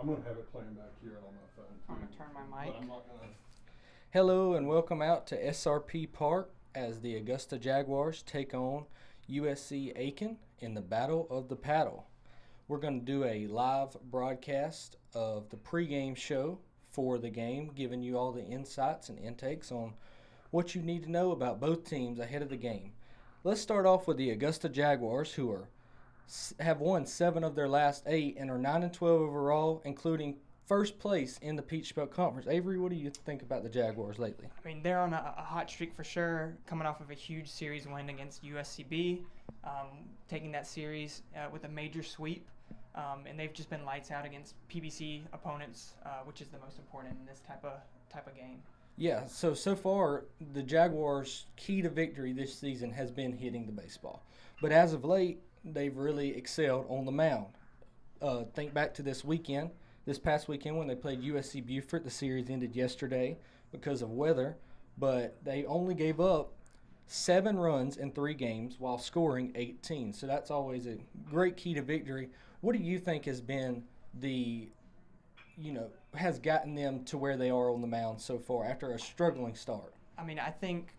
I'm going to have it playing back here on my phone, too. I'm going to turn my mic. But I'm not going to. Hello and welcome out to SRP Park as the Augusta Jaguars take on USC Aiken in the Battle of the Paddle. We're going to do a live broadcast of the pregame show for the game, giving you all the insights and intakes on what you need to know about both teams ahead of the game. Let's start off with the Augusta Jaguars, who have won 7 of their last 8 and are 9-12 overall, including first place in the Peach Belt Conference. Avery, what do you think about the Jaguars lately? I mean, they're on a hot streak for sure, coming off of a huge series win against USCB, taking that series with a major sweep, and they've just been lights out against PBC opponents, which is the most important in this type of game. Yeah, so far, the Jaguars' key to victory this season has been hitting the baseball. But as of late, they've really excelled on the mound. Think back to this past weekend when they played USC Beaufort. The series ended yesterday because of weather, but they only gave up 7 runs in 3 games while scoring 18. So that's always a great key to victory. What do you think has been has gotten them to where they are on the mound so far after a struggling start? I mean, I think,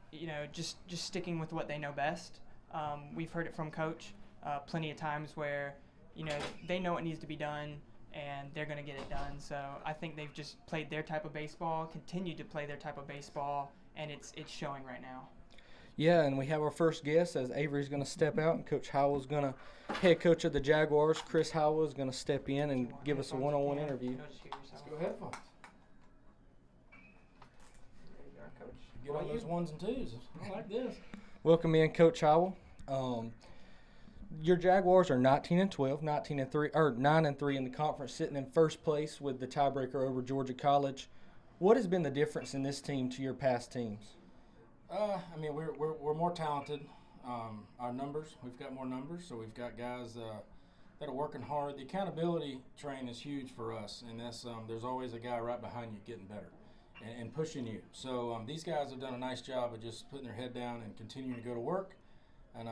just sticking with what they know best. We've heard it from Coach plenty of times where, they know what needs to be done and they're going to get it done. So I think they've just played their type of baseball, continued to play their type of baseball, and it's showing right now. Yeah, and we have our first guest as Avery's going to step out, and Coach Howell's going to, head coach of the Jaguars, Chris Howell, is going to step in and give us a one-on-one interview. Let's go ahead, folks. Get on those ones and twos. I like this. Welcome in, Coach Howell. Your Jaguars are 19-12, 9-3 in the conference, sitting in first place with the tiebreaker over Georgia College. What has been the difference in this team to your past teams? We're more talented. Our numbers, we've got more numbers, so we've got guys that are working hard. The accountability train is huge for us, and that's there's always a guy right behind you getting better and pushing you. So these guys have done a nice job of just putting their head down and continuing to go to work. And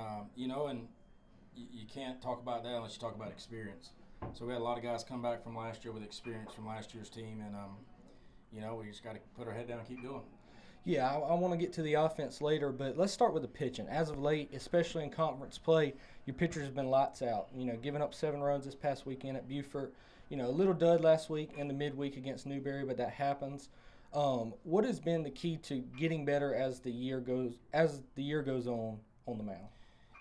you can't talk about that unless you talk about experience. So we had a lot of guys come back from last year with experience from last year's team, and we just got to put our head down and keep going. Yeah, I want to get to the offense later, but let's start with the pitching. As of late, especially in conference play, your pitchers have been lights out. Giving up 7 runs this past weekend at Beaufort. A little dud last week in the midweek against Newberry, but that happens. What has been the key to getting better as the year goes on the mound?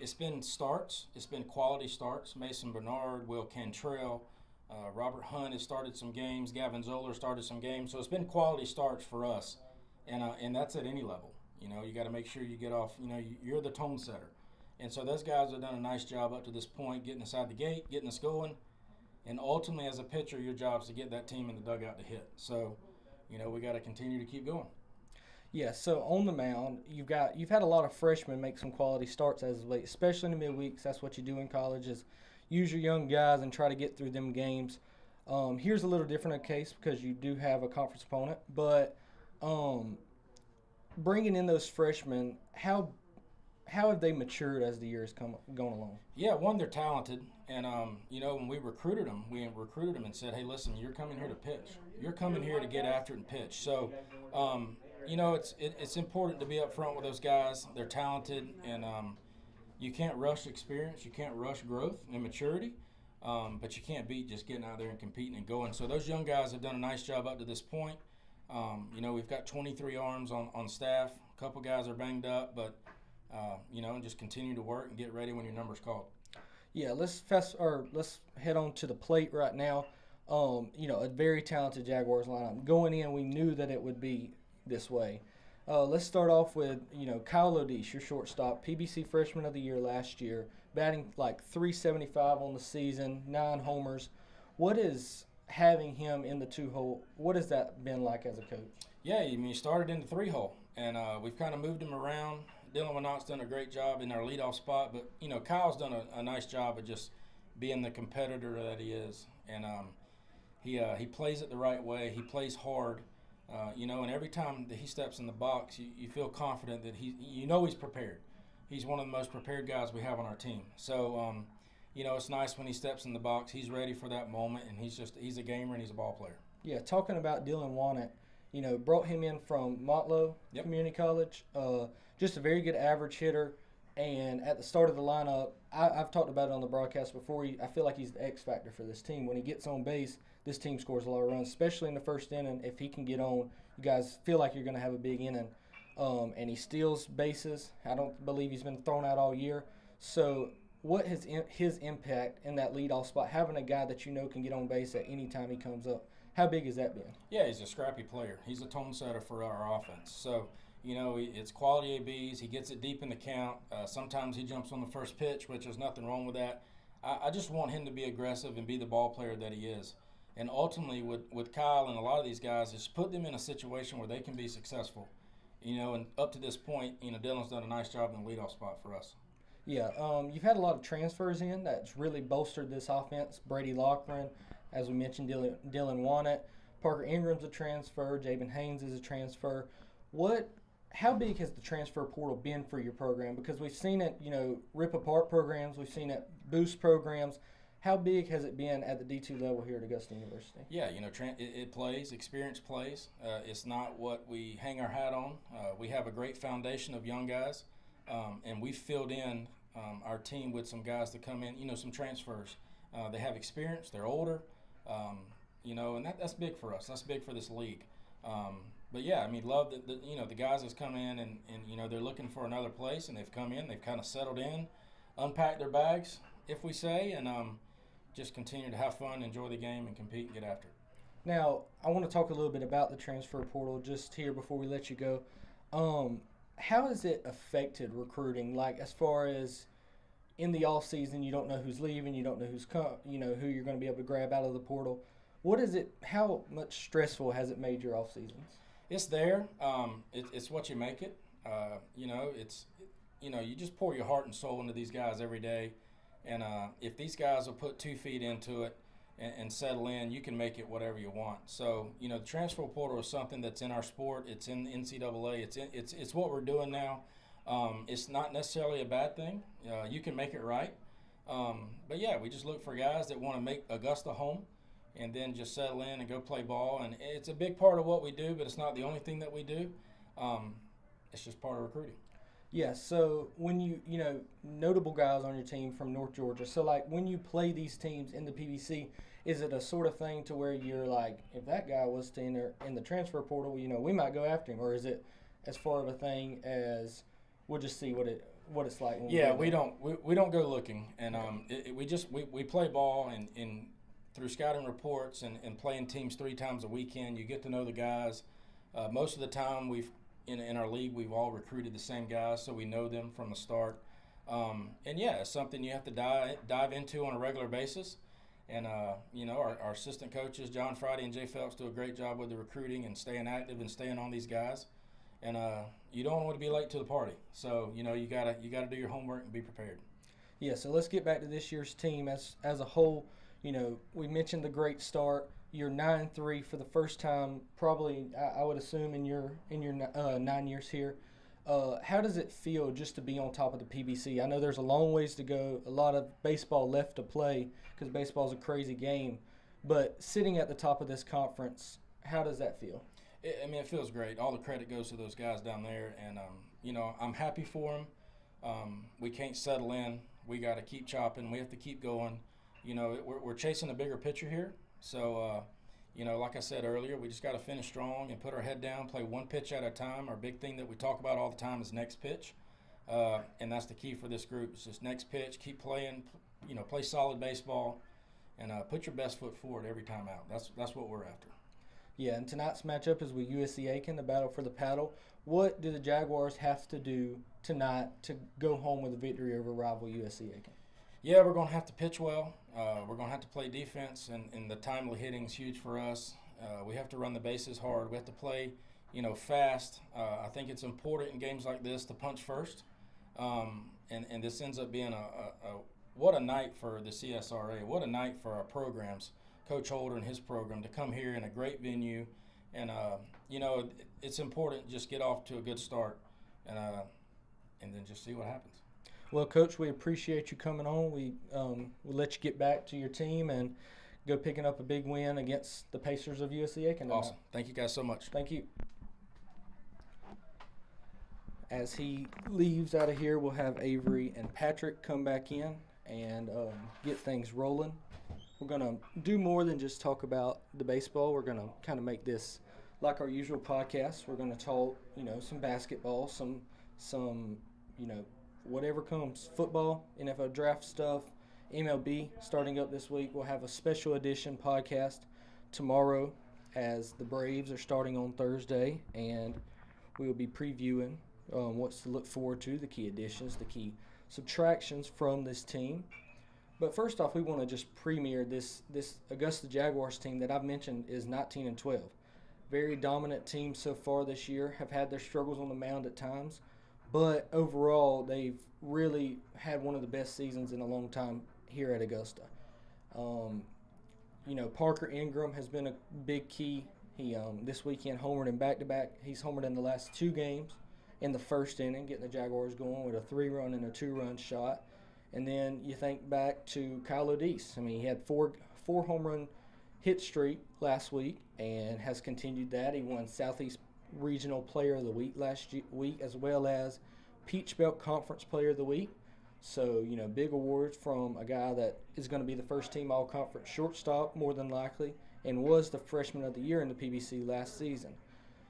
It's been starts. It's been quality starts. Mason Bernard, Will Cantrell, Robert Hunt has started some games. Gavin Zoller started some games. So it's been quality starts for us, and that's at any level. You got to make sure you get off. You're the tone setter, and so those guys have done a nice job up to this point, getting us out the gate, getting us going, and ultimately as a pitcher, your job is to get that team in the dugout to hit. So, we got to continue to keep going. Yeah, so on the mound, you've had a lot of freshmen make some quality starts as of late, especially in the midweeks. That's what you do in college is use your young guys and try to get through them games. Here's a little different a case because you do have a conference opponent, but bringing in those freshmen, how have they matured as the years gone along? Yeah, one, they're talented, and when we recruited them and said, hey, listen, you're coming here to pitch. You're coming here to get after it and pitch. So, it's important to be up front with those guys. They're talented, and you can't rush experience. You can't rush growth and maturity, but you can't beat just getting out there and competing and going. So those young guys have done a nice job up to this point. We've got 23 arms on staff. A couple guys are banged up, but just continue to work and get ready when your number's called. Yeah, let's head on to the plate right now. A very talented Jaguars lineup. Going in, we knew that it would be this way. Let's start off with, Kyle Lodice, your shortstop, PBC Freshman of the Year last year, batting like .375 on the season, 9 homers. What is having him in the 2-hole, what has that been like as a coach? Yeah, he started in the 3-hole, and we've kind of moved him around. Dylan Winot's done a great job in our leadoff spot, but, Kyle's done a nice job of just being the competitor that he is. And he plays it the right way. He plays hard. And every time that he steps in the box, you feel confident that he's prepared. He's one of the most prepared guys we have on our team. So, it's nice when he steps in the box. He's ready for that moment, and he's a gamer and he's a ball player. Yeah, talking about Dylan Wannett, brought him in from Motlow Community College. Just a very good average hitter. And at the start of the lineup, I've talked about it on the broadcast before. I feel like he's the X factor for this team. When he gets on base, this team scores a lot of runs, especially in the first inning. If he can get on, you guys feel like you're going to have a big inning. And he steals bases. I don't believe he's been thrown out all year. So what has his impact in that leadoff spot, having a guy that can get on base at any time he comes up? How big has that been? Yeah, he's a scrappy player. He's a tone setter for our offense. So, it's quality ABs. He gets it deep in the count. Sometimes he jumps on the first pitch, which there's nothing wrong with that. I just want him to be aggressive and be the ball player that he is. And ultimately, with Kyle and a lot of these guys, is put them in a situation where they can be successful. And up to this point, Dylan's done a nice job in the leadoff spot for us. Yeah, you've had a lot of transfers in that's really bolstered this offense. Brady Loughran, as we mentioned, Dylan Wannett, Parker Ingram's a transfer, Jabin Haynes is a transfer. How big has the transfer portal been for your program? Because we've seen it, rip apart programs, we've seen it boost programs. How big has it been at the D2 level here at Augusta University? Yeah, it plays, experience plays. It's not what we hang our hat on. We have a great foundation of young guys, and we filled in our team with some guys that come in, some transfers. They have experience, they're older, and that's big for us. That's big for this league. But yeah, love that the guys that's come in and they're looking for another place, and they've come in, they've kind of settled in, unpacked their bags, if we say, and just continue to have fun, enjoy the game, and compete and get after it. Now, I want to talk a little bit about the transfer portal just here before we let you go. How has it affected recruiting? Like, as far as in the off season, you don't know who's leaving, you don't know who you're going to be able to grab out of the portal. How much stressful has it made your off seasons? It's there. It's what you make it. You just pour your heart and soul into these guys every day. And if these guys will put 2 feet into it and settle in, you can make it whatever you want. So, the transfer portal is something that's in our sport. It's in the NCAA. It's what we're doing now. It's not necessarily a bad thing. You can make it right. But yeah, we just look for guys that want to make Augusta home and then just settle in and go play ball. And it's a big part of what we do, but it's not the only thing that we do. It's just part of recruiting. Yeah, so when notable guys on your team from North Georgia, so like when you play these teams in the PBC, is it a sort of thing to where you're like, if that guy was in the transfer portal, we might go after him, or is it as far of a thing as we'll just see what it's like? When we don't go looking, and we play ball and through scouting reports and playing teams 3 times a weekend, you get to know the guys. Most of the time in our league, we've all recruited the same guys, so we know them from the start. And yeah, it's something you have to dive into on a regular basis. And our assistant coaches, John Friday and Jay Phelps, do a great job with the recruiting and staying active and staying on these guys. And you don't want to be late to the party, so you gotta do your homework and be prepared. Yeah. So let's get back to this year's team as a whole. We mentioned the great start. You're 9-3 for the first time, probably I would assume in your 9 years here. How does it feel just to be on top of the PBC? I know there's a long ways to go, a lot of baseball left to play because baseball is a crazy game. But sitting at the top of this conference, how does that feel? It feels great. All the credit goes to those guys down there, and I'm happy for them. We can't settle in. We got to keep chopping. We have to keep going. We're chasing a bigger picture here. So, like I said earlier, we just got to finish strong and put our head down, play one pitch at a time. Our big thing that we talk about all the time is next pitch, and that's the key for this group. It's just next pitch, keep playing, play solid baseball, and put your best foot forward every time out. That's what we're after. Yeah, and tonight's matchup is with USC Aiken, the battle for the paddle. What do the Jaguars have to do tonight to go home with a victory over rival USC Aiken? Yeah, we're going to have to pitch well. We're going to have to play defense, and the timely hitting is huge for us. We have to run the bases hard. We have to play, fast. I think it's important in games like this to punch first. And this ends up being what a night for the CSRA. What a night for our programs. Coach Holder and his program to come here in a great venue. And, it's important to just get off to a good start and then just see what happens. Well, Coach, we appreciate you coming on. We'll let you get back to your team and go picking up a big win against the Pacers of USC Aiken tonight. Awesome. Thank you guys so much. Thank you. As he leaves out of here, we'll have Avery and Patrick come back in and get things rolling. We're going to do more than just talk about the baseball. We're going to kind of make this like our usual podcast. We're going to talk, some basketball, some whatever comes, football, NFL draft stuff, MLB starting up this week. We'll have a special edition podcast tomorrow as the Braves are starting on Thursday, and we will be previewing what's to look forward to, the key additions, the key subtractions from this team. But first off, we want to just premiere this Augusta Jaguars team that I've mentioned is 19-12. Very dominant team so far this year, have had their struggles on the mound at times, but overall they've really had one of the best seasons in a long time here at Augusta. Parker Ingram has been a big key. He this weekend homered in back-to-back. He's homered in the last 2 games in the first inning, getting the Jaguars going with a 3-run and a 2-run shot. And then you think back to Kyle O'Deese. I mean, he had 4 home run hit streak last week and has continued that. He won Southeast Regional Player of the Week last week, as well as Peach Belt Conference Player of the Week. So, big awards from a guy that is going to be the first team all-conference shortstop, more than likely, and was the freshman of the year in the PBC last season.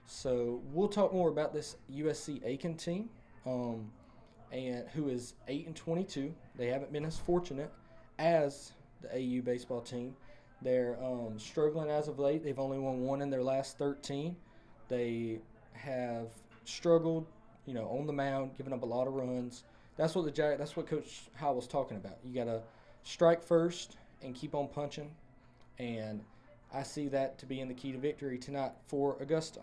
So we'll talk more about this USC Aiken team, and who is 8-22. They haven't been as fortunate as the AU baseball team. They're struggling as of late. They've only won 1 in their last 13. They have struggled, on the mound, giving up a lot of runs. That's what Coach Howell was talking about. You got to strike first and keep on punching, and I see that to being the key to victory tonight for Augusta.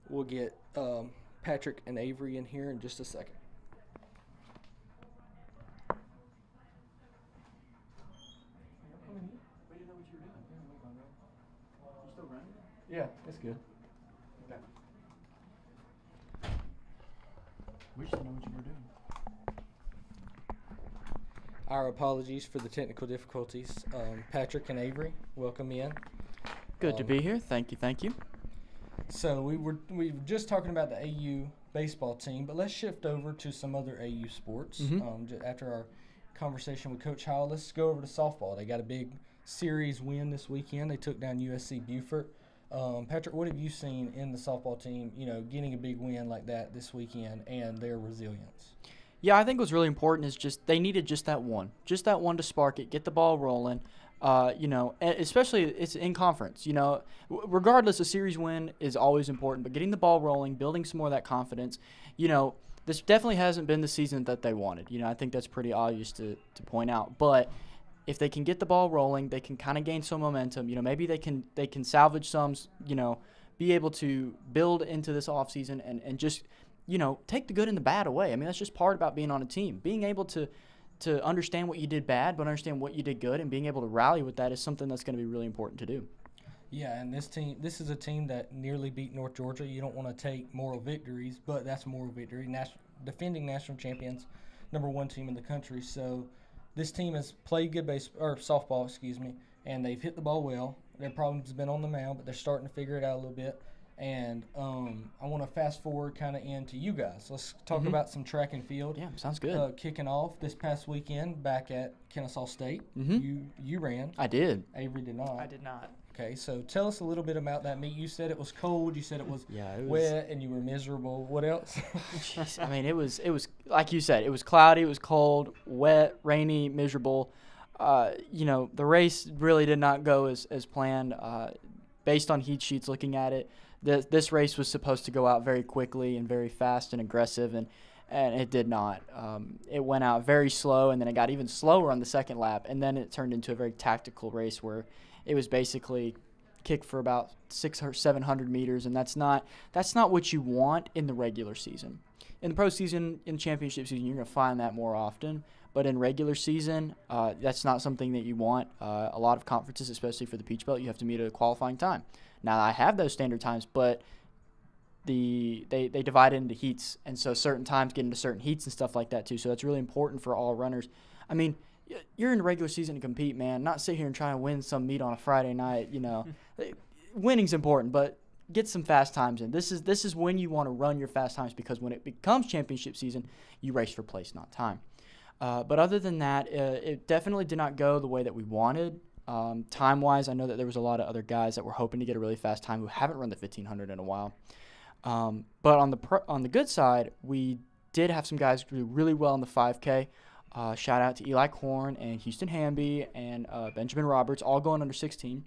We'll get Patrick and Avery in here in just a second. Yeah, it's good. We just didn't know what you were doing. Our apologies for the technical difficulties. Patrick and Avery, welcome in. Good to be here. Thank you. So we were just talking about the AU baseball team, but let's shift over to some other AU sports. After our conversation with Coach Howell, let's go over to softball. They got a big series win this weekend. They took down USC Beaufort. Patrick, what have you seen in the softball team, getting a big win like that this weekend and their resilience? Yeah, I think what's really important is just they needed just that one to spark it, get the ball rolling. Especially it's in conference. Regardless, a series win is always important, but getting the ball rolling, building some more of that confidence. This definitely hasn't been the season that they wanted. I think that's pretty obvious to point out. But if they can get the ball rolling, they can kind of gain some momentum. Maybe they can salvage some. Be able to build into this offseason and just take the good and the bad away. I mean, that's just part about being on a team. Being able to understand what you did bad, but understand what you did good, and being able to rally with that is something that's going to be really important to do. Yeah, and this is a team that nearly beat North Georgia. You don't want to take moral victories, but that's a moral victory. Defending national champions, #1 team in the country. So this team has played good softball, and they've hit the ball well. Their problems have been on the mound, but they're starting to figure it out a little bit. And I want to fast forward kind of into you guys. Let's talk about some track and field. Yeah, sounds good. Kicking off this past weekend back at Kennesaw State. You ran. I did. Avery did not. I did not. Okay, so tell us a little bit about that meet. You said it was cold. You said it was wet, and you were miserable. What else? Jeez, I mean, it was like you said. It was cloudy. It was cold, wet, rainy, miserable. The race really did not go as planned. Based on heat sheets, looking at it, this race was supposed to go out very quickly and very fast and aggressive, and it did not. It went out very slow, and then it got even slower on the second lap, and then it turned into a very tactical race where it was basically kick for about 600 or 700 meters, and that's not what you want in the regular season. in the pro season, in championship season, you're going to find that more often. But in regular season, that's not something that you want. A lot of conferences, especially for the Peach Belt, you have to meet a qualifying time. Now, I have those standard times, but they divide it into heats, and so certain times get into certain heats and stuff like that too. So that's really important for all runners. I mean, you're in the regular season to compete, man. Not sit here and try and win some meet on a Friday night. Winning's important, but get some fast times in. This is when you want to run your fast times, because when it becomes championship season, you race for place, not time. But other than that, it definitely did not go the way that we wanted. Time-wise, I know that there was a lot of other guys that were hoping to get a really fast time who haven't run the 1500 in a while. But on the good side, we did have some guys do really well in the 5K. Shout out to Eli Korn and Houston Hamby and Benjamin Roberts, all going under 16.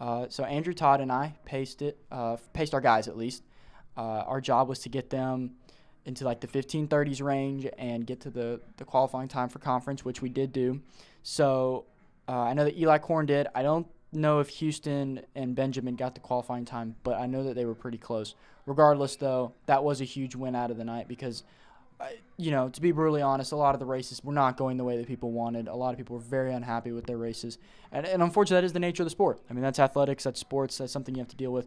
So Andrew Todd and I paced our guys at least. Our job was to get them into like the 15:30s range and get to the qualifying time for conference, which we did do. So I know that Eli Korn did. I don't know if Houston and Benjamin got the qualifying time, but I know that they were pretty close. Regardless, though, that was a huge win out of the night because, to be brutally honest, a lot of the races were not going the way that people wanted. A lot of people were very unhappy with their races. And unfortunately, that is the nature of the sport. I mean, that's athletics, that's sports, that's something you have to deal with.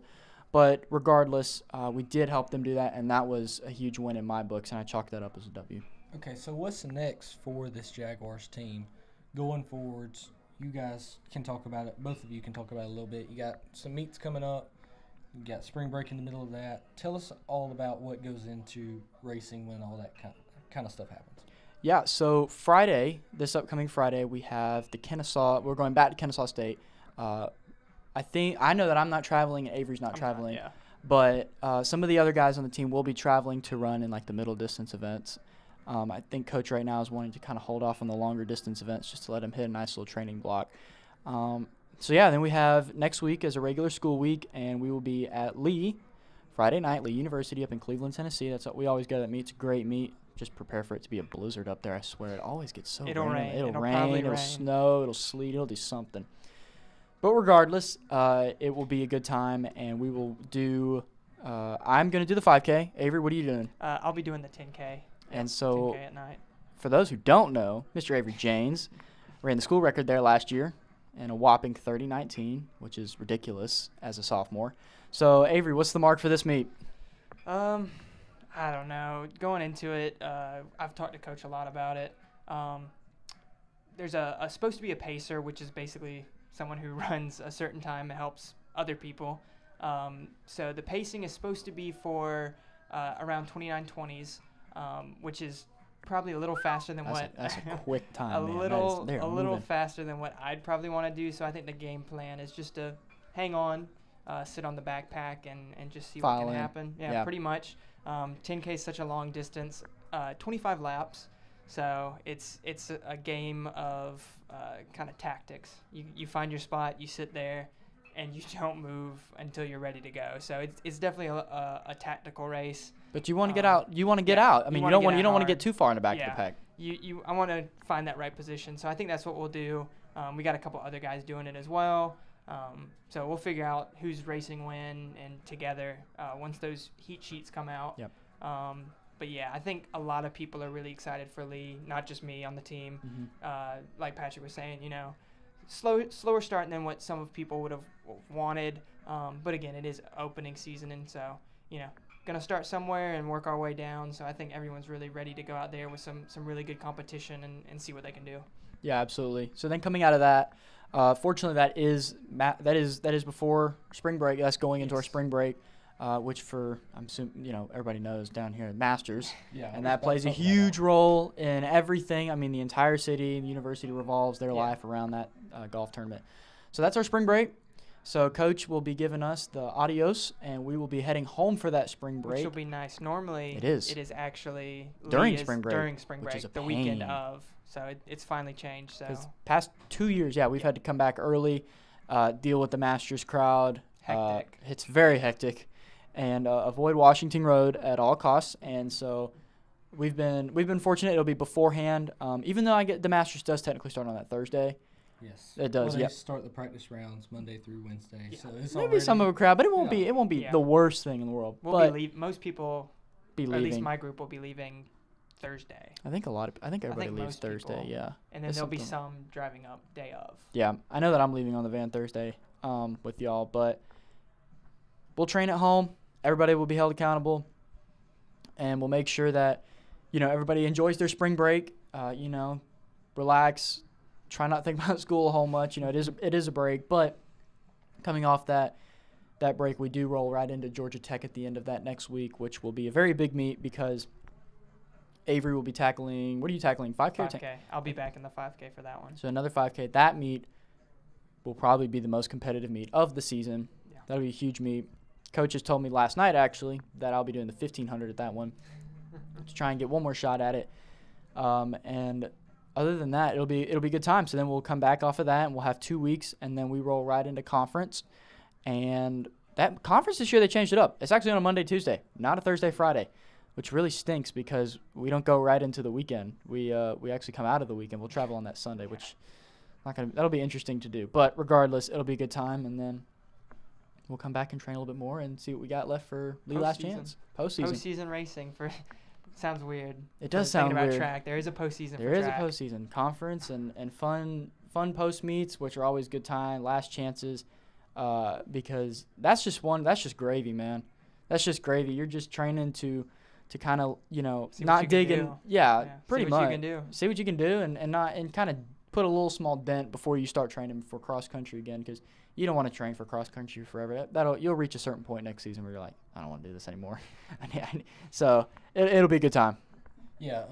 But regardless, we did help them do that, and that was a huge win in my books, and I chalked that up as a W. Okay, so what's next for this Jaguars team going forwards? You guys can talk about it. Both of you can talk about it a little bit. You got some meets coming up. You got spring break in the middle of that. Tell us all about what goes into racing when all that kind of stuff happens. Yeah, so this upcoming Friday, we have the Kennesaw. We're going back to Kennesaw State. I know that I'm not traveling and Avery's not traveling. Yeah. But some of the other guys on the team will be traveling to run in like the middle distance events. I think Coach right now is wanting to kind of hold off on the longer distance events just to let him hit a nice little training block. Then we have next week as a regular school week, and we will be at Lee Friday night, Lee University up in Cleveland, Tennessee. That's what we always go to that meet. It's a great meet. Just prepare for it to be a blizzard up there. I swear, it always gets so It'll rain. It'll Probably rain. It'll rain. snow. It'll sleet. It'll do something. But regardless, it will be a good time, and we will do I'm going to do the 5K. Avery, what are you doing? I'll be doing the 10K. And so 10K at night. For those who don't know, Mr. Avery Janes ran the school record there last year in a whopping 30:19, which is ridiculous as a sophomore. So, Avery, what's the mark for this meet? I don't know. Going into it, I've talked to Coach a lot about it. There's supposed to be a pacer, which is basically someone who runs a certain time and helps other people. So the pacing is supposed to be for around 29:20s, which is probably a little faster than That's a quick time, man. A little faster than what I'd probably want to do. So I think the game plan is just to hang on, sit on the backpack, and just see what can happen. Yeah, pretty much. 10K is such a long distance, 25 laps. So it's a game of kind of tactics. You find your spot, you sit there, and you don't move until you're ready to go. So it's definitely a tactical race. But you want to get out. You want to get out. I mean, you don't want to get too far in the back of the pack. I want to find that right position. So I think that's what we'll do. We got a couple other guys doing it as well. So we'll figure out who's racing when and together once those heat sheets come out. Yep. But yeah, I think a lot of people are really excited for Lee, not just me on the team. Mm-hmm. Like Patrick was saying, slower start than what some of people would have wanted. But again, it is opening season, and so gonna start somewhere and work our way down. So I think everyone's really ready to go out there with some really good competition and see what they can do. Yeah, absolutely. So then coming out of that, fortunately that is before spring break. That's going into our spring break. Which I'm assuming, everybody knows down here, Masters. Yeah. And that plays a huge role in everything. I mean, the entire city and the university revolves their life around that golf tournament. So that's our spring break. So Coach will be giving us the adios, and we will be heading home for that spring break. Which will be nice. Normally, it is actually during spring break, which is the weekend of. So it's finally changed. So because past 2 years, we've had to come back early, deal with the Masters crowd. Hectic. It's very hectic. And avoid Washington Road at all costs. And so we've been fortunate. It'll be beforehand. Even though the Masters does technically start on that Thursday. Yes, it does. Well, they start the practice rounds Monday through Wednesday. Yeah. So it's maybe some of a crowd, but it won't be the worst thing in the world. Most people be Or at least leaving. my group will be leaving Thursday. I think everybody leaves most Thursday. people. Yeah. And then That's there'll be something. some driving up day of. Yeah, I know that I'm leaving on the van Thursday with y'all, but we'll train at home. Everybody will be held accountable, and we'll make sure that, everybody enjoys their spring break. Relax, try not to think about school a whole much. It is a break, but coming off that break, we do roll right into Georgia Tech at the end of that next week, which will be a very big meet because Avery will be tackling. What are you tackling? 5K or 10? 5K. I'll be back in the 5K for that one. So another 5K. That meet will probably be the most competitive meet of the season. Yeah. That'll be a huge meet. Coach just told me last night, actually, that I'll be doing the 1,500 at that one to try and get one more shot at it. And other than that, it'll be a good time. So then we'll come back off of that, and we'll have 2 weeks, and then we roll right into conference. And that conference this year, they changed it up. It's actually on a Monday, Tuesday, not a Thursday, Friday, which really stinks because we don't go right into the weekend. We actually come out of the weekend. We'll travel on that Sunday, which that'll be interesting to do. But regardless, it'll be a good time, and then we'll come back and train a little bit more and see what we got left for Lee Last Chance. Postseason. Postseason racing for sounds weird. It does For sound thinking about weird. track. There is a postseason There for is track. a postseason conference and fun post meets, which are always good time. Last chances, because that's just gravy, man. That's just gravy. You're just training to kind of See what not you can dig in. do. Yeah, pretty See what much. you can do. See what you can do and kind of put a little small dent before you start training for cross country again, because you don't want to train for cross country forever. You'll reach a certain point next season where you're like, I don't want to do this anymore. So it'll be a good time. Yeah,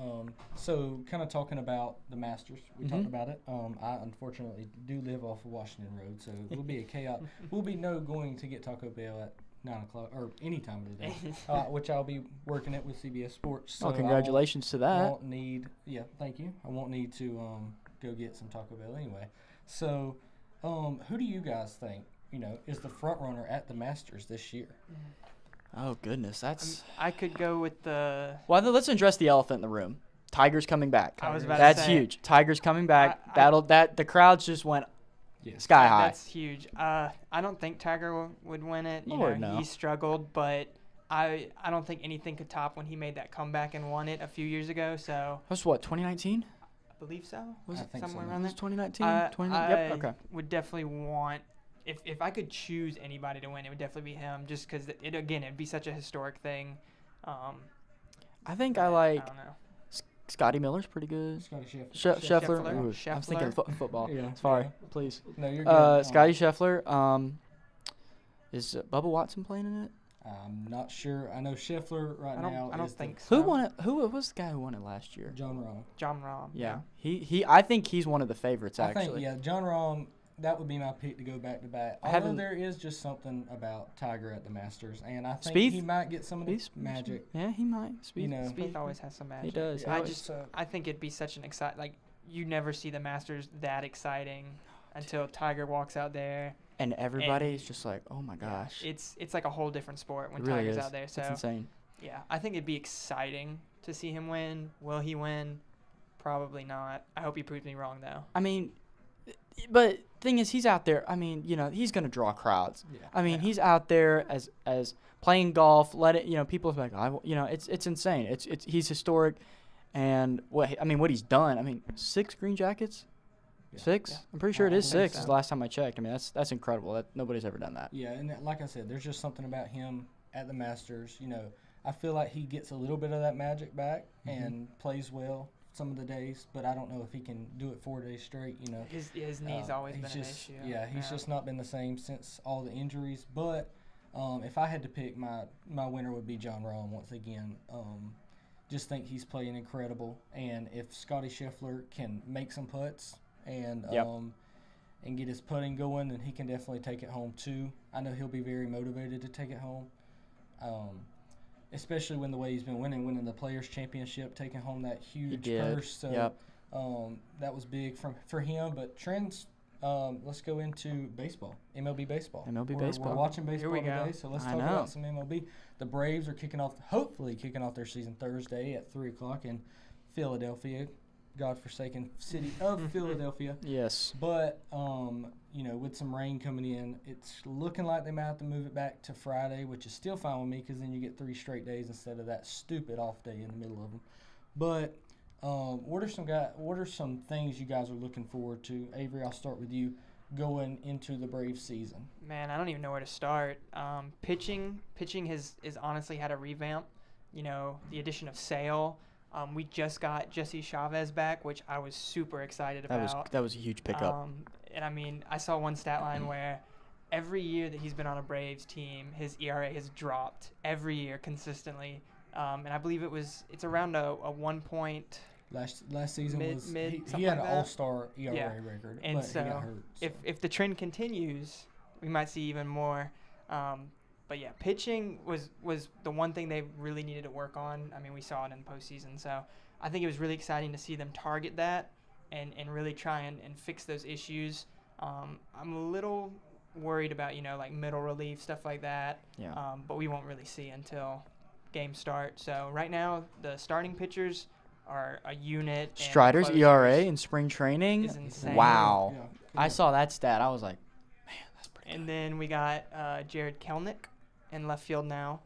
so kind of talking about the Masters, we talked about it. I unfortunately do live off of Washington Road, so it will be a chaos. We'll be going to get Taco Bell at 9 o'clock or any time of the day, which I'll be working it with CBS Sports. So Well, congratulations to that. Thank you. I won't need to go get some Taco Bell anyway. So, who do you guys think, is the front runner at the Masters this year? Oh, goodness. That's I could go with the. Well, let's address the elephant in the room. Tiger's coming back. I was about That's to say, huge. Tiger's coming back. I- The crowds just went Yes. sky high. That's huge. I don't think Tiger would win it. Lord, no. He struggled, but I don't think anything could top when he made that comeback and won it a few years ago. So That's what, 2019? I believe so. Was I it think somewhere so. around Was there? it 2019? I Okay. would definitely want if I could choose anybody to win, it would definitely be him. Just because it'd be such a historic thing. I think I I like don't know. Scotty Miller's pretty good. Scotty Scheffler. Scheffler. Scheffler. Ooh, I'm thinking football. Yeah. Sorry, Yeah. please. No, you're good. Scotty Scheffler. Is Bubba Watson playing in it? I'm not sure. I know Scheffler right now. I don't is think so. Who won it? Who was the guy who won it last year? John Rahm. John Rahm. Yeah, he. I think he's one of the favorites I actually. think, John Rahm, that would be my pick to go back to back. I Although haven't- there is just something about Tiger at the Masters, and I think Spieth? he might get some of the He's magic. Yeah, he might. Speed. know. Spieth always has some magic. He does. Yeah, I think it'd be such an you never see the Masters that exciting until Tiger walks out there. And everybody's just like, oh my Yeah, gosh. it's like a whole different sport when It really Tiger's is. out there. So It's insane. yeah, I think it'd be exciting to see him win. Will he win? Probably not. I hope he proves me wrong though. I mean, but thing is, he's out there. I mean, he's gonna draw crowds. Yeah. I mean, Yeah. he's out there as playing golf. People are like, it's insane. He's historic, and what he's done. I mean, 6 green jackets. Yeah. 6. Yeah. I'm pretty sure it I is think 6. so. Is the last time I checked. I mean, that's incredible. That nobody's ever done that. Yeah, and like I said, there's just something about him at the Masters. I feel like he gets a little bit of that magic back and plays well some of the days, but I don't know if he can do it 4 days straight. His knee's always been he's an just, issue. Yeah, he's just not been the same since all the injuries. But if I had to pick, my winner would be John Rahm once again. Just think he's playing incredible, and if Scotty Scheffler can make some putts and Yep. and get his putting going, then he can definitely take it home too. I know he'll be very motivated to take it home, especially when the way he's been winning the Players Championship, taking home that huge did. purse. So Yep. that was big for him. But let's go into baseball, MLB baseball. Baseball. We're watching baseball we go. today, so let's I talk know. about some MLB. The Braves are hopefully kicking off their season Thursday at 3 o'clock in Philadelphia. godforsaken city of Philadelphia. Yes. But, with some rain coming in, it's looking like they might have to move it back to Friday, which is still fine with me because then you get 3 straight days instead of that stupid off day in the middle of them. But what are some things you guys are looking forward to? Avery, I'll start with you going into the Braves season. Man, I don't even know where to start. Pitching has honestly had a revamp. The addition of Sale. We just got Jesse Chavez back, which I was super excited about. That was a huge pickup. And I mean, I saw one stat line where every year that he's been on a Braves team, his ERA has dropped every year consistently. And I believe it's around a 1 point. Last season he something had like an that. all-star ERA record, And but so, he got hurt. So. If the trend continues, we might see even more. But yeah, pitching was the one thing they really needed to work on. I mean, we saw it in the postseason, so I think it was really exciting to see them target that and really try and fix those issues. I'm a little worried about like middle relief, stuff like that. Yeah. But we won't really see until games start. So right now, the starting pitchers are a unit. Strider's and ERA in spring training. is insane. Wow. Yeah. I saw that stat. I was like, man, that's pretty And then we got Jared Kelnick in left field now.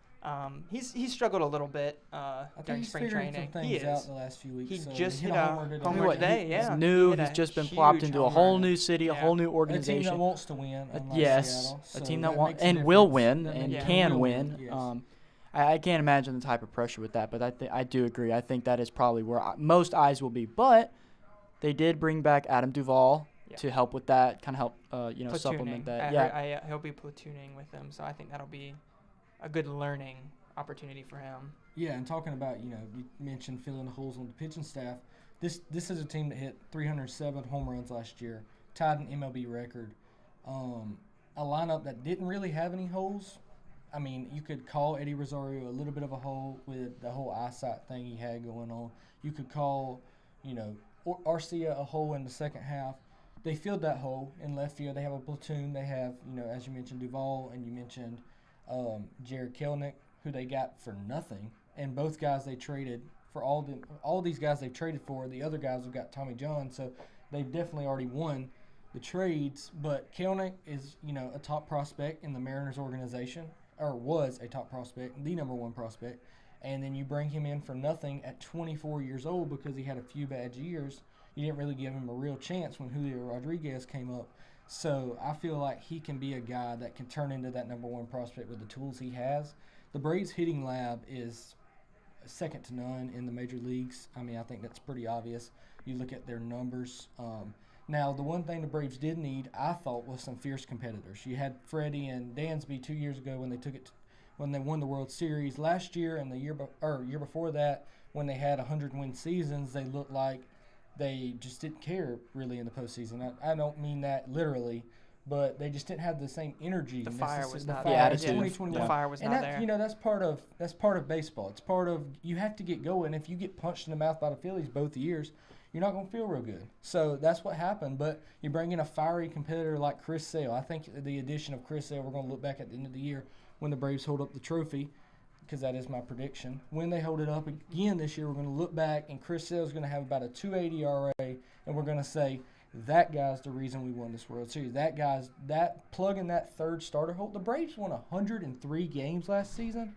He's struggled a little bit I think during he's spring figuring training. some He things out is. the last few weeks. He so just hit hit a a homer today. home run today. Yeah. He's new. He hit He's a just been plopped huge into a home whole run. new city, a Yeah. whole new A team organization. that wants to win, unlike Yes, Seattle. a So team that wants makes a and will difference. win That and makes- can will win. yes. I can't imagine the type of pressure with that, but I do agree. I think that is probably where most eyes will be. But they did bring back Adam Duvall Yeah. to help with that, kind of help Platooning. supplement that. He'll be platooning with them, so I think that'll be a good learning opportunity for him. Yeah, and talking about, you mentioned filling the holes on the pitching staff. This is a team that hit 307 home runs last year, tied an MLB record. A lineup that didn't really have any holes. I mean, you could call Eddie Rosario a little bit of a hole with the whole eyesight thing he had going on. You could call, Arcia a hole in the second half. They filled that hole in left field. They have a platoon. They have, as you mentioned, Duvall, and you mentioned Jared Kelnick, who they got for nothing. And both guys they traded for all these guys they traded for. The other guys have got Tommy John, so they've definitely already won the trades. But Kelnick is, a top prospect in the Mariners organization, or was a top prospect, the number one prospect. And then you bring him in for nothing at 24 years old because he had a few bad years. You didn't really give him a real chance when Julio Rodriguez came up. So I feel like he can be a guy that can turn into that number one prospect with the tools he has. The Braves hitting lab is second to none in the major leagues. I mean, I think that's pretty obvious. You look at their numbers. Now, the one thing the Braves did need, I thought, was some fierce competitors. You had Freddie and Dansby 2 years ago when they won the World Series. Last year and the year before that, when they had 100-win seasons, they looked like they just didn't care really in the postseason. I don't mean that literally, but they just didn't have the same energy. The fire was not there. The attitude. 2021. The fire was and not that, there. that's part of baseball. It's part of, you have to get going. If you get punched in the mouth by the Phillies both years, you're not going to feel real good. So that's what happened. But you bring in a fiery competitor like Chris Sale. I think the addition of Chris Sale, we're going to look back at the end of the year when the Braves hold up the trophy, because that is my prediction. When they hold it up again this year, we're going to look back, and Chris Sale is going to have about a 2.80 ERA, and we're going to say, that guy's the reason we won this World Series. That plugging that third starter hole. The Braves won 103 games last season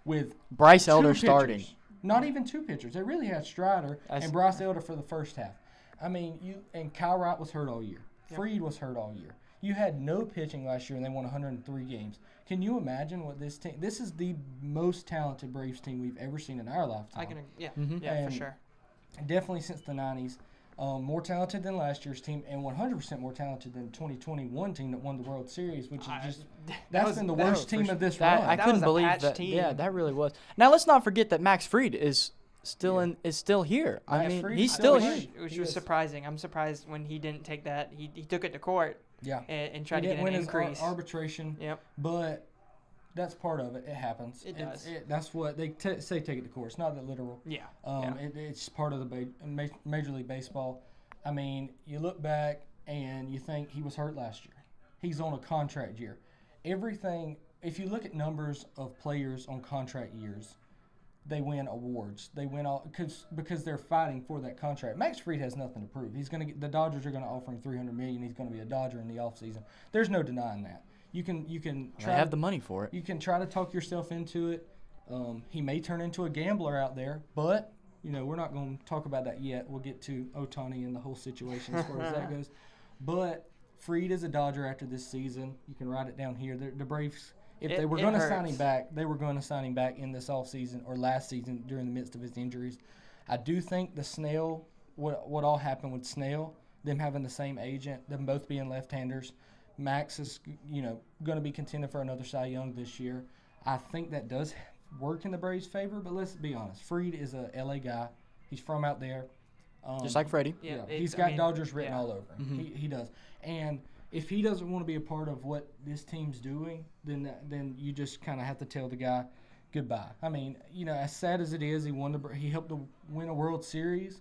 with Bryce two Elder pitchers. starting. Not even two pitchers. They really had Strider That's- and Bryce Elder for the first half. I mean, and Kyle Wright was hurt all year. Yep. Freed was hurt all year. You had no pitching last year, and they won 103 games. Can you imagine what this team? This is the most talented Braves team we've ever seen in our lifetime. Yeah, Mhm. yeah, for And sure. Definitely since the 90s. More talented than last year's team, and 100% more talented than the 2021 team that won the World Series, which is just that's been the worst team of this That, run. I That couldn't was a believe patch that. team. Yeah, that really was. Now let's not forget that Max Fried is still here. I Max mean, Fried he's is still still here. here. Which He was is. surprising. I'm surprised when he didn't take that. He took it to court Yeah. and tried He to didn't get win an his increase. arbitration, Yep. but that's part of it. It happens. It does. That's what they say. Take it to court. It's not that literal. Yeah. It's part of the Major League Baseball. I mean, you look back and you think he was hurt last year. He's on a contract year. Everything. If you look at numbers of players on contract years, they win awards. They win all because they're fighting for that contract. Max Fried has nothing to prove. He's going to the Dodgers are going to offer him $300 million. He's going to be a Dodger in the offseason. There's no denying that. You can They try have the money for it. You can try to talk yourself into it. He may turn into a gambler out there, but we're not going to talk about that yet. We'll get to Ohtani and the whole situation as far as that goes. But Fried is a Dodger after this season. You can write it down here. The Braves, if they were going to sign him back, they were going to sign him back in this offseason or last season during the midst of his injuries. I do think the Snell, what all happened with Snell, them having the same agent, them both being left-handers, Max is, going to be contending for another Cy Young this year. I think that does work in the Braves' favor, but let's be honest. Fried is a L.A. guy. He's from out there. Just like Freddie. Yeah, he's got Dodgers written all over him. Mm-hmm. He does. And if he doesn't want to be a part of what this team's doing, then you just kind of have to tell the guy goodbye. I mean, as sad as it is, he helped to win a World Series,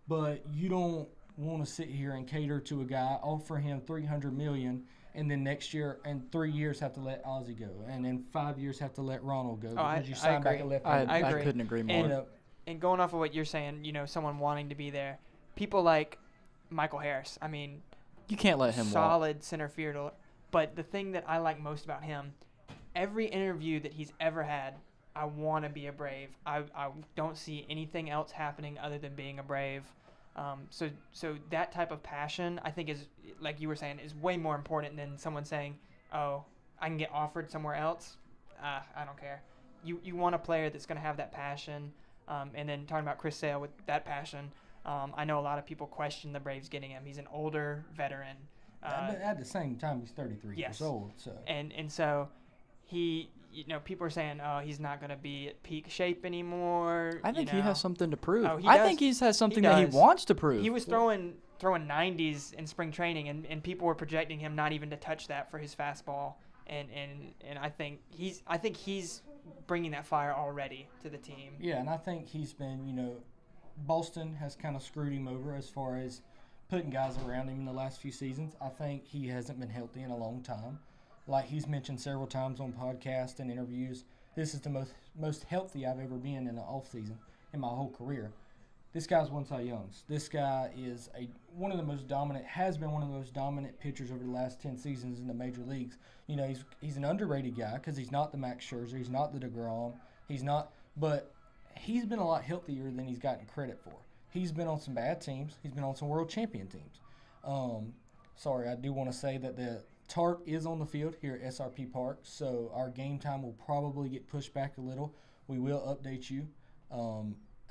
but you don't want to sit here and cater to a guy, offer him $300 million, and then next year and 3 years have to let Ozzie go, and then 5 years have to let Ronald go because you signed back a left-handed. I couldn't agree more. And going off of what you're saying, someone wanting to be there, people like Michael Harris. I mean, you can't let him solid center fielder. But the thing that I like most about him, every interview that he's ever had, I want to be a Brave. I don't see anything else happening other than being a Brave. So that type of passion, I think, is, like you were saying, is way more important than someone saying, oh, I can get offered somewhere else. I don't care. You want a player that's going to have that passion. And then talking about Chris Sale with that passion, I know a lot of people question the Braves getting him. He's an older veteran. But at the same time, he's 33 years old. So. And so he, people are saying, oh, he's not going to be at peak shape anymore. I think he has something to prove. Oh, I think he has something that he wants to prove. He was throwing 90s in spring training, and people were projecting him not even to touch that for his fastball. And I think he's bringing that fire already to the team. Yeah, and I think he's been, Boston has kind of screwed him over as far as putting guys around him in the last few seasons. I think he hasn't been healthy in a long time. Like he's mentioned several times on podcasts and interviews, this is the most healthy I've ever been in an off season in my whole career. This guy's won Cy Youngs. This guy is has been one of the most dominant pitchers over the last 10 seasons in the major leagues. He's an underrated guy because he's not the Max Scherzer, he's not the DeGrom, but he's been a lot healthier than he's gotten credit for. He's been on some bad teams. He's been on some world champion teams. I do want to say that the tarp is on the field here at SRP Park, so our game time will probably get pushed back a little. We will update you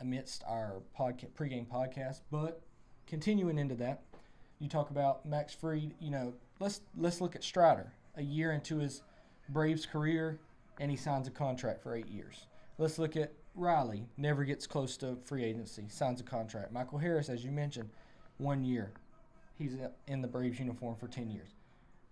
amidst our pregame podcast, but continuing into that, you talk about Max Fried. Let's look at Strider. A year into his Braves career, and he signs a contract for 8 years. Let's look at Riley. Never gets close to free agency, signs a contract. Michael Harris, as you mentioned, 1 year. He's in the Braves uniform for 10 years.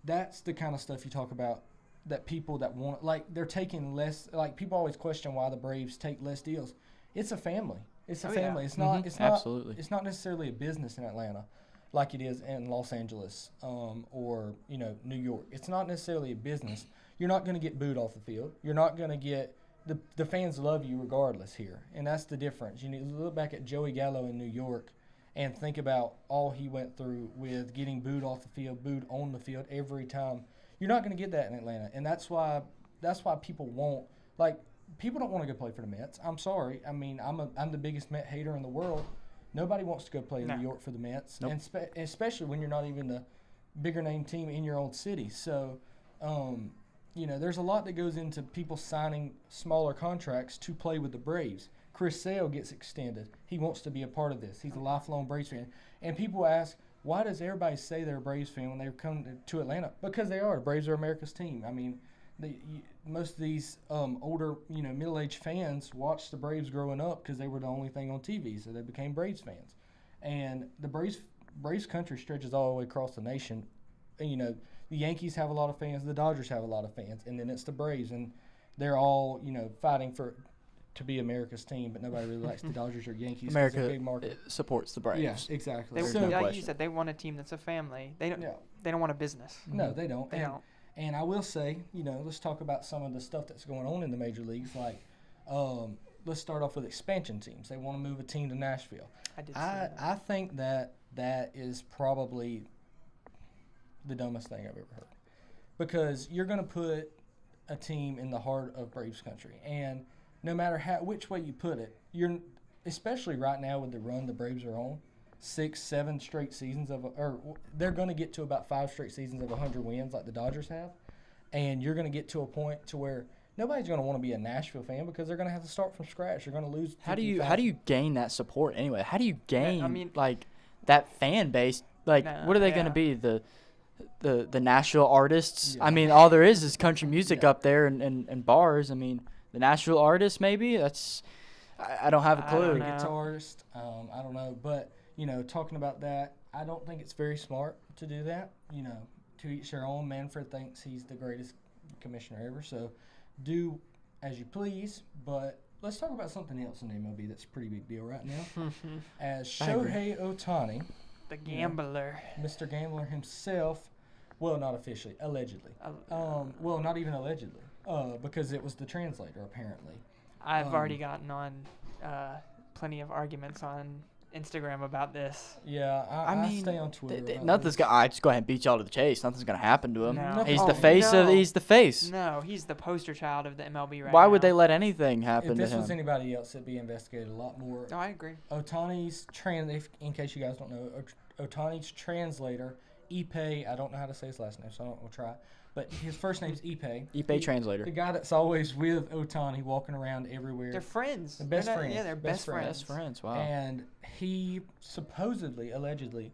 That's the kind of stuff you talk about that people that want, they're taking less, people always question why the Braves take less deals. It's a family. It's a family. Yeah. It's not. It's Absolutely. not. It's not necessarily a business in Atlanta, like it is in Los Angeles or New York. It's not necessarily a business. You're not going to get booed off the field. You're not going to get the fans love you regardless here, and that's the difference. You need to look back at Joey Gallo in New York and think about all he went through with getting booed off the field, booed on the field every time. You're not going to get that in Atlanta, and that's why people won't people don't want to go play for the Mets. I'm sorry. I mean, I'm the biggest Met hater in the world. Nobody wants to go play in New York for the Mets, Nope. and especially when you're not even the bigger name team in your own city. So, there's a lot that goes into people signing smaller contracts to play with the Braves. Chris Sale gets extended. He wants to be a part of this. He's a lifelong Braves fan. And people ask, why does everybody say they're a Braves fan when they come to Atlanta? Because they are. The Braves are America's team. I mean, most of these older, middle-aged fans watched the Braves growing up because they were the only thing on TV, so they became Braves fans. And the Braves country stretches all the way across the nation. And, the Yankees have a lot of fans, the Dodgers have a lot of fans, and then it's the Braves, and they're all, fighting to be America's team, but nobody really likes the Dodgers or Yankees. America it's a big market. supports the Braves. Yeah, exactly. Like you said, they want a team that's a family. They don't want a business. No, they don't. They don't. And I will say, let's talk about some of the stuff that's going on in the major leagues. let's start off with expansion teams. They want to move a team to Nashville. I did see that. I think that is probably the dumbest thing I've ever heard, because you're going to put a team in the heart of Braves country, and no matter which way you put it, you're, especially right now with the run the Braves are on, 6-7 straight seasons or they're going to get to about 5 straight seasons of 100 wins like the Dodgers have, and you're going to get to a point to where nobody's going to want to be a Nashville fan because they're going to have to start from scratch. You're going to lose. How do you gain that support anyway? How do you gain I mean, like that fan base? Like, what are they going to be? The Nashville artists? Yeah. I mean, all there is country music up there and bars. I mean, the Nashville artists maybe. That's I don't have a I clue. don't know. Guitarist, I don't know, but talking about that, I don't think it's very smart to do that. To each their own. Manfred thinks he's the greatest commissioner ever, so do as you please. But let's talk about something else in the MLB that's a pretty big deal right now. As Shohei Ohtani, The gambler. Mr. Gambler himself, well, not officially, allegedly. Well, not even allegedly, because it was the translator apparently. I've already gotten on plenty of arguments on Instagram about this. Yeah, I mean, stay on Twitter. about nothing's this. I just go ahead and beat y'all to the chase. Nothing's gonna happen to him. No. He's Oh, the face of. no. He's the face. No, he's the poster child of the MLB right now. Why would they let anything happen If to this him? was anybody else, it'd be investigated a lot more. No, I agree. Ohtani's in case you guys don't know, Ohtani's translator, Ipe, I don't know how to say his last name, so I don't will try. But his first name's Ipe. Ipe translator. The guy that's always with Ohtani, walking around everywhere. They're friends. They're best friends. Yeah, they're Best best friends. friends. Best friends. Wow. And he supposedly, allegedly,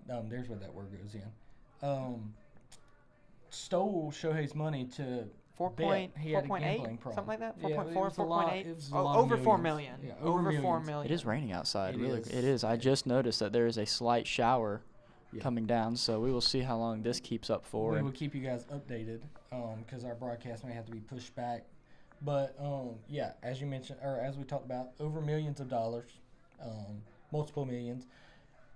there's where that word goes in, stole Shohei's money to 4 bet. point, He had a 4.8, gambling problem. something like that. Yeah, 4.4, it was a lot- 4.8. it was a lot of Over 4 millions. million. Yeah, over over 4 millions. million. It is raining outside. It Really, is. it is. I just noticed that there is a slight shower Yeah. coming down, so we will see how long this keeps up for. We and will keep you guys updated because our broadcast may have to be pushed back. But, yeah, as you mentioned, or as we talked about, over millions of dollars, multiple millions,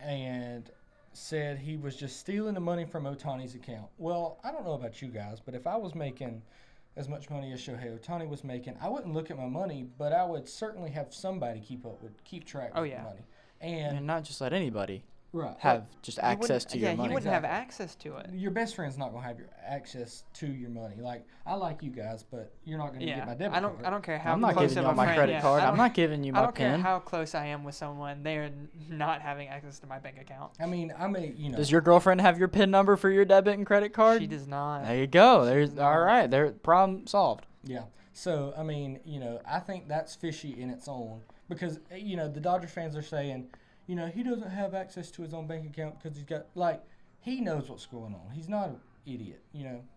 and said he was just stealing the money from Ohtani's account. Well, I don't know about you guys, but if I was making as much money as Shohei Ohtani was making, I wouldn't look at my money, but I would certainly have somebody keep track of the money. and not just let anybody Right. have just He access wouldn't- to your yeah, money. he wouldn't have Exactly. access to it. Your best friend's not gonna have your access to your money. Like, I like you guys, but you're not gonna Yeah, get my debit I don't. card. I don't care how I'm not close giving of you a my friend. credit yeah, card. I I'm don't- not giving you I my don't care PIN. how close I am with someone. They are not having access to my bank account. I mean, Does your girlfriend have your PIN number for your debit and credit card? She does not. There you go. There's not. all right. There, problem solved. Yeah. So, I mean, I think that's fishy in its own because, the Dodger fans are saying, he doesn't have access to his own bank account because he's got, he knows what's going on. He's not an idiot,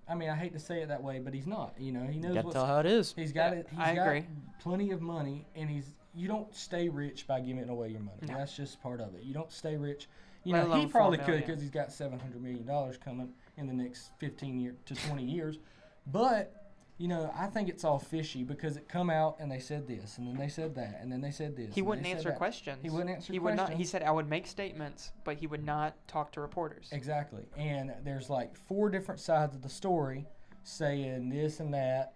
I mean, I hate to say it that way, but he's not, he knows You got to what's tell how it is. He's got Yeah, it. He's I got agree. plenty of money, and you don't stay rich by giving away your money. No. That's just part of it. You don't stay rich. Let He alone probably 4 could million. because he's got $700 million coming in the next 15 to 20 years. But I think it's all fishy because it come out and they said this, and then they said that, and then they said this. He and wouldn't they said answer that. questions. He wouldn't answer He would not. questions. He said I would make statements, but he would not talk to reporters. Exactly. And there's 4 different sides of the story saying this and that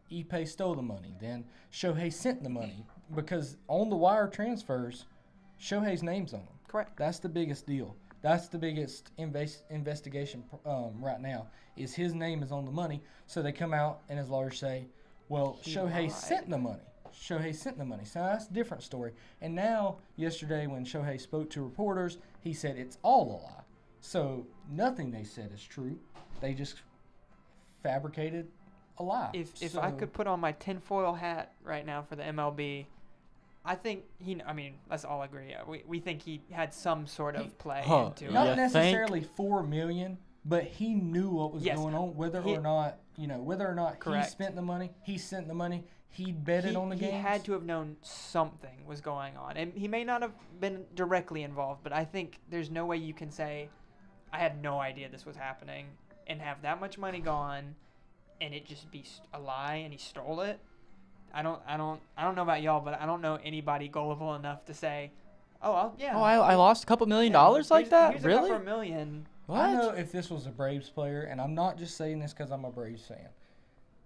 Ipe stole the money. Then Shohei sent the money because on the wire transfers, Shohei's name's on them. Correct. That's the biggest deal. That's the biggest investigation right now is his name is on the money. So they come out and his lawyers say, well, He Shohei lied. sent the money. Shohei sent the money. So that's a different story. And now, yesterday when Shohei spoke to reporters, he said it's all a lie. So nothing they said is true. They just fabricated a lie. If I could put on my tinfoil hat right now for the MLB, I think let's all agree. We think he had some sort of play into not You necessarily 4 million, but he knew what was Yes. going on, whether He- or not he Correct. spent the money, he sent the money, he betted on the He game. had to have known something was going on, and he may not have been directly involved, but I think there's no way you can say, I had no idea this was happening, and have that much money gone, and it just be a lie, and he stole it. I don't know about y'all, but I don't know anybody gullible enough to say, I lost a couple $1 million like that. Here's Really? a couple million. I know if this was a Braves player, and I'm not just saying this because I'm a Braves fan.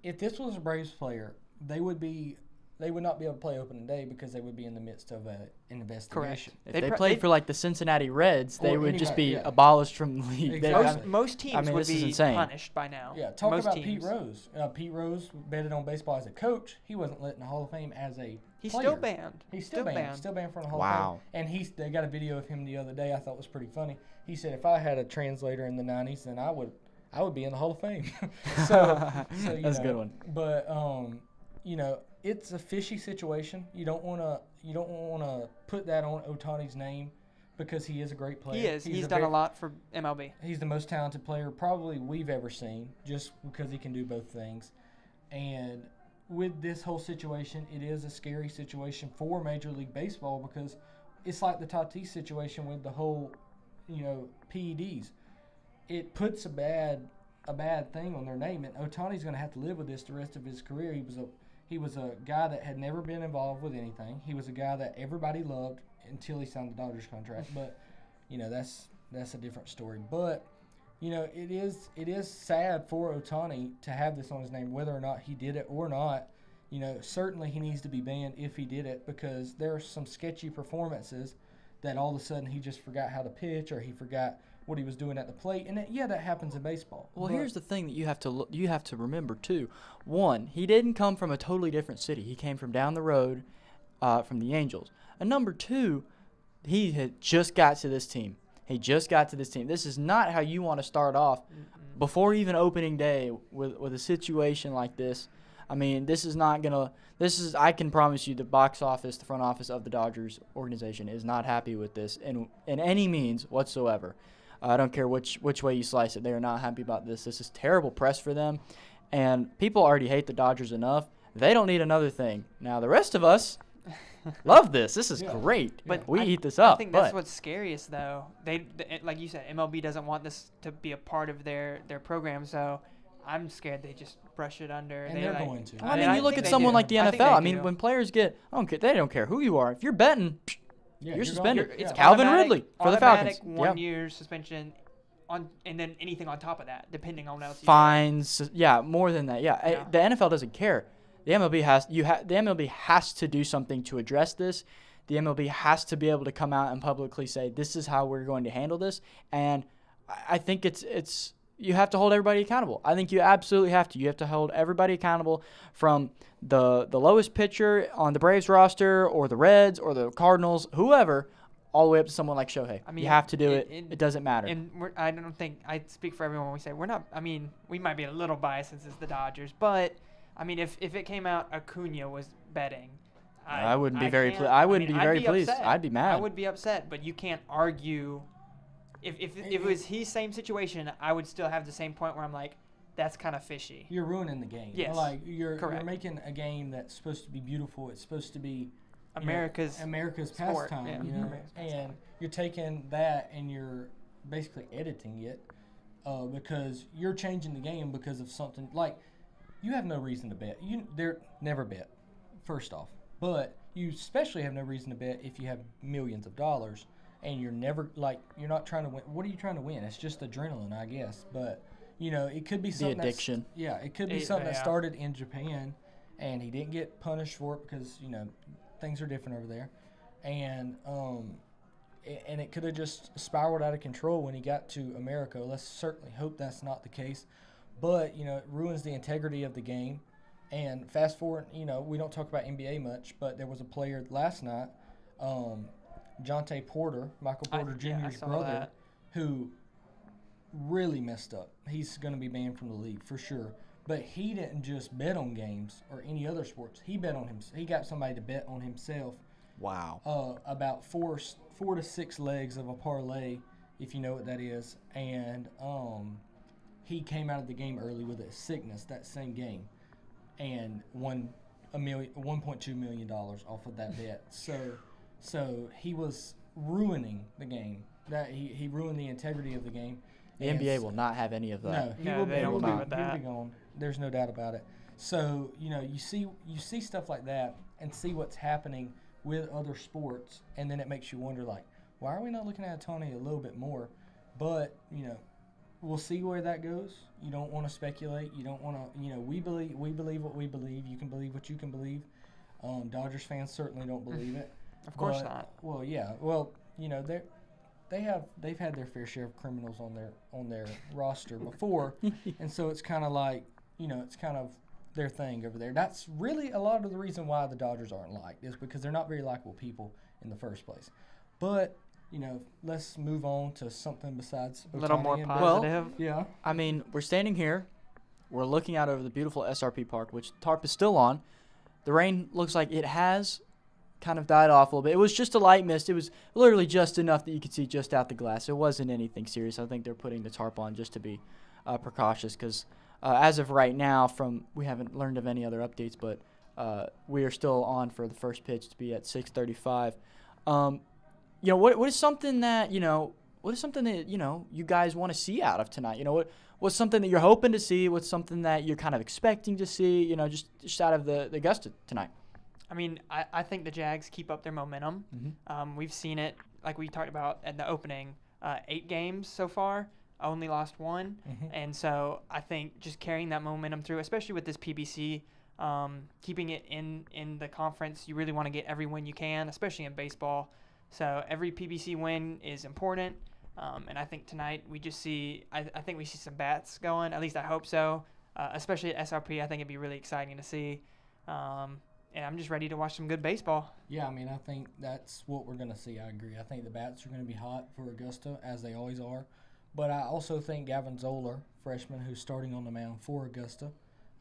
If this was a Braves player, they would be they would not be able to play opening day because they would be in the midst of an investigation. If They'd they pro- played they'd- for like the Cincinnati Reds, they Or would just be anybody, yeah. abolished from the league. They- Exactly. Most teams mean, would this is be insane. punished by now. Yeah, talk most about teams. Pete Rose. Pete Rose betted on baseball as a coach. He wasn't let in the Hall of Fame as a He's player. still banned. He's still banned. Still banned from the Hall of Wow. Fame. And they got a video of him the other day I thought was pretty funny. He said, if I had a translator in the 90s, then I would be in the Hall of Fame. so you That's a know, good one. But you know, it's a fishy situation. You don't want to put that on Ohtani's name because he is a great player. He is. He's done a lot for MLB. He's the most talented player probably we've ever seen, just because he can do both things. And with this whole situation, it is a scary situation for Major League Baseball because it's like the Tatis situation with the whole, PEDs. It puts a bad thing on their name, and Ohtani's going to have to live with this the rest of his career. He was a guy that had never been involved with anything. He was a guy that everybody loved until he signed the Dodgers contract. But that's a different story. But it is sad for Ohtani to have this on his name, whether or not he did it or not. Certainly he needs to be banned if he did it because there are some sketchy performances that all of a sudden he just forgot how to pitch or he forgot what he was doing at the plate, and that happens in baseball. Well, But here's the thing that you have to remember too. One, he didn't come from a totally different city. He came from down the road, from the Angels. And number two, he had just got to this team. This is not how you want to start off before even opening day with a situation like this. I mean, I can promise you the the front office of the Dodgers organization is not happy with this in any means whatsoever. I don't care which way you slice it. They are not happy about this. This is terrible press for them. And people already hate the Dodgers enough. They don't need another thing. Now, the rest of us love this. This is great. But we I- eat this up. I think that's what's scariest, though. Like you said, MLB doesn't want this to be a part of their program, so I'm scared they just brush it under. And they're going to. I mean, you look at someone like the I think NFL. they I mean, do. when players they don't care who you are. If you're betting, you're suspended. It's Calvin automatic- Ridley for the Falcons. automatic 1 year suspension, and then anything on top of that, depending on what else. Fines, more than that. Yeah. The NFL doesn't care. The MLB has to do something to address this. The MLB has to be able to come out and publicly say this is how we're going to handle this. And I think it's you have to hold everybody accountable. I think you absolutely have to. You have to hold everybody accountable from the lowest pitcher on the Braves roster or the Reds or the Cardinals, whoever, all the way up to someone like Shohei. I mean, you have to do it. It doesn't matter. And I don't think I speak for everyone when we say we're not. I mean, we might be a little biased since it's the Dodgers, but I mean, if it came out Acuna was betting, I wouldn't be very. can't- I wouldn't mean, be I'd very pleased. upset. I'd be mad. I would be upset, but you can't argue. If it was his same situation, I would still have the same point where I'm like, that's kind of fishy. You're ruining the game. Yes. Like you're Correct. making a game that's supposed to be beautiful. It's supposed to be America's sport, pastime. yeah. America's pastime. And you're taking that and you're basically editing it because you're changing the game because of something like you have no reason to bet. They're never bet, first off, but you especially have no reason to bet if you have millions of dollars. And you're not trying to win. What are you trying to win? It's just adrenaline, I guess. But, it could be something addiction. It could be something that started in Japan, and he didn't get punished for it because, things are different over there. And it could have just spiraled out of control when he got to America. Let's certainly hope that's not the case. But, it ruins the integrity of the game. And fast forward, we don't talk about NBA much, but there was a player last night, Jonte Porter, Michael Porter Jr.'s brother, who really messed up. He's going to be banned from the league for sure. But he didn't just bet on games or any other sports. He bet on him. He got somebody to bet on himself. Wow. About four to six legs of a parlay, if you know what that is. And he came out of the game early with a sickness that same game, and won $1.2 million off of that bet. So he was ruining the game. That he ruined the integrity of the game. The NBA will not have any of that. No, they don't be, do with that. he'll be gone. There's no doubt about it. So you see stuff like that and see what's happening with other sports, and then it makes you wonder why are we not looking at Tony a little bit more? But we'll see where that goes. You don't want to speculate. You don't want to. We believe what we believe. You can believe what you can believe. Dodgers fans certainly don't believe it. Of course But- not. Well, yeah. Well, you know, they've had their fair share of criminals on their roster before, and so it's kind of like, you know, it's kind of their thing over there. That's really a lot of the reason why the Dodgers aren't liked, is because they're not very likable people in the first place. But, you know, let's move on to something besides A little Ohtani more and positive. Yeah. I mean, we're standing here. We're looking out over the beautiful SRP Park, which tarp is still on. The rain looks like it has kind of died off a little bit. It was just a light mist. It was literally just enough that you could see just out the glass. It wasn't anything serious. I think they're putting the tarp on just to be precautious because as of right now, we haven't learned of any other updates, but we are still on for the first pitch to be at 6:35. You know, what is something that you guys want to see out of tonight? You know, what's something that you're hoping to see? What's something that you're kind of expecting to see? You know, just out of the Augusta tonight. I mean, I think the Jags keep up their momentum. We've seen it, like we talked about at the opening, 8 games so far, only lost 1. And so I think just carrying that momentum through, especially with this PBC, keeping it in the conference, you really want to get every win you can, especially in baseball. So every PBC win is important. And I think tonight we just see, I think we see some bats going. At least I hope so. Especially at SRP, I think it'd be really exciting to see. And I'm just ready to watch some good baseball. Yeah, I mean, I think that's what we're going to see. I agree. I think the bats are going to be hot for Augusta, as they always are. But I also think Gavin Zoller, freshman who's starting on the mound for Augusta,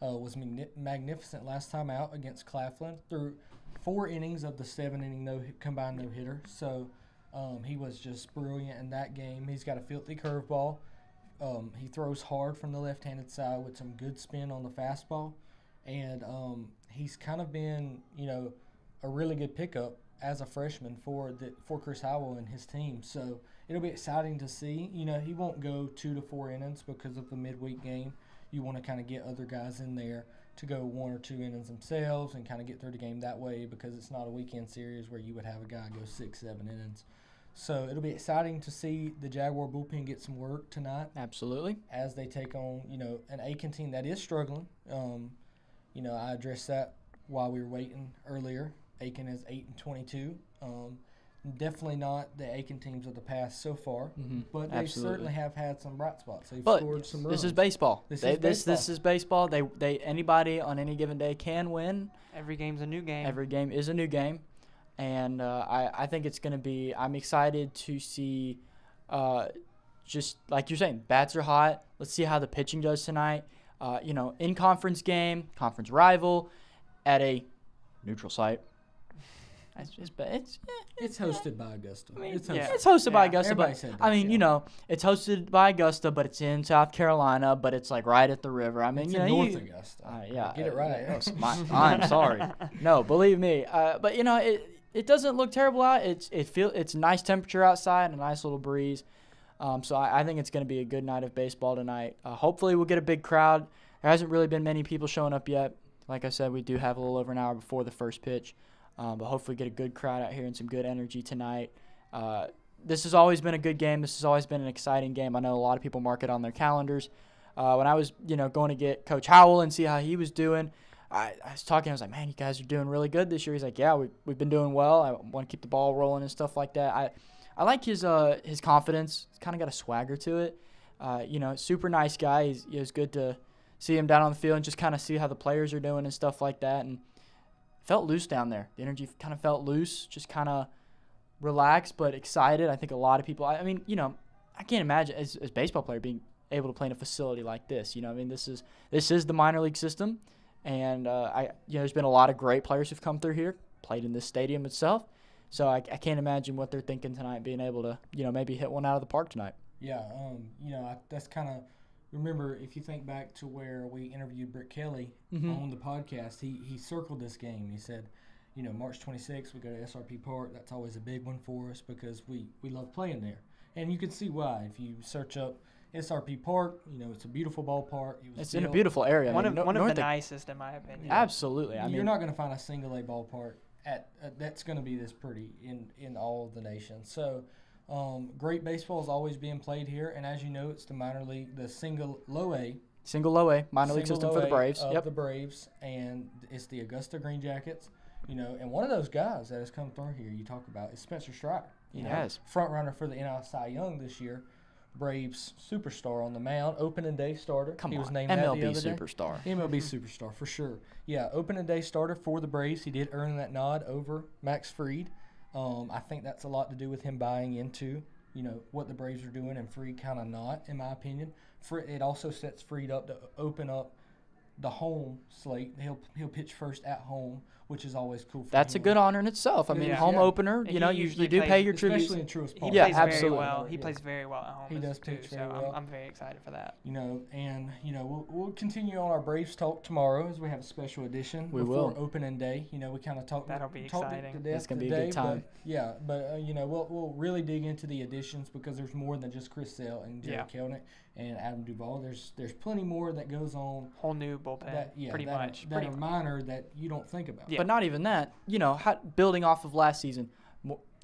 was magnificent last time out against Claflin through 4 innings of the 7-inning combined no-hitter. So he was just brilliant in that game. He's got a filthy curveball. He throws hard from the left-handed side with some good spin on the fastball. And he's kind of been, you know, a really good pickup as a freshman for Chris Howell and his team. So it'll be exciting to see. You know, he won't go 2 to 4 innings because of the midweek game. You want to kind of get other guys in there to go 1 or 2 innings themselves and kind of get through the game that way, because it's not a weekend series where you would have a guy go 6, 7 innings. So it'll be exciting to see the Jaguar bullpen get some work tonight. Absolutely. As they take on, you know, an Aiken team that is struggling. You know, I addressed that while we were waiting earlier. Aiken is 8-22. Definitely not the Aiken teams of the past so far, but they certainly have had some bright spots. They've scored some runs. This is baseball. This is baseball. They anybody on any given day can win. Every game's a new game. Every game is a new game, and I think it's going to be. I'm excited to see, just like you're saying, bats are hot. Let's see how the pitching does tonight. You know, in conference game, conference rival, at a neutral site. It's hosted by Augusta. I mean, it's hosted. It's hosted by Augusta, Everybody but said that, I mean, yeah. you know, it's hosted by Augusta, but it's in South Carolina, but it's like right at the river. I mean, It's you in know, North Augusta. yeah, Get it right. I'm sorry. No, believe me. But you know, it doesn't look terrible out. It's nice temperature outside, a nice little breeze. So I think it's going to be a good night of baseball tonight. Hopefully, we'll get a big crowd. There hasn't really been many people showing up yet. Like I said, we do have a little over an hour before the first pitch. But hopefully get a good crowd out here and some good energy tonight. This has always been a good game. This has always been an exciting game. I know a lot of people mark it on their calendars. When I was, you know, going to get Coach Howell and see how he was doing, I was talking. I was like, man, you guys are doing really good this year. He's like, yeah, we've been doing well. I want to keep the ball rolling and stuff like that. I like his confidence. He's kind of got a swagger to it. You know, super nice guy. It was good to see him down on the field and just kind of see how the players are doing and stuff like that. And felt loose down there. The energy kind of felt loose, just kind of relaxed but excited. I think a lot of people, I mean, you know, I can't imagine as a baseball player being able to play in a facility like this. You know, I mean, this is the minor league system, and there's been a lot of great players who've come through here, played in this stadium itself. So I can't imagine what they're thinking tonight, being able to, you know, maybe hit one out of the park tonight. Yeah, you know, that's kind of. Remember, if you think back to where we interviewed Britt Kelly on the podcast, he circled this game. He said, you know, March 26th, we go to SRP Park. That's always a big one for us because we love playing there. And you can see why. If you search up SRP Park, you know, it's a beautiful ballpark. It's in a beautiful area. One of the nicest, in my opinion. Absolutely. I mean, you're not going to find a single A ballpark that's going to be this pretty in all of the nation. So, great baseball is always being played here, and as you know, it's the minor league, the single low A minor league system for the Braves. The Braves, and it's the Augusta Green Jackets And one of those guys that has come through here you talk about is Spencer Strider. Yes. Front runner for the NL Cy Young this year. Braves superstar on the mound, opening day starter. He was on, named MLB that the other superstar. Day. MLB superstar for sure. Yeah, opening day starter for the Braves. He did earn that nod over Max Fried. I think that's a lot to do with him buying into what the Braves are doing, and Fried kind of not, in my opinion. It also sets Fried up to open up the home slate. He'll pitch first at home, which is always cool for That's him. a good honor in itself. I mean, Yeah. home Yeah. opener, And you he you usually do pay your tribute. Especially in Truist Park. He Yeah, plays very absolutely. well. He Yeah. plays very well at home. He does too, pitch so very well. I'm very excited for that. We'll continue on our Braves talk tomorrow as we have a special edition We before will. opening day. We kind of talked. That'll be talked it exciting. to death That's gonna be a today, good time. We'll really dig into the additions because there's more than just Chris Sale and Jerry Kelnick and Adam Duvall. There's plenty more that goes on. Whole new bullpen, pretty much. That are minor that you don't think about. Yeah. But not even that. Building off of last season,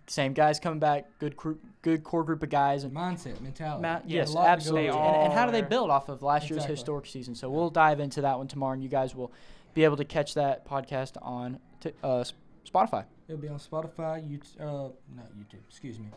same guys coming back, good core group of guys, and Mindset, mentality. yes, A lot to go absolutely. with. And how do they are. build off of last year's Exactly. historic season? So we'll dive into that one tomorrow, and you guys will be able to catch that podcast on Spotify. It'll be on Spotify, not YouTube. Excuse me.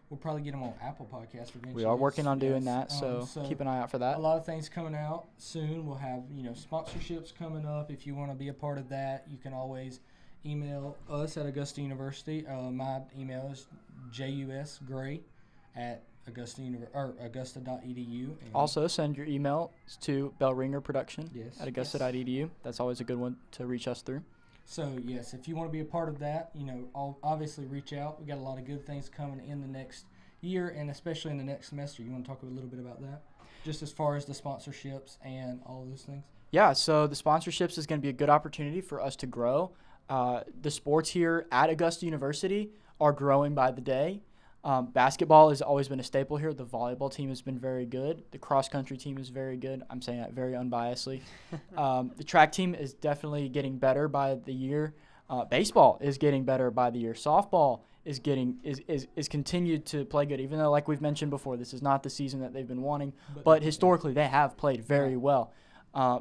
We'll probably get them on Apple Podcasts eventually. We are working on doing Yes. that, so keep an eye out for that. A lot of things coming out soon. We'll have sponsorships coming up. If you want to be a part of that, you can always email us at Augusta University. My email is jusgray@augusta.edu. And Also, send your email to bellringerproduction Yes. at augusta.edu. That's always a good one to reach us through. So, yes, if you want to be a part of that, obviously reach out. We got a lot of good things coming in the next year and especially in the next semester. You want to talk a little bit about that? Just as far as the sponsorships and all of those things? Yeah, so the sponsorships is going to be a good opportunity for us to grow. The sports here at Augusta University are growing by the day. Basketball has always been a staple here. The volleyball team has been very good. The cross-country team is very good. I'm saying that very unbiasedly. The track team is definitely getting better by the year. Baseball is getting better by the year. Softball is continued to play good, even though, like we've mentioned before, this is not the season that they've been wanting. But historically, they have played very well.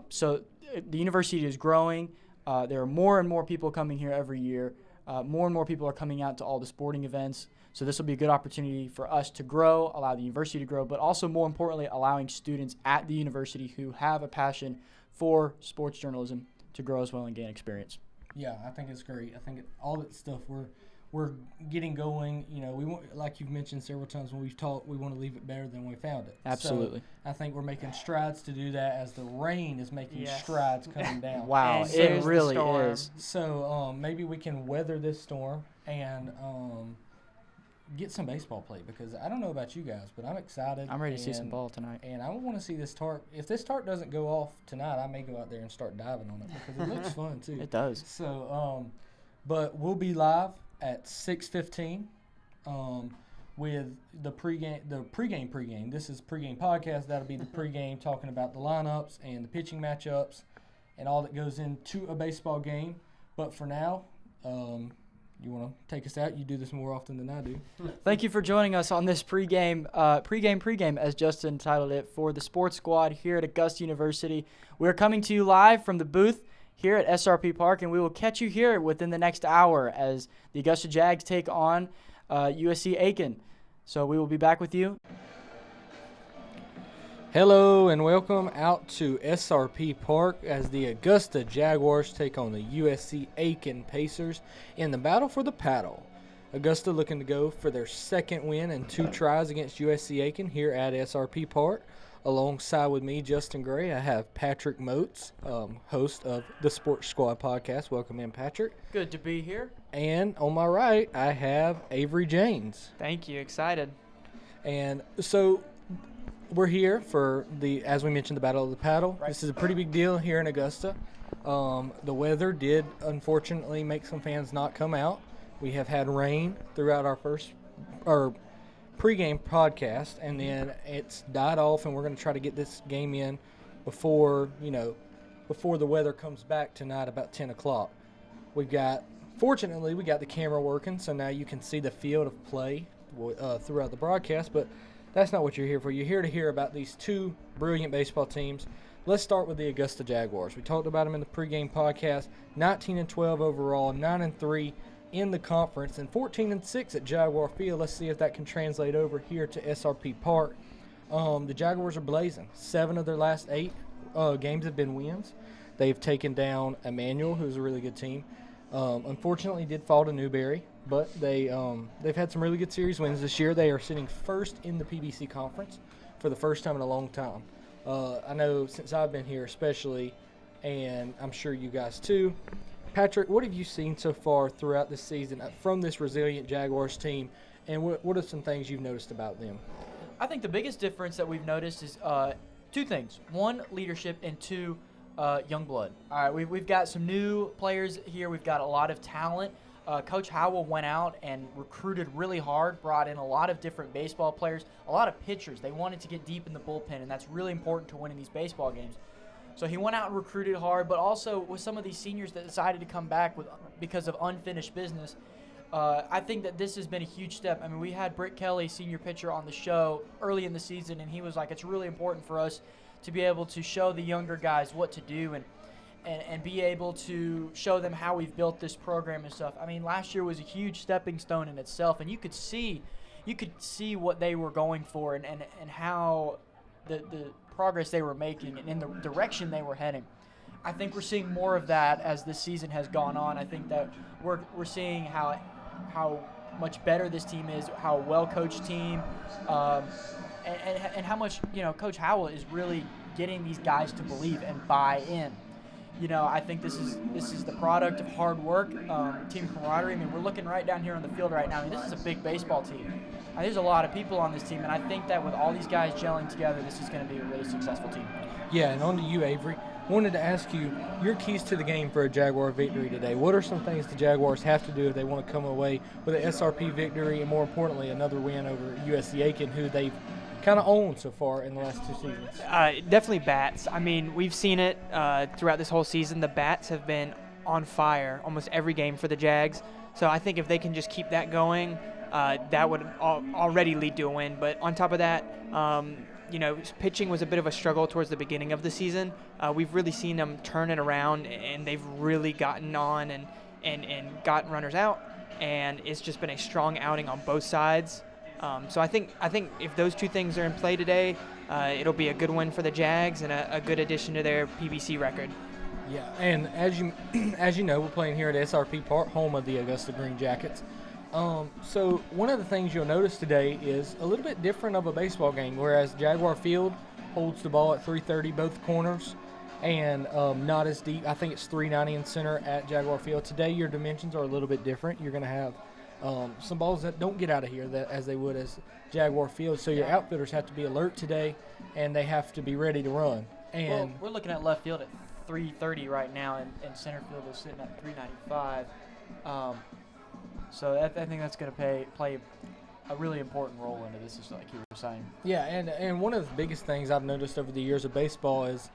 So the university is growing. There are more and more people coming here every year. More and more people are coming out to all the sporting events. So this will be a good opportunity for us to grow, allow the university to grow, but also more importantly, allowing students at the university who have a passion for sports journalism to grow as well and gain experience. Yeah, I think it's great. I think all that stuff we're getting going. We want, like you've mentioned several times when we've talked, we want to leave it better than we found it. Absolutely. So I think we're making strides to do that as the rain is making strides coming down. Wow, And it so's the really storm. is. So maybe we can weather this storm and get some baseball play because I don't know about you guys, but I'm excited. I'm ready to see some ball tonight. And I want to see this tarp. If this tarp doesn't go off tonight, I may go out there and start diving on it because it looks fun too. It does. So, but we'll be live at 6:15 with the pregame. This is pregame podcast. That'll be the pregame talking about the lineups and the pitching matchups and all that goes into a baseball game. But for now, you want to take us out? You do this more often than I do. Thank you for joining us on this pregame, as Justin titled it, for the Sports Squad here at Augusta University. We're coming to you live from the booth here at SRP Park, and we will catch you here within the next hour as the Augusta Jags take on USC Aiken. So we will be back with you. Hello and welcome out to SRP Park as the Augusta Jaguars take on the USC Aiken Pacers in the battle for the paddle. Augusta looking to go for their second win and 2 tries against USC Aiken here at SRP Park. Alongside with me, Justin Gray, I have Patrick Moats, host of the Sports Squad podcast. Welcome in, Patrick. Good to be here. And on my right, I have Avery James. Thank you. Excited. And so we're here for as we mentioned, the Battle of the Paddle. Right. This is a pretty big deal here in Augusta. The weather did unfortunately make some fans not come out. We have had rain throughout our pregame podcast, and then it's died off, and we're going to try to get this game in before the weather comes back tonight about 10 o'clock. Fortunately, we got the camera working, so now you can see the field of play throughout the broadcast, but That's not what you're here for. You're here to hear about these two brilliant baseball teams. Let's start with the Augusta Jaguars. We talked about them in the pregame podcast. 19-12 overall, 9-3 in the conference, and 14-6 at Jaguar Field. Let's see if that can translate over here to SRP Park. The Jaguars are blazing. 7 of their last 8 games have been wins. They've taken down Emmanuel, who's a really good team. Unfortunately, did fall to Newberry, but they've had some really good series wins this year. They are sitting first in the PBC conference for the first time in a long time. I know since I've been here especially, and I'm sure you guys too. Patrick, what have you seen so far throughout this season from this resilient Jaguars team, and what are some things you've noticed about them? I think the biggest difference that we've noticed is 2 things. 1, leadership, and 2, young blood. All right, we've got some new players here. We've got a lot of talent. Coach Howell went out and recruited really hard, brought in a lot of different baseball players, a lot of pitchers. They wanted to get deep in the bullpen, and that's really important to winning these baseball games. So he went out and recruited hard, but also with some of these seniors that decided to come back because of unfinished business, I think that this has been a huge step. I mean, we had Britt Kelly, senior pitcher, on the show early in the season, and he was like, it's really important for us to be able to show the younger guys what to do and be able to show them how we've built this program and stuff. I mean, last year was a huge stepping stone in itself, and you could see what they were going for and how the progress they were making and in the direction they were heading. I think we're seeing more of that as this season has gone on. I think that we're seeing how much better this team is, how well-coached team, and how much, Coach Howell is really getting these guys to believe and buy in. I think this is the product of hard work, team camaraderie. I mean, we're looking right down here on the field right now. I mean, this is a big baseball team. There's a lot of people on this team, and I think that with all these guys gelling together, this is going to be a really successful team. Yeah, and on to you, Avery. Wanted to ask you your keys to the game for a Jaguar victory today. What are some things the Jaguars have to do if they want to come away with an SRP victory and, more importantly, another win over USC Aiken, who they've kind of owned so far in the last 2 seasons? Definitely bats. I mean, we've seen it throughout this whole season. The bats have been on fire almost every game for the Jags. So I think if they can just keep that going, that would already lead to a win. But on top of that, pitching was a bit of a struggle towards the beginning of the season. We've really seen them turn it around, and they've really gotten on and gotten runners out. And it's just been a strong outing on both sides. So I think if those 2 things are in play today, it'll be a good win for the Jags and a good addition to their PBC record. Yeah, and as you know, we're playing here at SRP Park, home of the Augusta Green Jackets. So one of the things you'll notice today is a little bit different of a baseball game, whereas Jaguar Field holds the ball at 330 both corners and not as deep. I think it's 390 in center at Jaguar Field. Today your dimensions are a little bit different. You're going to have some balls that don't get out of here as they would as Jaguar Field. So your outfielders have to be alert today, and they have to be ready to run. And we're looking at left field at 330 right now, and center field is sitting at 395. So I think that's going to play a really important role into this, is like you were saying. Yeah, and one of the biggest things I've noticed over the years of baseball is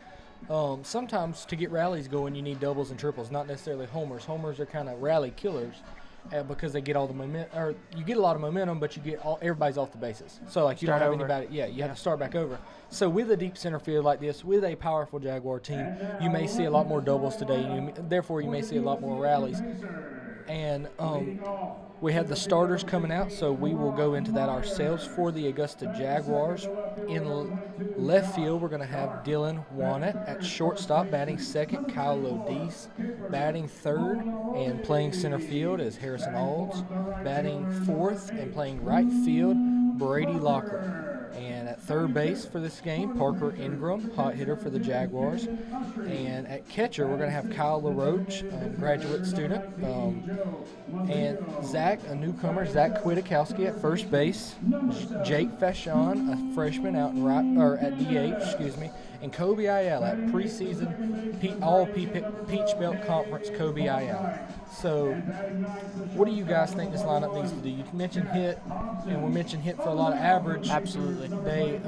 sometimes to get rallies going, you need doubles and triples, not necessarily homers. Homers are kind of rally killers because they get all the momentum, or you get a lot of momentum, but you get everybody's off the bases. So like you don't have anybody. Yeah, you have to start back over. So with a deep center field like this, with a powerful Jaguar team, you may see a lot more doubles today. Therefore, you may see a lot more rallies. And we have the starters coming out, so we will go into that ourselves for the Augusta Jaguars. In left field, we're going to have Dylan Wannett at shortstop, batting second, Kyle Lodice batting third, and playing center field is Harrison Alds, batting fourth and playing right field, Brady Locker. And at third base for this game, Parker Ingram, hot hitter for the Jaguars. And at catcher, we're going to have Kyle LaRoche, graduate student. And Zach, a newcomer, Zach Kwiatkowski at first base. Jake Fashon, a freshman out at DH, and Kobe Ayala at preseason all Peach Belt Conference Kobe Ayala. So what do you guys think this lineup needs to do? You mentioned hit, and we mentioned hit for a lot of average. Absolutely. They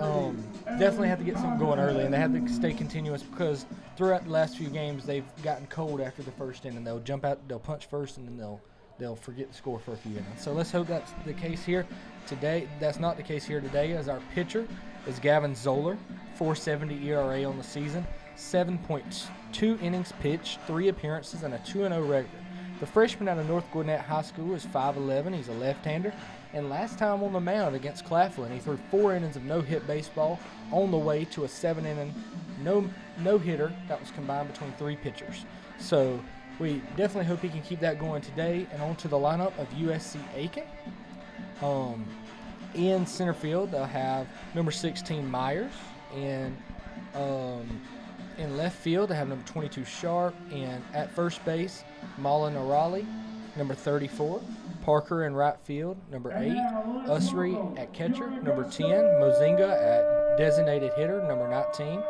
definitely have to get something going early, and they have to stay continuous because throughout the last few games they've gotten cold after the first inning. They'll jump out, they'll punch first, and then they'll they'll forget to score for a few innings. So let's hope that's the case here today. That's not the case here today, as our pitcher is Gavin Zoller, 4.70 ERA on the season, 7.2 innings pitched, 3 appearances, and a 2-0 record. The freshman out of North Gwinnett High School is 5'11". He's a left-hander. And last time on the mound against Claflin, he threw 4 innings of no-hit baseball on the way to a 7-inning no-hitter that was combined between 3 pitchers. So we definitely hope he can keep that going today. And on to the lineup of USC Aiken. In center field, they'll have number 16 Myers. And in left field, they have number 22 Sharp. And at first base, Mullen O'Reilly, number 34. Parker in right field, number 8. Usry at catcher, number 10. Mozinga at designated hitter, number 19.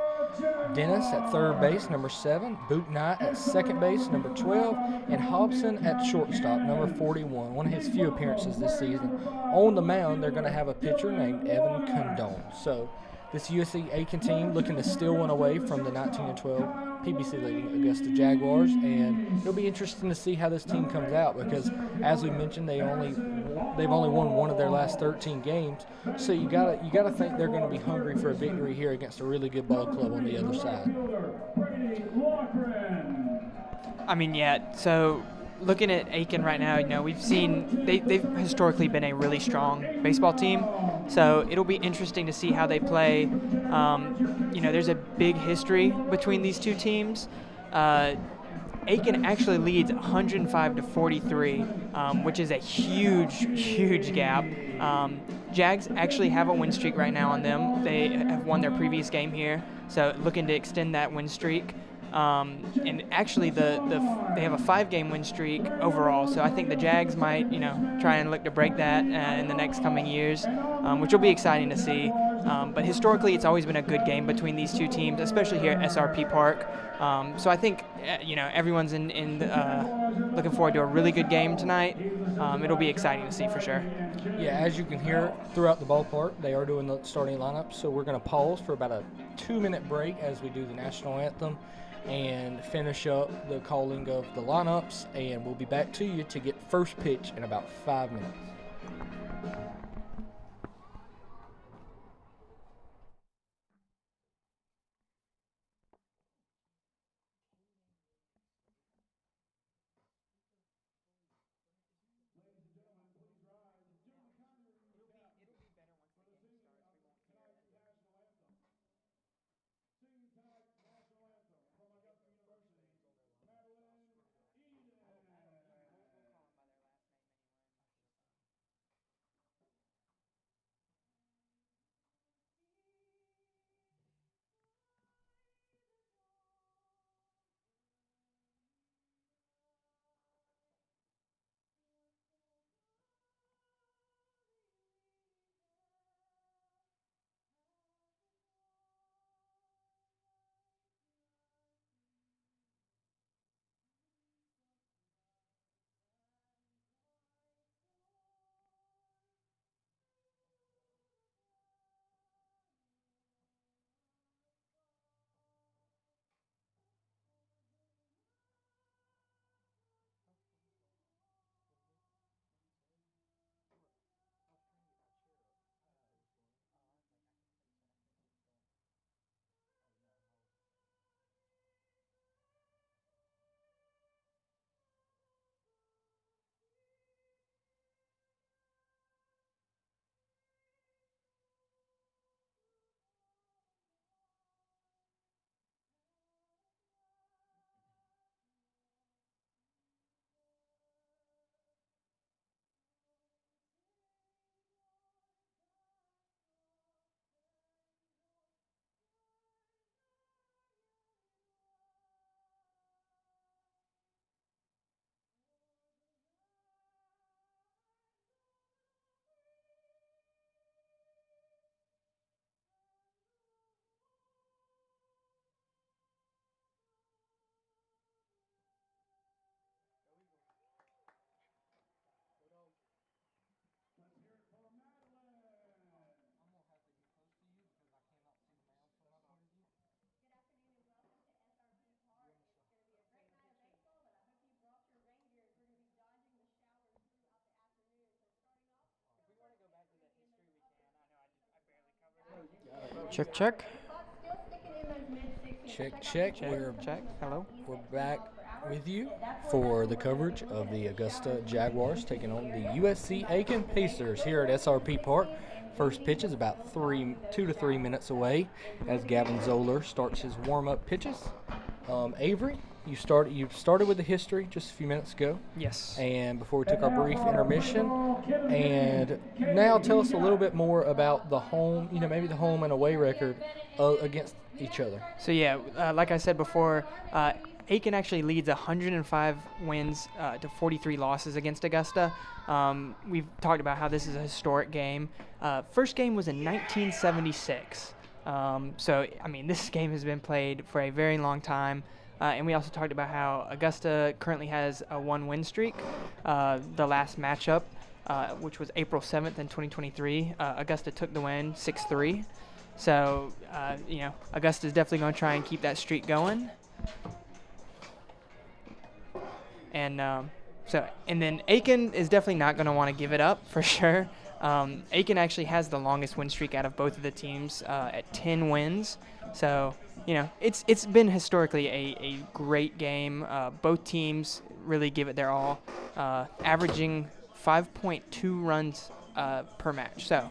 Dennis at third base, number 7. Boot Knight at second base, number 12. And Hobson at shortstop, number 41. One of his few appearances this season. On the mound, they're going to have a pitcher named Evan Condon. So this USC Aiken team looking to steal one away from the 19-12 PBC leading Augusta Jaguars, and it'll be interesting to see how this team comes out because, as we mentioned, they've only won one of their last 13 games. So you gotta think they're going to be hungry for a victory here against a really good ball club on the other side. I mean, yeah. So looking at Aiken right now, we've seen they've historically been a really strong baseball team. So it'll be interesting to see how they play. There's a big history between these two teams. Aiken actually leads 105-43, which is a huge gap. Jags actually have a win streak right now on them. They have won their previous game here, so looking to extend that win streak. And actually, they have a 5-game win streak overall. So I think the Jags might, try and look to break that in the next coming years, which will be exciting to see. But historically, it's always been a good game between these two teams, especially here at SRP Park. So I think, everyone's looking forward to a really good game tonight. It'll be exciting to see for sure. Yeah, as you can hear throughout the ballpark, they are doing the starting lineup. So we're going to pause for about a 2-minute break as we do the national anthem and finish up the calling of the lineups, and we'll be back to you to get first pitch in about 5 minutes. Check, check. Check, check. Check. Hello. We're back with you for the coverage of the Augusta Jaguars taking on the USC Aiken Pacers here at SRP Park. First pitch is about 2 to 3 minutes away as Gavin Zoller starts his warm-up pitches. Avery, you started with the history just a few minutes ago. Yes. And before we took our brief intermission, and now tell us a little bit more about the home, maybe the home and away record against each other. So yeah, like I said before, Aiken actually leads 105 wins to 43 losses against Augusta. We've talked about how this is a historic game. First game was in 1976. So, I mean, this game has been played for a very long time. And we also talked about how Augusta currently has a 1-win streak. The last matchup, which was April 7th in 2023, Augusta took the win 6-3. So, Augusta is definitely going to try and keep that streak going. And then Aiken is definitely not going to want to give it up for sure. Aiken actually has the longest win streak out of both of the teams at 10 wins. So, it's been historically a great game. Both teams really give it their all, averaging 5.2 runs per match. So,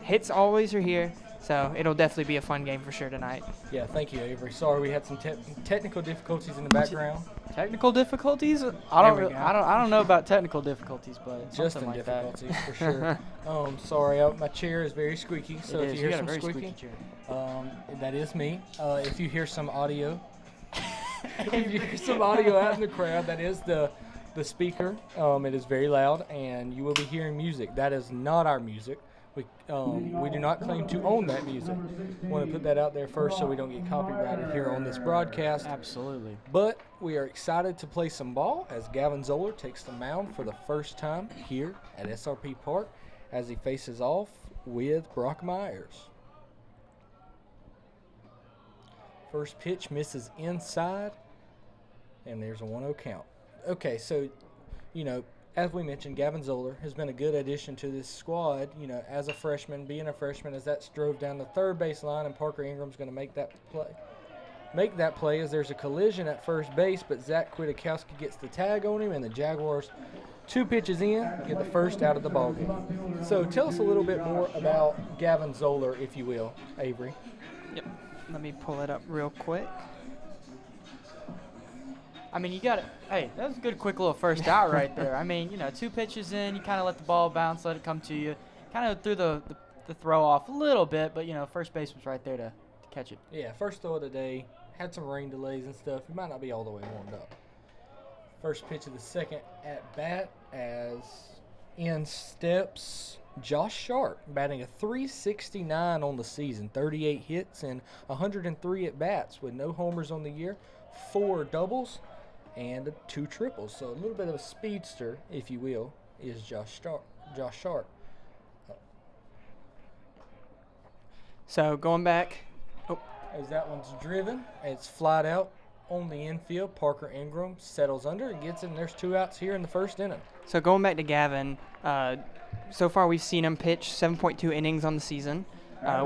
hits always are here. So it'll definitely be a fun game for sure tonight. Yeah, thank you, Avery. Sorry we had some technical difficulties in the background. Technical difficulties? I don't know about technical difficulties, but just something in like difficulties that. for sure. Sorry, my chair is very squeaky, so if you hear some squeaking, that is me. If you hear some audio, out in the crowd, that is the speaker. It is very loud, and you will be hearing music. That is not our music. We do not claim to own that music. Want to put that out there first so we don't get copyrighted here on this broadcast. Absolutely. But we are excited to play some ball as Gavin Zoller takes the mound for the first time here at SRP Park as he faces off with Brock Myers. First pitch misses inside, and there's a 1-0 count. Okay, so, as we mentioned, Gavin Zoller has been a good addition to this squad, as a freshman, being a freshman, as that drove down the third base line, and Parker Ingram's going to make that play as there's a collision at first base, but Zach Kwiatkowski gets the tag on him, and the Jaguars, 2 pitches in, get the first out of the ballgame. So tell us a little bit more about Gavin Zoller, if you will, Avery. Yep. Let me pull it up real quick. I mean, you got it. Hey, that was a good, quick little first out right there. I mean, 2 pitches in, you kind of let the ball bounce, let it come to you. Kind of threw the throw off a little bit, but, first base was right there to catch it. Yeah, first throw of the day. Had some rain delays and stuff. You might not be all the way warmed up. First pitch of the second at bat as in steps Josh Sharp, batting a .369 on the season, 38 hits and 103 at bats with no homers on the year, 4 doubles, and 2 triples. So a little bit of a speedster, if you will, is Josh Sharp. So going back. As that one's driven, it's flied out on the infield. Parker Ingram settles under and gets in. There's 2 outs here in the first inning. So going back to Gavin, so far we've seen him pitch 7.2 innings on the season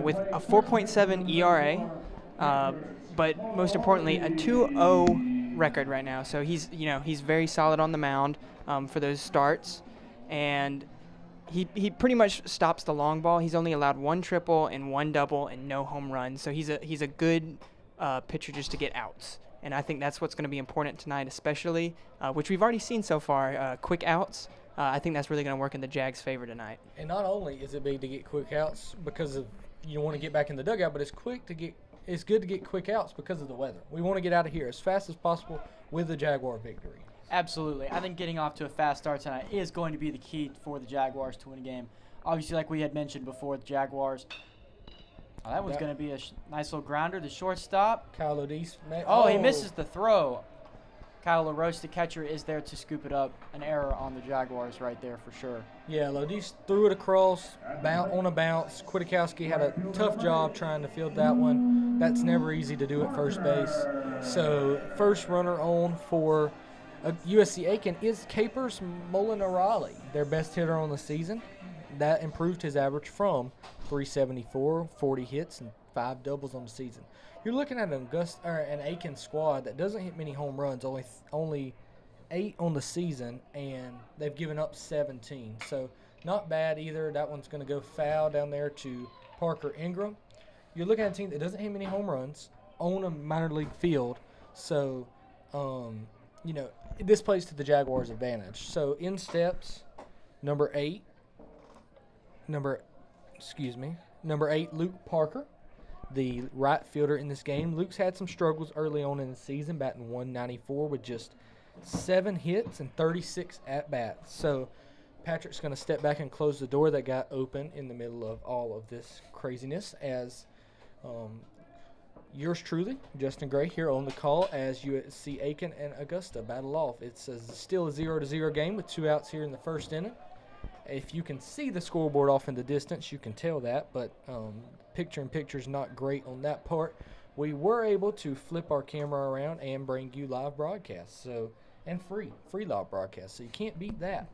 with a 4.7 ERA, but most importantly a 2.0 record right now. So he's very solid on the mound for those starts, and he pretty much stops the long ball. He's only allowed 1 triple and 1 double and no home runs. So he's a good pitcher just to get outs. And I think that's what's going to be important tonight, especially, which we've already seen so far, quick outs. I think that's really going to work in the Jags' favor tonight. And not only is it big to get quick outs because of you want to get back in the dugout, but it's good to get quick outs because of the weather. We want to get out of here as fast as possible with the Jaguar victory. Absolutely. I think getting off to a fast start tonight is going to be the key for the Jaguars to win a game. Obviously, like we had mentioned before, the Jaguars. Oh, that one's going to be a nice little grounder. The shortstop. Kyle O'Deese. He misses the throw. Kyle LaRoche, the catcher, is there to scoop it up. An error on the Jaguars right there for sure. Yeah, O'Deese threw it across on a bounce. Kwiatkowski had a tough job trying to field that one. That's never easy to do at first base. So first runner on for USC Aiken is Capers Molinarali, their best hitter on the season. That improved his average from .374, 40 hits, and 5 doubles on the season. You're looking at an Aiken squad that doesn't hit many home runs, only 8 on the season, and they've given up 17. So not bad either. That one's going to go foul down there to Parker Ingram. You're looking at a team that doesn't hit many home runs on a minor league field. So, this plays to the Jaguars' advantage. So in steps, number 8, Luke Parker, the right fielder in this game. Luke's had some struggles early on in the season, batting .194 with just 7 hits and 36 at-bats. So Patrick's going to step back and close the door that got open in the middle of all of this craziness as yours truly, Justin Gray, here on the call as USC Aiken and Augusta battle off. It's still a 0-0 game with 2 outs here in the first inning. If you can see the scoreboard off in the distance, you can tell that, but picture-in-picture's not great on that part. We were able to flip our camera around and bring you live broadcasts, and free live broadcasts, so you can't beat that.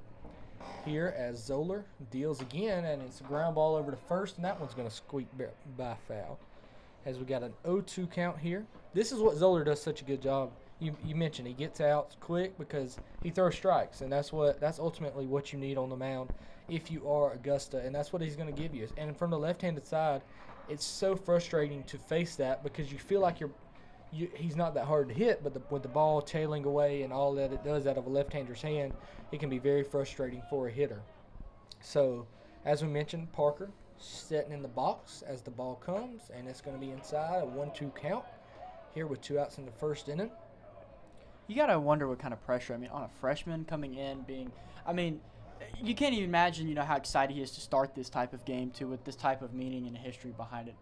Here as Zoller deals again, and it's a ground ball over to first, and that one's going to squeak by foul. As we got an 0-2 count here. This is what Zoller does such a good job. You mentioned he gets out quick because he throws strikes, and that's ultimately what you need on the mound if you are Augusta, and that's what he's going to give you. And from the left-handed side, it's so frustrating to face that because you feel like he's not that hard to hit, but with the ball tailing away and all that it does out of a left-hander's hand, it can be very frustrating for a hitter. So, as we mentioned, Parker sitting in the box as the ball comes, and it's going to be inside a 1-2 count here with 2 outs in the first inning. You got to wonder what kind of pressure, on a freshman coming in you can't even imagine, how excited he is to start this type of game, too, with this type of meaning and history behind it.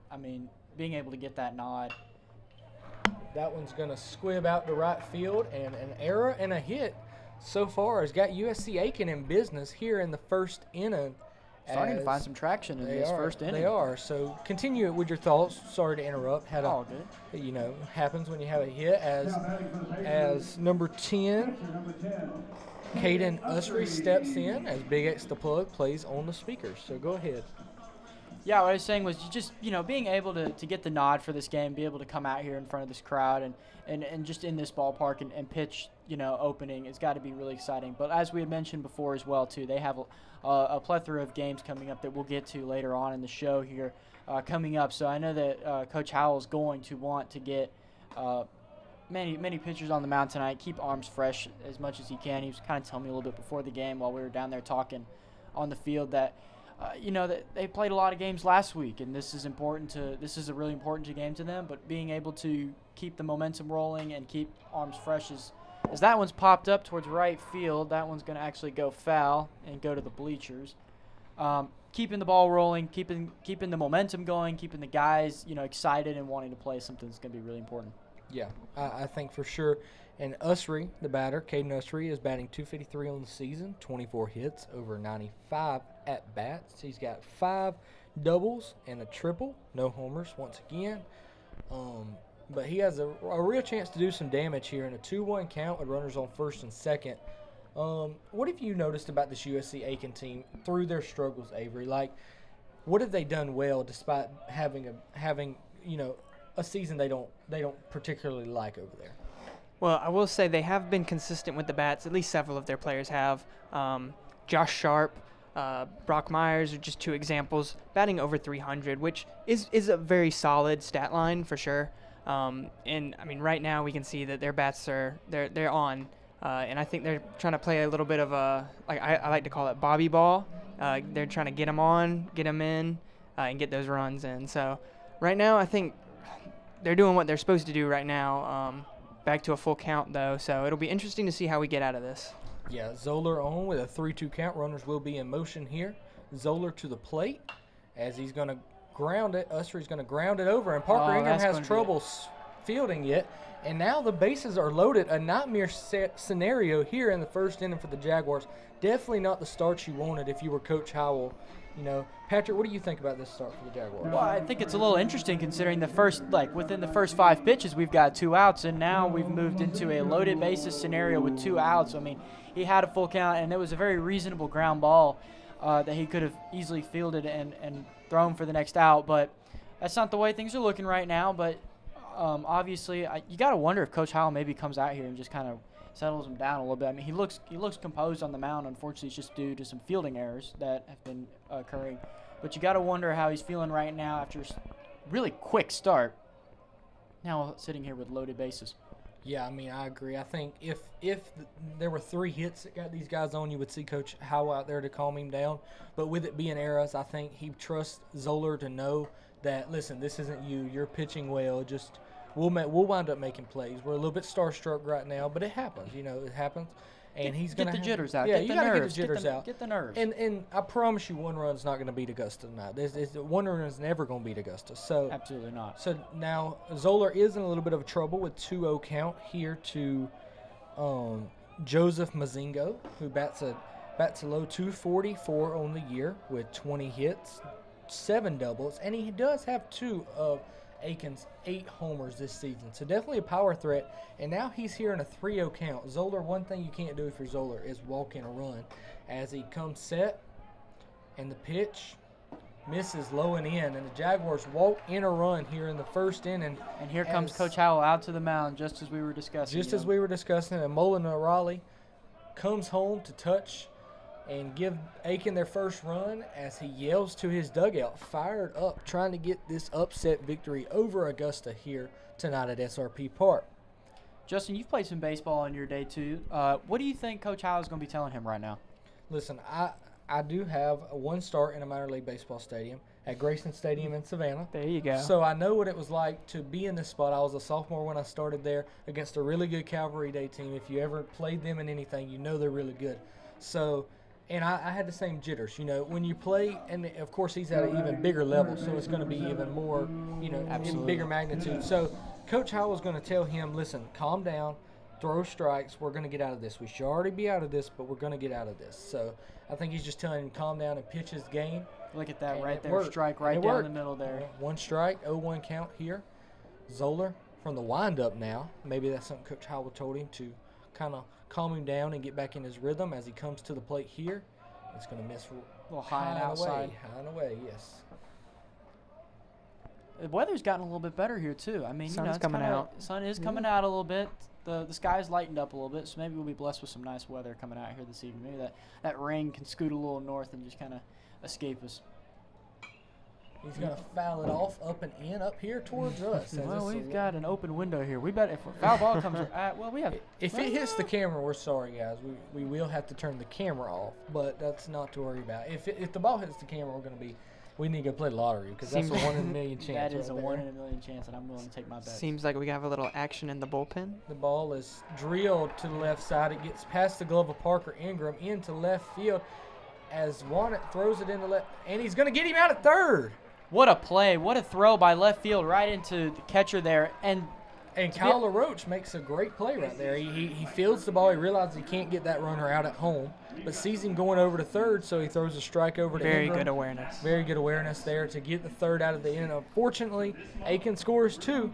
Being able to get that nod. That one's going to squib out to right field, and an error and a hit so far has got USC Aiken in business here in the first inning. Starting to find some traction in this first inning. They are. So continue with your thoughts. Sorry to interrupt. All good. Happens when you have a hit. As number 10, Caden Usry steps in as Big X the Plug plays on the speakers. So go ahead. Yeah, what I was saying was just, being able to get the nod for this game, be able to come out here in front of this crowd and just in this ballpark and pitch, opening, it's got to be really exciting. But as we had mentioned before as well, too, they have a plethora of games coming up that we'll get to later on in the show here coming up. So I know that Coach Howell is going to want to get many pitchers on the mound tonight, keep arms fresh as much as he can. He was kind of telling me a little bit before the game while we were down there talking on the field that that they played a lot of games last week, and this is a really important game to them. But being able to keep the momentum rolling and keep arms fresh as that one's popped up towards right field, that one's going to actually go foul and go to the bleachers. Keeping the ball rolling, keeping the momentum going, keeping the guys excited and wanting to play something that's going to be really important. Yeah, I think for sure. And Usry, the batter, Caden Usry, is batting .253 on the season, 24 hits, over 95 at-bats. He's got 5 doubles and a triple, no homers once again. But he has a real chance to do some damage here in a 2-1 count with runners on first and second. What have you noticed about this USC Aiken team through their struggles, Avery? Like, what have they done well despite having a season they don't particularly like over there? Well, I will say they have been consistent with the bats. At least several of their players have. Josh Sharp, Brock Myers are just 2 examples, batting over 300, which is a very solid stat line for sure. And right now we can see that their bats they're on, and I think they're trying to play a little bit of a I like to call it Bobby ball. They're trying to get them on, get them in, and get those runs in. So right now I think they're doing what they're supposed to do right now. Back to a full count, though, so it'll be interesting to see how we get out of this. Yeah, Zoller on with a 3-2 count. Runners will be in motion here. Zoller to the plate as he's going to ground it. Usry's going to ground it over, and Parker Ingram has trouble fielding it. And now the bases are loaded. A nightmare scenario here in the first inning for the Jaguars. Definitely not the start you wanted if you were Coach Howell. Patrick, what do you think about this start for the Jaguars? Well, I think it's a little interesting considering within the first 5 pitches, we've got 2 outs, and now we've moved into a loaded bases scenario with 2 outs. He had a full count, and it was a very reasonable ground ball. that he could have easily fielded and thrown for the next out. But that's not the way things are looking right now. But obviously, you got to wonder if Coach Howell maybe comes out here and just kind of settles him down a little bit. I mean, he looks composed on the mound. Unfortunately, it's just due to some fielding errors that have been occurring. But you got to wonder how he's feeling right now after a really quick start. Now sitting here with loaded bases. Yeah, I mean, I agree. I think if there were 3 hits that got these guys on, you would see Coach Howell out there to calm him down. But with it being errors, I think he trusts Zoller to know that, listen, this isn't you. You're pitching well. Just we'll wind up making plays. We're a little bit starstruck right now, but it happens. It happens. And he's going to get the jitters out. Yeah, get you the got to get the nerves. jitters out. Get the nerves. And I promise you, 1 run's not going to beat Augusta tonight. One run is never going to beat Augusta. So absolutely not. So now Zoller is in a little bit of trouble with 2-0 count here to Joseph Mazingo, who bats a low 244 on the year with 20 hits, 7 doubles, and he does have 2 of Aiken's 8 homers this season. So definitely a power threat. And now he's here in a 3-0 count. Zoller, one thing you can't do if you're Zoller is walk in a run. As he comes set, and the pitch misses low and in, and the Jaguars walk in a run here in the first inning. And here comes Coach Howell out to the mound, just as we were discussing. And Mullen Raleigh comes home to touch and give Aiken their first run as he yells to his dugout, fired up, trying to get this upset victory over Augusta here tonight at SRP Park. Justin, you've played some baseball in your day too. What do you think Coach Howell is going to be telling him right now? Listen, I do have 1 start in a minor league baseball stadium at Grayson Stadium in Savannah. There you go. So I know what it was like to be in this spot. I was a sophomore when I started there against a really good Cavalry Day team. If you ever played them in anything, you know they're really good. So, and I had the same jitters. When you play, and of course he's at an even bigger level, so it's going to be even more, in bigger magnitude. So Coach Howell was going to tell him, listen, calm down, throw strikes. We're going to get out of this. We should already be out of this, but we're going to get out of this. So I think he's just telling him calm down and pitch his game. Look at that right there. Worked. Strike right down the middle there. 1 strike, 0-1 count here. Zoller from the windup now. Maybe that's something Coach Howell told him to kind of calm him down and get back in his rhythm as he comes to the plate here. It's going to miss a little high and outside. High and away, yes. The weather's gotten a little bit better here too. I mean, Sun's coming out. Sun is coming out a little bit. The sky's lightened up a little bit, so maybe we'll be blessed with some nice weather coming out here this evening. Maybe that rain can scoot a little north and just kind of escape us. He's going to foul it off up and in up here towards us. Well, we've got an open window here. We bet if a foul ball comes, we have. If it hits the camera, we're sorry, guys. We will have to turn the camera off, but that's not to worry about. If the ball hits the camera, we need to go play lottery because that's a 1 in a million chance. That is a 1 in a million chance, and I'm willing to take my bet. Seems like we have a little action in the bullpen. The ball is drilled to the left side. It gets past the glove of Parker Ingram into left field as Warnock throws it into left, and he's going to get him out at third. What a play. What a throw by left field right into the catcher there. And Kyle LaRoche makes a great play right there. He fields the ball. He realizes he can't get that runner out at home, but sees him going over to third, so he throws a strike over to Ingram. Very good awareness. Very good awareness there to get the third out of the inning. Unfortunately, Aiken scores 3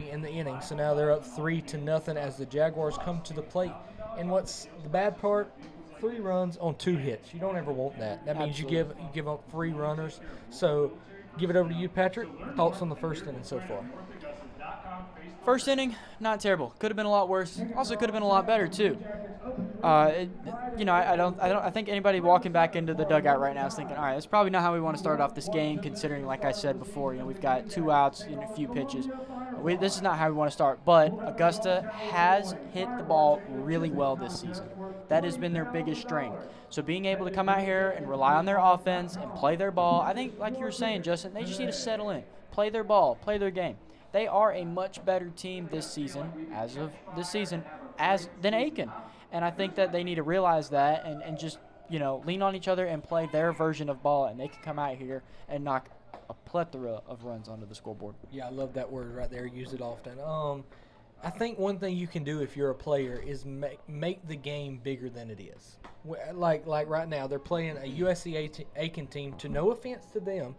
in the inning, so now they're up 3-0 as the Jaguars come to the plate. And what's the bad part? 3 runs on 2 hits. You don't ever want that. That means you give up 3 runners. So give it over to you, Patrick. Thoughts on the first inning so far? First inning, not terrible. Could have been a lot worse. Also, could have been a lot better too. I think anybody walking back into the dugout right now is thinking, all right, that's probably not how we want to start off this game. Considering, like I said before, we've got 2 outs in a few pitches. This is not how we want to start. But Augusta has hit the ball really well this season. That has been their biggest strength. So being able to come out here and rely on their offense and play their ball, I think, like you were saying, Justin, they just need to settle in, play their ball, play their game. They are a much better team this season, than Aiken. And I think that they need to realize that and just, lean on each other and play their version of ball, and they can come out here and knock a plethora of runs onto the scoreboard. Yeah, I love that word right there. Use it often. I think one thing you can do if you're a player is make the game bigger than it is. Like right now, they're playing a USC Aiken team. To no offense to them,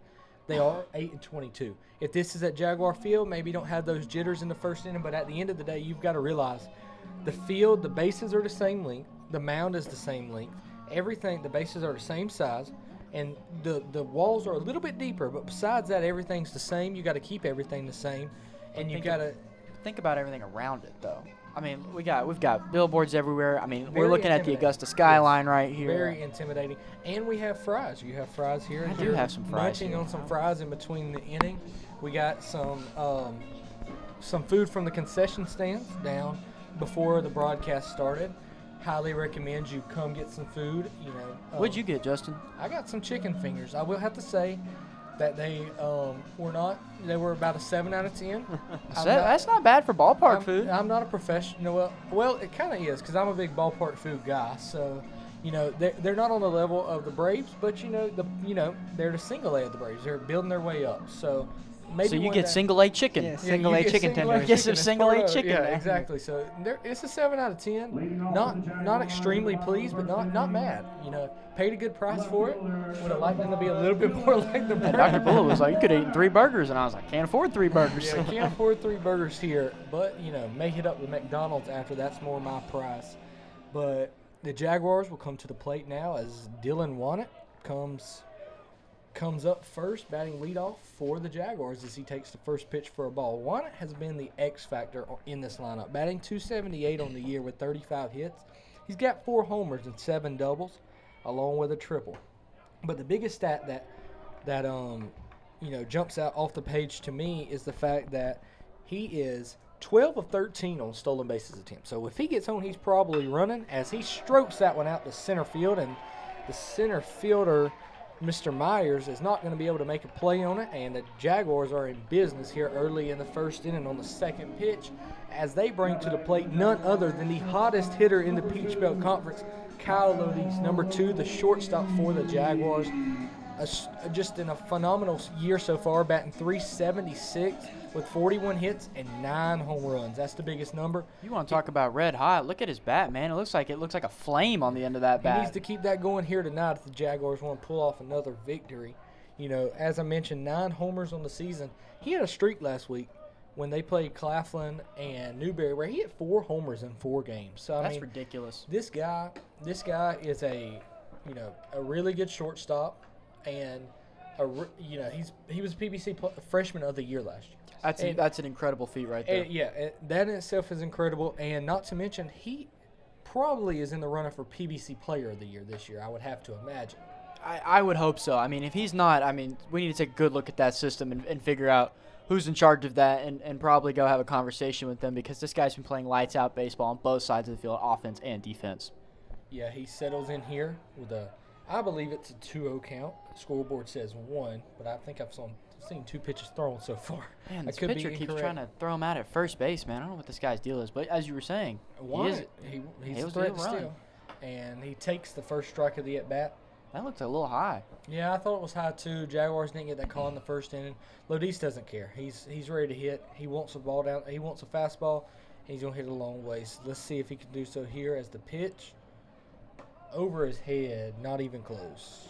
they are 8-22. If this is at Jaguar Field, maybe you don't have those jitters in the first inning, but at the end of the day, you've got to realize the field, the bases are the same length, the mound is the same length, everything, the bases are the same size, and the walls are a little bit deeper, but besides that, everything's the same. You got to keep everything the same, and you got to think about everything around it, though. I mean, we've got billboards everywhere. I mean, we're Very looking at the intimidating. Augusta skyline right here. very intimidating. And we have fries. You have fries here. I do You're have some fries munching here. on some fries in between the inning. We got some food from the concession stands down before the broadcast started. Highly recommend you come get some food. What'd you get, Justin? I got some chicken fingers. I will have to say that they were about a 7 out of 10. That's not bad for ballpark food. I'm not a professional. Well, it kind of is because I'm a big ballpark food guy. So, they're not on the level of the Braves, but they're the single A of the Braves. They're building their way up. So maybe So you one get day- single A chicken. Yeah, Yeah, single you A get chicken single A tenders. Get some chicken as single A part of it. chicken, Yeah, man. exactly. So it's a 7 out of 10. Not extremely pleased, but not mad. Paid a good price for it. Would have liked them to be a little bit more like the Braves. Dr. Bullet was like, you could have eaten 3 burgers. And I was like, can't afford 3 burgers. Yeah, can't afford 3 burgers here, but may hit up the McDonald's after. That's more my price. But the Jaguars will come to the plate now as Dylan Wannett comes up first, batting leadoff for the Jaguars as he takes the first pitch for a ball. Wannett has been the X factor in this lineup, batting .278 on the year with 35 hits. He's got 4 homers and 7 doubles, along with a triple. But the biggest stat that jumps out off the page to me is the fact that he is 12 of 13 on stolen bases attempts. So if he gets on, he's probably running as he strokes that one out to center field, and the center fielder, Mr. Myers, is not going to be able to make a play on it, and the Jaguars are in business here early in the first inning on the second pitch as they bring to the plate none other than the hottest hitter in the Peach Belt Conference, Kyle Lodice, number 2, the shortstop for the Jaguars. Just in a phenomenal year so far, batting .376 with 41 hits and 9 home runs. That's the biggest number. You want to talk about red hot? Look at his bat, man. It looks like a flame on the end of that He bat. needs to keep that going here tonight if the Jaguars want to pull off another victory. As I mentioned, 9 homers on the season. He had a streak last week when they played Claflin and Newberry where he hit 4 homers in 4 games. So That's ridiculous. This guy is a really good shortstop, and he was PBC freshman of the year last year. That's an incredible feat right there. That in itself is incredible, and not to mention he probably is in the running for PBC Player of the Year this year. I would have to imagine. I would hope so. I mean, if he's not, we need to take a good look at that system and figure out who's in charge of that and probably go have a conversation with them because this guy's been playing lights out baseball on both sides of the field, offense and defense. Yeah, he settles in here with I believe it's a 2-0 count. The scoreboard says 1, but I think I've seen 2 pitches thrown so far. Man, I this could be pitcher keeps incorrect. trying to throw him out at first base, man. I don't know what this guy's deal is, but as you were saying, He's he a was threat a run. still. And he takes the first strike of the at-bat. that looked a little high. Yeah, I thought it was high too. Jaguars didn't get that call in the first inning. Lodice doesn't care. He's ready to hit. He wants the ball down. He wants a fastball. He's going to hit it a long ways. Let's see if he can do so here as the pitch. Over his head, not even close.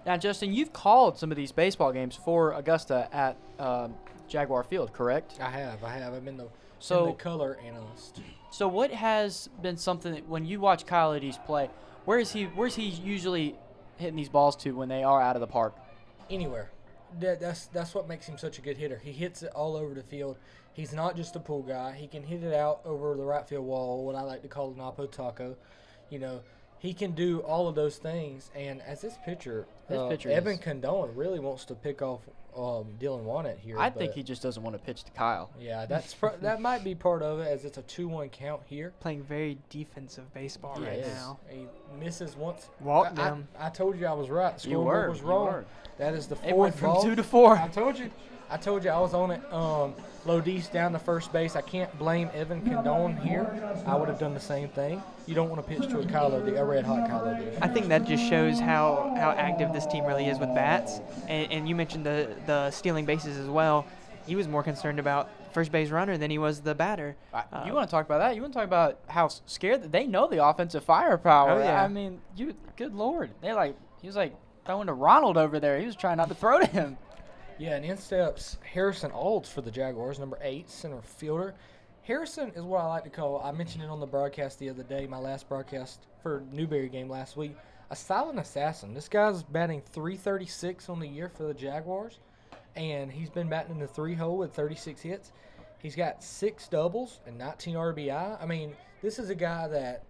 Now, Justin, you've called some of these baseball games for Augusta at Jaguar Field, correct? I have. I'm in the color analyst. So what has been something that when you watch Kyle Lodice play, where's he usually hitting these balls to when they are out of the park? Anywhere. That's what makes him such a good hitter. He hits it all over the field. He's not just a pull guy. He can hit it out over the right field wall, what I like to call an Napo Taco. He can do all of those things. And as this pitcher Evan Condon really wants to pick off Dylan Wannett here. I think he just doesn't want to pitch to Kyle. Yeah, that might be part of it as it's a 2-1 count here. Playing very defensive baseball right now. He misses once. Walked them. I told you I was right. The scoreboard was You wrong. were. That is the It went fourth from ball. 2 to 4. I told you I was on it. Lodice down to first base. I can't blame Evan Condon here. I would have done the same thing. You don't want to pitch to a red hot Kyle Lodice. I think that just shows how active this team really is with bats. And you mentioned the stealing bases as well. He was more concerned about first base runner than he was the batter. You want to talk about that? You want to talk about how scared that they know the offensive firepower? Oh, yeah. I mean, good Lord. He was like throwing to Ronald over there. He was trying not to throw to him. Yeah, and in steps Harrison Olds for the Jaguars, number 8, center fielder. Harrison is what I like to call, I mentioned it on the broadcast the other day, my last broadcast for Newberry game last week. a silent assassin. This guy's batting .336 on the year for the Jaguars, and he's been batting in the 3-hole with 36 hits. He's got 6 doubles and 19 RBI. I mean, this is a guy that,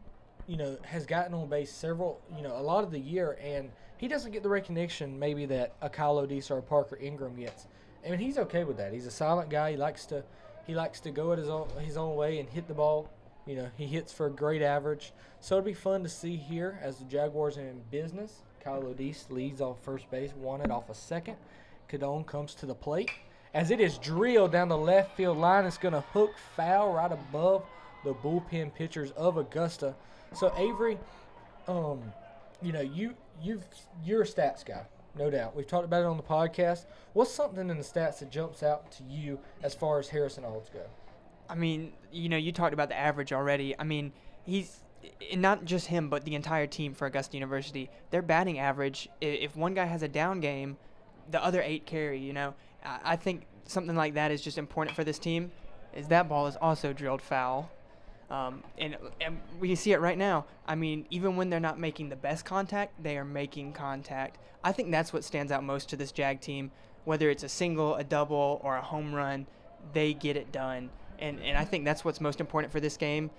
has gotten on base a lot of the year, and he doesn't get the recognition maybe that a Kyle Odis or a Parker Ingram gets. I mean, he's okay with that. He's a silent guy. He likes to go at his own way and hit the ball. He hits for a great average. So it'll be fun to see here as the Jaguars are in business. Kyle Odis leads off first base, won it off a second. Cadone comes to the plate. As it is drilled down the left field line, it's going to hook foul right above the bullpen pitchers of Augusta. So Avery, you're a stats guy, no doubt. We've talked about it on the podcast. What's something in the stats that jumps out to you as far as Harrison Olds go? I mean, you talked about the average already. I mean, he's not just him, but the entire team for Augusta University. Their batting average, if one guy has a down game, the other 8 carry. I think something like that is just important for this team. Is that ball is also drilled foul. And we see it right now. I mean, even when they're not making the best contact, they are making contact. I think that's what stands out most to this Jag team. Whether it's a single, a double, or a home run, they get it done. And I think that's what's most important for this game.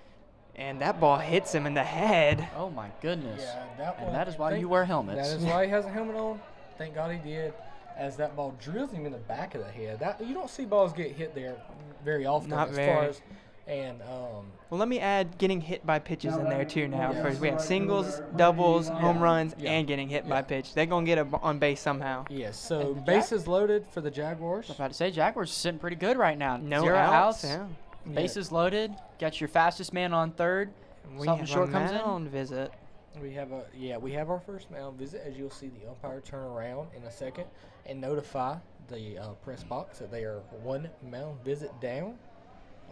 And that ball hits him in the head. Oh, my goodness. Yeah, and that is why you wear helmets. That is why he has a helmet on. Thank God he did. As that ball drills him in the back of the head. You don't see balls get hit there very often. Not as very. Far as, well, let me add getting hit by pitches in there too now. First, we have singles, doubles, home runs, and getting hit by pitch. They're going to get on base somehow. Yes, so bases loaded for the Jaguars. I was about to say, Jaguars are sitting pretty good right now. No 0 outs. Yeah. Bases loaded. Got your fastest man on third. We Something have short a comes in. mound visit. We have our first mound visit, as you'll see the umpire turn around in a second and notify the press box that they are 1 mound visit down.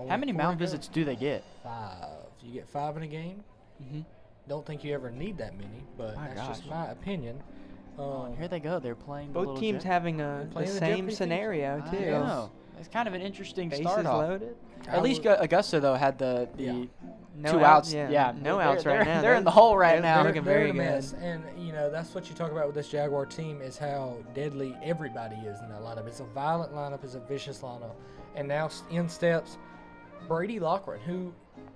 How many mound visits do they get? 5. You get 5 in a game. Mm-hmm. Don't think you ever need that many, but that's just my opinion. Here they go. They're playing. The Both teams having the same Jeopardy scenario feature. too. I know. It's kind of an interesting Bases start off. loaded. At least Augusta though had the No 2 outs, outs. yeah. No outs right now. They're in the hole right now. looking very good. Mess. And that's what you talk about with this Jaguar team is how deadly everybody is in that lineup. It's a violent lineup. It's a vicious lineup. And now in steps Brady Loughran, who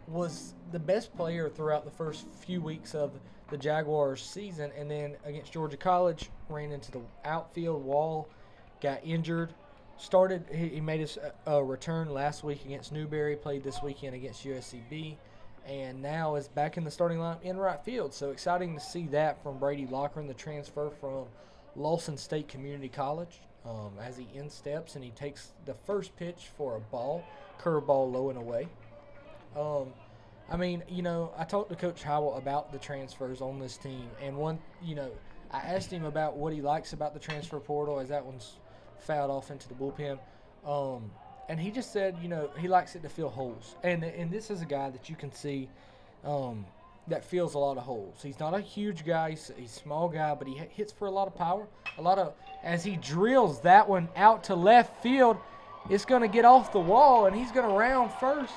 was the best player throughout the first few weeks of the Jaguars season, and then against Georgia College ran into the outfield wall, got injured. He made his return last week against Newberry, played this weekend against USCB, and now is back in the starting lineup in right field. So exciting to see that from Brady Loughran, the transfer from Lawson State Community College, as he in-steps and he takes the first pitch for a curveball low and away. I talked to Coach Howell about the transfers on this team, and I asked him about what he likes about the transfer portal as that one's fouled off into the bullpen. And he just said, he likes it to fill holes. And this is a guy that you can see that fills a lot of holes. He's not a huge guy. He's a small guy, but he hits for a lot of power. As he drills that one out to left field, it's going to get off the wall, and he's going to round first.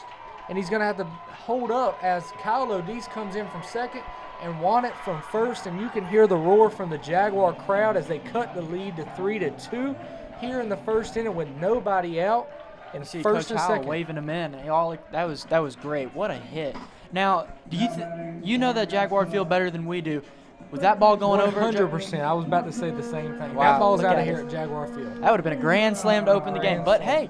And he's going to have to hold up as Kyle Odis comes in from second and won it from first. And you can hear the roar from the Jaguar crowd as they cut the lead to 3-2 here in the first inning with nobody out. And see first Coach and Howell second. waving him in. That was great. What a hit. Now, do you know that Jaguar feel better than we do? Was that ball going over? 100%. I was about to say the same thing. Wow, That ball's look out at of it. here at Jaguar Field. That would have been a grand slam to open the game. But hey,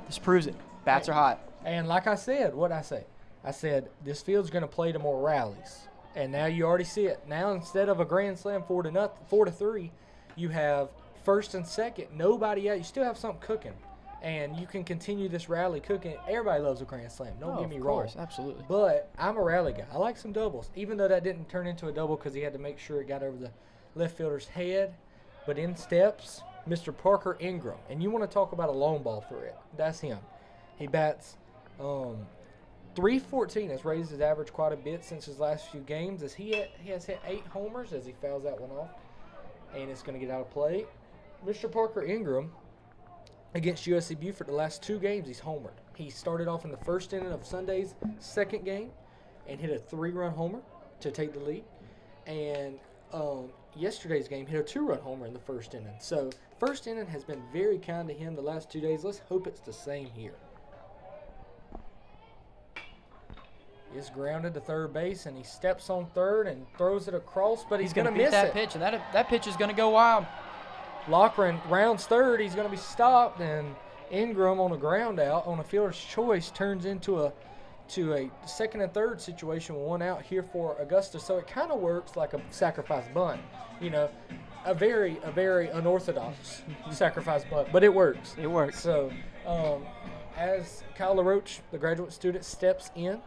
this proves it. Bats are hot. And like I said, what'd I say? I said this field's going to play to more rallies. And now you already see it. Now instead of a grand slam 4-3, you have first and second, nobody out. You still have something cooking. And you can continue this rally cooking. Everybody loves a grand slam. Don't get me wrong. Of course, absolutely. But I'm a rally guy. I like some doubles, even though that didn't turn into a double because he had to make sure it got over the left fielder's head. But in steps, Mr. Parker Ingram. And you want to talk about a long ball threat. That's him. He bats .314. Has raised his average quite a bit since his last few games. As he has hit 8 homers as he fouls that one off. And it's going to get out of play. Mr. Parker Ingram, against USC Beaufort, the last 2 games, he's homered. He started off in the first inning of Sunday's second game and hit a 3-run homer to take the lead. And yesterday's game, hit a 2-run homer in the first inning. So first inning has been very kind to him the last 2 days. Let's hope it's the same here. Is grounded to third base, and he steps on third and throws it across, but he's going to miss that it. pitch, and that pitch is going to go wild. Lochran rounds third. He's going to be stopped, and Ingram on a ground out on a fielder's choice turns into a second and third situation with one out here for Augusta. So it kind of works like a sacrifice bunt, a very unorthodox sacrifice bunt, but it works. It works. So as Kyle LaRoche, the graduate student, steps in,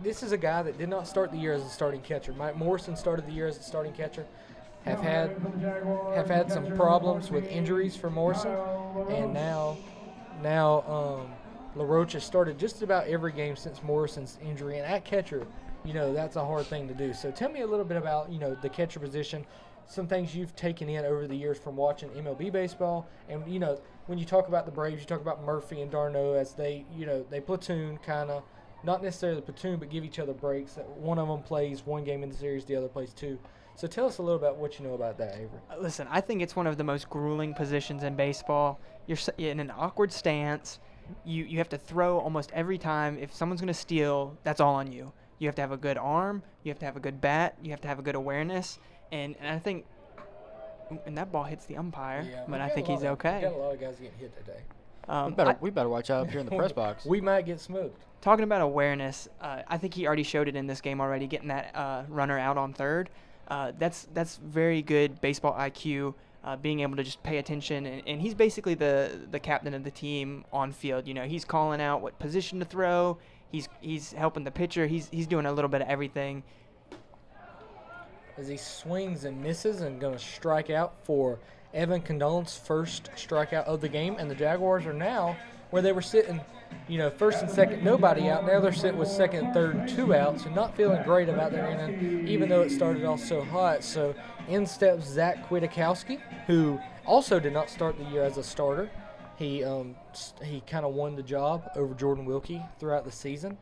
this is a guy that did not start the year as a starting catcher. Mike Morrison started the year as a starting catcher. Have had some problems with injuries for Morrison, and now LaRoche has started just about every game since Morrison's injury. And at catcher, that's a hard thing to do. So tell me a little bit about the catcher position, some things you've taken in over the years from watching MLB baseball, and when you talk about the Braves, you talk about Murphy and d'Arnaud as they platoon kind of. Not necessarily platoon, but give each other breaks. One of them plays one game in the series, the other plays 2. So tell us a little about what you know about that, Avery. Listen, I think it's one of the most grueling positions in baseball. You're in an awkward stance. You have to throw almost every time. If someone's going to steal, that's all on you. You have to have a good arm. You have to have a good bat. You have to have a good awareness. And I think and that ball hits the umpire, but I think he's okay. We got a lot of guys getting hit today. We better watch out up here in the press box. We might get smoked. Talking about awareness, I think he already showed it in this game already, getting that runner out on third. That's very good baseball IQ, being able to just pay attention. And he's basically the captain of the team on field. He's calling out what position to throw. He's helping the pitcher. He's doing a little bit of everything. As he swings and misses and going to strike out for Evan Condon's first strikeout of the game. And the Jaguars are now where they were sitting, first and second, nobody out. Now they're sitting with second and third, 2 outs, and not feeling great about their inning, even though it started off so hot. So in steps Zach Kwiatkowski, who also did not start the year as a starter. He kind of won the job over Jordan Wilkie throughout the season.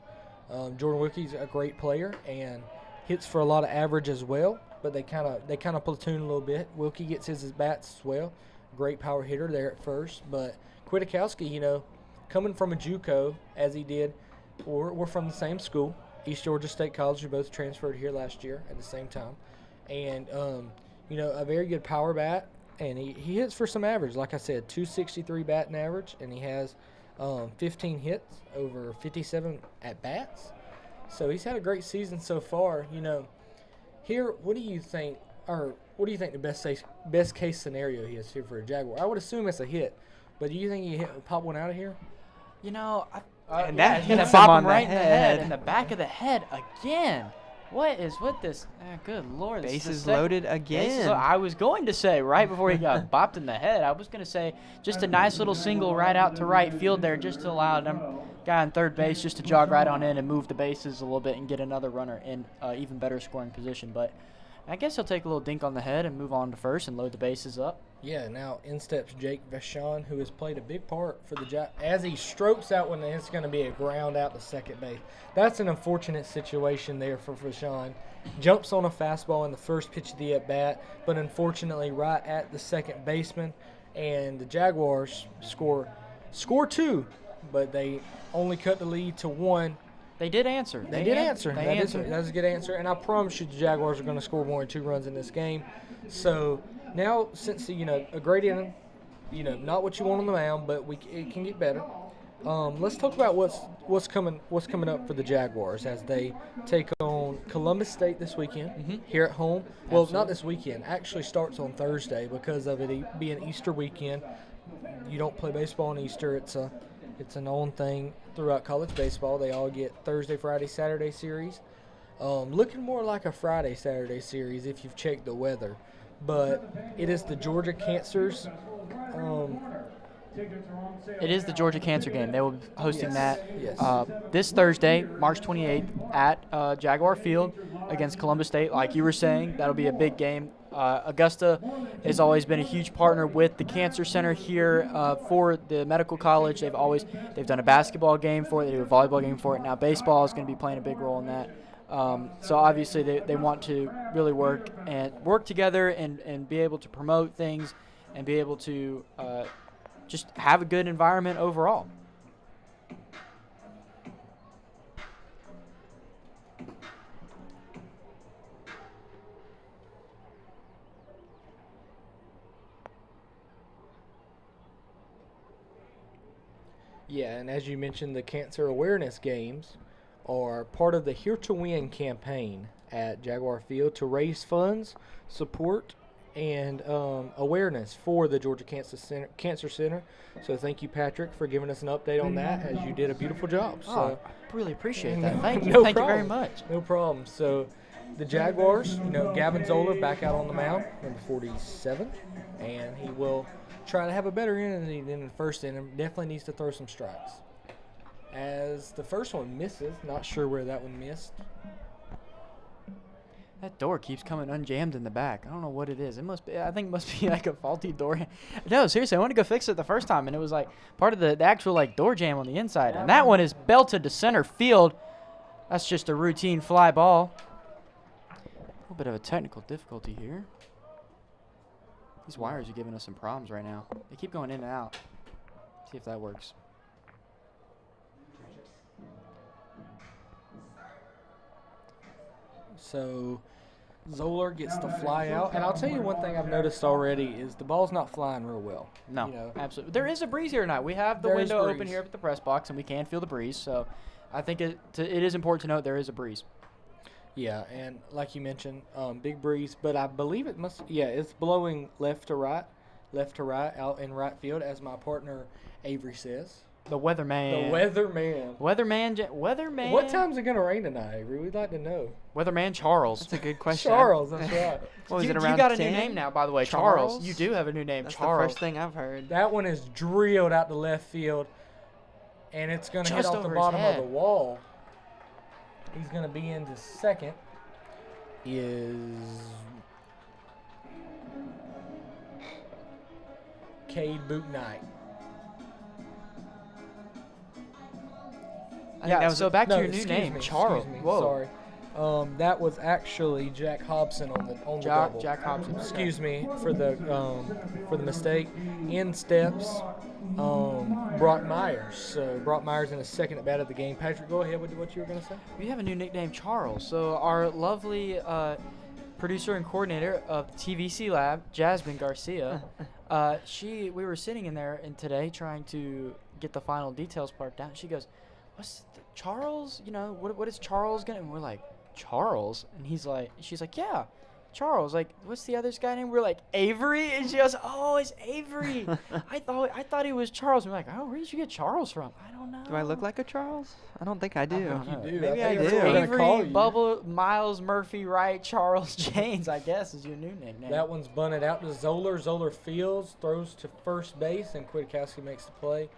Jordan Wilkie's a great player and hits for a lot of average as well, but they kind of platoon a little bit. Wilkie gets his bats as well. Great power hitter there at first, but Kwiatkowski, coming from a JUCO as he did, we're from the same school, East Georgia State College. We both transferred here last year at the same time, and a very good power bat, and he hits for some average. Like I said, 263 batting average, and he has 15 hits over 57 at bats. So he's had a great season so far. Here, what do you think the best case scenario is here for a Jaguar? I would assume it's a hit, but do you think he pop one out of here? And that hits hits him him on on right the in the head. in the back of the head again. What is with this? Good Lord. this is the Bases second- loaded Bases again. lo- I was going to say, right before he got bopped in the head, I was going to say just a nice little single right out to right field there just to allow the guy on third base just to jog right on in and move the bases a little bit and get another runner in even better scoring position. But I guess he'll take a little dink on the head and move on to first and load the bases up. Yeah, now in steps Jake Vachon, who has played a big part for the Jaguars, as he strokes out when it's going to be a ground out to second base. That's an unfortunate situation there for Vachon. Jumps on a fastball in the first pitch of the at-bat, but unfortunately right at the second baseman, and the Jaguars score 2, but they only cut the lead to 1. They did answer. They did answer. They That answered. is a good answer. And I promise you the Jaguars are going to score more than 2 runs in this game. So now, since, a great inning, not what you want on the mound, but it can get better. Let's talk about what's coming up for the Jaguars as they take on Columbus State this weekend here at home. Well, not this weekend. Actually starts on Thursday because of it being Easter weekend. You don't play baseball on Easter. It's a known thing throughout college baseball. They all get Thursday, Friday, Saturday series. Looking more like a Friday, Saturday series if you've checked the weather. But it is the Georgia Cancers. It is the Georgia Cancer game. They will be hosting that Yes. this Thursday, March 28th, at Jaguar Field against Columbus State. Like you were saying, that'll be a big game. Augusta has always been a huge partner with the Cancer Center here for the medical college. They've done a basketball game for it. They do a volleyball game for it. Now baseball is going to be playing a big role in that. So obviously they want to really work together and be able to promote things and be able to just have a good environment overall. Yeah, and as you mentioned, the cancer awareness games are part of the Here to Win campaign at Jaguar Field to raise funds, support, and awareness for the Georgia Cancer Center. So thank you, Patrick, for giving us an update on that, as you did a beautiful job. So I really appreciate that. Thank you. No Thank you very problem. much. No problem. So the Jaguars, Gavin Zoller back out on the mound, number 47, and he will try to have a better inning than the first inning. Definitely needs to throw some strikes. As the first one misses, not sure where that one missed. That door keeps coming unjammed in the back. I don't know what it is. I think it must be like a faulty door. No, seriously, I went to go fix it the first time, and it was like part of the actual like door jam on the inside. And that one is belted to center field. That's just a routine fly ball. A little bit of a technical difficulty here. These wires are giving us some problems right now. They keep going in and out. See if that works. So Zoller gets the fly out. And I'll tell you one thing I've noticed already is the ball's not flying real well. No, absolutely. There is a breeze here tonight. We have the There is window open breeze. here at the press box, and we can feel the breeze. So I think it is important to note there is a breeze. Yeah, and like you mentioned, big breeze. But I believe it's blowing left to right out in right field, as my partner Avery says. The weatherman. The weatherman. Weatherman. What time's it going to rain tonight, Avery? We'd like to know. Weatherman Charles. That's a good question. Charles, that's right. What was you, it, around you got a 10? new name now, by the way. Charles? You do have a new name, That's Charles. the first thing I've heard. That one is drilled out to left field, and it's going to hit Just off the over his bottom of head. the wall. He's going to be into second. Is Cade Boot Knight. So back to your new excuse name, me, Charles. excuse me, Whoa. Sorry. That was actually Jack Hobson on the double. Jack Hobson. Excuse me for the mistake. In steps Brock Myers. So Brock Myers in his second at bat of the game. Patrick, go ahead with what you were going to say. We have a new nickname, Charles. So our lovely producer and coordinator of the TVC Lab, Jasmine Garcia, we were sitting in there today trying to get the final details part down. She goes, Charles? What is Charles gonna? And we're like, Charles? And she's like, yeah, Charles. Like, what's the other guy name? We're like, Avery? And she goes, oh, it's Avery. I thought he was Charles. And we're like, oh, where did you get Charles from? I don't know. Do I look like a Charles? I don't think I do. You do. Maybe I think that's what we're do. gonna call Avery, you. Bubble, Miles, Murphy, Wright, Charles, James, I guess, is your new nickname. That one's bunted out to Zoller. Zoller fields, throws to first base, and Kwiatkowski makes the play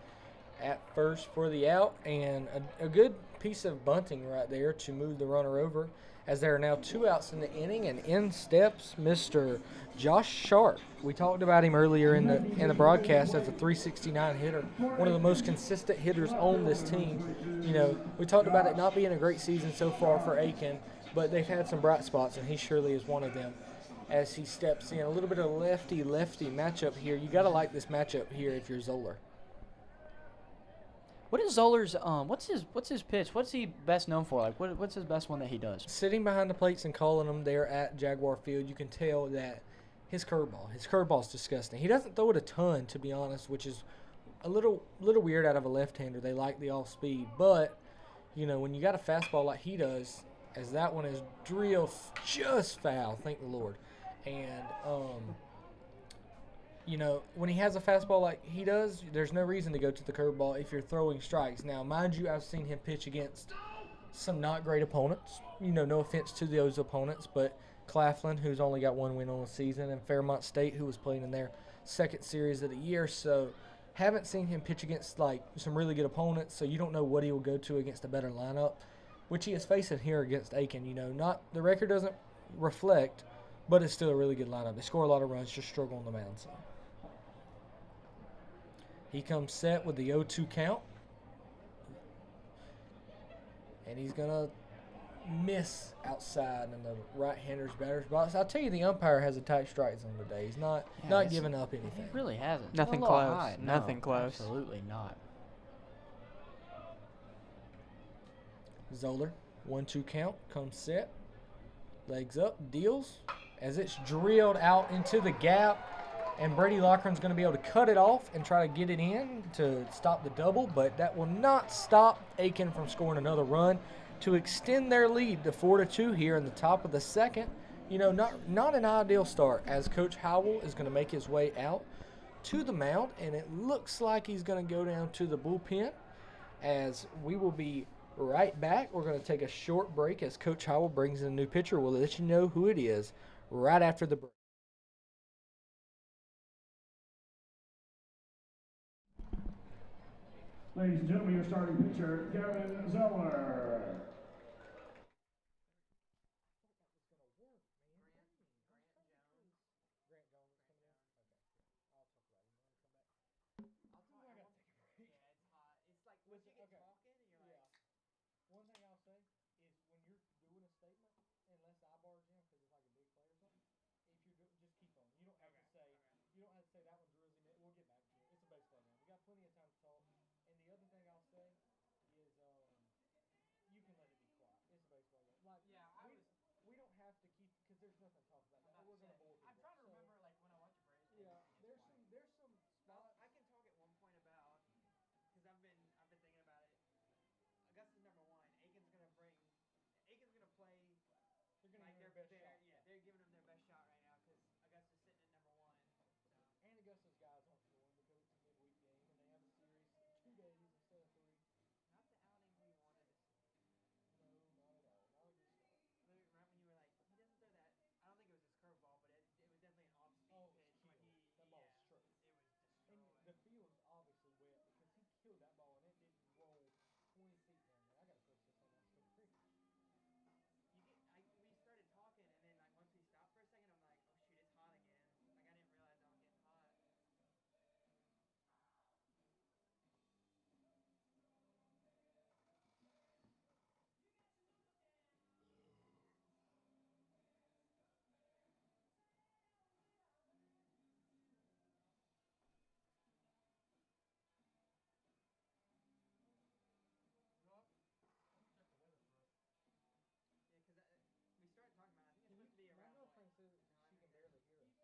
at first for the out. And a good piece of bunting right there to move the runner over, as there are now 2 outs in the inning, and in steps Mr. Josh Sharp. We talked about him earlier in the broadcast as a 369 hitter, one of the most consistent hitters on this team. We talked about it not being a great season so far for Aiken, but they've had some bright spots, and he surely is one of them. As he steps in, a little bit of lefty-lefty matchup here. You got to like this matchup here if you're Zoller. What is Zoller's what's his pitch? What's he best known for? Like what's his best one that he does? Sitting behind the plates and calling them there at Jaguar Field, you can tell that his curveball's disgusting. He doesn't throw it a ton, to be honest, which is a little weird out of a left-hander. They like the off-speed, but when you got a fastball like he does, as that one is drilled just foul, thank the Lord. And when he has a fastball like he does, there's no reason to go to the curveball if you're throwing strikes. Now, mind you, I've seen him pitch against some not great opponents. No offense to those opponents, but Claflin, who's only got 1 win on the season, and Fairmont State, who was playing in their second series of the year. So haven't seen him pitch against some really good opponents, so you don't know what he will go to against a better lineup, which he is facing here against Aiken. Not the record doesn't reflect, but it's still a really good lineup. They score a lot of runs, just struggle on the mound. So he comes set with the 0-2 count, and he's gonna miss outside in the right-hander's batter's box. I'll tell you, the umpire has a tight strike zone today. He's not giving up anything. He really hasn't. Nothing A little close. high. Nothing No, close. Absolutely not. Zoller, 1-2 count, comes set, legs up, deals, as it's drilled out into the gap, and Brady Loughran's going to be able to cut it off and try to get it in to stop the double, but that will not stop Aiken from scoring another run to extend their lead to 4-2 here in the top of the second. You know, not an ideal start, as Coach Howell is going to make his way out to the mound, and it looks like he's going to go down to the bullpen, as we will be right back. We're going to take a short break as Coach Howell brings in a new pitcher. We'll let you know who it is right after the break. Ladies and gentlemen, your starting pitcher, Gavin Zeller. One thing I'll say is when you're doing a statement, unless I barge in because it's like a big play or something, if you're just keep on. You don't have to say that one's really we'll get back to it. It's a baseball game. We got plenty of time to talk. And the other thing I'll say is you can let it be quiet. It's a baseball game. Like we don't have to keep because there's nothing to talk about. We're gonna bore people. I'm trying to remember like when I watch a Braves game. Yeah, there's some spots. I can talk at one point about because I've been thinking about it. Augusta's number one. Aiken's gonna play. They're gonna Like give their best shot. yeah, they're giving them their best shot right now because Augusta's sitting at number one. So And Augusta's guys aren't scoring because it's a midweek game and they have a series 2 days instead of 3. not the outing we wanted to see. No, not at all. Not a good start. Literally, right when you were like, he doesn't throw that. I don't think it was his curveball, but it was definitely an off-speed Oh, it was pitch. When killed. he That ball was straight. It was And destroyed. the field's obviously wet because he killed that ball and it didn't roll 20 feet down there. I got to post this on my story. We started talking, and then like once we stopped for a second, I'm like, oh shoot, it's hot again. Like I didn't realize I was getting hot. Yeah, because we started talking about. It. I think it's supposed to be My around. girlfriend says she can barely hear us.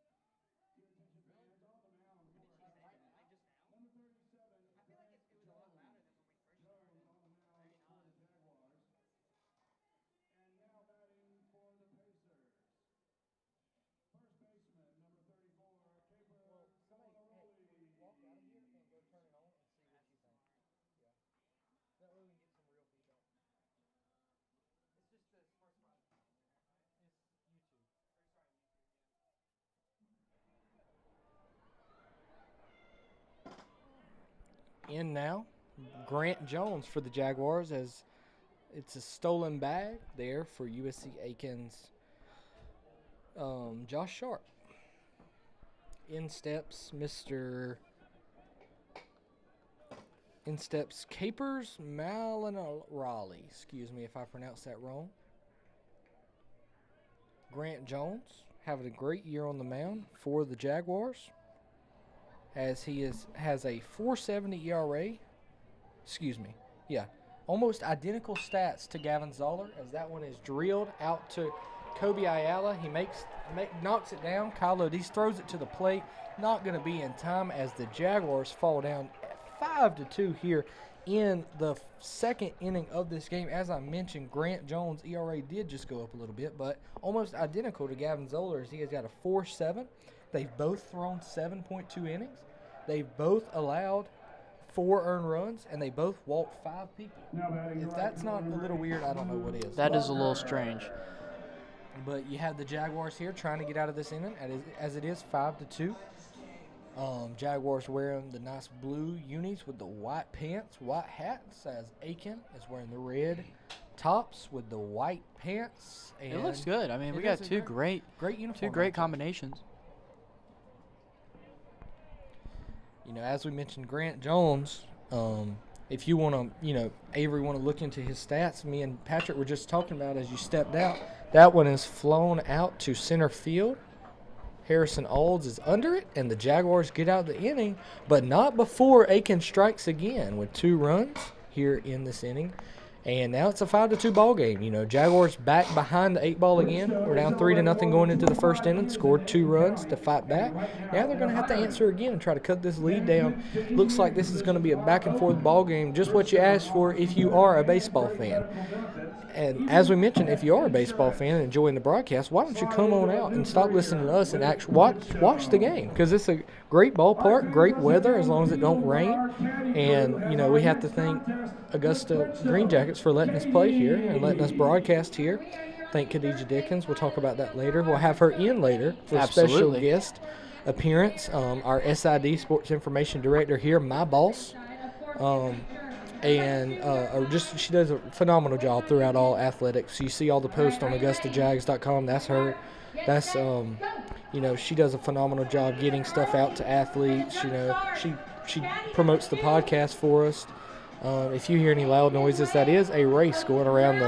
Your attention fans on the mound What did for she say? Augusta. Like just now? Number 37. I feel like it was a lot louder than when we first started. Jones on the mound Maybe for not. the Jaguars. And now batting for the Pacers. First baseman, number 34, Caper Well, Colaroli. walk out of here and go turn it on and see what you think. Yeah. That way we can get some real feedback. It's just the sports spot. It's YouTube. Or sorry, YouTube. Yeah. In now, Grant Jones for the Jaguars, as it's a stolen bag there for USC Aiken's Josh Sharp. In steps Capers Malinarali. Excuse me if I pronounced that wrong. Grant Jones having a great year on the mound for the Jaguars, as he has a 4.70 ERA. Excuse me. Yeah, almost identical stats to Gavin Zoller, as that one is drilled out to Kobe Ayala. He knocks it down. Kyle Odis throws it to the plate. Not going to be in time, as the Jaguars fall down 5-2 here in the second inning of this game. As I mentioned, Grant Jones' ERA did just go up a little bit, but almost identical to Gavin Zoller, as he has got a 4.7. They've both thrown 7.2 innings. They've both allowed 4 earned runs, and they both walked 5 people. If that's not a little weird, I don't know what is. That is a little strange. But you have the Jaguars here trying to get out of this inning, as it is 5-2. Jaguars wearing the nice blue unis with the white pants, white hats, as Aiken is wearing the red tops with the white pants. And It looks good. I mean, we got two great uniforms. Two great combinations. You know, as we mentioned, Grant Jones if you want to, Avery want to look into his stats, me and Patrick were just talking about as you stepped out, that one is flown out to center field. Harrison Olds is under it, and the Jaguars get out the inning, but not before Aiken strikes again with 2 runs here in this inning. And now it's a 5-2 ball game. Jaguars back behind the 8 ball again. We're down 3-0 going into the first inning. Scored 2 runs to fight back. Now they're going to have to answer again and try to cut this lead down. Looks like this is going to be a back and forth ball game. Just what you asked for if you are a baseball fan. And as we mentioned, if you are a baseball fan and enjoying the broadcast, why don't you come on out and stop listening to us and actually watch the game? Because it's a great ballpark, great weather as long as it don't rain. And, we have to thank Augusta Green Jackets for letting us play here and letting us broadcast here. Thank Khadijah Dickens. We'll talk about that later. We'll have her in later for a special guest appearance. Our SID, Sports Information Director here, my boss. She does a phenomenal job throughout all athletics. You see all the posts on AugustaJags.com. That's her. That's she does a phenomenal job getting stuff out to athletes. She promotes the podcast for us. If you hear any loud noises, that is a race going around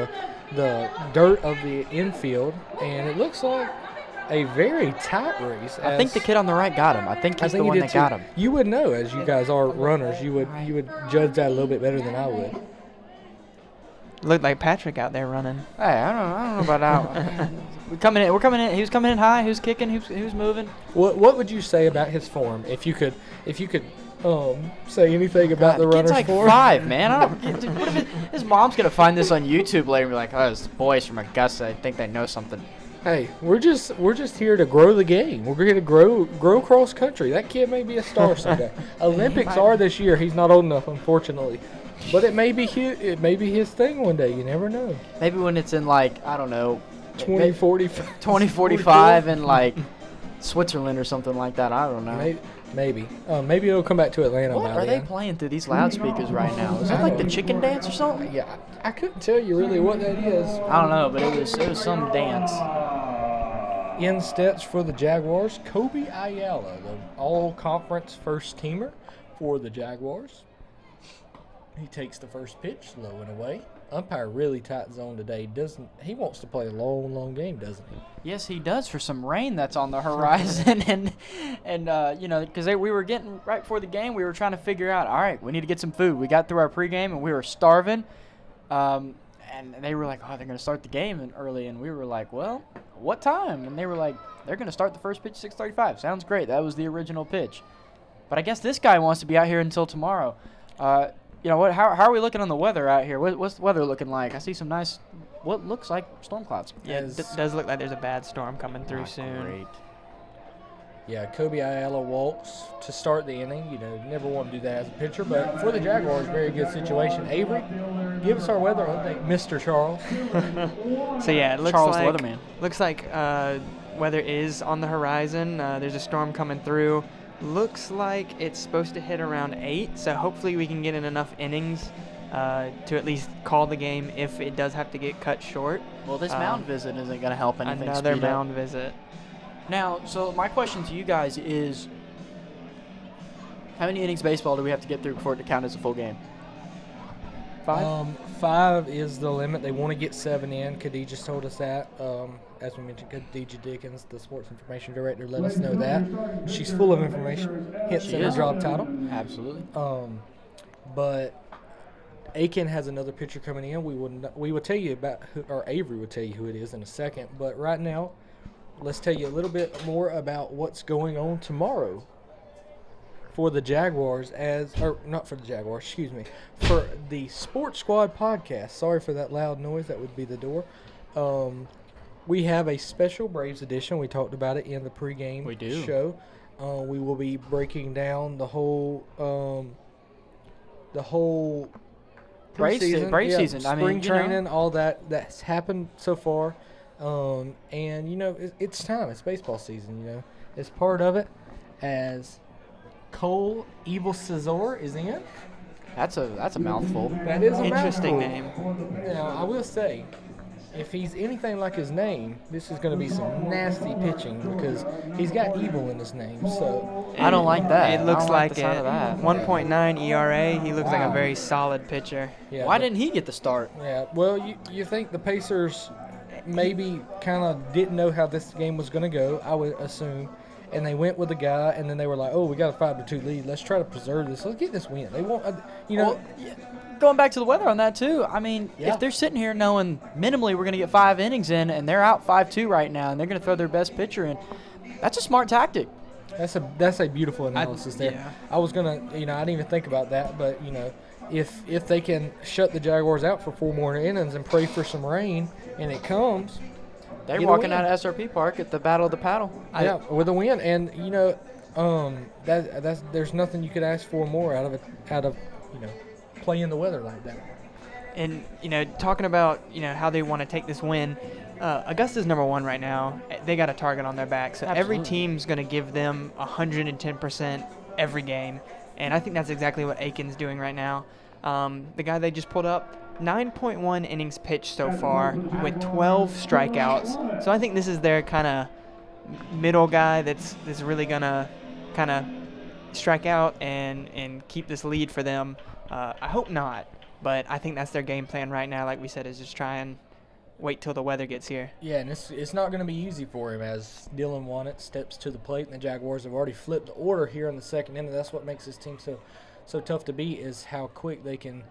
the dirt of the infield, and it looks like a very tight race. I think the kid on the right got him. I think he's the one that got him. You would know, as you guys are runners. You would judge that a little bit better than I would. Looked like Patrick out there running. Hey, I don't know about that. We're coming in. He was coming in high. He was kicking. He was moving. What would you say about his form? If you could say anything about the runner's form? The kid's like 5, man. What if his mom's gonna find this on YouTube later and be like, "Oh, it's the boys from Augusta. I think they know something." Hey, we're just here to grow the game. We're here to grow cross country. That kid may be a star someday. Olympics are this year. He's not old enough, unfortunately. But it may be his thing one day. You never know. Maybe when it's in 2045 in Switzerland or something like that. I don't know. Maybe it'll come back to Atlanta. What are they playing through these loudspeakers right now? Is that like the chicken dance or something? Yeah, I couldn't tell you really what that is. I don't know, but it was some dance. In steps for the Jaguars, Kobe Ayala, the all-conference first teamer for the Jaguars. He takes the first pitch, low and away. Umpire really tight zone today. He wants to play a long game, doesn't he? Yes, he does, for some rain that's on the horizon. and because we were getting right before the game, we were trying to figure out, all right, we need to get some food. We got through our pregame and we were starving. And they were like, oh, they're going to start the game early. And we were like, well, what time? And they were like, they're going to start the first pitch 6:35. Sounds great. That was the original pitch. But I guess this guy wants to be out here until tomorrow. What? How are we looking on the weather out here? What's the weather looking like? I see some nice, what looks like storm clouds. Yeah, it does look like there's a bad storm coming through soon. Great. Yeah, Kobe Ayala walks to start the inning. Never want to do that as a pitcher, but for the Jaguars, very good situation. Avery, give us our weather update, Mr. Charles. So yeah, it looks Charles like Weatherman. Looks like weather is on the horizon. There's a storm coming through. Looks like it's supposed to hit around 8, so hopefully we can get in enough innings to at least call the game if it does have to get cut short. Well, this mound visit isn't going to help anything. Another mound visit. Now, so my question to you guys is, how many innings baseball do we have to get through before it to count as a full game? 5? 5 is the limit. They want to get 7 in. Khadijah told us that. As we mentioned, Khadijah Dickens, the sports information director, let us know that. She's full of information. Hence her job title. Absolutely. But Aiken has another pitcher coming in. We will tell you about or Avery will tell you who it is in a second. But right now, let's tell you a little bit more about what's going on tomorrow for the Jaguars not for the Jaguars, excuse me, for the Sports Squad podcast. Sorry for that loud noise. That would be the door. We have a special Braves edition. We talked about it in the pregame show. We will be breaking down the whole Braves season. Spring training, all that's happened so far. And it's time. It's baseball season. It's part of it. As Cole Evil Cesar is in. That's a mouthful. That is a interesting mouthful. name. Now I will say, if he's anything like his name, this is going to be some nasty pitching because he's got evil in his name. So I don't like that. It I looks don't like the sound it. of that. 1.9 ERA. He looks like Wow. a very solid pitcher. yeah, Why but- didn't he get the start? Yeah, well, you think the Pacers maybe kind of didn't know how this game was going to go, I would assume, and they went with the guy, and then they were like, oh, we got a 5-2 lead. Let's try to preserve this. Let's get this win. They won't, Well, yeah, going back to the weather on that too. I mean, Yeah. if they're sitting here knowing minimally we're going to get 5 innings in, and they're out 5-2 right now, and they're going to throw their best pitcher in, that's a smart tactic. that's a beautiful analysis there. yeah. I was gonna, I didn't even think about that, but if they can shut the Jaguars out for 4 more innings and pray for some rain, and it comes, They're Get a walking win. out of SRP Park at the Battle of the Paddle. yeah, with a win, and there's nothing you could ask for more out of playing the weather like that. And talking about how they want to take this win, Augusta's number 1 right now. They got a target on their back, so every Absolutely. team's going to give them 110% every game, and I think that's exactly what Aiken's doing right now. The guy they just pulled up, 9.1 innings pitched so far with 12 strikeouts. So I think this is their kind of middle guy that's really gonna kind of strike out and keep this lead for them. I hope not, but I think that's their game plan right now. Like we said, is just try and wait till the weather gets here. Yeah, and it's not going to be easy for him as Dylan Wannett steps to the plate, and the Jaguars have already flipped the order here in the second inning. That's what makes this team so tough to beat, is how quick they can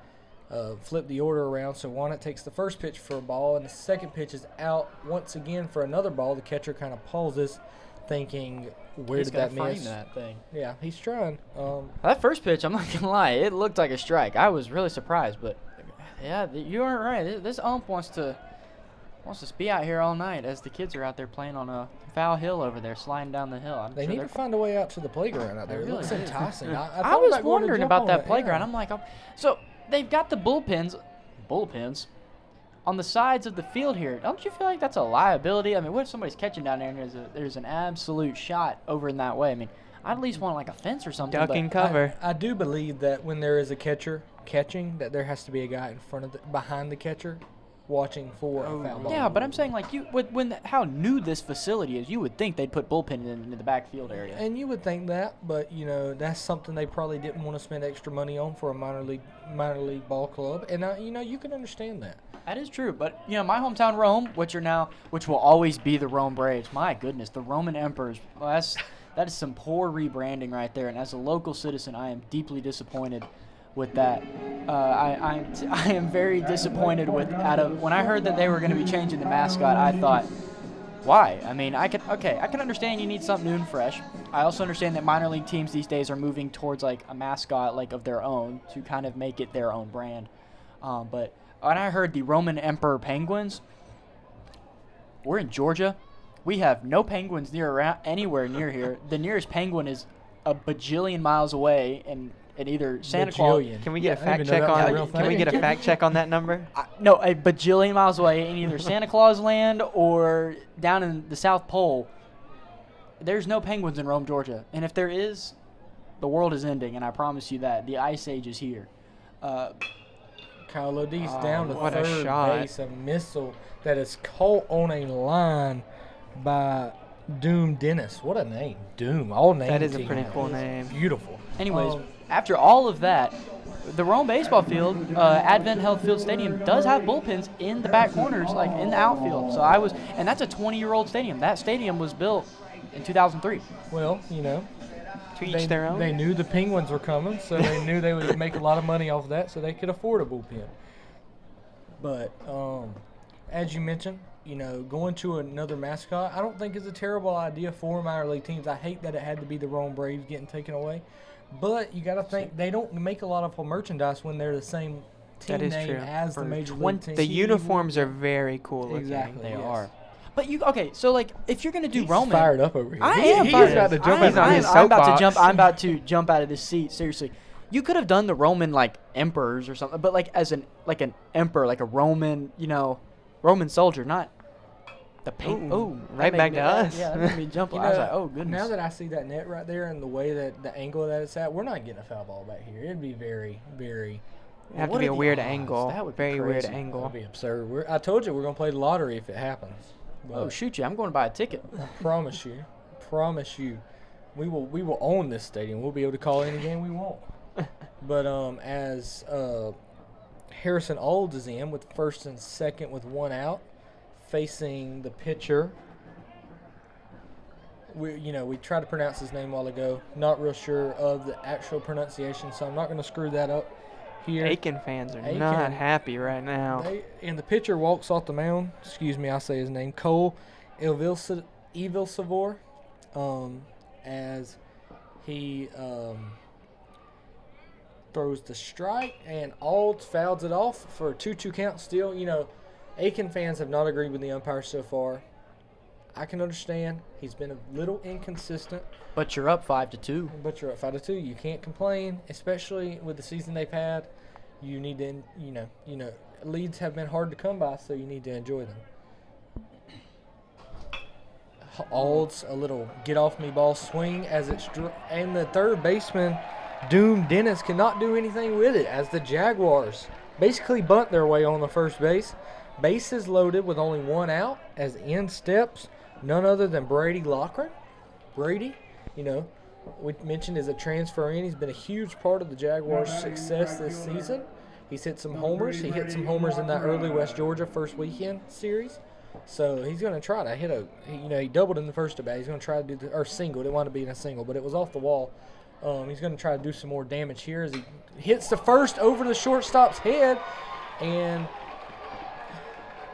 flip the order around. So Wannett takes the first pitch for a ball, and the second pitch is out once again for another ball. The catcher kind of pauses, thinking, where He's did that gonna miss? frame that thing. Yeah, he's trying. That first pitch, I'm not gonna lie, it looked like a strike. I was really surprised, but yeah, you aren't right. This ump wants to be out here all night as the kids are out there playing on a foul hill over there, sliding down the hill. I'm They sure need they're to find a way out to the playground out there. They It looks really do. enticing. I I thought was about going to wondering jump about on that it, playground. yeah. I'm like, so they've got the bullpens on the sides of the field here. Don't you feel like that's a liability? I mean, what if somebody's catching down there and there's an absolute shot over in that way? I mean, I'd at least want like a fence or something. Duck but and cover. I do believe that when there is a catcher catching, that there has to be a guy in front of behind the catcher watching for a foul ball. Yeah, but I'm saying like how new this facility is, you would think they'd put bullpen in the backfield area. And you would think that, but that's something they probably didn't want to spend extra money on for a minor league ball club, and you can understand that. That is true, but my hometown Rome, which will always be the Rome Braves. My goodness, the Roman Emperors. Well, that is some poor rebranding right there. And as a local citizen, I am deeply disappointed with that. I am very disappointed with when I heard that they were going to be changing the mascot. I thought, why? I mean, I can understand you need something new and fresh. I also understand that minor league teams these days are moving towards like a mascot like of their own to kind of make it their own brand. But when I heard the Roman Emperor Penguins, we're in Georgia. We have no penguins anywhere near here. The nearest penguin is a bajillion miles away, and either Santa Claus. Bajillion. Can we get Yeah, a I didn't fact even know check that was on? a real Can we thing. get a fact check on that number? No, a bajillion miles away in either Santa Claus land or down in the South Pole. There's no penguins in Rome, Georgia. And if there is, the world is ending, and I promise you that. The Ice Age is here. Kyle Lodey's down to what a third shot. base, a missile that is caught on a line by Doom Dennis. What a name, Doom. All names. That is a pretty cool name. Beautiful. Anyways, after all of that, the Rome baseball field, Advent Health Field Stadium, does have bullpens in the back corners, like in the outfield. So and that's a 20-year-old stadium. That stadium was built in 2003. Well, To each their own. They knew the Penguins were coming, so they knew they would make a lot of money off that, so they could afford a bullpen. But as you mentioned, going to another mascot, I don't think is a terrible idea for minor league teams. I hate that it had to be the Rome Braves getting taken away, but you got to think they don't make a lot of merchandise when they're the same team That is name true. as the For major league team. The uniforms are very cool looking. Exactly. They Yes. are. But so like if you're gonna do He's Roman, fired up over here. I He- am He's fired about up. to jump He's out on of his his I'm about to soapbox. jump. I'm about to jump out of this seat. Seriously, you could have done the Roman like emperors or something, but like as an emperor, like a Roman, Roman soldier, not the paint. Ooh, Oh, right back to us. Yeah, that made me jump. I was like, oh goodness. Now that I see that net right there and the way that the angle that it's at, we're not getting a foul ball back here. It'd be very, very It'd have What to be are a the weird odds? angle. That would be Very weird crazy. angle. That'd be absurd. I told you we're gonna play the lottery if it happens. Oh, But shoot you. I'm going to buy a ticket. I promise you, we will own this stadium. We'll be able to call any game we want. But as Harrison Olds is in with first and second with one out, facing the pitcher. We tried to pronounce his name a while ago. Not real sure of the actual pronunciation, so I'm not going to screw that up here. Aiken fans are Aiken. not happy right now. And the pitcher walks off the mound. Excuse me, I say his name. Cole Evilsavor, as he throws the strike, and Olds fouls it off for a 2-2 count still. Aiken fans have not agreed with the umpire so far. I can understand. He's been a little inconsistent. But you're up 5-2. But you're up 5-2. You can't complain, especially with the season they've had. You need to, leads have been hard to come by, so you need to enjoy them. Olds, a little get-off-me ball swing as it's and the third baseman, Doom Dennis, cannot do anything with it as the Jaguars basically bunt their way on the first base. Bases loaded with only one out as in steps none other than Brady Loughran. Brady, we mentioned is a transfer in. He's been a huge part of the Jaguars' success this season. He's hit some homers. He hit some homers in that early West Georgia first weekend series. So he's going to try to hit he doubled in the first at bat. He's going to try to do or singled. It wound up being a single, but it was off the wall. He's going to try to do some more damage here as he hits the first over the shortstop's head, and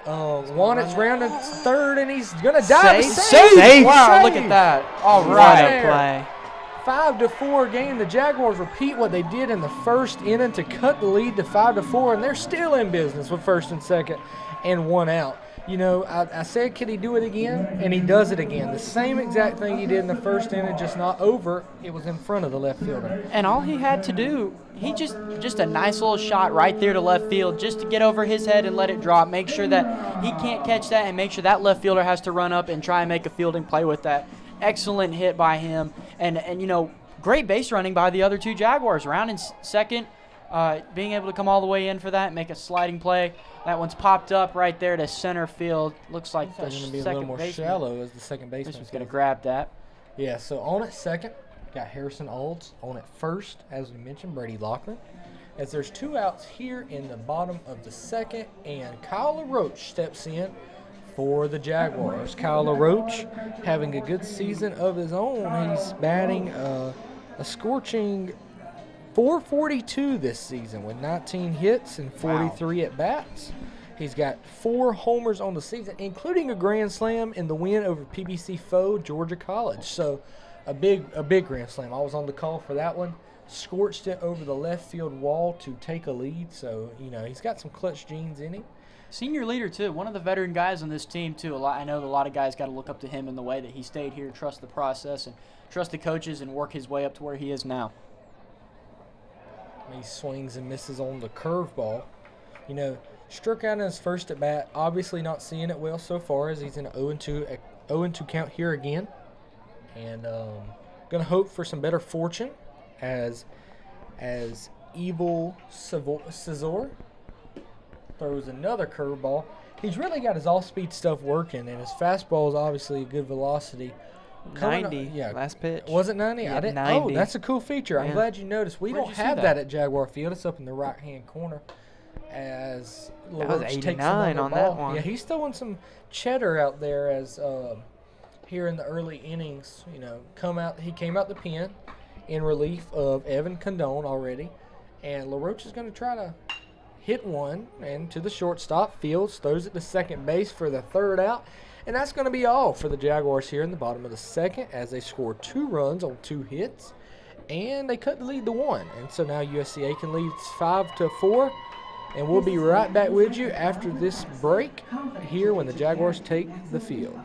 Wanet's rounding third, and he's going to dive. Save. Wow, Save. look at that. All What right. a play. 5-4 game. The Jaguars repeat what they did in the first inning to cut the lead to 5-4, and they're still in business with first and second and one out. I said, could he do it again? And he does it again. The same exact thing he did in the first inning, just not over. It was in front of the left fielder. And all he had to do, he just a nice little shot right there to left field just to get over his head and let it drop. Make sure that he can't catch that and make sure that left fielder has to run up and try and make a fielding play with that. Excellent hit by him. And great base running by the other two Jaguars. Round in second, being able to come all the way in for that and make a sliding play. That one's popped up right there to center field. Looks like the It's going to be a second little more baseman. shallow as the second baseman. This going to grab that. Yeah, so on at second, got Harrison Olds. On at first, as we mentioned, Brady Loughran. As there's two outs here in the bottom of the second, and Kyle LaRoche steps in for the Jaguars. Kyle LaRoche having a good season of his own. He's batting a scorching .442 this season with 19 hits and 43 at bats. He's got 4 homers on the season, including a grand slam in the win over PBC foe Georgia College. So a big grand slam. I was on the call for that one. Scorched it over the left field wall to take a lead. So he's got some clutch genes in him. Senior leader, too. One of the veteran guys on this team, too. I know a lot of guys got to look up to him in the way that he stayed here, trust the process, and trust the coaches, and work his way up to where he is now. He swings and misses on the curveball. Struck out in his first at bat. Obviously not seeing it well so far as he's in an 0-2 count here again. And going to hope for some better fortune as Evil Cesar throws another curveball. He's really got his off-speed stuff working, and his fastball is obviously a good velocity. 90. Last pitch. Was it 90? Yeah, I didn't. 90. Oh, that's a cool feature. I'm Yeah. glad you noticed. We Where'd don't you see have that? that at Jaguar Field. It's up in the right-hand corner. As That was LaRoche takes 89 another on that ball. one. Yeah, he's throwing some cheddar out there as here in the early innings. He came out the pen in relief of Evan Condone already, and LaRoche is going to try to hit one and to the shortstop. Fields throws it to second base for the third out. And that's going to be all for the Jaguars here in the bottom of the second as they score 2 runs on 2 hits. And they cut the lead to 1. And so now USC Aiken leads 5-4. And we'll be right back with you after this break here when the Jaguars take the field.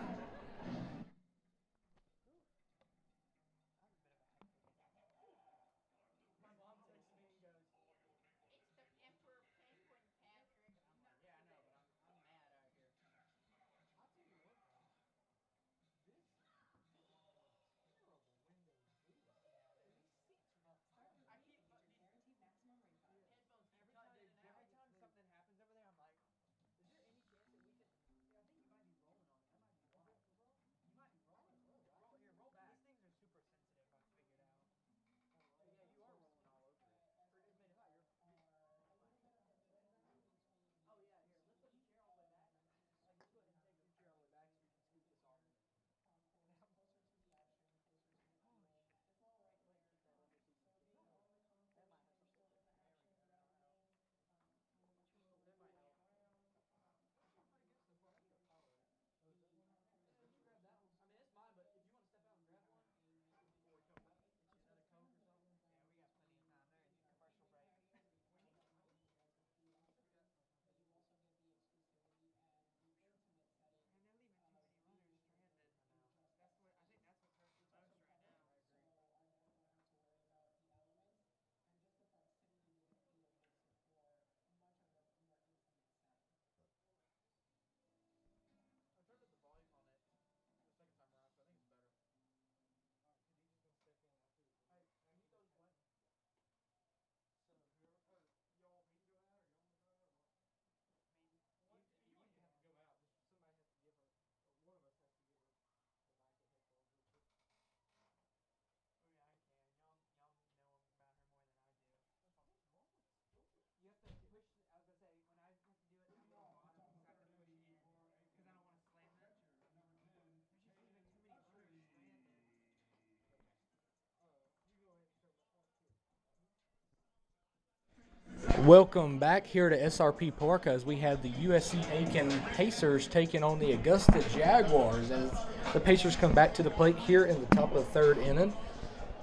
Welcome back here to SRP Park as we have the USC Aiken Pacers taking on the Augusta Jaguars as the Pacers come back to the plate here in the top of the third inning.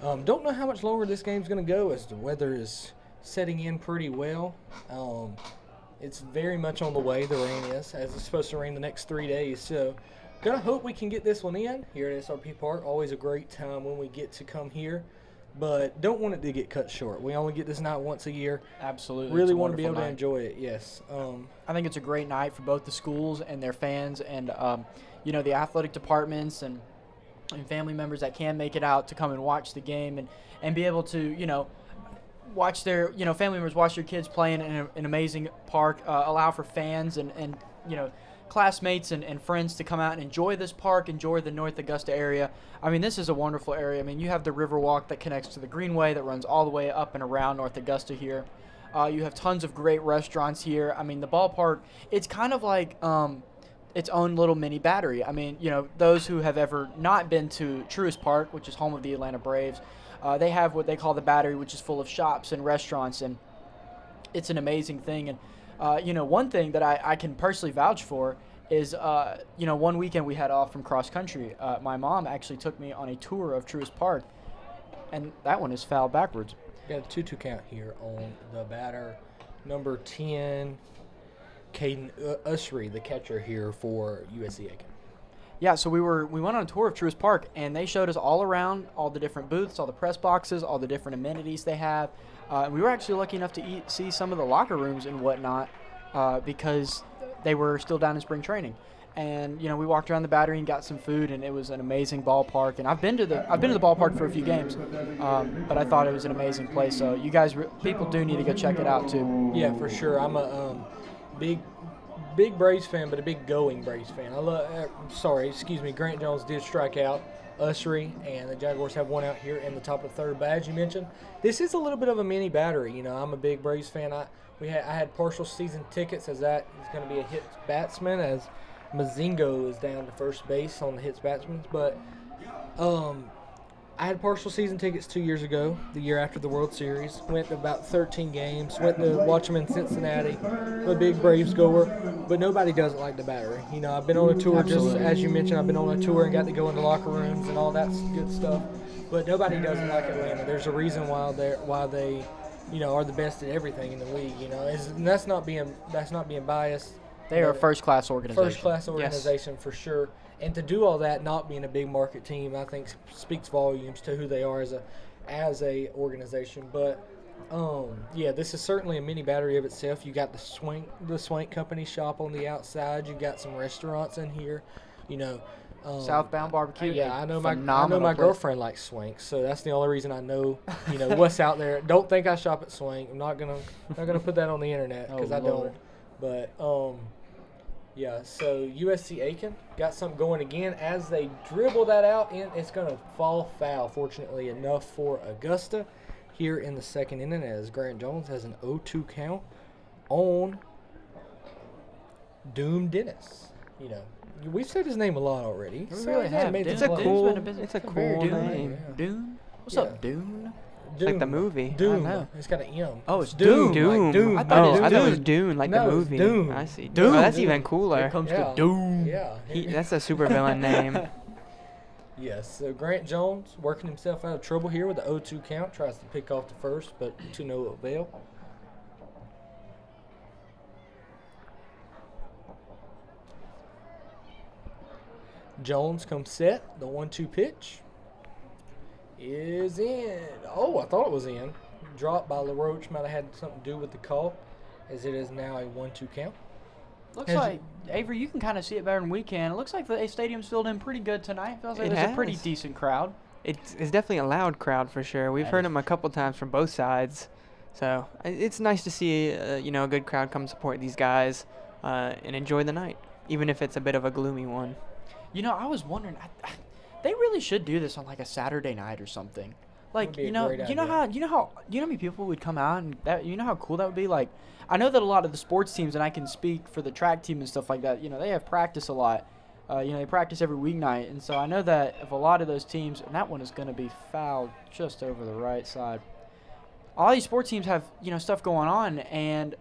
Don't know how much longer this game's going to go as the weather is setting in pretty well. It's very much on the way, the rain is, as it's supposed to rain the next 3 days. So, going to hope we can get this one in here at SRP Park. Always a great time when we get to come here, but don't want it to get cut short. We only get this night once a year. Absolutely. Really want to be able to enjoy it, yes. I think it's a great night for both the schools and their fans and, the athletic departments and family members that can make it out to come and watch the game and be able to, watch their, family members watch their kids playing in an amazing park, allow for fans and classmates and friends to come out and enjoy this park, enjoy the North Augusta area. I mean, this is a wonderful area. I mean, you have the Riverwalk that connects to the Greenway that runs all the way up and around North Augusta here. You have tons of great restaurants here. I mean, the ballpark, it's kind of like its own little mini Battery. I mean, those who have ever not been to Truist Park, which is home of the Atlanta Braves, they have what they call the Battery, which is full of shops and restaurants, and it's an amazing thing. And, one thing that I can personally vouch for is, one weekend we had off from cross country. My mom actually took me on a tour of Truist Park, and that one is fouled backwards. Got a 2-2 count here on the batter, number 10, Caden Usry, the catcher here for USC Aiken. Yeah, so we went on a tour of Truist Park, and they showed us all around, all the different booths, all the press boxes, all the different amenities they have. We were actually lucky enough to see some of the locker rooms and whatnot because they were still down in spring training. And we walked around the Battery and got some food, and it was an amazing ballpark. And I've been to the ballpark for a few games, but I thought it was an amazing place. So you guys, people do need to go check it out too. Yeah, for sure. I'm a big Braves fan, but a big going Braves fan. Grant Jones did strike out Usry, and the Jaguars have one out here in the top of third. But as you mentioned, this is a little bit of a mini Battery. I'm a big Braves fan. I had partial season tickets as that is going to be a hits batsman as Mazingo is down to first base on the hits batsman. But I had partial season tickets 2 years ago, the year after the World Series. Went to about 13 games. Went to watch them in Cincinnati. I'm a big Braves goer, but nobody doesn't like the Battery. I've been on a tour, just as you mentioned, I've been on a tour and got to go into locker rooms and all that good stuff. But nobody doesn't like Atlanta. There's a reason why they are the best at everything in the league. And that's not being biased. They are a first-class organization. First-class organization, for sure. And to do all that, not being a big market team, I think speaks volumes to who they are as a organization. But this is certainly a mini Battery of itself. You got the Swank Company shop on the outside. You got some restaurants in here. Southbound Barbecue. Yeah, I know my girlfriend likes Swank, so that's the only reason I know what's out there. Don't think I shop at Swank. I'm not gonna put that on the internet because I don't. But so USC Aiken got something going again as they dribble that out, and it's going to fall foul, fortunately enough for Augusta here in the second inning as Grant Jones has an 0-2 count on Doom Dennis. We've said his name a lot already. We really have. It's a cool name. Yeah. Dune? What's up, Dune? It's like the movie. Doom. I know. It's got an M. Oh, it's Doom. Doom. Like Doom. I thought it was Doom. Dune, like No, the it's movie. Doom. I see. Doom. Oh, that's Doom. even cooler. Here comes Yeah. the Doom. Yeah. That's a super villain name. Yes, so Grant Jones working himself out of trouble here with the 0-2 count. Tries to pick off the first, but to no avail. Jones comes set. The 1-2 pitch is in. Oh, I thought it was in. Dropped by LaRoche. Might have had something to do with the call, as it is now a 1-2 count. Looks like, Avery, you can kind of see it better than we can. It looks like the stadium's filled in pretty good tonight. Feels like there's a pretty decent crowd. It's definitely a loud crowd for sure. We've heard them a couple times from both sides. So it's nice to see, a good crowd come support these guys and enjoy the night, even if it's a bit of a gloomy one. I was wondering, they really should do this on like a Saturday night or something. Like, you know how many people would come out and that, how cool that would be? Like, I know that a lot of the sports teams, and I can speak for the track team and stuff like that, they have practice a lot. They practice every weeknight. And so I know that if a lot of those teams, and that one is going to be fouled just over the right side. all these sports teams have, stuff going on, and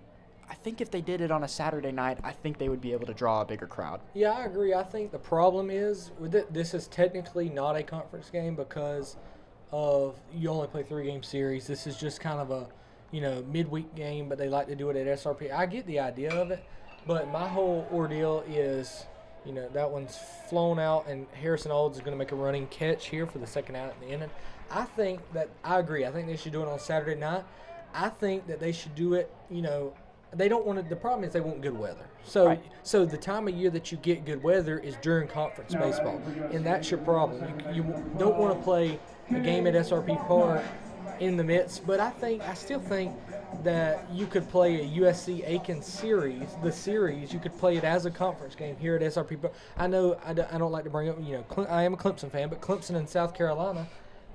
I think if they did it on a Saturday night, I think they would be able to draw a bigger crowd. Yeah, I agree. I think the problem is with it, this is technically not a conference game because of you only play 3-game series. This is just kind of a, midweek game, but they like to do it at SRP. I get the idea of it, but my whole ordeal is, that one's flown out, and Harrison Olds is going to make a running catch here for the second out at the inning. I agree. I think they should do it on Saturday night. I think that they should do it, they don't want to. The problem is they want good weather. So, Right. so the time of year that you get good weather is during conference baseball, and that's your problem. You don't want to play a game at SRP Park in the midst. But I still think that you could play a USC Aiken series. The series you could play it as a conference game here at SRP Park. I know I don't like to bring up. I am a Clemson fan, but Clemson and South Carolina,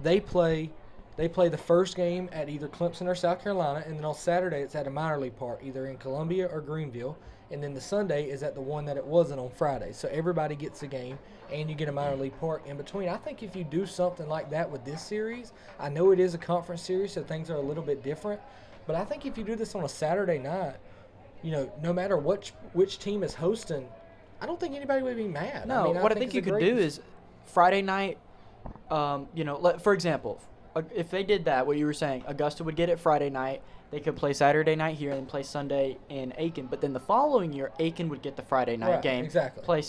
they play the first game at either Clemson or South Carolina, and then on Saturday it's at a minor league park, either in Columbia or Greenville, and then the Sunday is at the one that it wasn't on Friday. So everybody gets a game, and you get a minor league park in between. I think if you do something like that with this series, I know it is a conference series, so things are a little bit different, but I think if you do this on a Saturday night, no matter which team is hosting, I don't think anybody would be mad. No, what I think you could do is Friday night, for example, if they did that, what you were saying, Augusta would get it Friday night. They could play Saturday night here and play Sunday in Aiken. But then the following year, Aiken would get the Friday night game. Exactly. Play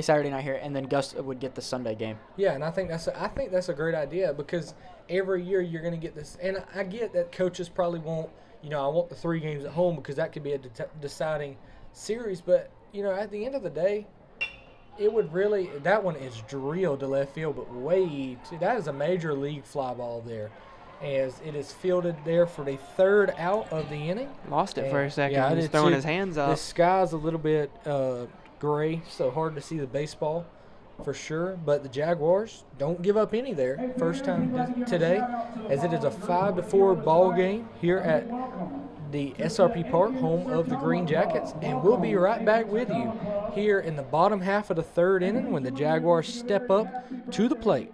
Saturday night here, and then Augusta would get the Sunday game. Yeah, and I think that's a great idea because every year you're going to get this. And I get that coaches probably won't. I want the 3 games at home because that could be a deciding series. But at the end of the day, it would really – that one is drilled to left field, but that is a major league fly ball there as it is fielded there for the 3rd out of the inning. Lost it for a second. Yeah, I He's did throwing too. his hands up. The sky's a little bit gray, so hard to see the baseball for sure. But the Jaguars don't give up any there. First time today, as it is a 5-4 ball game here at the SRP Park, home of the Green Jackets. And we'll be right back with you here in the bottom half of the 3rd inning when the Jaguars step up to the plate.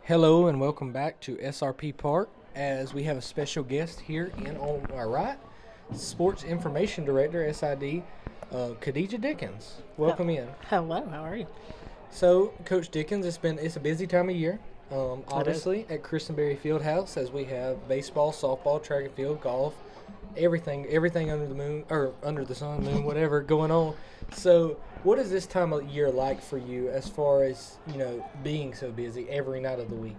Hello and welcome back to SRP Park as we have a special guest here on our right, Sports Information Director, SID, Khadijah Dickens. Welcome in. Hello, how are you? So, Coach Dickens, it's a busy time of year, obviously, at Christenberry Fieldhouse as we have baseball, softball, track and field, golf, everything under the moon or under the sun, moon, whatever going on. So, what is this time of year like for you as far as being so busy every night of the week?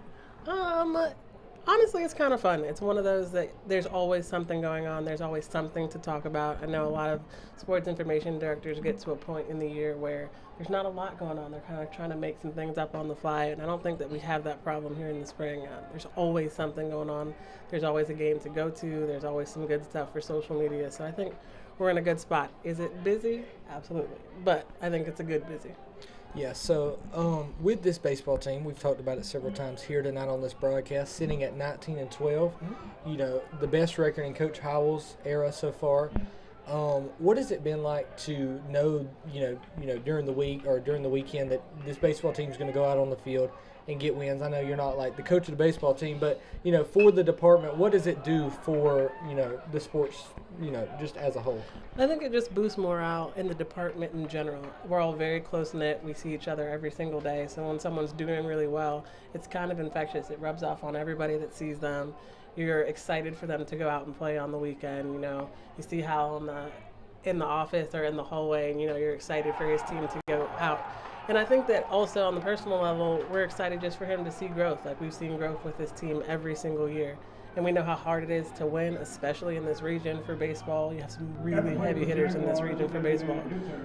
Honestly, it's kind of fun. It's one of those that there's always something going on. There's always something to talk about. I know a lot of sports information directors get to a point in the year where there's not a lot going on. They're kind of trying to make some things up on the fly, and I don't think that we have that problem here in the spring. There's always something going on. There's always a game to go to. There's always some good stuff for social media. So I think we're in a good spot. Is it busy? Absolutely. But I think it's a good busy. Yeah, so with this baseball team, we've talked about it several times here tonight on this broadcast, sitting at 19-12, the best record in Coach Howell's era so far. What has it been like to know, during the week or during the weekend that this baseball team is going to go out on the field and get wins? I know you're not like the coach of the baseball team, but for the department, what does it do for the sports, just as a whole? I think it just boosts morale in the department in general. We're all very close-knit. We see each other every single day. So when someone's doing really well, it's kind of infectious. It rubs off on everybody that sees them. You're excited for them to go out and play on the weekend. You see Hal in the office or in the hallway, and you're excited for his team to go out. And I think that also on the personal level, we're excited just for him to see growth. Like we've seen growth with this team every single year. And we know how hard it is to win, especially in this region for baseball. You have some really heavy hitters in this region for baseball.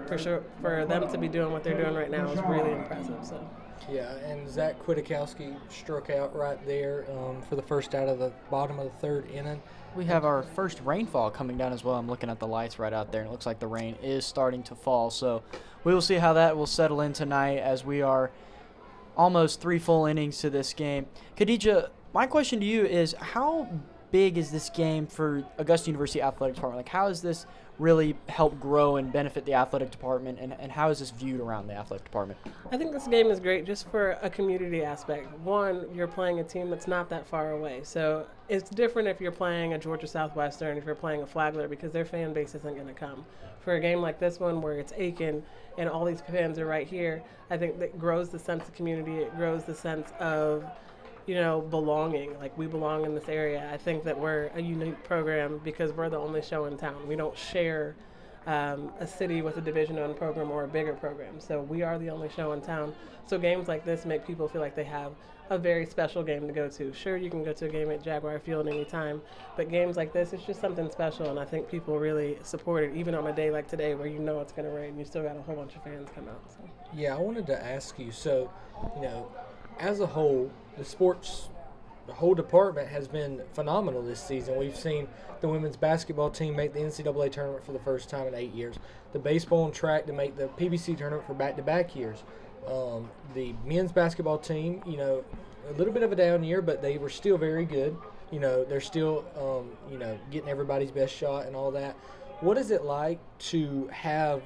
For sure, for them to be doing what they're doing right now is really impressive. So. Yeah, and Zach Kwiatkowski struck out right there for the first out of the bottom of the third inning. We have our first rainfall coming down as well. I'm looking at the lights right out there, and it looks like the rain is starting to fall. So we will see how that will settle in tonight as we are almost 3 full innings to this game. Khadija, my question to you is, how big is this game for Augusta University Athletic Department? Like, how has this really helped grow and benefit the athletic department, and how is this viewed around the athletic department? I think this game is great just for a community aspect. One, you're playing a team that's not that far away. So it's different if you're playing a Georgia Southwestern, if you're playing a Flagler, because their fan base isn't going to come. For a game like this one where it's Aiken and all these fans are right here, I think that grows the sense of community. It grows the sense of belonging. Like, we belong in this area. I think that we're a unique program because we're the only show in town. We don't share a city with a Division I program or a bigger program. So we are the only show in town. So games like this make people feel like they have a very special game to go to. Sure, you can go to a game at Jaguar Field anytime, but games like this, it's just something special, and I think people really support it, even on a day like today where it's going to rain. You still got a whole bunch of fans come out. So. Yeah, I wanted to ask you, so, as a whole, the whole department has been phenomenal this season. We've seen the women's basketball team make the NCAA tournament for the first time in 8 years. The baseball and track to make the PBC tournament for back-to-back years. The men's basketball team, a little bit of a down year, but they were still very good. They're still, getting everybody's best shot and all that. What is it like to have,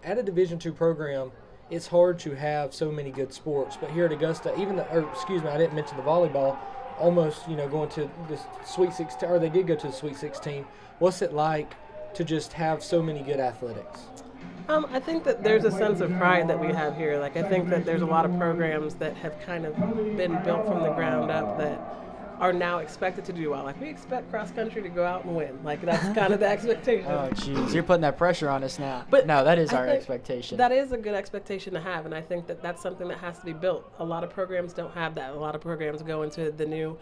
at a Division II program, it's hard to have so many good sports, but here at Augusta, I didn't mention the volleyball, almost, going to the Sweet 16, or they did go to the Sweet 16. What's it like to just have so many good athletics? I think that there's a sense of pride that we have here. Like, I think that there's a lot of programs that have kind of been built from the ground up that are now expected to do well. Like, we expect cross country to go out and win. Like, that's kind of the expectation. Oh, jeez, you're putting that pressure on us now. But no, that is our expectation. That is a good expectation to have, and I think that that's something that has to be built. A lot of programs don't have that. A lot of programs go into the new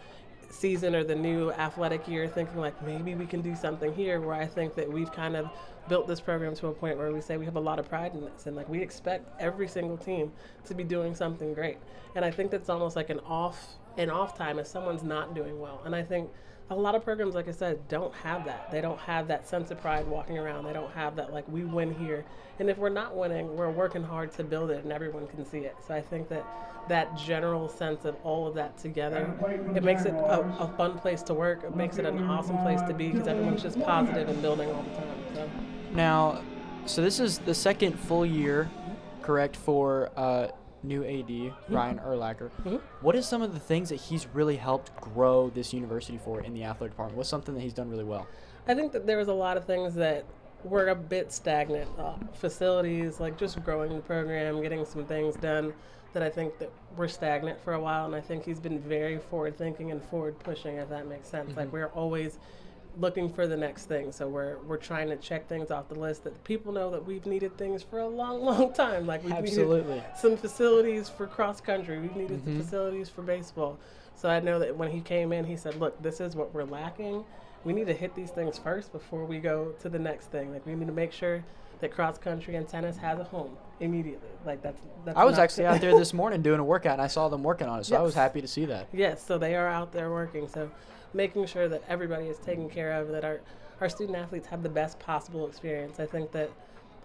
season or the new athletic year thinking like, maybe we can do something here, where I think that we've kind of built this program to a point where we say we have a lot of pride in this, and like, we expect every single team to be doing something great. And I think that's almost like an off time if someone's not doing well. And I think a lot of programs, like I said, don't have that. They don't have that sense of pride walking around. They don't have that, like, we win here. And if we're not winning, we're working hard to build it and everyone can see it. So I think that that general sense of all of that together, it makes it a fun place to work. It makes it an awesome place to be because everyone's just positive and building all the time. So. Now, so this is the second full year, correct, for new AD, Ryan Urlacher. Mm-hmm. What is some of the things that he's really helped grow this university for in the athletic department? What's something that he's done really well? I think that there was a lot of things that were a bit stagnant. Facilities, like just growing the program, getting some things done that I think that were stagnant for a while. And I think he's been very forward-thinking and forward-pushing, if that makes sense. Mm-hmm. Like, we're always looking for the next thing. So we're trying to check things off the list that people know that we've needed things for a long, long time. Like we've Absolutely. needed some facilities for cross country. We've needed some facilities for baseball. So I know that when he came in, he said, look, this is what we're lacking. We need to hit these things first before we go to the next thing. Like we need to make sure that cross country and tennis has a home immediately. Like that's I was not- actually out there this morning doing a workout, and I saw them working on it, so I was Yes. happy to see that. Yes, so they are out there working. So making sure that everybody is taken care of, that our student athletes have the best possible experience. I think that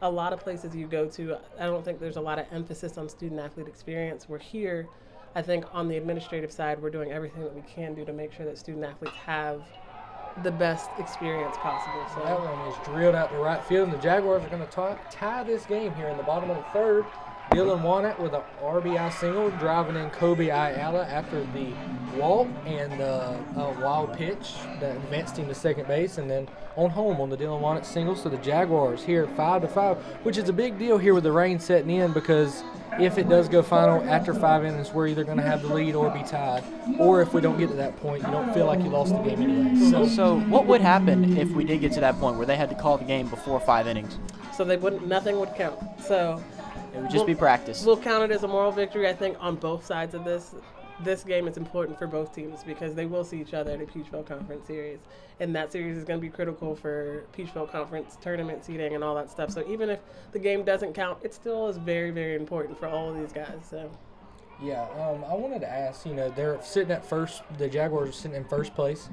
a lot of places you go to, I don't think there's a lot of emphasis on student athlete experience. We're here, I think on the administrative side, we're doing everything that we can do to make sure that student athletes have the best experience possible. So That one is drilled out to right field, and the Jaguars are going to tie this game here in the bottom of the third. Dylan Wannett with an RBI single, driving in Kobe Ayala after the walk and the wild pitch that advanced him to second base, and then on home on the Dylan Wannett single. So the Jaguars here 5-5, which is a big deal here with the rain setting in, because if it does go final after 5 innings, we're either going to have the lead or be tied, or if we don't get to that point, you don't feel like you lost the game anyway. So what would happen if we did get to that point where they had to call the game before 5 innings? so they wouldn't, nothing would count. So It would just be practice. we'll count it as a moral victory. I think on both sides of this. This game is important for both teams because they will see each other at a Peachville Conference series, and that series is going to be critical for Peachville Conference tournament seeding and all that stuff. So even if the game doesn't count, it still is very, very important for all of these guys. So Yeah, I wanted to ask, they're sitting at first, the Jaguars are sitting in first place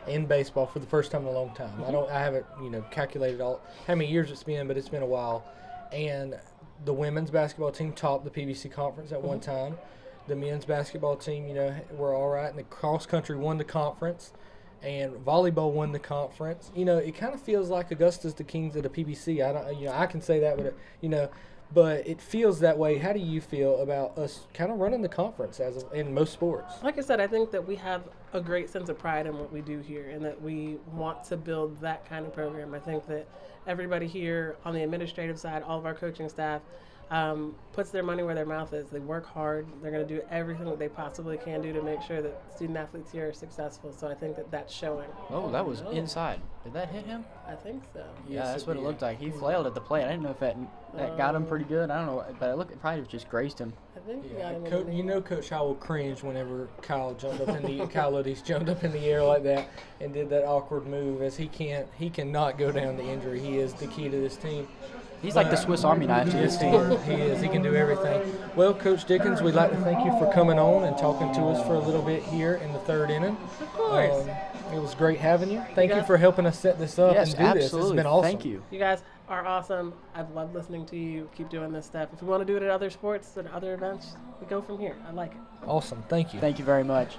in baseball for the first time in a long time. I haven't, calculated all how many years it's been, but it's been a while. And the women's basketball team topped the PBC conference at one time. The men's basketball team, were all right, and the cross country won the conference, and volleyball won the conference. It kind of feels like Augusta's the kings of the PBC. I can say that, but it feels that way. How do you feel about us kind of running the conference in most sports? like I said, I think that we have a great sense of pride in what we do here and that we want to build that kind of program. I think that everybody here on the administrative side, all of our coaching staff, puts their money where their mouth is. They work hard. They're going to do everything that they possibly can do to make sure that student athletes here are successful. So I think that that's showing. Oh, that was inside. Did that hit him? I think so. Yeah, that's what it looked like. He flailed at the plate. I didn't know if that got him pretty good. I don't know, but it probably just grazed him. I think he Yeah, got him in the knee. Coach Howell cringed whenever Kyle Luddies jumped up in the air like that and did that awkward move, as he cannot go down the injury. He is the key to this team. He's like the Swiss Army knife to his team. He is. He can do everything. Well, Coach Dickens, we'd like to thank you for coming on and talking to us for a little bit here in the third inning. Of course. It was great having you. Thank you guys- for helping us set this up Yes, and do this. absolutely. It's been awesome. Thank you. You guys are awesome. I've loved listening to you. Keep doing this stuff. If you want to do it at other sports and other events, we go from here. I like it. Awesome. Thank you. Thank you very much.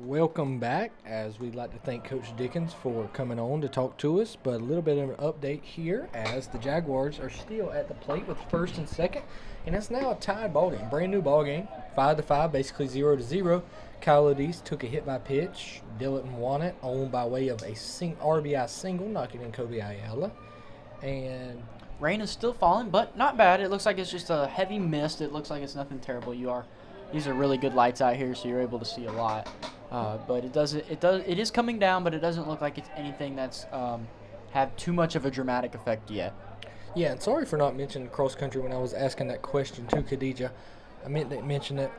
Welcome back, as we'd like to thank Coach Dickens for coming on to talk to us. But a little bit of an update here, as the Jaguars are still at the plate with first and second, and it's now a tied ball game, brand new ball game, 5-5, basically 0-0. Kyle Luddies took a hit by pitch. Dylan Wannett on by way of a RBI single, knocking in Kobe Ayala, and Rain is still falling, but not bad. It looks like it's just a heavy mist. It looks like it's nothing terrible. These are really good lights out here, so you're able to see a lot. But it is coming down, but it doesn't look like it's anything that's have too much of a dramatic effect yet. Yeah, and sorry for not mentioning cross country when I was asking that question to Khadijah. I meant to mention it.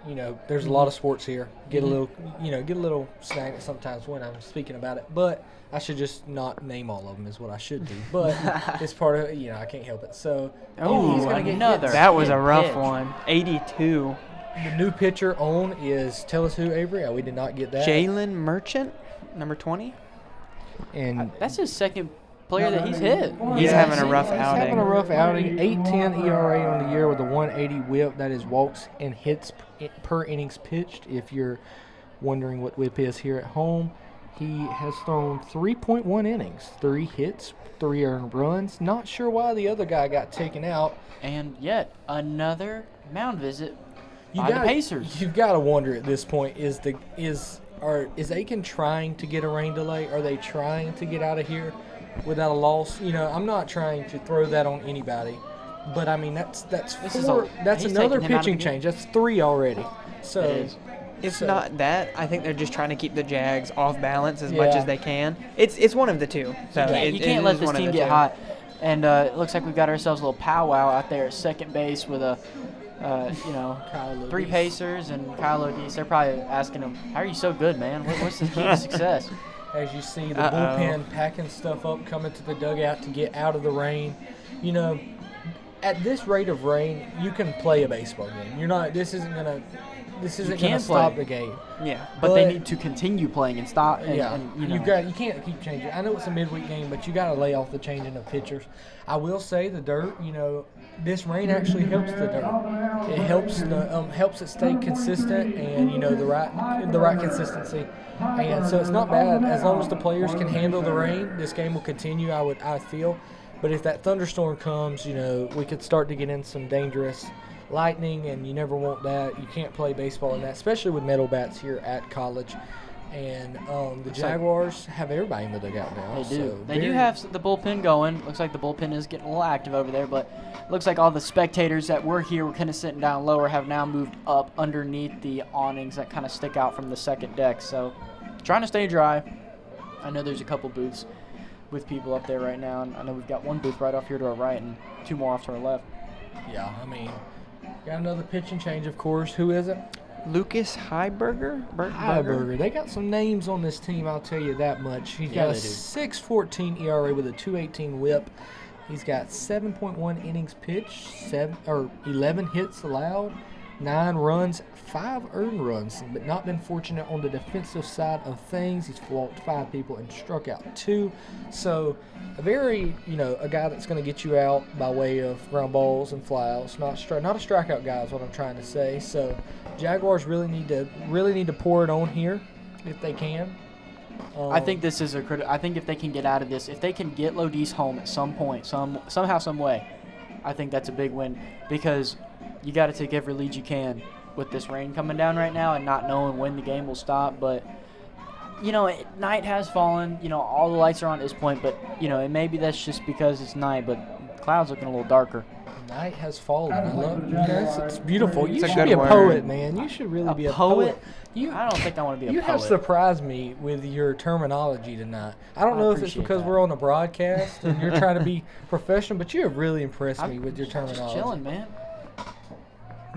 There's a lot of sports here. Get a little snack sometimes when I'm speaking about it. But I should just not name all of them is what I should do. But it's part of I can't help it. So he's gonna get another. hits. That was a rough pitch. one. 82. The new pitcher on is tell us who, Avery. We did not get that. Jalen Merchant, number 20. And That's his second player that he's hit. He's having a rough He's outing. having a rough outing. 8.10 ERA on the year with a 180 WHIP. That is walks and hits per innings pitched. If you're wondering what WHIP is here at home, he has thrown 3.1 innings, 3 hits, 3 earned runs. Not sure why the other guy got taken out. And yet another mound visit by the Pacers. You've got to wonder at this point: is Aiken trying to get a rain delay? Are they trying to get out of here without a loss? I'm not trying to throw that on anybody, but I mean that's This is four. That's he's another taking him out of pitching the game. change. That's 3 already. So It is. If not that, I think they're just trying to keep the Jags off balance as Yeah. much as they can. It's one of the two. So You it can't is let this one of team the get two. hot. And it looks like we've got ourselves a little powwow out there at second base with Kyle 3 Lodis. Pacers and Kyle Lodis. They're probably asking him, "How are you so good, man? What's the key to success?" As you see the Uh-oh. bullpen packing stuff up, coming to the dugout to get out of the rain. At this rate of rain, you can play a baseball game. This isn't gonna can stop play. the game. Yeah. But they But- need to continue playing and stop. And, Yeah, and, you can't keep changing. I know it's a midweek game, but you got to lay off the changing of pitchers. I will say the dirt. This rain actually helps the dirt. It helps it stay consistent and the right consistency. And so it's not bad as long as the players can handle the rain. This game will continue. I feel, but if that thunderstorm comes, we could start to get in some dangerous lightning, and you never want that. You can't play baseball in that, especially with metal bats here at college. And the Jaguars have everybody in the dugout now. They do. So They do have the bullpen going. Looks like the bullpen is getting a little active over there, but looks like all the spectators that were here were kind of sitting down lower have now moved up underneath the awnings that kind of stick out from the second deck. So trying to stay dry. I know there's a couple booths with people up there right now, and I know we've got one booth right off here to our right and 2 more off to our left. Yeah, got another pitching change, of course. Who is it? Lucas Heiberger? Heiberger. They got some names on this team, I'll tell you that much. He's Yeah, got a they do. 6.14 ERA with a 2.18 WHIP. He's got 7.1 innings pitched, 11 hits allowed, 9 runs, 5 earned runs, but not been fortunate on the defensive side of things. He's walked 5 people and struck out 2. So a very, a guy that's going to get you out by way of ground balls and flyouts. Not a strikeout guy is what I'm trying to say. So Jaguars really need to pour it on here if they can. I think this is I think if they can get out of this, if they can get Lodis home at some point, somehow, some way, I think that's a big win because you got to take every lead you can with this rain coming down right now and not knowing when the game will stop. But night has fallen. All the lights are on at this point, but maybe that's just because it's night. But the clouds looking a little darker. Night has fallen. I love it's beautiful. You It's a should good be a word. poet, man. You should really be a poet? You I don't think I want to be a You poet. have surprised me with your terminology tonight. I don't I know if it's appreciate because that. we're on a broadcast and you're trying to be professional, but you have really impressed me I'm with your just terminology. chilling, man.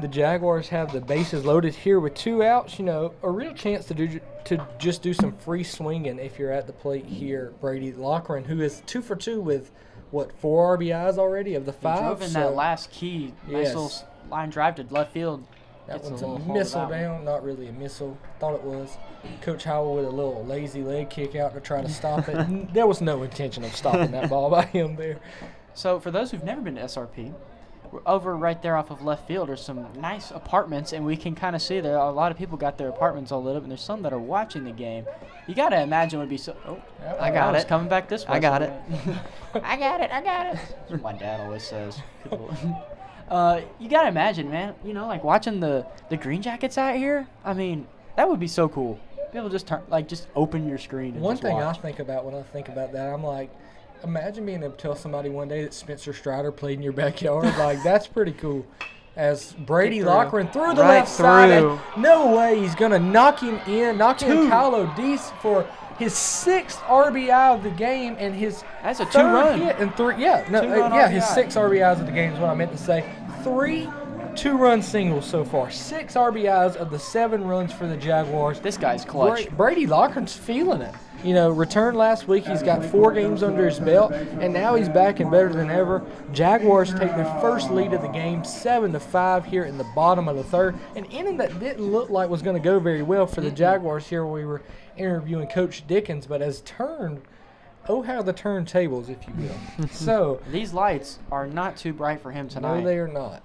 The Jaguars have the bases loaded here with 2 outs. A real chance to just do some free swinging if you're at the plate here. Brady Loughran, who is 2 for 2 with 4 RBIs already of the 5. He drove in that last key. Nice Yes. little line drive to left field. That Gets one's a a little hold missile of that one. down. Not really a missile. Thought it was. Coach Howell with a little lazy leg kick out to try to stop it. There was no intention of stopping that ball by him there. So for those who've never been to SRP, we're over right there off of left field are some nice apartments, and we can kind of see there a lot of people got their apartments all lit up, and there's some that are watching the game. You got to imagine it would be so. Oh, I got it's it. coming back this way. I got it. I got it. That's what my dad always says. You got to imagine, man. Like watching the Green Jackets out here. I mean, that would be so cool. Be able to just open your screen. And One just thing watch. I think about when I think about that, I'm like, imagine being able to tell somebody one day that Spencer Strider played in your backyard. Like, that's pretty cool. As Brady Get through. Loughran through the Right left side. through. And no way he's going to knock him in Kyle O'Deese for his 6th RBI of the game and his That's a 3rd two-run. hit and 3. Yeah, no, Two-run his RBI. 6 RBIs of the game is what I meant to say. 3 2-run singles so far. 6 RBIs of the 7 runs for the Jaguars. This guy's clutch. Brady Lockhart's feeling it. You know, returned last week. He's got 4 games under his belt, and now he's back and better than ever. Jaguars take their first lead of the game, 7-5 here in the bottom of the third. An inning that didn't look like was going to go very well for the Jaguars here when we were interviewing Coach Dickens, but has turned. Oh, how the turntables, if you will. So These lights are not too bright for him tonight. no, they are not.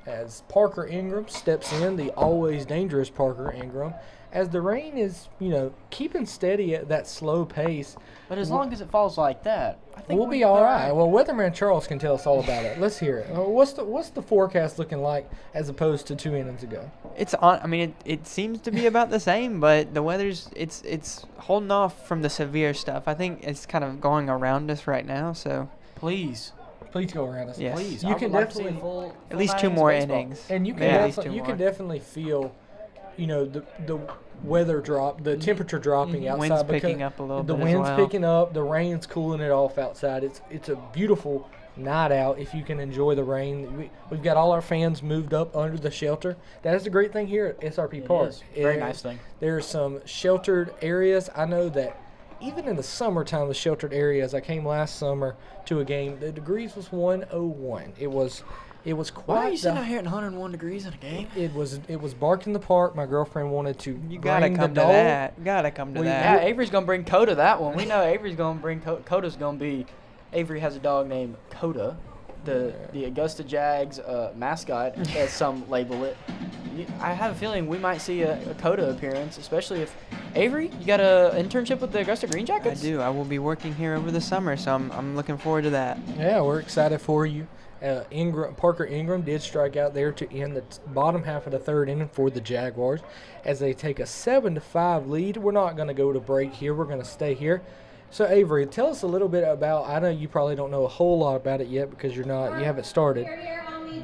As Parker Ingram steps in, the always dangerous Parker Ingram, as the rain is, you know, keeping steady at that slow pace. But as long as it falls like that, I think We'll be all right. Well, Weatherman Charles can tell us all about it. Let's hear it. What's the forecast looking like as opposed to 2 innings ago? It's on. I mean, it seems to be about the same, but the weather's it's holding off from the severe stuff. I think it's kind of going around us right now. So Please, Please go around us. Yes. please. You I can would like to see a definitely- full at least 9 2 more baseball. innings. And you can Maybe at least definitely, 2 you can more. definitely feel, you know, the weather drop, the temperature dropping outside. Wind's because picking up a little The bit as wind's well. picking up. The rain's cooling it off outside. It's a beautiful night out if you can enjoy the rain. We've got all our fans moved up under the shelter. That is the great thing here at SRP Park. is. Very nice thing. There are some sheltered areas. I know that even in the summertime, the sheltered areas. I came last summer to a game. The degrees was 101. It was quite. Why are you sitting the- out here at 101 degrees in a game? It was bark in the park. My girlfriend wanted to. You gotta bring come the to dog. that. Gotta come to Yeah, that. Avery's gonna bring Coda that one. We know Avery's gonna bring Coda's gonna be. Avery has a dog named Coda, the Augusta Jags mascot, as some label it. I have a feeling we might see a Coda appearance, especially if Avery, you got a internship with the Augusta Green I Jackets. do. I will be working here over the summer, so I'm looking forward to that. Yeah, we're excited for you. Parker Ingram did strike out there to end the bottom half of the third inning for the Jaguars as they take a 7-5 lead. We're not going to go to break here. We're going to stay here. So Avery, tell us a little bit about. I know you probably don't know a whole lot about it yet because you haven't started.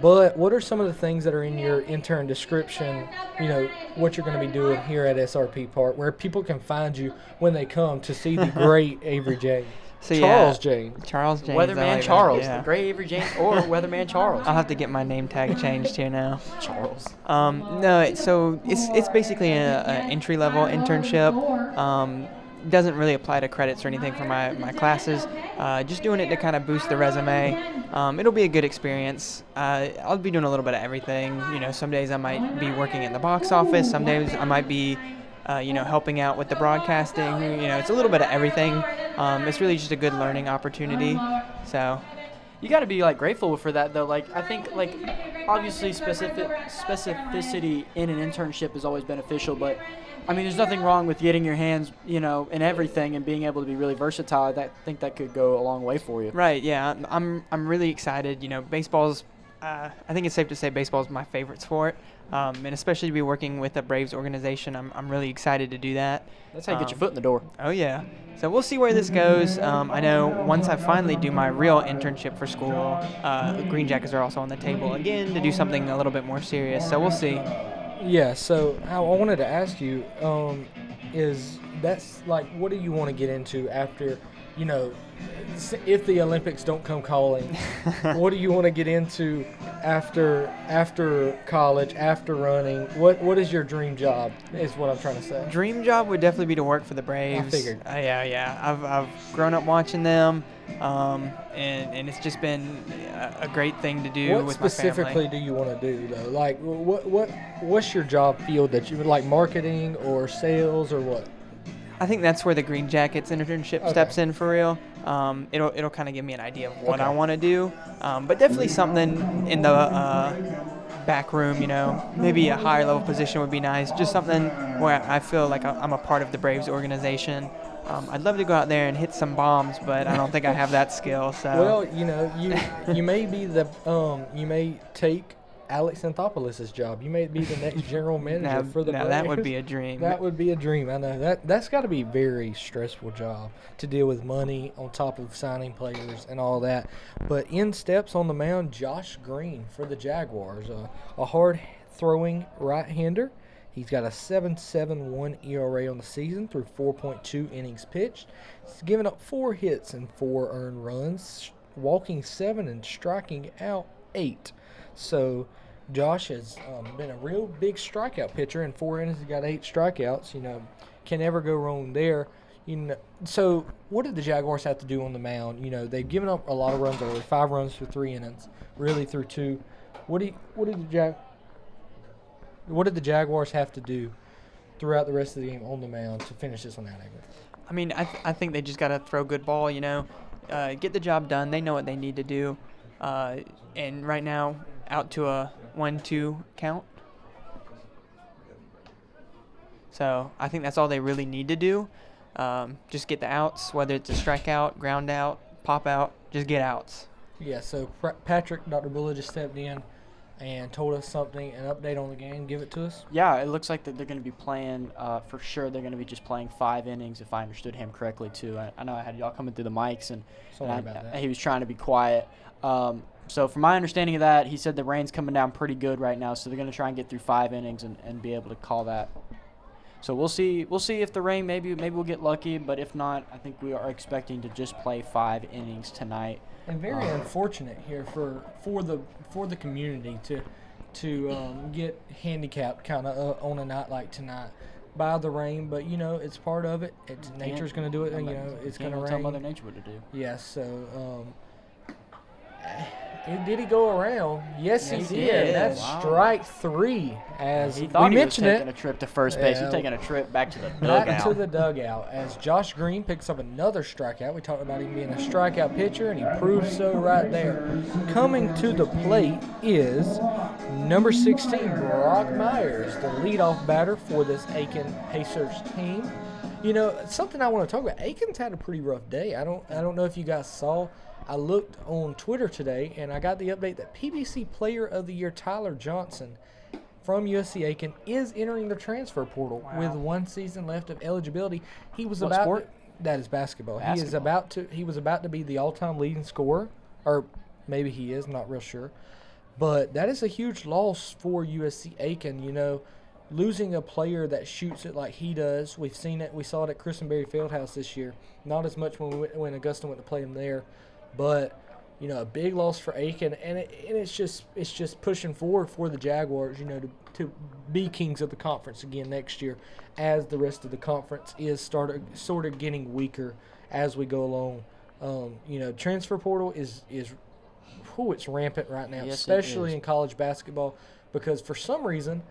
But what are some of the things that are in your intern description? You know what you're going to be doing here at SRP Park, where people can find you when they come to see the great Avery James. So Charles James. Charles James. I Weatherman like that, Charles, yeah. the Gray Avery James, or Weatherman Charles. I'll have to get my name tag changed here now. Charles. No, so it's basically an entry level internship. Doesn't really apply to credits or anything for my classes. Just doing it to kind of boost the resume. It'll be a good experience. I'll be doing a little bit of everything. You know, some days I might be working in the box office. Some days I might be, helping out with the broadcasting. You know, it's a little bit of everything. It's really just a good learning opportunity. So. You got to be grateful for that though. I think obviously specificity in an internship is always beneficial, but I mean there's nothing wrong with getting your hands, in everything and being able to be really versatile. I think that could go a long way for you. Right. Yeah. I'm really excited. You know, baseball's. I think it's safe to say baseball is my favorite sport, and especially to be working with a Braves organization. I'm really excited to do that. That's how you get your foot in the door. Oh yeah. So we'll see where this goes. I know once I finally do my real internship for school, the Green Jackets are also on the table again to do something a little bit more serious. So we'll see. Yeah, so I wanted to ask you, what do you want to get into after, if the Olympics don't come calling, what do you want to get into after college, after running? What is your dream job is what I'm trying to say. Dream job would definitely be to work for the Braves. I figured. Yeah. I've grown up watching them, and it's just been a great thing to do What with my specifically family. do you want to do though? Like what's your job field that you would like, marketing or sales or what? I think that's where the Green Jackets internship steps in for real. It'll kind of give me an idea of what I want to do, but definitely something in the back room. Maybe a higher level position would be nice. Just something where I feel like I'm a part of the Braves organization. I'd love to go out there and hit some bombs, but I don't think I have that skill. So Well, you may be you may take Alex Anthopoulos' job. You may be the next general manager for the Braves. that would be a dream. That would be a dream. I know that's got to be a very stressful job to deal with money on top of signing players and all that. But in steps on the mound, Josh Green for the Jaguars, a hard-throwing right-hander. He's got a 7.71 ERA on the season through 4.2 innings pitched. He's given up 4 hits and 4 earned runs, walking 7 and striking out 8. So Josh has been a real big strikeout pitcher. In 4 innings, he got 8 strikeouts. Can never go wrong there. So what did the Jaguars have to do on the mound? They've given up a lot of runs already, 5 runs through 3 innings, really through 2. What did the Jaguars have to do throughout the rest of the game on the mound to finish this one out? I mean, I think they just got to throw good ball, get the job done. They know what they need to do. And right now, out to a 1-2 count. So I think that's all they really need to do. Just get the outs, whether it's a strikeout, ground out, pop out, just get outs. Yeah, so Patrick, Dr. Bulla just stepped in and told us something, an update on the game. Give it to us. Yeah, it looks like that they're going to be playing, for sure, they're going to be just playing 5 innings, if I understood him correctly, too. I know I had y'all coming through the mics, and he was trying to be quiet. So from my understanding of that, he said the rain's coming down pretty good right now, so they're going to try and get through 5 innings and be able to call that. So we'll see if the rain, maybe we'll get lucky, but if not, I think we are expecting to just play 5 innings tonight. And very unfortunate here for the community to get handicapped kind of on a night like tonight by the rain. But it's part of it. Nature's going to do it, and it's going to rain. Tell Mother Nature what to do. Yes. So did he go around? Yes, he did. That's strike 3. As he thought we mentioned, he was taking a trip to first base. He's taking a trip back to the dugout. Back to the dugout as Josh Green picks up another strikeout. We talked about him being a strikeout pitcher, and he proves so right there. Coming to the plate is number 16, Brock Myers, the leadoff batter for this Aiken Pacers team. Something I want to talk about. Aiken's had a pretty rough day. I don't know if you guys saw. I looked on Twitter today, and I got the update that PBC Player of the Year Tyler Johnson from USC Aiken is entering the transfer portal with 1 season left of eligibility. He was What about sport? That is basketball. Basketball. He was about to be the all-time leading scorer, or maybe he is, I'm not real sure. But that is a huge loss for USC Aiken. Losing a player that shoots it like he does. We've seen it. We saw it at Christenberry Fieldhouse this year. Not as much when Augusta went to play him there. But, a big loss for Aiken, and it's just pushing forward for the Jaguars, to be kings of the conference again next year, as the rest of the conference is sort of getting weaker as we go along. Transfer portal is it's rampant right now, Yes, especially in college basketball, because for some reason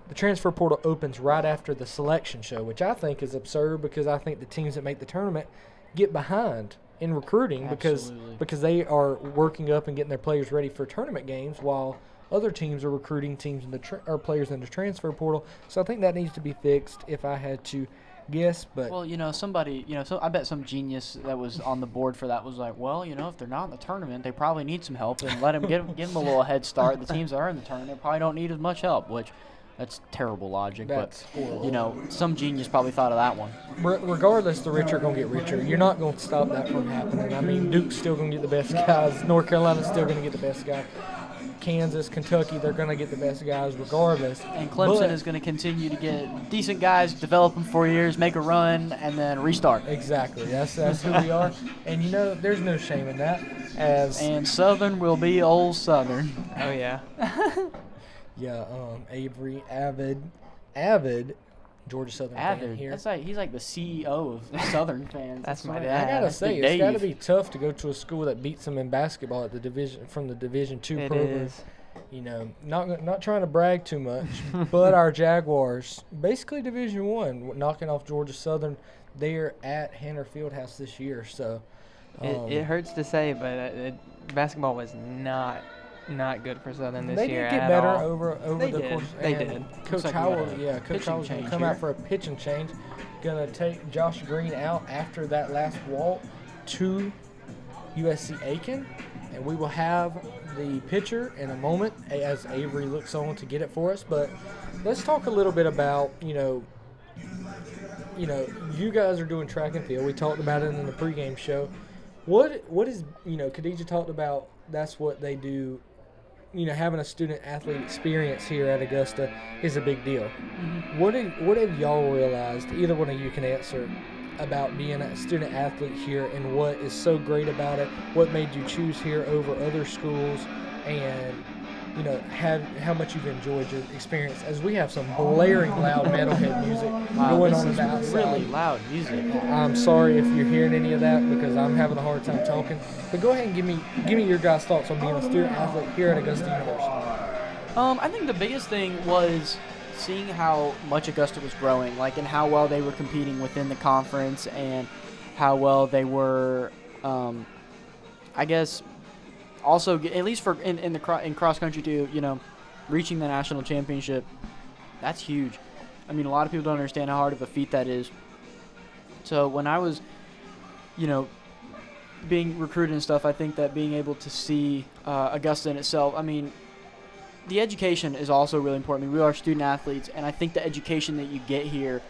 the transfer portal opens right after the selection show, which I think is absurd, because I think the teams that make the tournament get behind in recruiting because they are working up and getting their players ready for tournament games, while other teams are recruiting teams in or players in the transfer portal. So I think that needs to be fixed, if I had to guess. But somebody, so I bet some genius that was on the board for that was like, well, if they're not in the tournament, they probably need some help, and let them give them a little head start. The teams that are in the tournament probably don't need as much help, which. That's terrible logic, That's but some genius probably thought of that one. Regardless, the rich are going to get richer. You're not going to stop that from happening. I mean, Duke's still going to get the best guys. North Carolina's still going to get the best guys. Kansas, Kentucky, they're going to get the best guys regardless. And Clemson is going to continue to get decent guys, develop them 4 years, make a run, and then restart. Exactly. That's who we are. And, there's no shame in that. And Southern will be old Southern. Oh, yeah. Yeah, Avery, avid Georgia Southern fan here. He's like the CEO of Southern fans. That's my I dad. gotta say, Big it's got to Dave. be tough to go to a school that beats them in basketball at the Division II It program. is. Not trying to brag too much, but our Jaguars, basically Division I, knocking off Georgia Southern there at Hanner Fieldhouse this year. So It hurts to say, but basketball was not good for Southern this they year did get at better all. over They the did. course. They and did. Coach Looks like we Howard, got a Coach pitching Howard's going to change come here. out for a pitching change. Going to take Josh Green out after that last walk to USC Aiken, and we will have the pitcher in a moment as Avery looks on to get it for us. But let's talk a little bit about you guys are doing track and field. We talked about it in the pregame show. What is Khadijah talked about? That's what they do. Having a student-athlete experience here at Augusta is a big deal. Mm-hmm. What have y'all realized, either one of you can answer, about being a student-athlete here, and what is so great about it? What made you choose here over other schools? And, how much you've enjoyed your experience, as we have some blaring loud metalhead music going on in the outside. Really loud music. I'm sorry if you're hearing any of that because I'm having a hard time talking. But go ahead and give me your guys' thoughts on being a student athlete here at Augusta University. I think the biggest thing was seeing how much Augusta was growing, and how well they were competing within the conference and how well they were, I guess, also at least for in cross country too, reaching the national championship. That's huge. I mean, a lot of people don't understand how hard of a feat that is. So when I was, being recruited and stuff, I think that being able to see Augusta in itself, I mean, the education is also really important. I mean, we are student athletes, and I think the education that you get here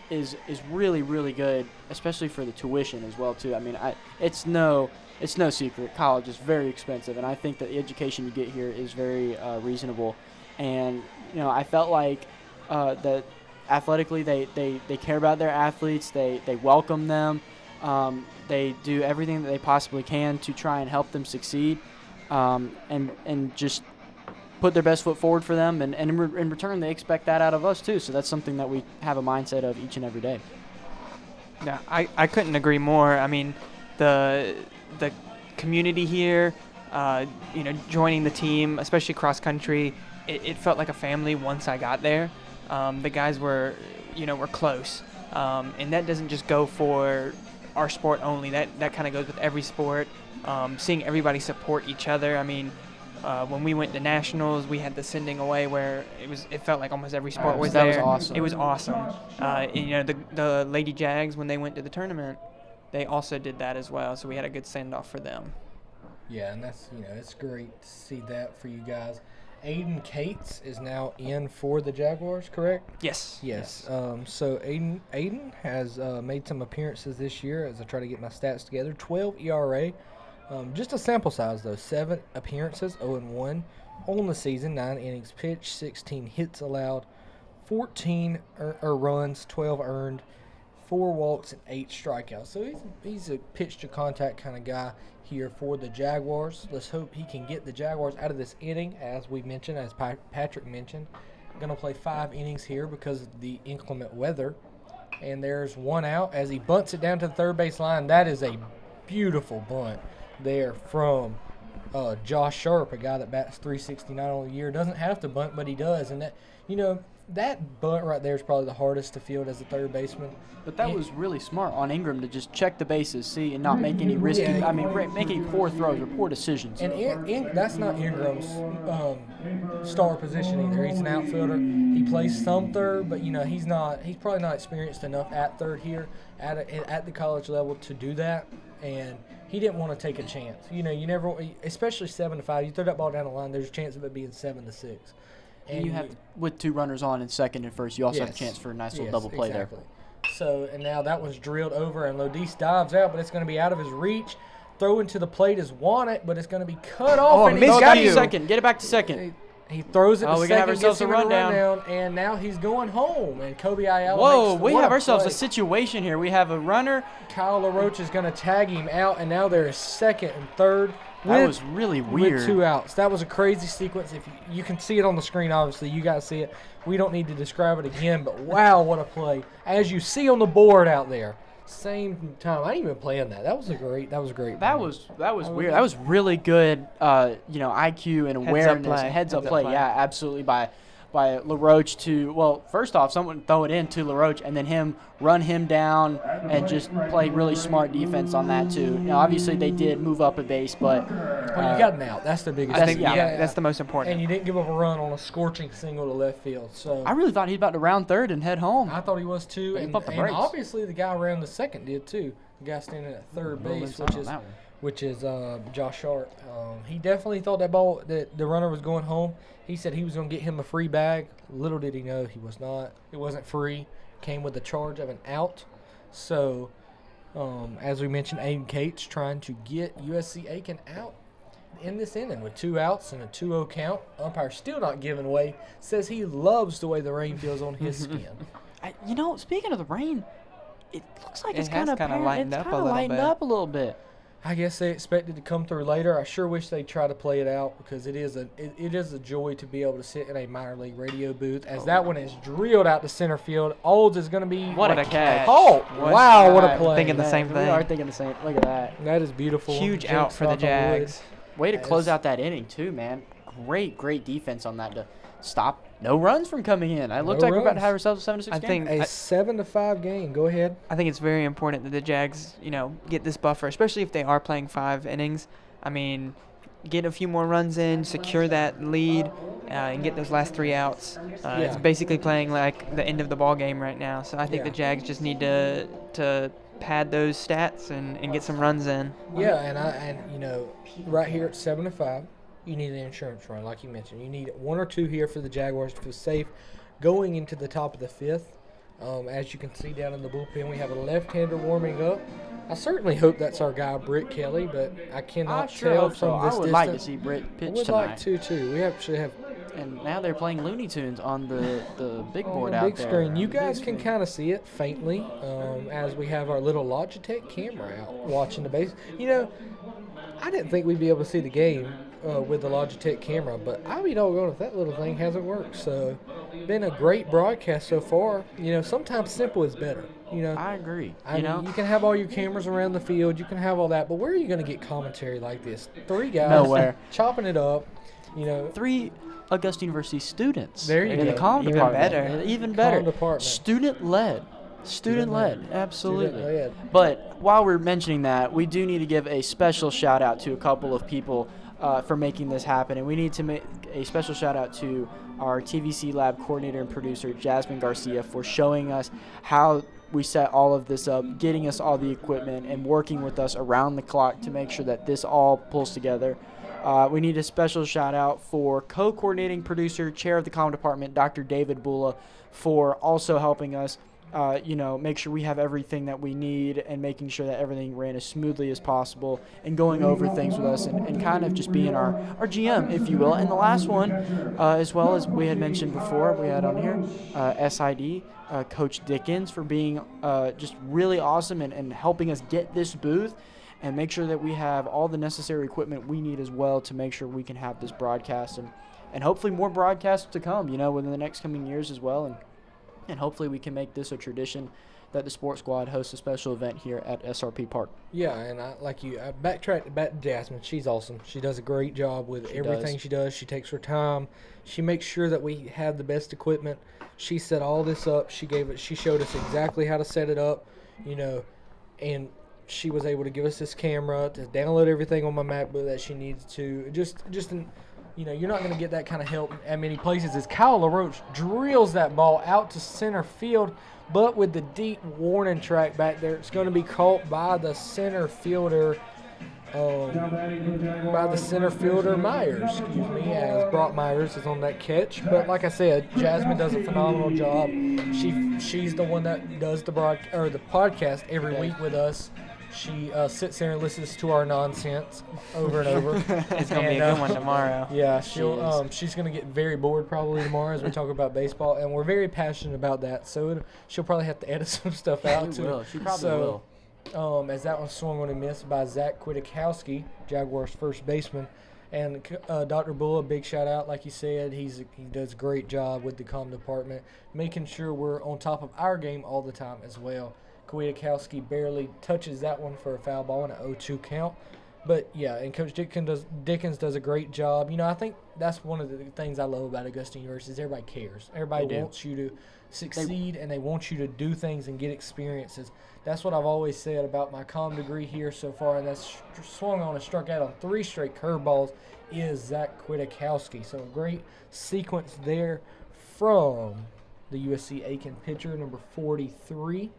is really, really good, especially for the tuition as well too. I mean, it's no secret. College is very expensive, and I think that the education you get here is very reasonable. And I felt like that athletically they care about their athletes. They welcome them. They do everything that they possibly can to try and help them succeed, and just put their best foot forward for them. And in return, they expect that out of us too. So that's something that we have a mindset of each and every day. Yeah, I couldn't agree more. I mean, the community here, joining the team, especially cross country, it felt like a family once I got there. The guys were close, and that doesn't just go for our sport only. That kind of goes with every sport. Seeing everybody support each other. I mean, when we went to nationals, we had the sending away where it felt like almost every sport was there. That was awesome. It was awesome. The Lady Jags, when they went to the tournament, they also did that as well. So we had a good send off for them. Yeah, and that's it's great to see that for you guys. Aiden Cates is now in for the Jaguars, correct? Yes. Yes. So Aiden has made some appearances this year. As I try to get my stats together, 12 ERA. Just a sample size, though. 7 appearances, 0-1 on the season, 9 innings pitched, 16 hits allowed, 14 runs, 12 earned, 4 walks, and 8 strikeouts. So he's a pitch-to-contact kind of guy here for the Jaguars. Let's hope he can get the Jaguars out of this inning, as we mentioned, as Patrick mentioned. Going to play 5 innings here because of the inclement weather. And there's 1 out as he bunts it down to the third base line. That is a beautiful bunt there from Josh Sharp, a guy that bats .369 on the year. Doesn't have to bunt, but he does. And that bunt right there is probably the hardest to field as a third baseman. But that was really smart on Ingram to just check the bases, see, and not make any risky. Yeah. Make any poor throws or poor decisions. And that's not Ingram's star position either. He's an outfielder. He plays some third, but he's probably not experienced enough at third here at the college level to do that. And he didn't want to take a chance. You never, especially 7-5. You throw that ball down the line, there's a chance of it being 7-6. And you have, with 2 runners on in second and first, you also have a chance for a nice little double play exactly. there. So, and now that one's drilled over, and Lodis dives out, but it's going to be out of his reach. Throwing to the plate is wanted, but it's going to be cut off. And he's got to second. Get it back to second. He throws it to we second, have ourselves gets him a rundown. and now he's going home. And Kobe Ayala Whoa, makes we what have a ourselves play. a situation here. We have a runner. Kyle LaRoche is going to tag him out, and now there is second and third. That was really weird. With 2 outs. That was a crazy sequence. If you can see it on the screen, obviously. You guys see it. We don't need to describe it again, but wow, what a play. As you see on the board out there. Same time. I didn't even plan that. That was great. That was weird. That was really good IQ and awareness and heads up play. Yeah, absolutely by LaRoche to, first off, someone throw it in to LaRoche and then him run him down and just play really smart defense on that too. Obviously they did move up a base, but you got an out. That's the biggest thing. That's the most important. And you didn't give up a run on a scorching single to left field. So I really thought he was about to round third and head home. I thought he was too. But And obviously the guy around the second did too. The guy standing at third base, which is Josh Sharp. He definitely thought that the runner was going home. He said he was going to get him a free bag. Little did he know he was not. It wasn't free. Came with the charge of an out. So, as we mentioned, Aiden Cates trying to get USC Aiken out in this inning with 2 outs and a 2-0 count. Umpire still not giving away. Says he loves the way the rain feels on his skin. Speaking of the rain, it looks like it's kind of lightened up a little bit. up a little bit. I guess they expected to come through later. I sure wish they'd try to play it out because it is a joy to be able to sit in a minor league radio booth as that one is drilled out to center field. Olds is going to be What a catch. Oh, wow, what a play. Thinking the same We thing. are thinking the same. Look at that. That is beautiful. Huge Jinx out for the knock on wood. Jags. Way to close Yes. out that inning too, man. Great defense on that to stop no runs from coming in. I looked No like we're about to runs. have ourselves a 7-6 I game. think A 7-5 game. Go ahead. I think it's very important that the Jags, get this buffer, especially if they are playing 5 innings. I mean, get a few more runs in, secure that lead, and get those last 3 outs. It's Yeah. basically playing like the end of the ball game right now. So I think the Yeah. Jags just need to pad those stats and get some runs in. Yeah, and right here at 7-5, you need an insurance run, like you mentioned. You need 1 or 2 here for the Jaguars to feel safe going into the top of the 5th. As you can see down in the bullpen, we have a left-hander warming up. I certainly hope that's our guy Britt Kelly, but I cannot I sure tell hope so. from this I would distance. like to see Britt I pitch would tonight. like to too. We actually have And now they're playing Looney Tunes on the big on board the out big there. screen. You On the big guys can screen. kind of see it faintly as we have our little Logitech camera out watching the base. I didn't think we'd be able to see the game with the Logitech camera, but I'll be doggone if that little thing hasn't worked. So, been a great broadcast so far. Sometimes simple is better. I agree. I mean, you can have all your cameras around the field, you can have all that, but where are you going to get commentary like this? 3 guys Nowhere. chopping it up. 3 Augusta University students. There you in go. the comm Even department. better. Even better. Comm department. Student-led. Student-led. Absolutely. Student-led. But while we're mentioning that, we do need to give a special shout-out to a couple of people for making this happen. And we need to make a special shout-out to our TVC Lab coordinator and producer, Jasmine Garcia, for showing us how we set all of this up, getting us all the equipment, and working with us around the clock to make sure that this all pulls together. We need a special shout out for co-coordinating producer, chair of the comm department, Dr. David Bula, for also helping us, make sure we have everything that we need and making sure that everything ran as smoothly as possible and going over things with us and kind of just being our GM, if you will. And the last one, as well as we had mentioned before, we had on here, SID, Coach Dickens, for being just really awesome and helping us get this booth and make sure that we have all the necessary equipment we need as well to make sure we can have this broadcast and hopefully more broadcasts to come, within the next coming years as well. And hopefully we can make this a tradition that the Sports Squad hosts a special event here at SRP Park. Yeah, and I backtracked back to Jasmine. She's awesome. She does a great job with everything she does. She takes her time. She makes sure that we have the best equipment. She set all this up. She showed us exactly how to set it up, and she was able to give us this camera to download everything on my MacBook that she needs to. You're not going to get that kind of help at many places. As Kyle LaRoche drills that ball out to center field, but with the deep warning track back there, it's going to be caught by the center fielder, Myers, as Brock Myers is on that catch. But like I said, Jasmine does a phenomenal job. She's the one that does the podcast every week with us. She sits there and listens to our nonsense over and over. It's going to be a good one tomorrow. Yeah, she's going to get very bored probably tomorrow as we talk about baseball, and we're very passionate about that. So she'll probably have to edit some stuff out She too. will. She probably will. As that one swung on a miss by Zach Kwiatkowski, Jaguars first baseman. And Dr. Bull, a big shout out. Like you said, he does a great job with the comm department, making sure we're on top of our game all the time as well. Kwiatkowski barely touches that one for a foul ball and an 0-2 count. But, yeah, and Coach Dickens does a great job. I think that's one of the things I love about Augusta University is everybody cares. Everybody wants you to succeed, and they want you to do things and get experiences. That's what I've always said about my comm degree here so far, and that's swung on and struck out on 3 straight curveballs is Zach Kwiatkowski. So a great sequence there from the USC Aiken pitcher, number 43.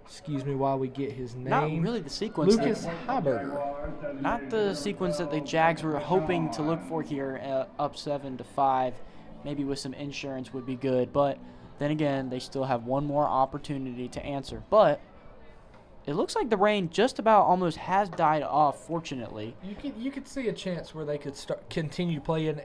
Excuse me while we get his name. Not really the sequence. Lucas Heiberger. Not the sequence that the Jags were hoping to look for here, up 7-5. Maybe with some insurance would be good. But then again, they still have one more opportunity to answer. But it looks like the rain just about almost has died off, fortunately. You could see a chance where they could continue playing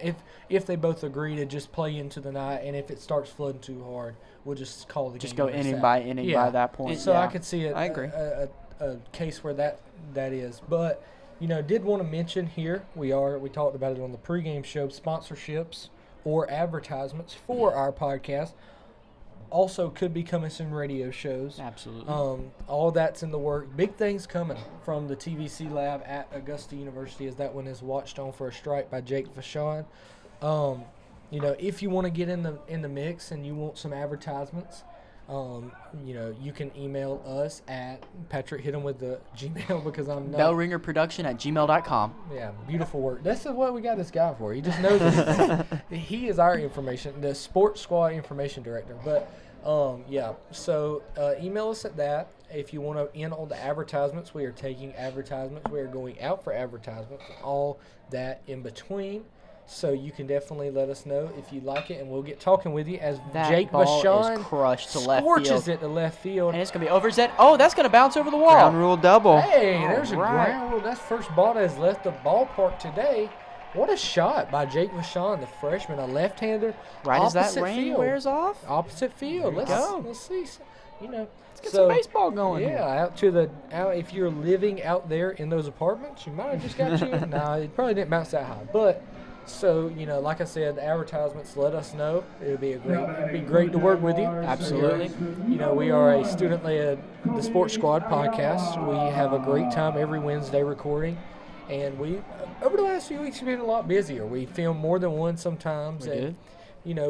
if they both agree to just play into the night, and if it starts flooding too hard, we'll just call the game. Just go over inning Saturday. by inning by that point. So yeah. I could see I agree. a a case where that is. But, did want to mention here, we talked about it on the pregame show, sponsorships or advertisements for our podcast also could be coming soon, radio shows. Absolutely. All that's in the work. Big things coming from the TVC lab at Augusta University, as that one is watched on for a strike by Jake Vachon. If you want to get in the mix and you want some advertisements, you can email us at Patrick. Hit him with the Gmail because I'm not. Bellringerproduction@gmail.com. Yeah, beautiful work. This is what we got this guy for. He just knows it. He is our the sports squad information director. But so email us at that. If you want to in on the advertisements, we are taking advertisements. We are going out for advertisements, all that in between. So you can definitely let us know if you like it, and we'll get talking with you as That Jake ball Vachon is crushed to left scorches field. it to left field. And it's going to be over Zed. Oh, that's going to bounce over the wall. Ground rule double. Hey, there's a right. ground rule. That's first ball that has left the ballpark today. What a shot by Jake Vachon, the freshman, a left-hander. Right as that opposite rain field. wears off. Opposite field. There you go. Let's see. Let's get some baseball going Yeah, here. out if you're living out there in those apartments, you might have just got you. Nah, it probably didn't bounce that high. But so, like I said, the advertisements, let us know. It'd be great to work with you. Absolutely. We are a student-led The Sports Squad podcast. We have a great time every Wednesday recording. And we, over the last few weeks, we've been a lot busier. We film more than one sometimes. We did.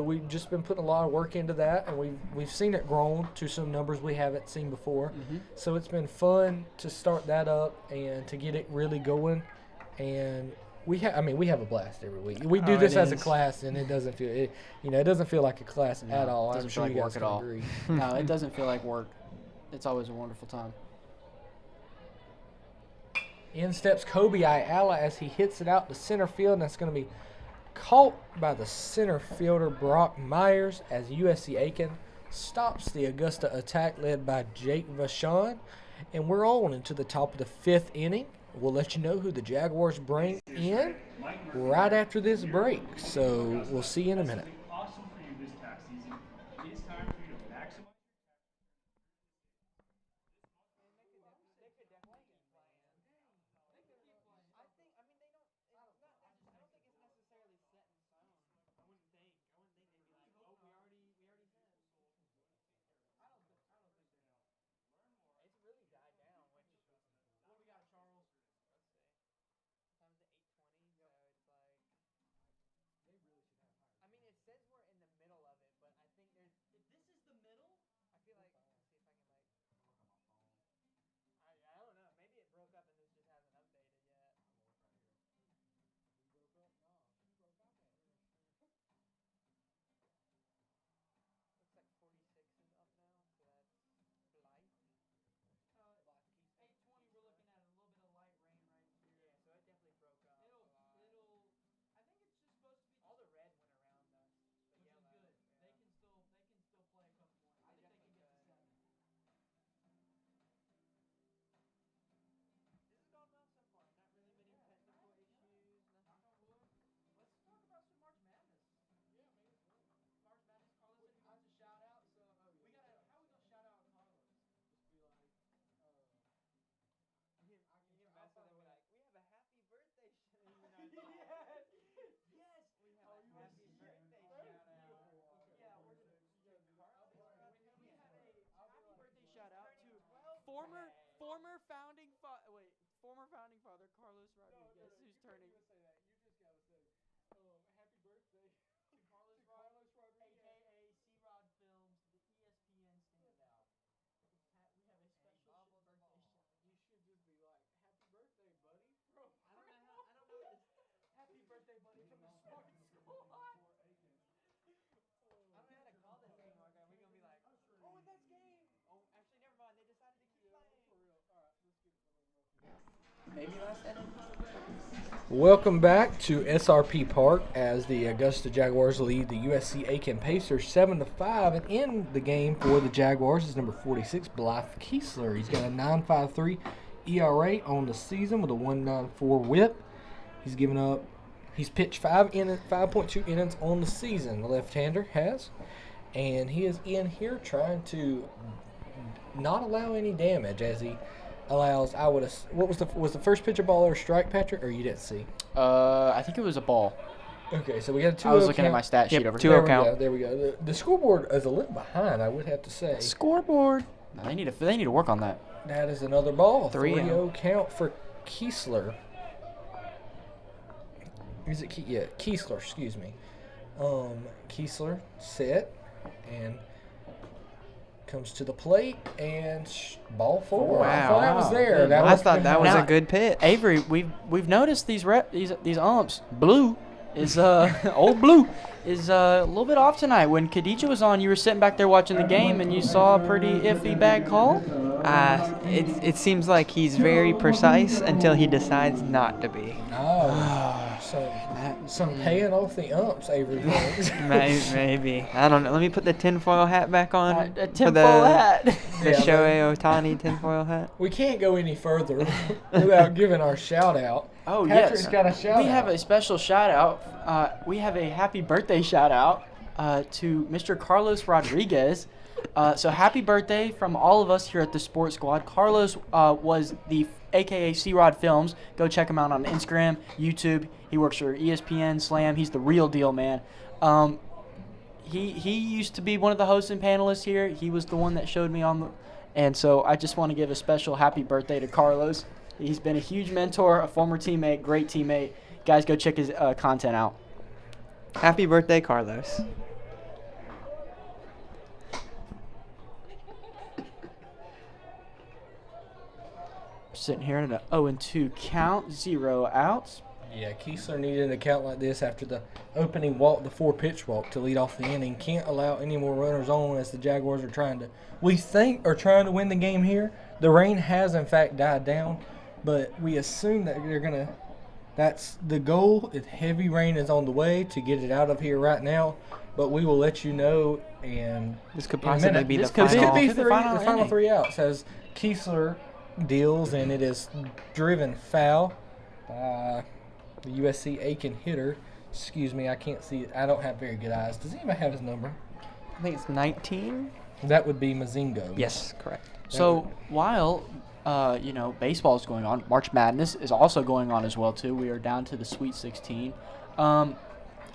We've just been putting a lot of work into that, and we've seen it grown to some numbers we haven't seen before. Mm-hmm. So it's been fun to start that up and to get it really going. And we have a blast every week. We do this as a class, and it doesn't feel like a class at all. It doesn't I'm feel sure like you guys work at can all. agree. No, it doesn't feel like work. It's always a wonderful time. In steps Kobe Ayala as he hits it out to center field, and that's going to be caught by the center fielder Brock Myers as USC Aiken stops the Augusta attack led by Jake Vachon. And we're on into the top of the 5th inning. We'll let you know who the Jaguars bring in right after this break. So we'll see you in a minute. Awesome for you this tax season. It is time for you to maximize. Former founding father Carlos Rodriguez, who's turning. You just gotta say, happy birthday to Carlos Rodriguez, AKA C-Rod Films, the ESPN standout. We have a special birthday show. You should just be like, happy birthday, buddy. I don't know this. Happy birthday, buddy, from the sports squad. I don't know how to call this anymore. We're gonna be like, oh, that's game. Oh, actually, never mind. They decided to keep playing. For real. All right, let's get Maybe last inning. Welcome back to SRP Park as the Augusta Jaguars lead the USC Aiken Pacers 7-5, and in the game for the Jaguars is number 46, Blythe Kiesler. He's got a 9.53 ERA on the season with a 1.94 WHIP. He's pitched 5.2 innings on the season. The left-hander has, and he is in here trying to not allow any damage as he allows. What was the first pitch a ball or a strike, Patrick, or you didn't see? I think it was a ball. Okay, so we got a 2-0 I was looking at count. my stat sheet Yep, over 2-0 here. count. There we go. The scoreboard is a little behind, I would have to say. Scoreboard. No, they need to work on that. That is another ball. 3-0. 3-0 count for Kiesler. Is it Kiesler, excuse me. Kiesler set and comes to the plate and ball 4. I thought that was there. I thought that was Now, a good pitch. Avery, we've noticed these umps. Blue is old Blue is a little bit off tonight. When Khadija was on, you were sitting back there watching the game and you saw a pretty iffy bad call. It seems like he's very precise until he decides not to be. Oh, some paying off the umps, Avery. Maybe. I don't know. Let me put the tinfoil hat back on. A for tinfoil hat. The Shohei Ohtani tinfoil hat. We can't go any further without giving our shout out. Oh, Patrick's yes. got a shout out. We have a special shout out. We have a happy birthday shout out to Mr. Carlos Rodriguez. So happy birthday from all of us here at the Sports Squad. Carlos was the AKA C-Rod Films. Go check him out on Instagram, YouTube. He works for ESPN, Slam. He's the real deal, man. He used to be one of the hosts and panelists here. He was the one that showed me on the... And so I just want to give a special happy birthday to Carlos. He's been a huge mentor, a former teammate, great teammate. Guys, go check his content out. Happy birthday, Carlos. Sitting here at an 0-2 count, 0 outs. Yeah, Kiesler needed an account like this after the opening walk, the 4-pitch walk to lead off the inning. Can't allow any more runners on as the Jaguars are trying to win the game here. The rain has, in fact, died down, but we assume that that's the goal. If heavy rain is on the way to get it out of here right now, but we will let you know. And This could in a possibly minute, be the this final. could be the final the final inning. 3 outs as Kiesler deals, and it is driven foul by the USC Aiken hitter. Excuse me, I can't see it. I don't have very good eyes. Does anybody have his number? I think it's 19. That would be Mazingo. Yes, correct. So while baseball is going on, March Madness is also going on as well too. We are down to the Sweet 16.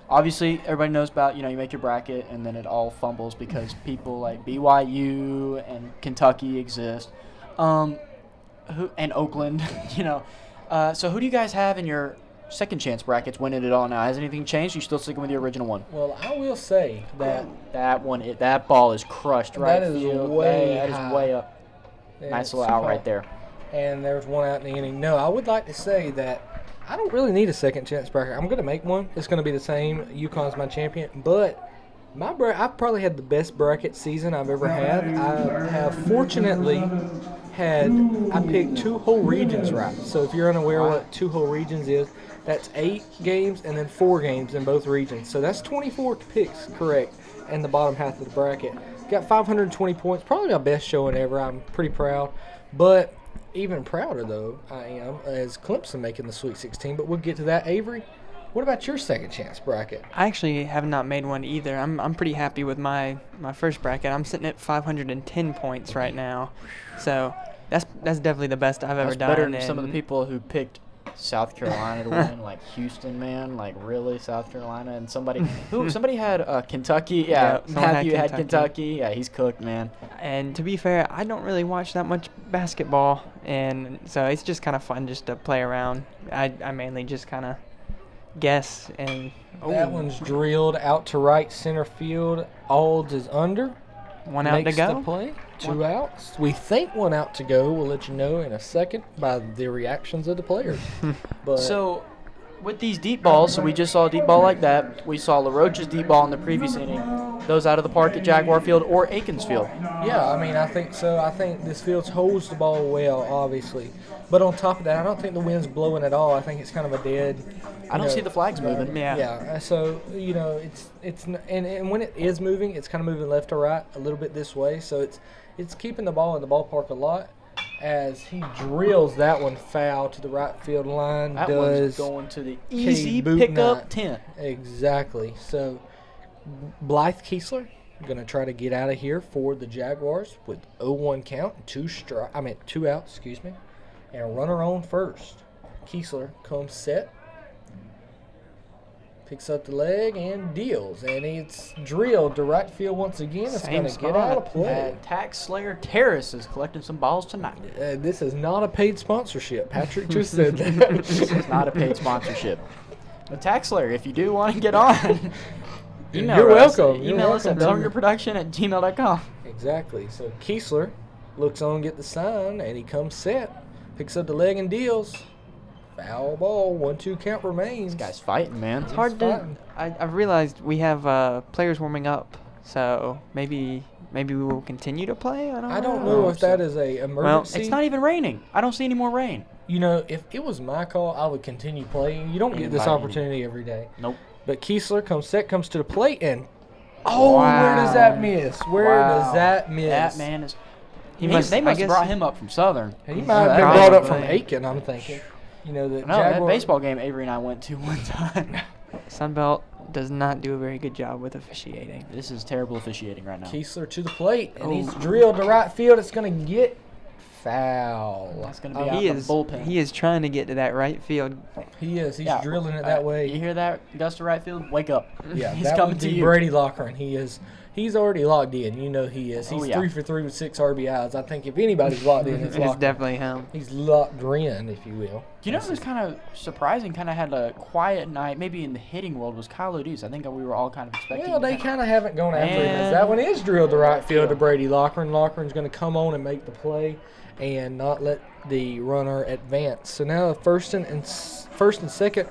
Obviously, everybody knows about you make your bracket and then it all fumbles because people like BYU and Kentucky exist, and Oakland. So who do you guys have in your second chance brackets winning it all now? Has anything changed? Are you still sticking with the original one? Well, I will say that that ball is crushed right that is field. way That high. is way up. Nice little out right there. And there's one out in the inning. No, I would like to say that I don't really need a second chance bracket. I'm going to make one. It's going to be the same. UConn's my champion. But I've probably had the best bracket season I've ever had. I have fortunately I picked 2 whole regions right. So if you're unaware what 2 whole regions is, that's 8 games and then 4 games in both regions. So that's 24 picks correct in the bottom half of the bracket. Got 520 points, probably my best showing ever. I'm pretty proud. But even prouder, though, I am, as Clemson making the Sweet 16. But we'll get to that. Avery, what about your second chance bracket? I actually have not made one either. I'm pretty happy with my first bracket. I'm sitting at 510 points right now. So that's definitely the best I've ever That's done. better than some of the and people who picked South Carolina to win, like Houston, man, like really South Carolina, and somebody had Kentucky. Yeah, someone had Matthew had Kentucky. Kentucky. Yeah, he's cooked, man. And to be fair, I don't really watch that much basketball, and so it's just kind of fun just to play around. I mainly just kind of guess and. That one's drilled out to right center field. Alds is under. One out to Makes go. the play. 2 outs. We think 1 out to go. We'll let you know in a second by the reactions of the players. But So, with these deep balls, so we just saw a deep ball like that. We saw LaRoche's deep ball in the previous inning. Those out of the park at Jaguar Field or Aikens Field. yeah, I mean, I think so. I think this field holds the ball well, obviously. But on top of that, I don't think the wind's blowing at all. I think it's kind of a dead. I don't see the flags moving. Yeah. Yeah, so and when it is moving, it's kind of moving left to right a little bit this way. So it's keeping the ball in the ballpark a lot. As he drills that one foul to the right field line, That does one's going to the easy Boot pickup Knight. 10. Exactly. So Blythe Kiesler, Going to try to get out of here for the Jaguars with 0-1 count, two out, excuse me, and a runner on first. Kiesler comes set, picks up the leg and deals, and it's drilled to right field once again. It's going to get out of play. Tax Slayer Terrace is collecting some balls tonight. This is not a paid sponsorship. Patrick just said that. This is not a paid sponsorship. But Tax Slayer, if you do want to get on, You're welcome. Email us at bellingerproduction@gmail.com. Exactly. So Kiesler looks on, get the sign, and he comes set, picks up the leg and deals. Foul ball, 1-2 count remains. This guy's fighting, man. It's hard to. I've realized we have players warming up, so maybe we will continue to play. I don't know if that is a emergency. It's not even raining. I don't see any more rain. You know, if it was my call, I would continue playing. You don't get this opportunity every day. Nope. But Kiesler comes to the plate, and where does that miss? Where does that miss? That man is. They They must have brought him up from Southern. He might have been brought up from Aiken, I'm thinking. You know, the No, that baseball game Avery and I went to one time. Sunbelt does not do a very good job with officiating. This is terrible officiating right now. Kiesler to the plate, and he's drilled to right field. It's going to get foul. That's going to be out the bullpen. He is trying to get to that right field. He is. He's drilling it that way. You hear that, Augusta right field? Wake up. Yeah, he's that coming would to be you. Brady Lochran. He is. He's already logged in. You know he is. He's 3 for 3 with 6 RBIs. I think if anybody's logged in, it's It's Lochran. definitely him. He's locked in, if you will. You know who's kind of surprising, kind of had a quiet night, maybe in the hitting world, was Kyle O'Deese. I think we were all kind of expecting Well, they that. kind of haven't gone after him. As And- that one is drilled to right field to Brady Lochran. Lochran's going to come on and make the play and not let the runner advance. So now first and second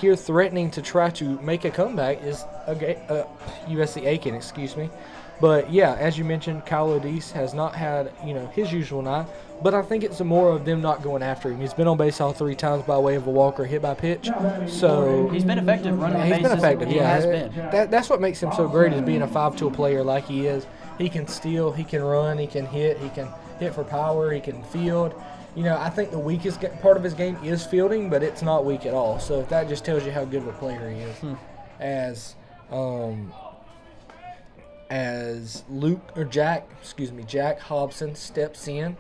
here threatening to try to make a comeback is USC Aiken, excuse me. But, yeah, as you mentioned, Kyle O'Deese has not had, his usual night. But I think it's more of them not going after him. He's been on base all 3 times by way of a walk or hit by pitch. So He's been effective running the he's bases. been effective, He yeah. has been. That's what makes him so great, is being a 5-tool player like he is. He can steal, he can run, he can hit for power, he can field. I think the weakest part of his game is fielding, but it's not weak at all. So if that just tells you how good of a player he is. As Jack Hobson steps in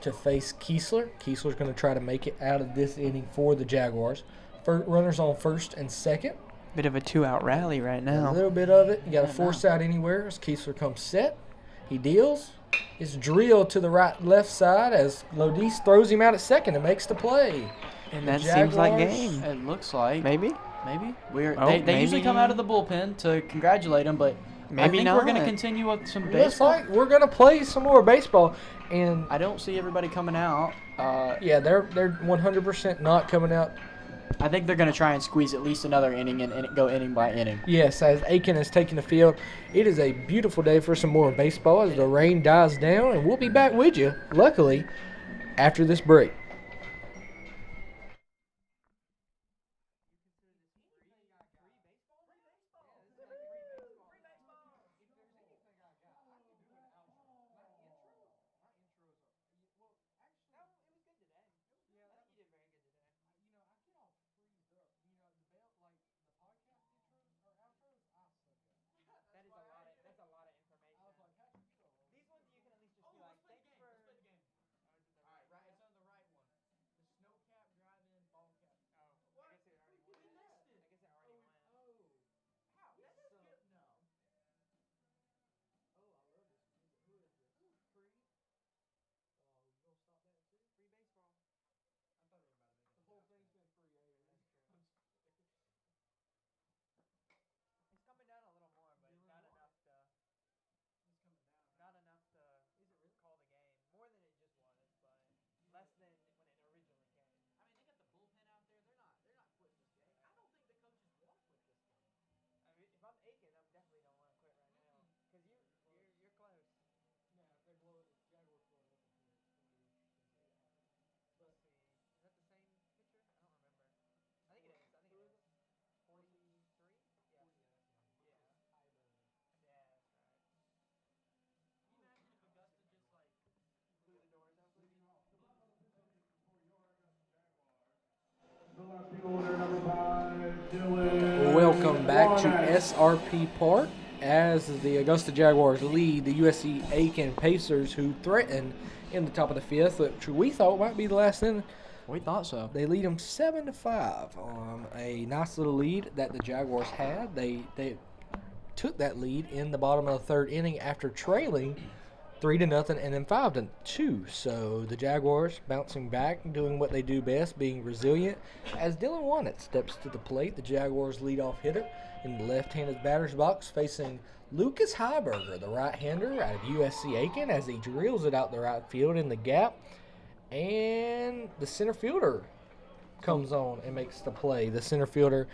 to face Kiesler. Kiesler's going to try to make it out of this inning for the Jaguars. Runners on first and second. Bit of a 2-out rally right A now. little bit of it. You got to force out anywhere as Kiesler comes set. He deals. It's drilled to the left side as Lodice throws him out at second and makes the play. And that seems like Jaguars- game. It looks like. Maybe? Maybe. They usually maybe. come out of the bullpen to congratulate him, but I Maybe think we're going to not. continue with some Looks baseball. like we're going to play some more baseball. And, I don't see everybody coming out. yeah, they're 100% not coming out. I think they're going to try and squeeze at least another inning and go inning by inning. Yes, as Aiken is taking the field, it is a beautiful day for some more baseball as the rain dies down, and we'll be back with you, luckily, after this break. Welcome back to SRP Park as the Augusta Jaguars lead the USC Aiken Pacers, who threaten in the top of the fifth, which we thought might be the last inning. We thought so. They lead them 7-5. A nice little lead that the Jaguars had. They took that lead in the bottom of the third inning after trailing 3-0 and then 5-2. So the Jaguars bouncing back and doing what they do best, being resilient. As Dylan Wannett steps to the plate, the Jaguars leadoff hitter in the left-handed batter's box, facing Lucas Heiberger, the right-hander out of USC Aiken, as he drills it out the right field in the gap. And the center fielder comes on and makes the play. The center fielder,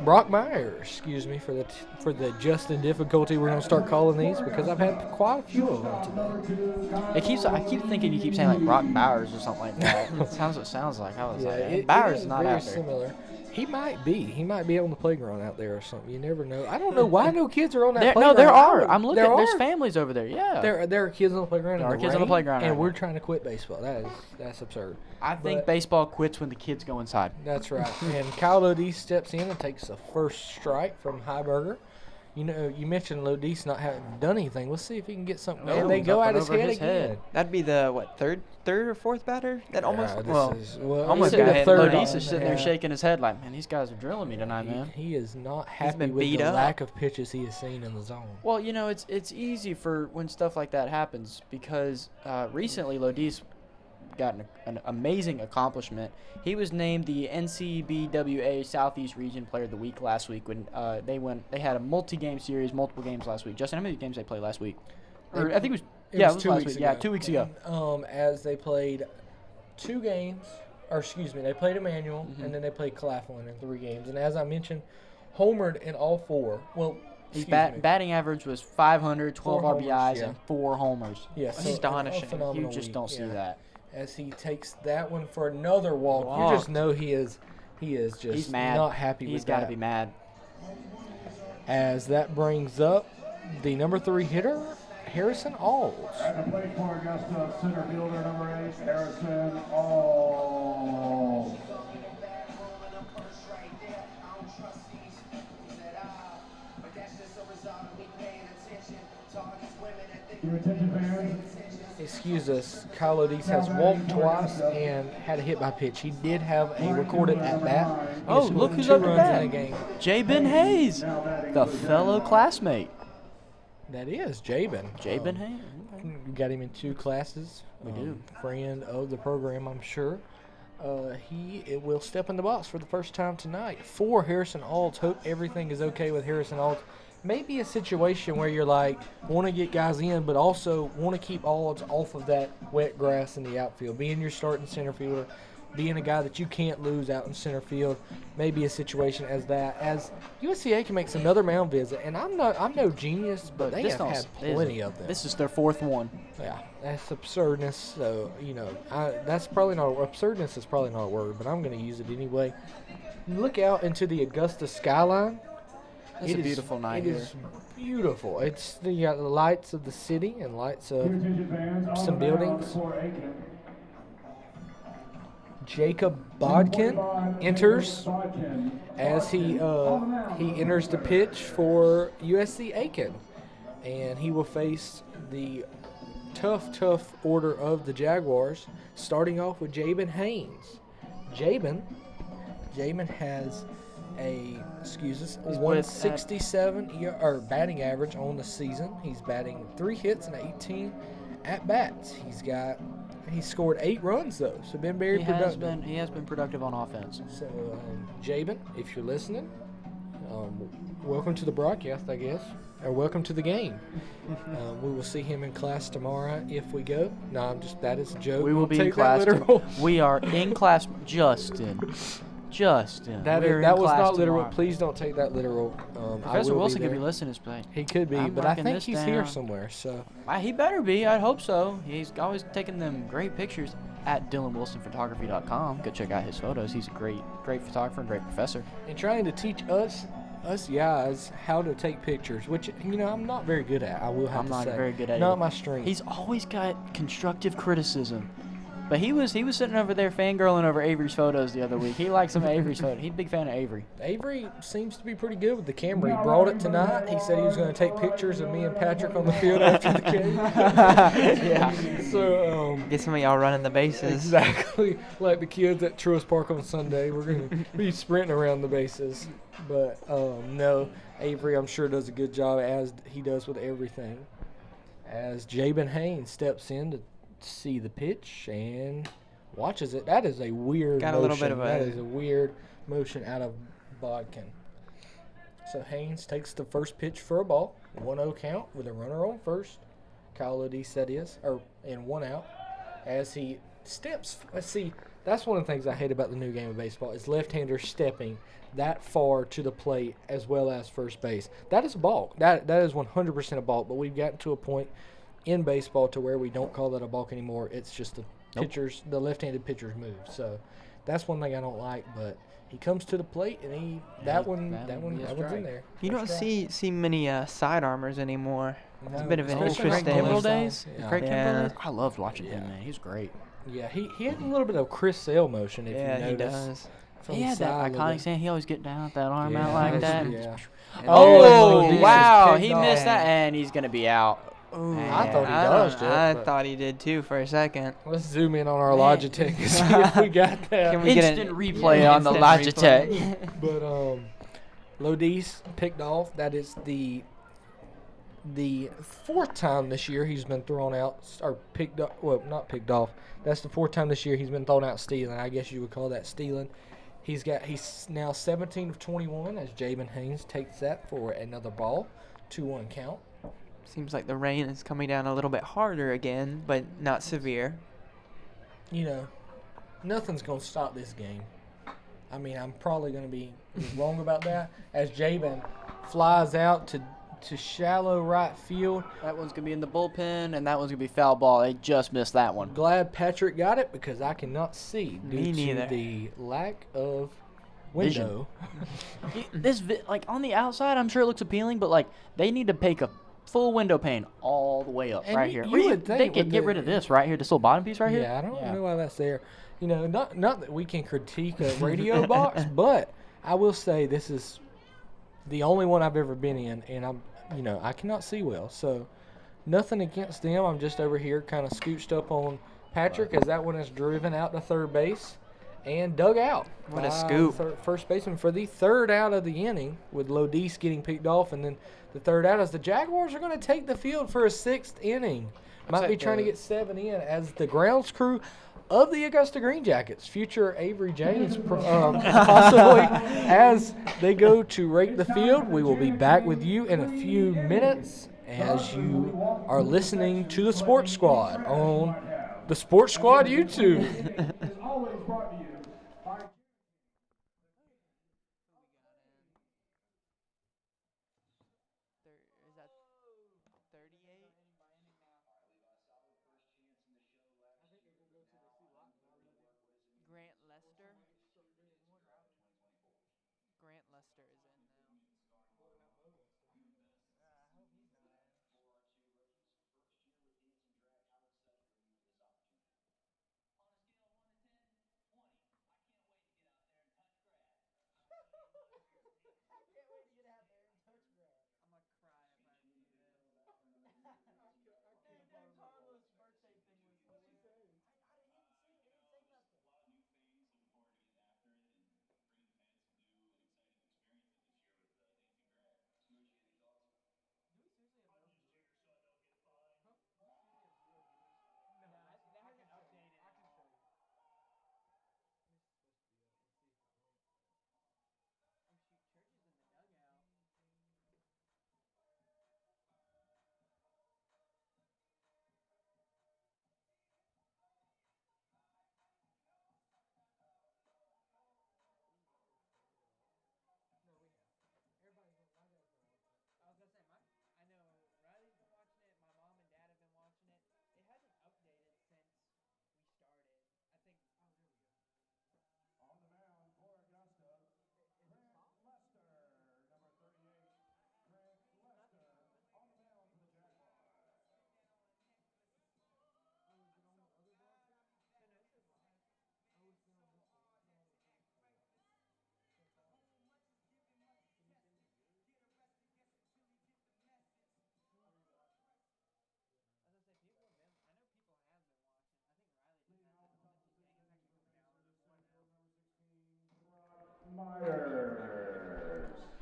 Brock Myers, excuse me for the Justin difficulty we're going to start calling these, because I've had quite a few of them today. I keep thinking you keep saying like Brock Bowers or something like that. Sounds what it sounds like. I was like, it Bowers is is not very out there. similar. He might be on the playground out there or something. You never know. I don't know why no kids are on that playground. No, there are. There I'm looking. are. There's families over there. Yeah. There are kids on the playground. There in are the kids on the rain, playground and right we're now. trying to quit baseball. That's absurd. I think But- baseball quits when the kids go inside. That's right. And Kyle Lodise steps in and takes the first strike from Heiberger. You know, you mentioned Lodise not having done anything. Let's see if he can get something. No, and they he's go up at and his over head his again. head. That'd be the third or fourth batter that almost. Almost he's in got the hit. third Lodise on, is sitting there yeah. shaking his head like, man, these guys are drilling me tonight, man. He is not happy been with beat the up. lack of pitches he has seen in the zone. Well, you know, it's easy for when stuff like that happens because recently Lodise got an amazing accomplishment. He was named the NCBWA Southeast Region Player of the Week last week when they had a multi-game series, multiple games last week. Justin, how many games they played last week? Or I think it was It it was was 2 last weeks week. Yeah, ago. 2 weeks ago. As they played 2 games, or excuse me, they played Emmanuel, Mm-hmm. and then they played Claflin in 3 games. And as I mentioned, homered in all 4. Well, His excuse me. batting average was 500, 12 4 homers, RBIs, yeah. and 4 homers. Yes, Astonishing. You just don't see that. As he takes that one for another walk, you just know he is just He's mad. not happy He's with got to that. be mad. As that brings up the number 3 hitter, Harrison Alls. At the plate for Augusta, center fielder number 8, Harrison All. Your attention, fans. Excuse us, Kyle Lodise has walked twice and had a hit by pitch. He did have a recorded at bat. He Oh, has look scored who's 2 up to runs bat. in a game. Jabin Hayes, the fellow classmate. That is Jabin. Jabin Hayes. Okay. We got him in 2 classes. We do. Friend of the program, I'm sure. He will step in the box for the first time tonight. For Harrison Alt, hope everything is okay with Harrison Alt. Maybe a situation where you're like, want to get guys in, but also want to keep odds off of that wet grass in the outfield. Being your starting center fielder, being a guy that you can't lose out in center field, maybe a situation as that. As USCA can make another mound visit, and I'm no genius, but they This have don't- had plenty of them. This is their 4th one. Yeah, that's absurdness. So that's probably not absurdness is probably not a word, but I'm going to use it anyway. Look out into the Augusta skyline. It's a beautiful night It here. is beautiful. It's you got the lights of the city and lights Your of attention, fans. On some the mound buildings. for Aiken. Jacob Bodkin 45, enters Bodkin. as he enters the pitch for USC Aiken, and he will face the tough order of the Jaguars, starting off with Jabin Haynes. Jabin has a 167 batting average on the season. He's batting 3 hits and 18 at bats. He's scored 8 runs though, so been very productive. He has been productive on offense. So, Jabin, if you're listening, welcome to the broadcast, I guess, or welcome to the game. We will see him in class tomorrow if we go. No, that is a joke. We will Don't be in take that class. literal. We are in class, Justin. That we're in was class not literal. tomorrow. Please don't take that literal. I Professor will Wilson be could be there. listening to this play. He could be, I'm but I marking think this he's here down. somewhere. So He better be. I'd hope so. He's always taking them great pictures at DylanWilsonPhotography.com. Go check out his photos. He's a great photographer and great professor. and trying to teach us guys how to take pictures, which I'm not very good at. I will have I'm to not say. very good at it. Not my strength. He's always got constructive criticism. But he was sitting over there fangirling over Avery's photos the other week. He likes some of Avery's photos. He's a big fan of Avery. Avery seems to be pretty good with the camera. He brought it tonight. He said he was going to take pictures of me and Patrick on the field after the game. Yeah. So Get some of y'all running the bases. exactly like the kids at Truist Park on Sunday. We're going to be sprinting around the bases. But no, Avery I'm sure does a good job, as he does with everything. As Jabin Haynes steps in to see the pitch and watches it. That is a weird Got a motion. little bit of That is a weird motion out of Bodkin. So Haynes takes the first pitch for a ball. 1-0 count with a runner on first. Kyle Odice, that is, and 1 out. As he steps, let's see, that's one of the things I hate about the new game of baseball is left-handers stepping that far to the plate as well as first base. That is a balk. That is 100% a balk, but we've gotten to a point in baseball to where we don't call that a balk anymore. It's just the left-handed pitchers move. So that's one thing I don't like, but he comes to the plate and that one's in there. You don't see many sidearmers anymore. It's a bit of an Especially Craig interesting. Kimbrell days. Yeah. Craig Yeah. Kimbrell. I loved watching him, man. He's great. Yeah, he had a little bit of Chris Sale motion, if Yeah, you he notice. does. From He the had side that a little iconic bit. stand. He always get down with that arm out Yeah, like that. yeah. And Oh, then wow. picked He off. missed that, and he's going to be out. Ooh, I thought he I dodged don't- it, I but- thought he did too for a second. Let's zoom in on our Logitech and see if we got that. Can we get Instant an- replay yeah, on the instant Logitech. But Lodice picked off. That is the fourth time this year he's been thrown out or picked up. Well, not picked off. That's the fourth time this year he's been thrown out stealing. I guess you would call that stealing. He's now 17 of 21 as Jabin Haynes takes that for another ball. 2-1 count. Seems like the rain is coming down a little bit harder again, but not severe. You know, nothing's going to stop this game. I mean, I'm probably going to be wrong about that. As Jabin flies out to shallow right field. That one's going to be in the bullpen, and that one's going to be foul ball. They just missed that one. Glad Patrick got it because I cannot see due Me to neither. the lack of window. Like, on the outside, I'm sure it looks appealing, but, like, they need to take a full window pane all the way up And right you- here. you Or would they think could with get the- rid of this right here, this little bottom piece right here. Yeah, I don't know why that's there. You know, not that we can critique a radio box, but I will say this is the only one I've ever been in, and I cannot see well. So nothing against them. I'm just over here kind of scooched up on Patrick as that one is driven out to third base and dug out. What a by scoop. the first baseman for the third out of the inning with Lodice getting picked off, and then the third out as the Jaguars are going to take the field for a sixth inning. Might be trying to get 7 in as the grounds crew of the Augusta Green Jackets, future Avery James, possibly, as they go to rake the field. We will be back with you in a few minutes as you are listening to the Sports Squad on the Sports Squad YouTube. is always brought to you by Is that 38? Grant Lester. Grant Lester is in now.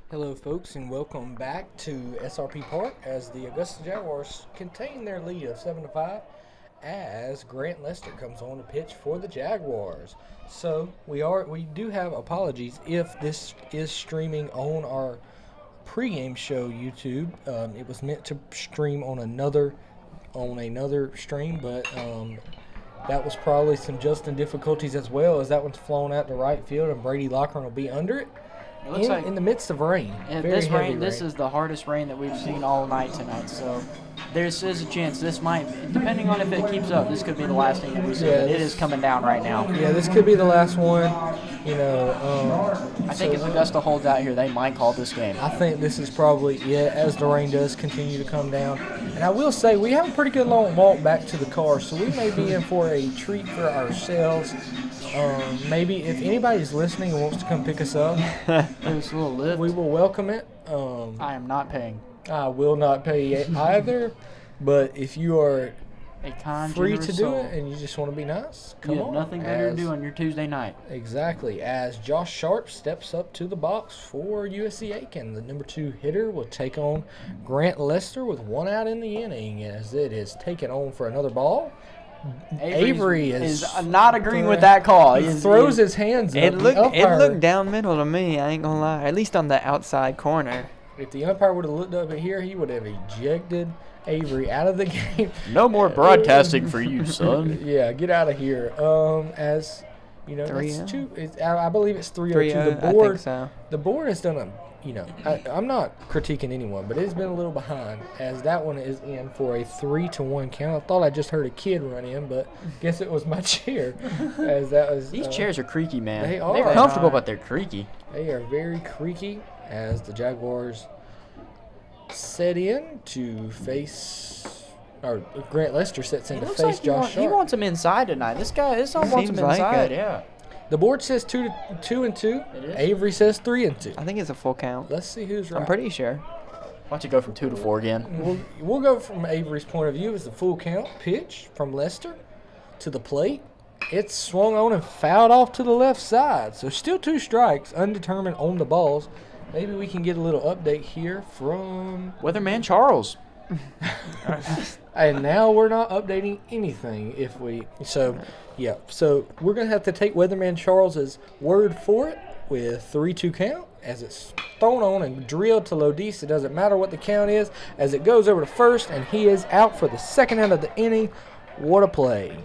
Hello, folks, and welcome back to SRP Park as the Augusta Jaguars contain their lead of 7-5 as Grant Lester comes on to pitch for the Jaguars. So we do have apologies if this is streaming on our pregame show YouTube. It was meant to stream on another stream, but that was probably some Justin difficulties as well, as that one's flown out to right field and Brady Lochran will be under it. It looks like In the midst of rain. and Very this heavy rain, this is the hardest rain that we've seen all night tonight. So there's a chance this might, depending on if it keeps up, this could be the last thing that we see. Yeah, But it is coming down right now. Yeah, this could be the last one. I think if Augusta holds out here, they might call this game. I think this is probably as the rain does continue to come down. And I will say, we have a pretty good long walk back to the car, so we may be in for a treat for ourselves. Maybe if anybody's listening and wants to come pick us up, There's a little lift. we will welcome it. I am not paying. I will not pay either, but if you are A kind, free generous to do soul. it and you just want to be nice, come You have on. nothing better to As- do on your Tuesday night. Exactly. As Josh Sharp steps up to the box for USC Aiken, the number 2 hitter will take on Grant Lester with 1 out in the inning as it is taken on for another ball. Avery is not agreeing with that call. He throws his hands up. It The looked umpire- down middle to me. I ain't gonna lie. At least on the outside corner. If the umpire would have looked up at here, he would have ejected Avery out of the game. No more broadcasting for you, son. Yeah, get out of here. As you know, that's 3-0? 2. I believe it's 3-0 3-0, to the I board. think so. The board has done I'm not critiquing anyone, but it's been a little behind as that one is in for a 3-1 count. I thought I just heard a kid run in, but guess it was my chair. As that was These chairs are creaky, man. They are. They're comfortable, but they're creaky. They are very creaky as the Jaguars set in to face, or Grant Lester sets in It to looks face like Josh he Sharp. wants him inside tonight. This song wants him Seems like inside. it. Yeah. The board says 2-2. It is? Avery says 3-2. I think it's a full count. Let's see who's right. I'm pretty sure. Why don't you go from 2 to 4 again? We'll go from Avery's point of view as the full count pitch from Lester to the plate. It's swung on and fouled off to the left side. So still 2 strikes, undetermined on the balls. Maybe we can get a little update here from... Weatherman Charles. And now we're not updating anything if we... So we're going to have to take Weatherman Charles's word for it with 3-2 count as it's thrown on and drilled to Lodis. It doesn't matter what the count is as it goes over to first, and he is out for the second out of the inning. What a play.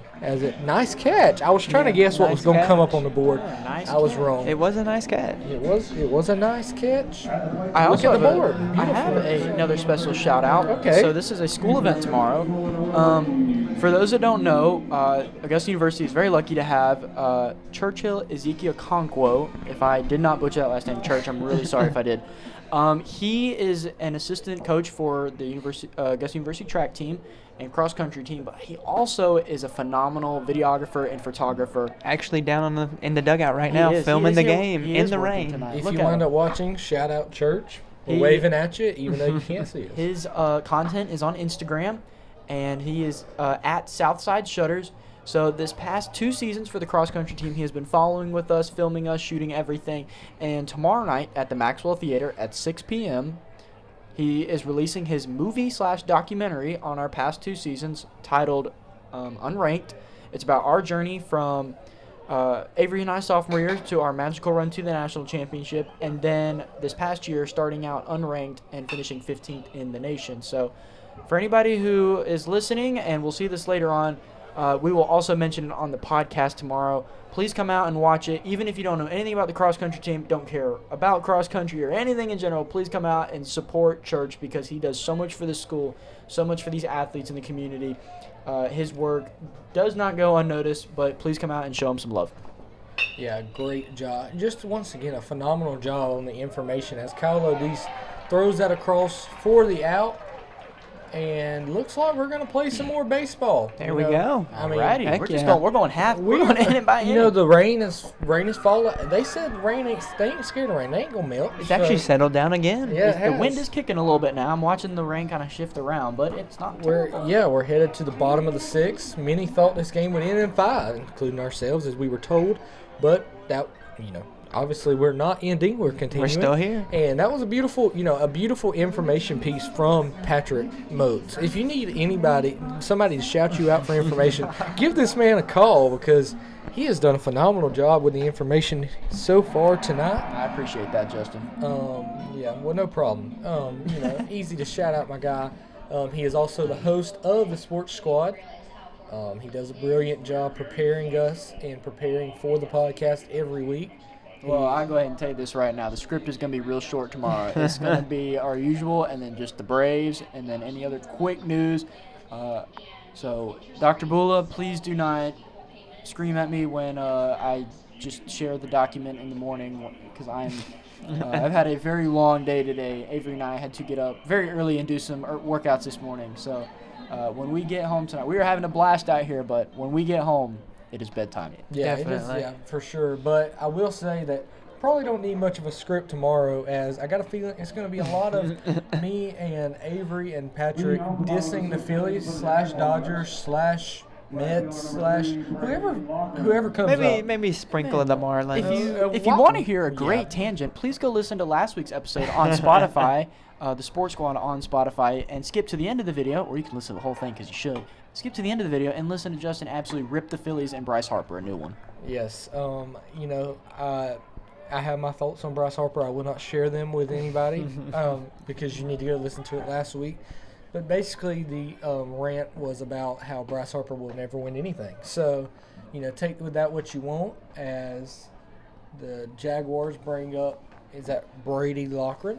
Nice catch. I was trying to guess what was going to come up on the board. Nice I was catch. wrong. It was a nice catch. It was a nice catch. I Look also at the have board. I have another special shout out. Okay. So this is a school event tomorrow. For those that don't know, Augusta University is very lucky to have Churchill Ezekiel Konkwo. If I did not butcher that last name, Church, I'm really sorry if I did. He is an assistant coach for the Augusta University track team and cross country team, but he also is a phenomenal videographer and photographer. Actually down in the dugout right He now, is. filming He the is. game He in is the working rain. tonight. If Look you at wind him. up watching, shout out Church. We're He- waving at you even though you can't see us. His content is on Instagram, and he is at Southside Shutters. So this past 2 seasons for the cross-country team, he has been following with us, filming us, shooting everything. And tomorrow night at the Maxwell Theater at 6 p.m., he is releasing his movie/documentary on our past 2 seasons titled Unranked. It's about our journey from Avery and I sophomore year to our magical run to the national championship, and then this past year starting out unranked and finishing 15th in the nation. So for anybody who is listening, and we'll see this later on, we will also mention it on the podcast tomorrow. Please come out and watch it. Even if you don't know anything about the cross-country team, don't care about cross-country or anything in general, please come out and support Church because he does so much for this school, so much for these athletes in the community. His work does not go unnoticed, but please come out and show him some love. Yeah, great job. Just once again, a phenomenal job on the information as Kyle Lodis throws that across for the out. And looks like we're going to play some more baseball. There we go. I mean, Alrighty, heck we're just yeah. going. We're going half. We're going inning by inning. you know, the rain is falling. They said they ain't scared of rain. They ain't going to melt. It's actually settled down again. Yeah, it the wind has. is kicking a little bit now. I'm watching the rain kind of shift around, but it's not terrible. We're headed to the bottom of the 6th. Many thought this game would end in 5, including ourselves, as we were told. But that, obviously we're not ending. We're continuing. We're still here. And that was a beautiful information piece from Patrick Motes. If you need somebody to shout you out for information, give this man a call because he has done a phenomenal job with the information so far tonight. I appreciate that, Justin. Yeah, well, no problem. Easy to shout out my guy. He is also the host of the Sports Squad. He does a brilliant job preparing us and preparing for the podcast every week. Well, I'll go ahead and tell you this right now. The script is going to be real short tomorrow. It's going to be our usual, and then just the Braves, and then any other quick news. So, Dr. Bula, please do not scream at me when I just share the document in the morning because I've had a very long day today. Avery and I had to get up very early and do some workouts this morning. So when we get home tonight, we are having a blast out here, but when we get home, it is bedtime. Yeah, Definitely. it is, yeah, for sure. But I will say that probably don't need much of a script tomorrow, as I got a feeling it's going to be a lot of me and Avery and Patrick dissing the Phillies / Dodgers / Mets / whoever comes up. Maybe sprinkle in the Marlins. If you want to hear a great tangent, please go listen to last week's episode on Spotify, the Sports Squad on Spotify, and skip to the end of the video, or you can listen to the whole thing because you should. Skip to the end of the video and listen to Justin absolutely rip the Phillies and Bryce Harper a new one. Yes, I have my thoughts on Bryce Harper. I will not share them with anybody because you need to go listen to it last week. But basically, the rant was about how Bryce Harper will never win anything. So, take with that what you want. As the Jaguars bring up, is that Brady Lochran?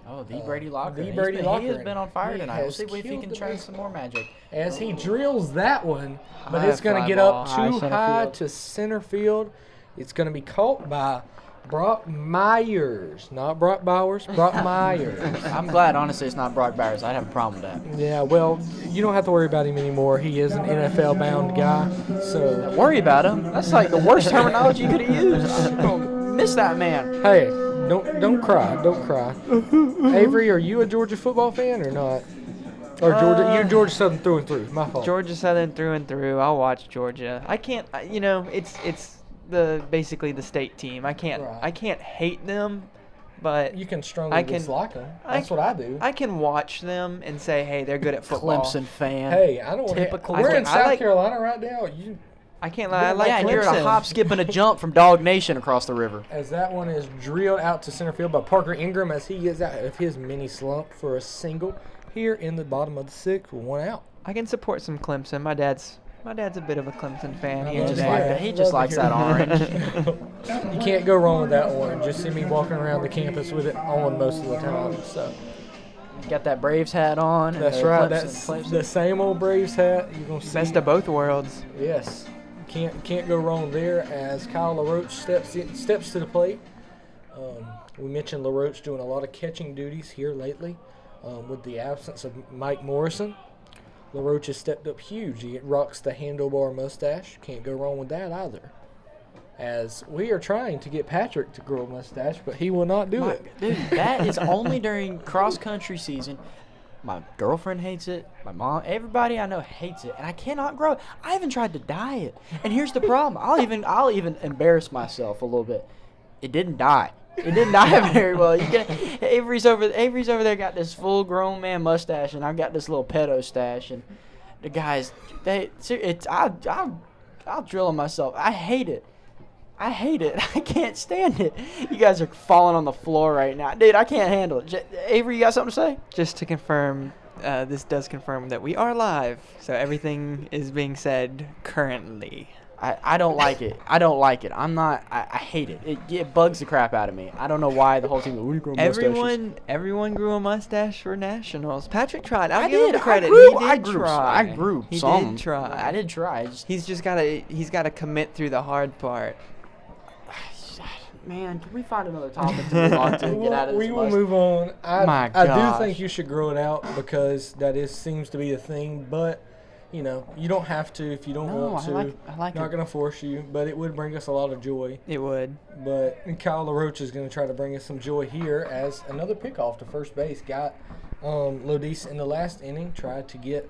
Oh, the Brady Lochran. The Brady Lochran. He has been on fire He tonight. We'll has see if he killed can the try base. some more magic. As he drills that one, but High it's going to fly get ball, up high too center high field. to center field. It's going to be caught by Brock Myers, not Brock Bowers, Brock Myers. I'm glad, honestly, it's not Brock Bowers. I'd have a problem with that. Yeah, well, you don't have to worry about him anymore. He is an NFL-bound guy, so Don't worry about him. That's like the worst terminology you could have used. I'm gonna miss that man. hey, don't cry, don't cry. Avery, are you a Georgia football fan or not? Or you're Georgia Southern through and through. My fault. Georgia Southern through and through. I'll watch Georgia. I can't. It's basically the state team. I can't hate them, but You can strongly dislike them. That's what I do. I can watch them and say, hey, they're good at football. Clemson fan. Hey, I don't want Typical. to. We're in I South like- Carolina right now. I can't lie. I like yeah, and you're at a Clemson. hop, skip, and a jump from Dog Nation across the river. As that one is drilled out to center field by Parker Ingram as he gets out of his mini slump for a single here in the bottom of the sixth with one out. I can support some Clemson. My dad's a bit of a Clemson fan. I Here love and to there. hear it. He Love just to likes hear that it. orange. You can't go wrong with that orange. Just see me walking around the campus with it on most of the time. So Got that Braves hat on. And that's the right. Clemson- That's Clemson. the same old Braves hat. You're gonna see. Best of both worlds. Yes, can't go wrong there. As Kyle LaRoche steps to the plate. We mentioned LaRoche doing a lot of catching duties here lately, with the absence of Mike Morrison. LaRoche has stepped up huge. He rocks the handlebar mustache. Can't go wrong with that either. As we are trying to get Patrick to grow a mustache, but he will not do it. Dude, that is only during cross-country season. My girlfriend hates it. My mom, everybody I know hates it, and I cannot grow it. I even tried to dye it, and here's the problem. I'll even embarrass myself a little bit. It didn't dye. It didn't dye very well. Avery's over there got this full-grown man mustache, and I've got this little pedo stash, and the guys, I'll drill on myself. I hate it. I can't stand it. You guys are falling on the floor right now. Dude, I can't handle it. Avery, you got something to say? Just to confirm, this does confirm that we are live, so everything is being said currently. I don't like it. I hate it. It bugs the crap out of me. I don't know why the whole team. Everyone grew a mustache for nationals. Patrick tried. I I'll give him did. credit. I He did grew. try. I grew. He some. did try. I did try. He's gotta commit through the hard part. Man, can we find another topic to move on to and get out of this? We will mess? move on. My I do gosh. think you should grow it out because seems to be the thing. But you don't have to if you don't want to. I like Not it. going to force you, but it would bring us a lot of joy. It would. But Kyle LaRoche is going to try to bring us some joy here as another pickoff to first base. Got Lodis in the last inning, tried to get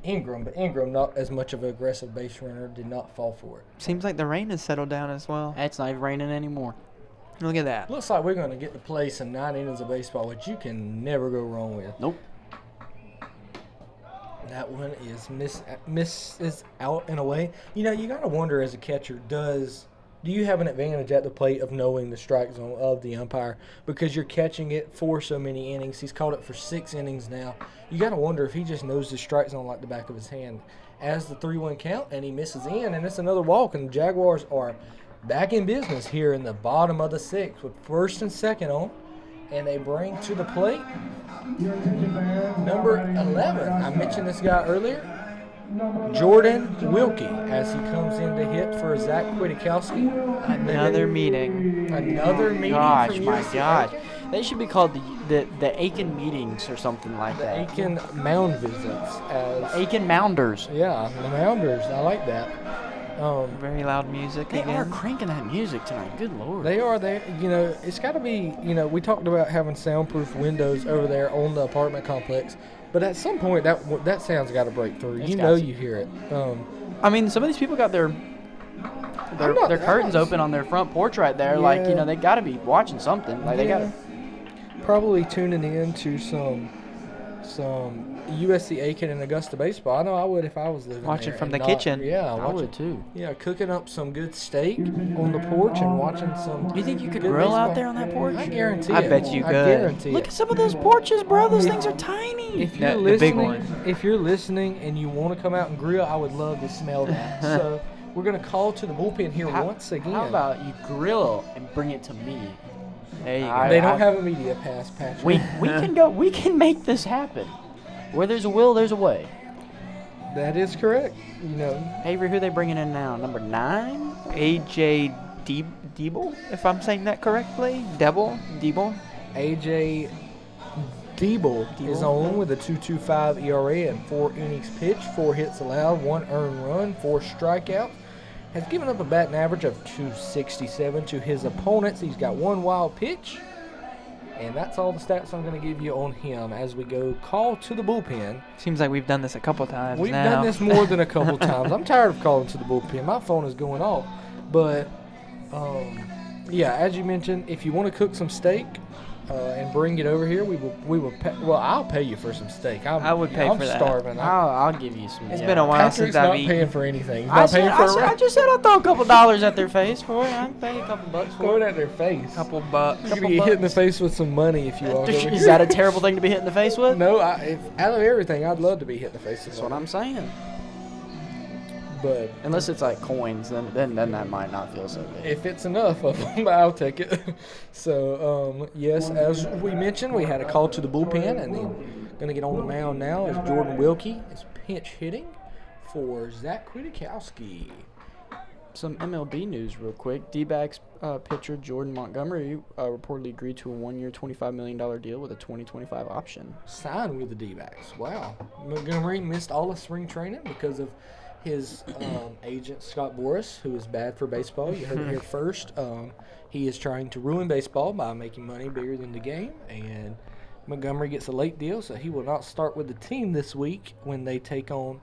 Ingram, but Ingram, not as much of an aggressive base runner, did not fall for it. Seems like the rain has settled down as well. It's not even raining anymore. Look at that. Looks like we're going to get to play some 9 innings of baseball, which you can never go wrong with. Nope. That one is misses out in a way. You know, you got to wonder as a catcher, do you have an advantage at the plate of knowing the strike zone of the umpire because you're catching it for so many innings? He's called it for 6 innings now. You got to wonder if he just knows the strike zone like the back of his hand. As the 3-1 count, and he misses in, and it's another walk, and the Jaguars are back in business here in the bottom of the 6th with 1st and 2nd on, and they bring to the plate number 11. I mentioned this guy earlier, Jordan Wilkie, as he comes in to hit for Zach Kwiatkowski. Another meeting. Another meeting. Gosh, from my USC gosh. Aiken. They should be called the Aiken meetings or something like The that. Aiken Mound visits. As Aiken Mounders. yeah, the Mounders. I like that. Very loud music They are again. cranking that music tonight. Good Lord. They are there. You know, it's got to be. You know, we talked about having soundproof windows over there on the apartment complex, but at some point that sound's got to break through. It's You got know, to. you hear it. I mean, some of these people got their curtains open on their front porch right there. Like, Yeah. they got to be watching something. Like, they got to. Probably tuning in to some USC Aiken and Augusta baseball. I know I would if I was living Watching there from and the not- kitchen. Yeah, I watching. would too. Yeah, cooking up some good steak on the porch and watching some. You think you could good grill baseball. out there on that porch? I guarantee I it. bet you I could. guarantee Look it. at some of those porches, bro. Those things are tiny. If you're The big listening, one. if you're listening and you want to come out and grill, I would love to smell that. So we're gonna call to the bullpen here once again. How about you grill and bring it to me? There you I- go. They don't have a media pass, Patrick. We can go. We can make this happen. Where there's a will, there's a way. That is correct. You know, Avery, who they bringing in now? Number 9. AJ Diebel, if I'm saying that correctly. Diebel. AJ Diebel is on with a 2.25 ERA and 4 innings pitched, 4 hits allowed, 1 earned run, 4 strikeouts. Has given up a batting average of 267 to his opponents. He's got 1 wild pitch. And that's all the stats I'm going to give you on him as we go call to the bullpen. Seems like we've done this a couple times We've now. done this more than a couple times. I'm tired of calling to the bullpen. My phone is going off. But, yeah, as you mentioned, if you want to cook some steak and bring it over here, we will pay. Well, I'll pay you for some steak. I would pay I'm for that. starving. I'll give you some. It's yeah. been a while Patrick's since not I've eaten. paying for anything. He's I not paying for a I just said I'll throw a couple dollars at their face for it. I can pay a couple bucks Throw for it it. at their face. Couple bucks. You're going to get hit in the face with some money if you walk over Is here. that a terrible thing to be hit in the face with? No, if, out of everything, I'd love to be hit in the face with That's what money. I'm saying. But Unless it's like coins, then that might not feel so good. if it's enough of them, I'll take it. So, yes, as we mentioned, we had a call to the bullpen, and then going to get on the mound now is Jordan Wilkie is pinch hitting for Zach Kwiatkowski. Some MLB news real quick. D-backs pitcher Jordan Montgomery reportedly agreed to a 1-year, $25 million deal with a 2025 option. Signed with the D-backs. Wow. Montgomery missed all of spring training because of his agent, Scott Boras, who is bad for baseball. You heard it here first. He is trying to ruin baseball by making money bigger than the game, and Montgomery gets a late deal, so he will not start with the team this week when they take on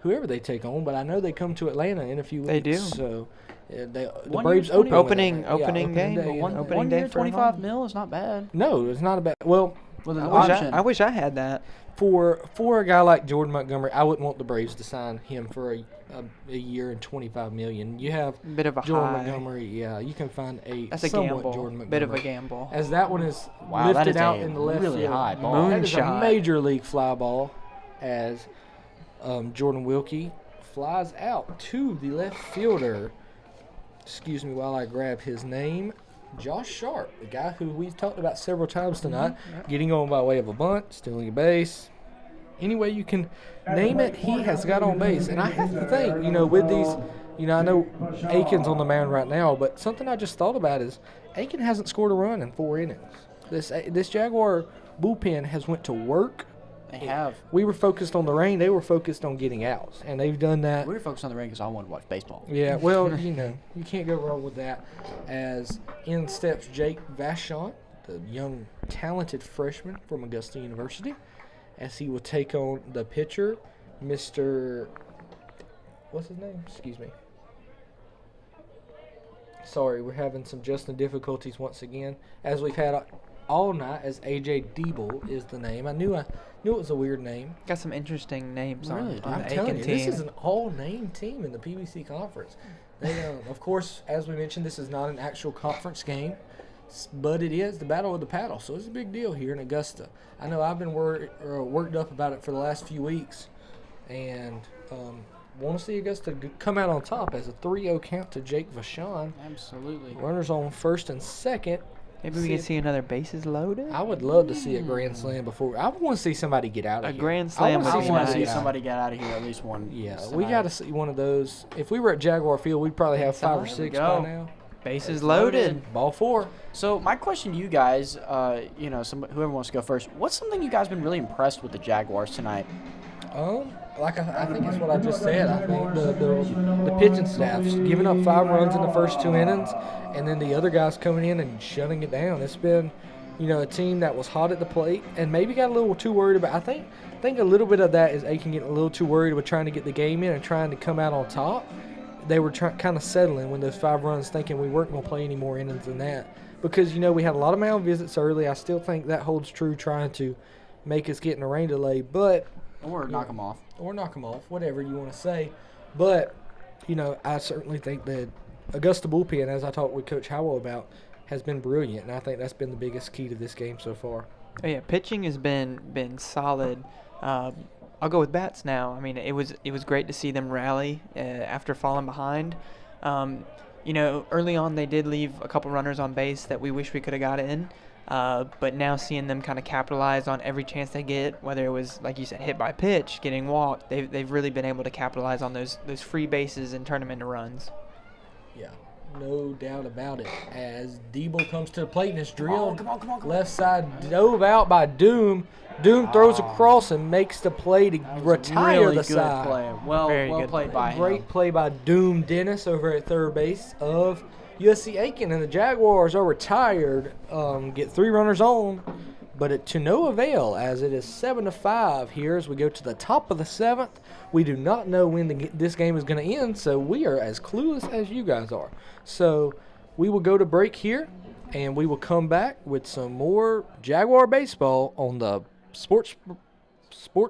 whoever they take on. But I know they come to Atlanta in a few weeks. They do. So the 1 Braves year, open with Opening- Atlanta. opening game, day, but yeah. one- opening 1 day year, for 25 him. mil is not bad. No, it's not a bad. Well, With an I wish option. I wish I had that. for a guy like Jordan Montgomery, I wouldn't want the Braves to sign him for a year and $25 million. You have Bit of a Jordan high. Montgomery. Yeah, you can find a That's a somewhat gamble. Jordan Montgomery. Bit of a gamble. As that one is Wow, that lifted is out a in the left really field. high ball. That is a Moonshot. major league fly ball as Jordan Wilkie flies out to the left fielder. Excuse me while I grab his name. Josh Sharp, the guy who we've talked about several times tonight, getting on by way of a bunt, stealing a base. Any way you can name it, he has got on base. And I have to think, with these, I know Aiken's on the mound right now, but something I just thought about is Aiken hasn't scored a run in 4 innings. This Jaguar bullpen has went to work. They have. We were focused on the rain. They were focused on getting outs, and they've done that. We were focused on the ring because I wanted to watch baseball. Yeah, well, you can't go wrong with that. As in steps Jake Vachon, the young, talented freshman from Augusta University, as he will take on the pitcher, Mr. What's his name? Excuse me. Sorry, we're having some Justin difficulties once again, as we've had all night. As AJ Diebel is the name. I knew it was a weird name. Got some interesting names Really, on I'm the telling Aiken you, team. this is an all-name team in the PBC conference. They, of course, as we mentioned, this is not an actual conference game, but it is the Battle of the Paddle, so it's a big deal here in Augusta. I know I've been worked up about it for the last few weeks, and want to see Augusta come out on top as a 3-0 count to Jake Vachon. Absolutely. Runners on first and second. Maybe we can see another bases loaded. I would love to see a grand slam before. I want to see somebody get out of A here. grand slam I would be want to nice. see Somebody get out of here at least one. Yeah, we got to see one of those. If we were at Jaguar Field, we'd probably have 5 or There we 6 go. by now. Bases loaded. Ball 4. So my question to you guys, whoever wants to go first, what's something you guys been really impressed with the Jaguars tonight? I think it's what I just said. I think the pitching staff's giving up 5 runs in the first 2 innings, and then the other guys coming in and shutting it down. It's been, a team that was hot at the plate and maybe got a little too worried about. I think a little bit of that is Aiken getting a little too worried with trying to get the game in and trying to come out on top. They were kind of settling when those 5 runs, thinking we weren't going to play any more innings than that. Because, we had a lot of mound visits early. I still think that holds true, trying to make us get in a rain delay. But Or knock them off. Or knock them off, whatever you want to say. But, I certainly think that Augusta bullpen, as I talked with Coach Howell about, has been brilliant. And I think that's been the biggest key to this game so far. Oh, yeah, pitching has been solid. I'll go with bats now. I mean, it was great to see them rally after falling behind. Early on they did leave a couple runners on base that we wish we could have got in. But now seeing them kind of capitalize on every chance they get, whether it was, like you said, hit by pitch, getting walked, they've really been able to capitalize on those free bases and turn them into runs. Yeah, no doubt about it. As Diebel comes to the plate and is drilled, Come on. left side dove out by Doom. Doom throws across and makes the play to retire Really the good side. play. Well Very good played play. by Great him. play by Doom Dennis over at third base of USC Aiken, and the Jaguars are retired. Get 3 runners on, but to no avail, as it is 7-5 here as we go to the top of the 7th. We do not know when this game is going to end, so we are as clueless as you guys are. So we will go to break here, and we will come back with some more Jaguar baseball on the Sports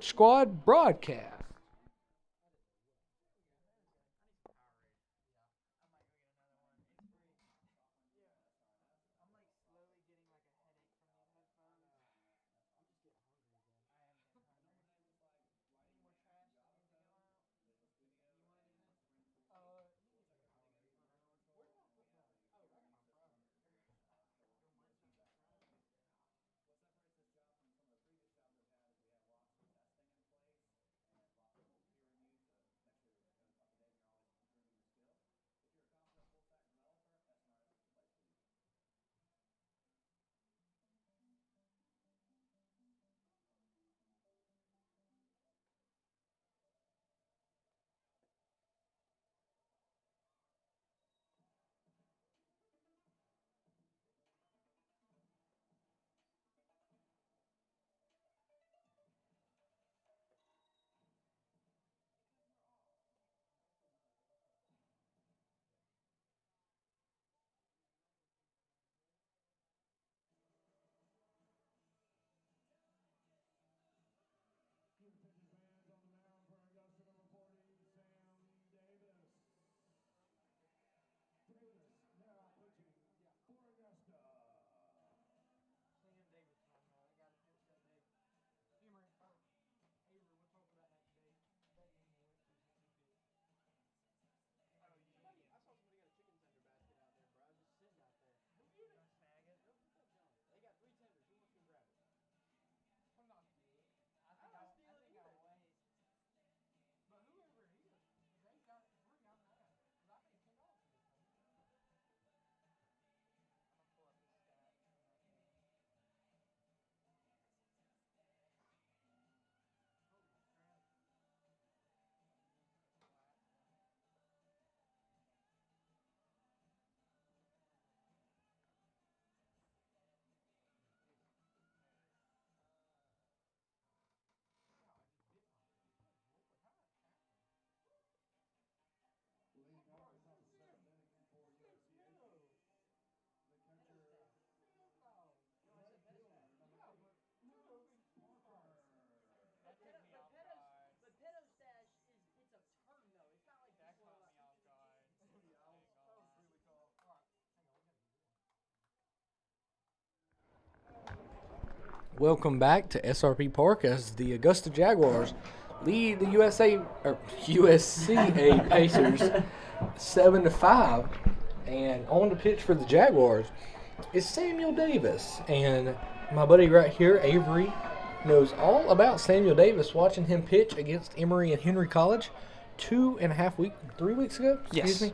Squad broadcast. welcome back to SRP Park as the Augusta Jaguars lead the USCA Pacers 7-5. And on the pitch for the Jaguars is Samuel Davis. And my buddy right here, Avery, knows all about Samuel Davis, watching him pitch against Emory and Henry College 3 weeks ago? Excuse me.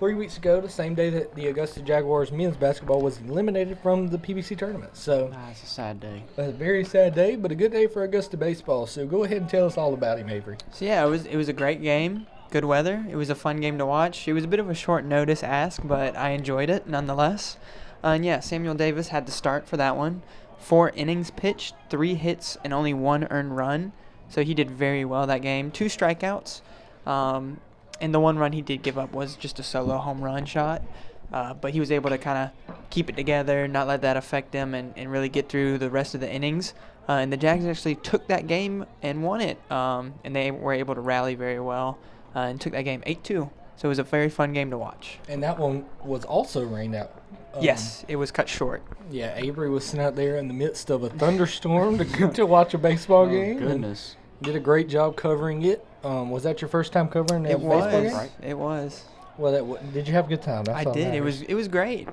3 weeks ago, the same day that the Augusta Jaguars men's basketball was eliminated from the PBC tournament. So It's a sad day. a very sad day, but a good day for Augusta baseball. So go ahead and tell us all about him, Avery. So yeah, it was a great game. Good weather. It was a fun game to watch. It was a bit of a short notice ask, but I enjoyed it nonetheless. And yeah, Samuel Davis had to start for that one. 4 innings pitched, 3 hits, and only 1 earned run. So he did very well that game. 2 strikeouts. And the 1 run he did give up was just a solo home run shot. But he was able to kind of keep it together, not let that affect him, and really get through the rest of the innings. And the Jags actually took that game and won it. And they were able to rally very well and took that game 8-2. So it was a very fun game to watch. And that one was also rained out. Yes, it was cut short. Yeah, Avery was sitting out there in the midst of a thunderstorm to watch a baseball game. Goodness. And did a great job covering it. Was that your first time covering a It baseball was. game? It was. Well, did you have a good time? That's I all that did. matters. It was great.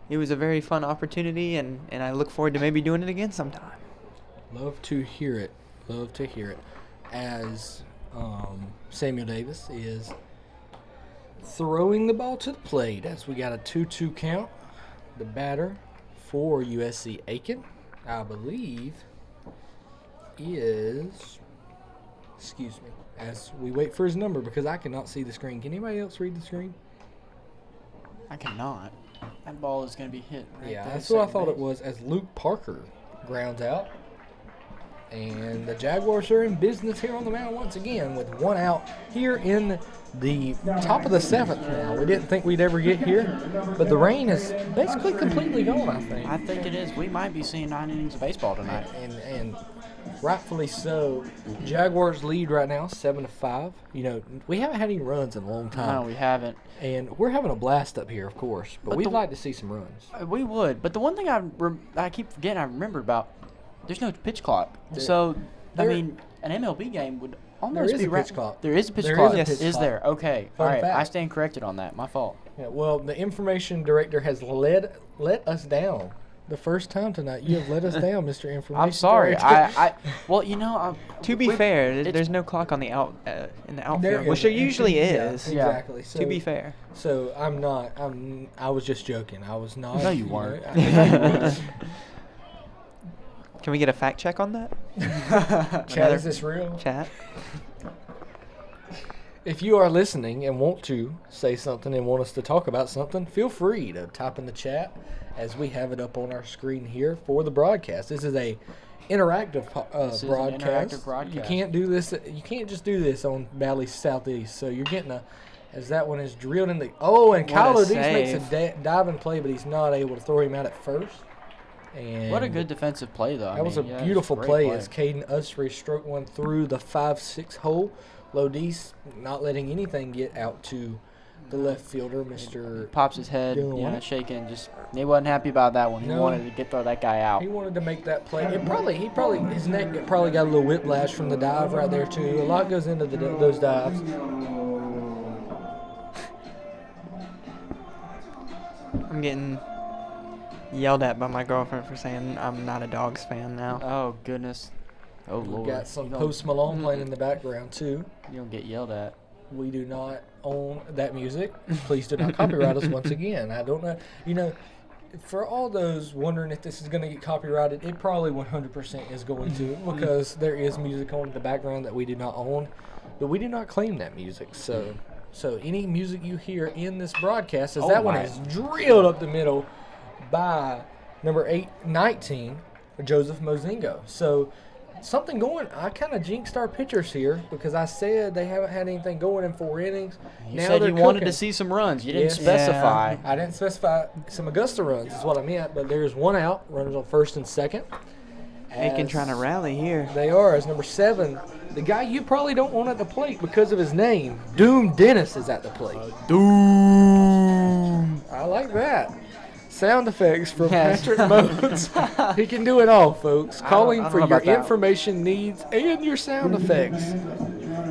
It was a very fun opportunity, and I look forward to maybe doing it again sometime. Love to hear it. Love to hear it. As Samuel Davis is throwing the ball to the plate as we got a 2-2 count. The batter for USC Aiken, I believe, is, excuse me, as we wait for his number because I cannot see the screen. Can anybody else read the screen? I cannot. That ball is going to be hit right Yeah, there. that's what I second thought it base. was, as Luke Parker grounds out. And the Jaguars are in business here on the mound once again with 1 out here in the top of the 7th now. We didn't think we'd ever get here, but the rain is basically completely gone, I think. I think it is. We might be seeing 9 innings of baseball tonight. And rightfully so. Jaguars lead right now 7-5. You know, we haven't had any runs in a long time. No, we haven't. And we're having a blast up here, of course, but we'd the- like to see some runs. We would. But the one thing I keep forgetting I remember about, there's no pitch clock. So, I there- mean, an MLB game would almost is be a pitch clock. There is a pitch There clock. is a pitch Is clock. there? Okay. Fun All right. fact. I stand corrected on that. My fault. Yeah, well, the information director has let us down the first time tonight. You have let us down, Mr. Information I'm sorry. Director. Well, you know, To be fair, there's no clock on the in the outfield, which there isn't. usually Yeah, is. Yeah. Exactly. So, To be fair. So I was just joking. I was not. No, you know, weren't. Can we get a fact check on that? Chad, Another- is this real? Chat. If you are listening and want to say something and want us to talk about something, feel free to type in the chat as we have it up on our screen here for the broadcast. This is a interactive This is an broadcast. interactive broadcast. You can't do this. You can't just do this on Valley Southeast. So you're getting as that one is drilled in the. Oh, and What a Kylo Dees makes a save. diving play, but he's not able to throw him out at first. And what a good defensive play, though. that was a beautiful play as Caden Usry stroked one through the 5-6 hole. Lodis not letting anything get out to the left fielder, Mr. Pops his head, Dylan. shaking. Just he wasn't happy about that one. He No. wanted to throw that guy out. He wanted to make that play. His neck probably got a little whiplash from the dive right there too. A lot goes into those dives. I'm getting yelled at by my girlfriend for saying I'm not a Dogs fan now. Oh goodness. Oh We lord. got some You don't- Post Malone playing in the background too. You don't get yelled at. We do not own that music. Please do not copyright us once again. I don't know. You know, for all those wondering if this is going to get copyrighted, it probably 100% is going to because there is music on in the background that we do not own, but we do not claim that music. So any music you hear in this broadcast, as Oh that one my. is drilled up the middle by number 819, Joseph Mozingo. So something going. I kind of jinxed our pitchers here because I said they haven't had anything going in 4 innings. You Now said they're you wanted to cooking. see some runs. You didn't Yes. specify. I didn't specify some Augusta runs is what I meant, but there's 1 out, runners on first and second. Aiken As trying to rally here. They are, as number 7, the guy you probably don't want at the plate because of his name, Doom Dennis, is at the plate. Doom. I like that. sound effects from Yes. Patrick Modes. He can do it all, folks. Call him I don't for know your about that. information needs and your sound effects.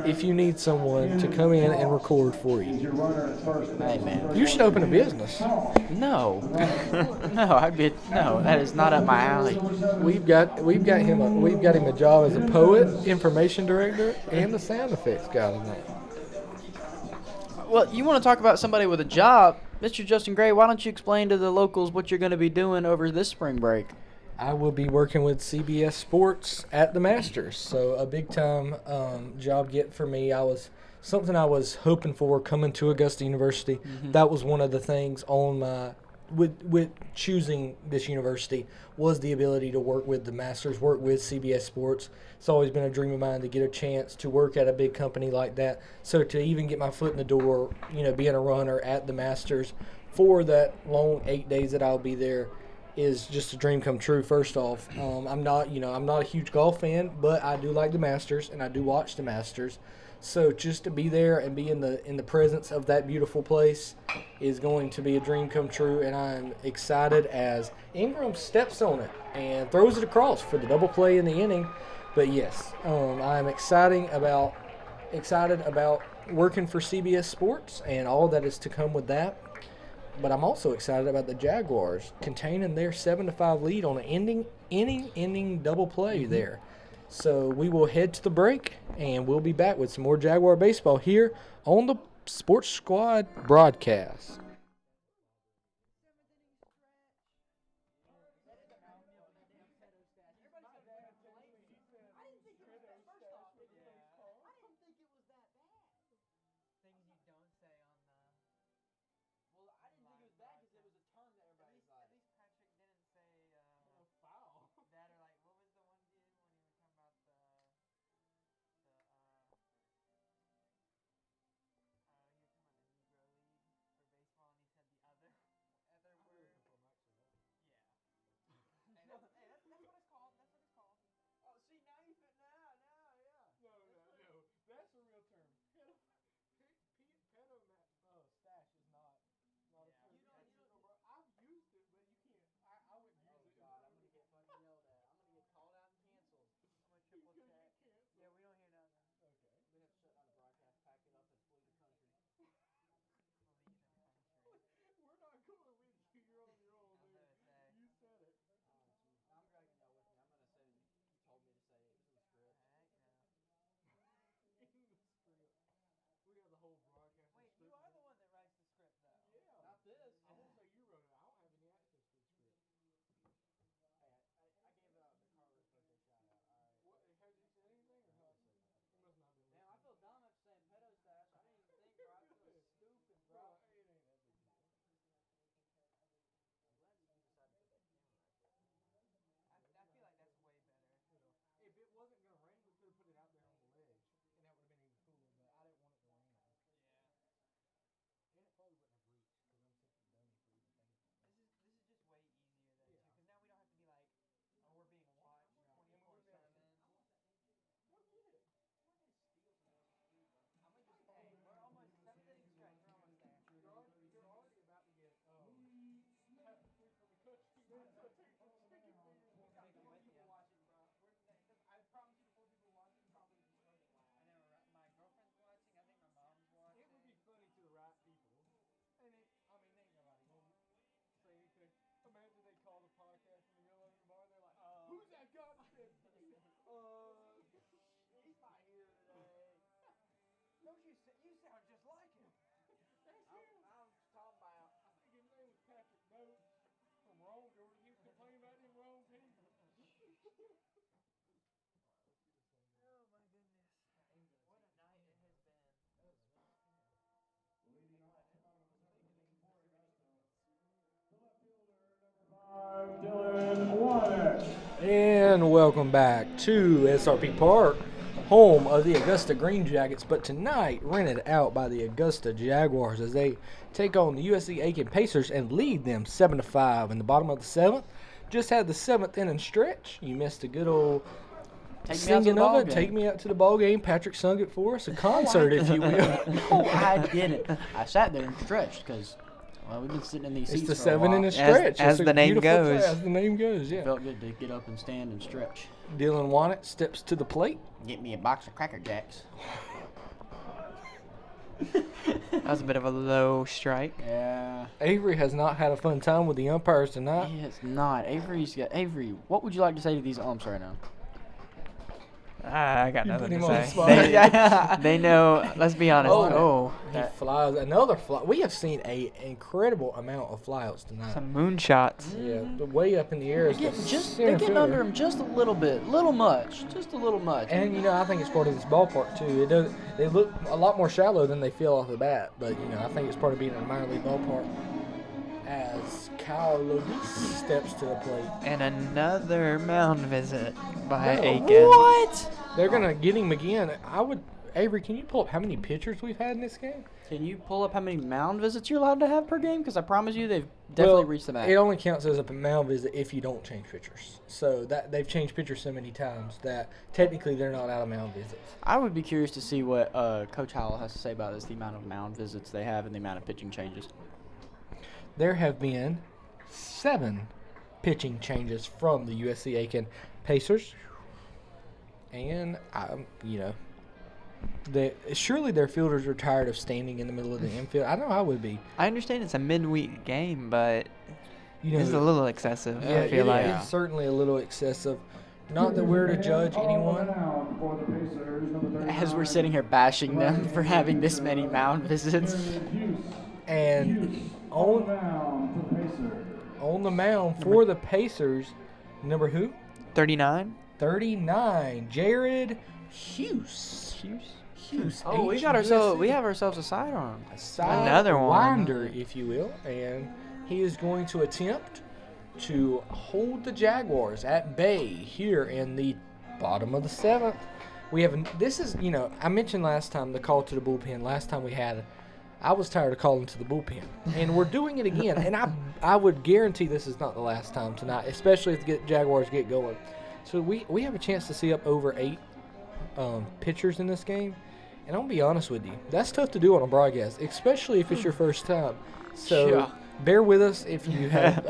If you need someone to come in and record for you, Hey, man. you should open a business. No. No, that is not up my alley. We've got him a job as a poet, information director, and the sound effects guy tonight. Well, you want to talk about somebody with a job, Mr. Justin Gray? Why don't you explain to the locals what you're going to be doing over this spring break? I will be working with CBS Sports at the Masters, so a big time job get for me. Something I was hoping for coming to Augusta University. Mm-hmm. That was one of the things on my with choosing this university was the ability to work with the Masters, work with CBS Sports. It's always been a dream of mine to get a chance to work at a big company like that. So to even get my foot in the door, being a runner at the Masters for that long 8 days that I'll be there is just a dream come true. First off, I'm not a huge golf fan, but I do like the Masters and I do watch the Masters. So just to be there and be in the presence of that beautiful place is going to be a dream come true, and I'm excited as Ingram steps on it and throws it across for the double play in the inning. But yes, I'm excited about working for CBS Sports and all that is to come with that. But I'm also excited about the Jaguars containing their 7-5 lead on an inning double play there. So we will head to the break, and we'll be back with some more Jaguar baseball here on the Sports Squad broadcast. That's a real term. Stash is not a term. I've used it, but you can't. I wouldn't use it. God, I'm gonna get fucking yelled at. I'm gonna get called out and canceled. I'm gonna triple check. Yeah, we don't hear nothing. Okay. We have to shut down the broadcast, pack it up, and flee the country. We're not going with you. You're on your own, dude. You said it. I'm dragging y'all with me. I'm gonna say you told me to say it. It was in the script. In the script. We have the whole broadcast. Wait, you are the one that writes the script, though. Yeah. Not this. I won't say you wrote it. I don't have any access to the script. Hey, I gave the Carlos birthday shout out. All right. What? Has he said anything or not? He must not have been. Damn, I feel dumb after saying pedo stash. I didn't even think, bro. I feel stupid, bro. It ain't that big deal. I'm glad you decided to put that camera back there. I feel like that's way better. If it wasn't gonna rain, we could have put it out there on the ledge, and that would have been even cooler. But I didn't want it to rain on us. Yeah. And it probably wouldn't have reached because I'm such a dummy for even thinking about that. This is just way easier though, too, because now we don't have to be like, oh, we're being watched 24/7. Go get it. I'm not gonna steal from the open food, bro. I'm gonna just. Hey, we're almost 7th inning stretch. We're almost there. You're already about to get half the food from the country. So take some chicken fingers. We got 4 people watching, bro. I promise you, the 4 people watching probably just started laughing. I know. My girlfriend's watching. I think my mom's watching. It would be funny to the right people. And ain't nobody gonna say anything. Imagine they call the podcast in the middle of it tomorrow. They're like, "Who's that guy that said?" He's not here today. Don't you say, you sound just like him. That's him. I was talking about. I think his name was Patrick Modes from Rome. Were you complaining about him, Rome, Pete? Oh my goodness. What a night it has been. Leading off for Augusta, the left fielder, number 5, Dylan Wallace. And welcome back to SRP Park, home of the Augusta Green Jackets, but tonight rented out by the Augusta Jaguars as they take on the USC Aiken Pacers and lead them 7-5 in the bottom of the 7th. Just had the 7th inning stretch. You missed a good old singing of it. Take me out to the ball game. Patrick sung it for us, a concert, if you will. No, I didn't. I sat there and stretched because Well, we've been sitting in these It's seats the for a 7 in while. a stretch. as It's a the name beautiful play, goes. As the name goes, yeah. Felt good to get up and stand and stretch. Dylan Wannett steps to the plate. Get me a box of Cracker Jacks. That was a bit of a low strike. Yeah. Avery has not had a fun time with the umpires tonight. He is not. Avery, what would you like to say to these umps right now? I got You nothing put him to on the say. spot. They know. Let's be honest. Oh, Oh, He flies another fly. We have seen a incredible amount of flyouts tonight. some moonshots. Yeah, the way up in the air is They're getting under him just a little bit, just a little much. And I think it's part of this ballpark too. They look a lot more shallow than they feel off the bat, but I think it's part of being in a minor league ballpark. As Kyle Lodis steps to the plate, And another mound visit by No, Aiken. What? they're gonna get him again. Avery, can you pull up how many pitchers we've had in this game? Can you pull up how many mound visits you're allowed to have per game? Because I promise you, they've definitely reached the max. It only counts as a mound visit if you don't change pitchers. So that they've changed pitchers so many times that technically they're not out of mound visits. I would be curious to see what Coach Howell has to say about this, the amount of mound visits they have and the amount of pitching changes. There have been 7 pitching changes from the USC Aiken Pacers, and surely their fielders are tired of standing in the middle of the infield. I know I would be. I understand it's a midweek game, but this is a little excessive. Yeah, I feel like. it's certainly a little excessive. Not that we're to judge anyone. As we're sitting here bashing them for having this many mound visits. And on the mound for the Pacers, number who? 39. 39, Jared Hughes. Hughes. Oh, we have ourselves a sidearm. Another one. Winder, if you will, and he is going to attempt to hold the Jaguars at bay here in the bottom of the 7th. I mentioned last time the call to the bullpen. Last time we had it, I was tired of calling to the bullpen, and we're doing it again. And I would guarantee this is not the last time tonight, especially if the Jaguars get going. So we have a chance to see up over 8 pitchers in this game. And I'm going to be honest with you, that's tough to do on a broadcast, especially if it's your first time. So Yeah. bear with us if you have,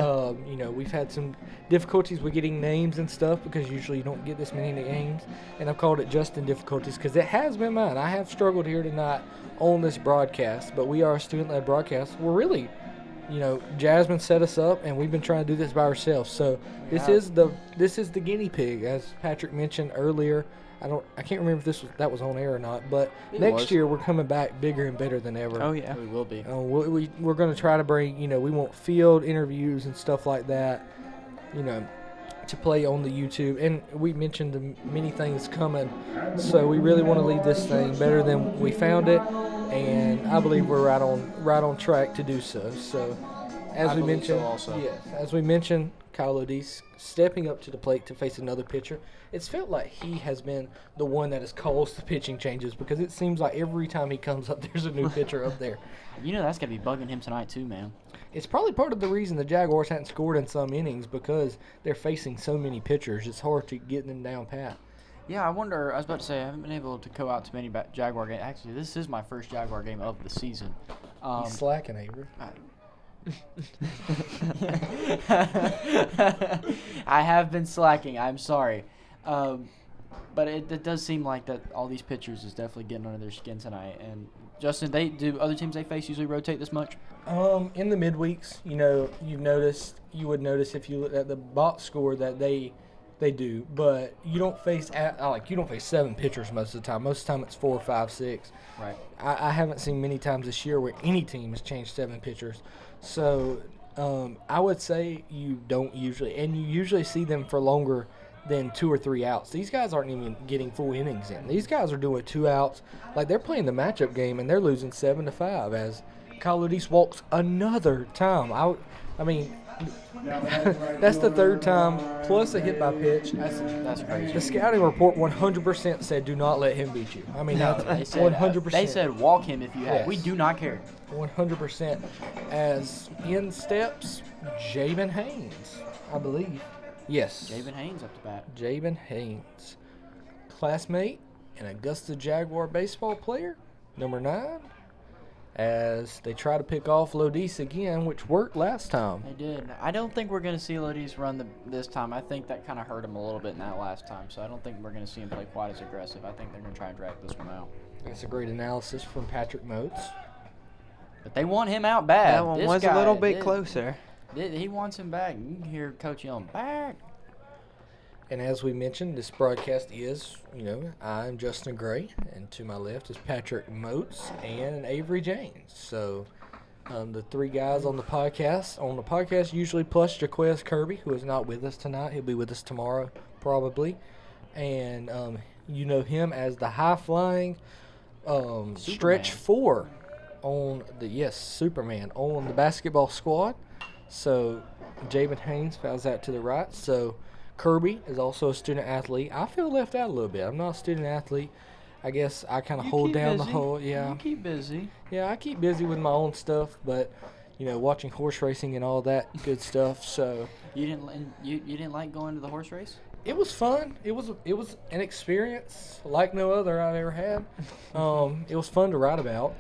we've had some difficulties with getting names and stuff because usually you don't get this many names. And I've called it Justin difficulties because it has been mine. I have struggled here tonight on this broadcast, but we are a student-led broadcast. We're really, Jasmine set us up, and we've been trying to do this by ourselves. So this is the guinea pig, as Patrick mentioned earlier. I can't remember if that was on air or not, but next year we're coming back bigger and better than ever. Oh, yeah. We will be. We're going to try to bring, we want field interviews and stuff like that, to play on the YouTube. And we mentioned the many things coming, so we really want to leave this thing better than we found it, and I believe we're right on track to do so. So, as we mentioned, as we mentioned, Kyle Lodis stepping up to the plate to face another pitcher. It's felt like he has been the one that has caused the pitching changes because it seems like every time he comes up, there's a new pitcher up there. That's going to be bugging him tonight too, man. It's probably part of the reason the Jaguars hadn't scored in some innings because they're facing so many pitchers. It's hard to get them down pat. Yeah, I wonder. I was about to say I haven't been able to go out to many Jaguar games. Actually, this is my first Jaguar game of the season. He's slacking, Avery. I have been slacking. I'm sorry. But it does seem like that all these pitchers is definitely getting under their skin tonight. And Justin, other teams they face usually rotate this much? In the midweeks, you would notice if you look at the box score that they do, but you don't face 7 pitchers most of the time. Most of the time it's 4, 5, 6. Right. I haven't seen many times this year where any team has changed 7 pitchers. So I would say you don't usually, and you usually see them for longer than 2 or 3 outs. These guys aren't even getting full innings in. These guys are doing 2 outs. Like they're playing the matchup game and they're losing 7-5 as Kyle Lodis walks another time. I mean, that's the 3rd time plus a hit by pitch. That's crazy. The scouting report 100% said do not let him beat you. I mean, that's They said 100%. They said walk him if you have. Yes. We do not care. 100%. As in steps Jabin Haynes, I believe. Yes. Jabin Haynes up to bat. Jabin Haynes, classmate and Augusta Jaguar baseball player, number 9. as they try to pick off Lodice again, which worked last time. They did. I don't think we're going to see Lodice run this time. I think that kind of hurt him a little bit in that last time, so I don't think we're going to see him play quite as aggressive. I think they're going to try and drag this one out. That's a great analysis from Patrick Moats. But they want him out bad. That one This was guy a little bit closer. He wants him back. You can hear Coach yelling, back. And as we mentioned, this broadcast is, I'm Justin Gray, and to my left is Patrick Moats and Avery James. So the three guys on the podcast usually plus Jaquez Kirby, who is not with us tonight. He'll be with us tomorrow probably. And you know him as the high-flying stretch 4 on Superman on the basketball squad. So Jabin Haynes fouls out to the right. So Kirby is also a student athlete. I feel left out a little bit. I'm not a student athlete. I guess I kind of hold down the whole. Yeah. You keep busy. Yeah, I keep busy with my own stuff, but watching horse racing and all that good stuff. So you didn't like going to the horse race? it was fun. It was an experience like no other I've ever had. It was fun to write about.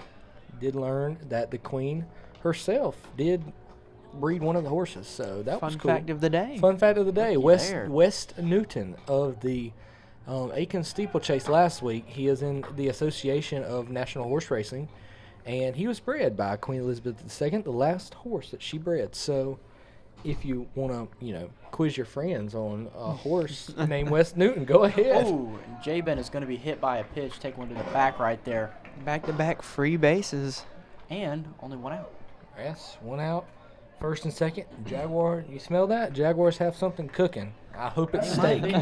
Did learn that the queen herself did breed one of the horses, so that was cool. Fun fact of the day. Fun fact of the day. Lucky West Newton of the Aiken Steeplechase last week. He is in the Association of National Horse Racing, and he was bred by Queen Elizabeth II, the last horse that she bred. So if you want to, quiz your friends on a horse named West Newton, go ahead. Oh, Jabin is going to be hit by a pitch. Take one to the back right there. Back-to-back free bases. And only one out. Yes, one out. First and second. Jaguar, you smell that? Jaguars have something cooking. I hope it's steak. I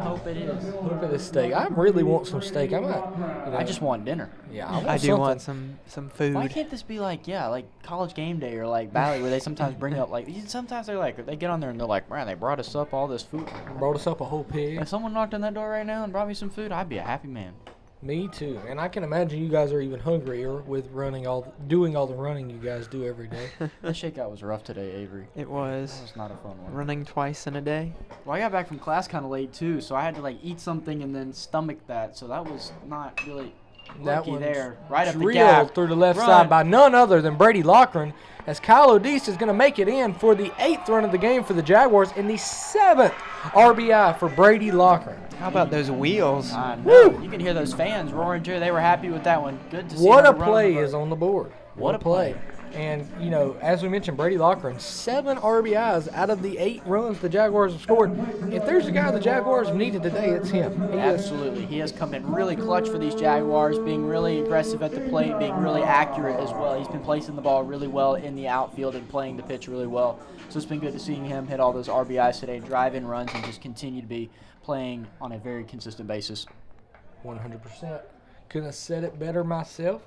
hope it is. I hope it is steak. I really want some steak. I just want dinner. Yeah, I do want some food. Why can't this be like College Game Day or like Valley, where they sometimes bring up sometimes they get on there and they're like, man, they brought us up all this food. Brought us up a whole pig. If someone knocked on that door right now and brought me some food, I'd be a happy man. Me too. And I can imagine you guys are even hungrier with doing all the running you guys do every day. The shakeout was rough today, Avery. It was. It was not a fun one. Running twice in a day. Well, I got back from class kind of late too, so I had to eat something and then stomach that. So that was not really lucky there. Right up the gap. Through the left side by none other than Brady Loughran, as Kyle O'Deese is going to make it in for the 8th run of the game for the Jaguars and the 7th RBI for Brady Loughran. How about those wheels? I know. You can hear those fans roaring too. They were happy with that one. Good to see. What a play is on the board. What a play. And, as we mentioned, Brady Loughran, 7 RBIs out of the 8 runs the Jaguars have scored. If there's a guy the Jaguars have needed today, it's him. Absolutely. He has come in really clutch for these Jaguars, being really aggressive at the plate, being really accurate as well. He's been placing the ball really well in the outfield and playing the pitch really well. So it's been good to seeing him hit all those RBIs today, drive in runs, and just continue to be playing on a very consistent basis. 100%. Couldn't have said it better myself,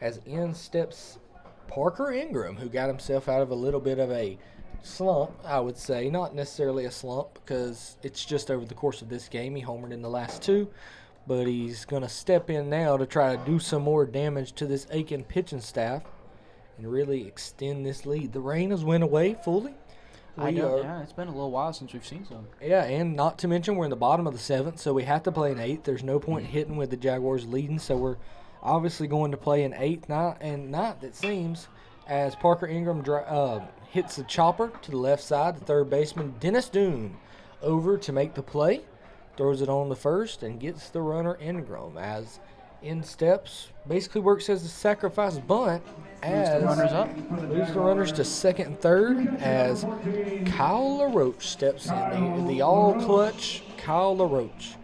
as in steps Parker Ingram, who got himself out of a little bit of a slump, I would say. Not necessarily a slump, because it's just over the course of this game. He homered in the last 2, but he's going to step in now to try to do some more damage to this Aiken pitching staff and really extend this lead. The rain has went away fully. It's been a little while since we've seen some. Yeah, and not to mention we're in the bottom of the 7th, so we have to play an 8th. There's no point hitting with the Jaguars leading, so we're obviously going to play an 8th, 9th, it seems, as Parker Ingram hits the chopper to the left side. The third baseman, Dennis Doon, over to make the play. Throws it on the first and gets the runner Ingram, as in steps, basically works as a sacrifice bunt. Moves the runners up. Moves the runners to second and third as Kyle LaRoche steps in. The all-clutch Kyle LaRoche.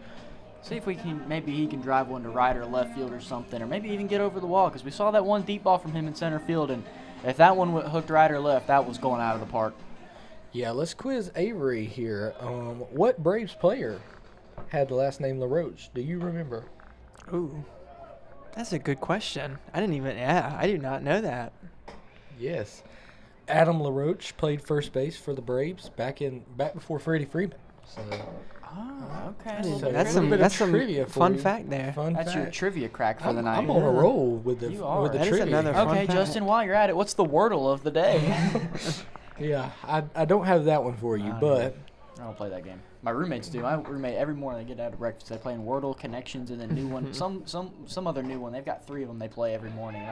See if maybe he can drive one to right or left field or something, or maybe even get over the wall, because we saw that one deep ball from him in center field, and if that one hooked right or left, that was going out of the park. Yeah, let's quiz Avery here. What Braves player had the last name LaRoche? Do you remember? Ooh, that's a good question. I do not know that. Yes. Adam LaRoche played first base for the Braves back before Freddie Freeman. So. Oh, okay. So That's some trivia fun for fact there. That's your trivia crack for the night. I'm on a roll with the That is trivia. another fun Okay, fact. Justin, while you're at it, what's the wordle of the day? Yeah, I don't have that one for you, but I don't play that game. My roommates do. My roommate, every morning they get out of breakfast, they play in Wordle, Connections, and then new one. some other new one. They've got 3 of them they play every morning.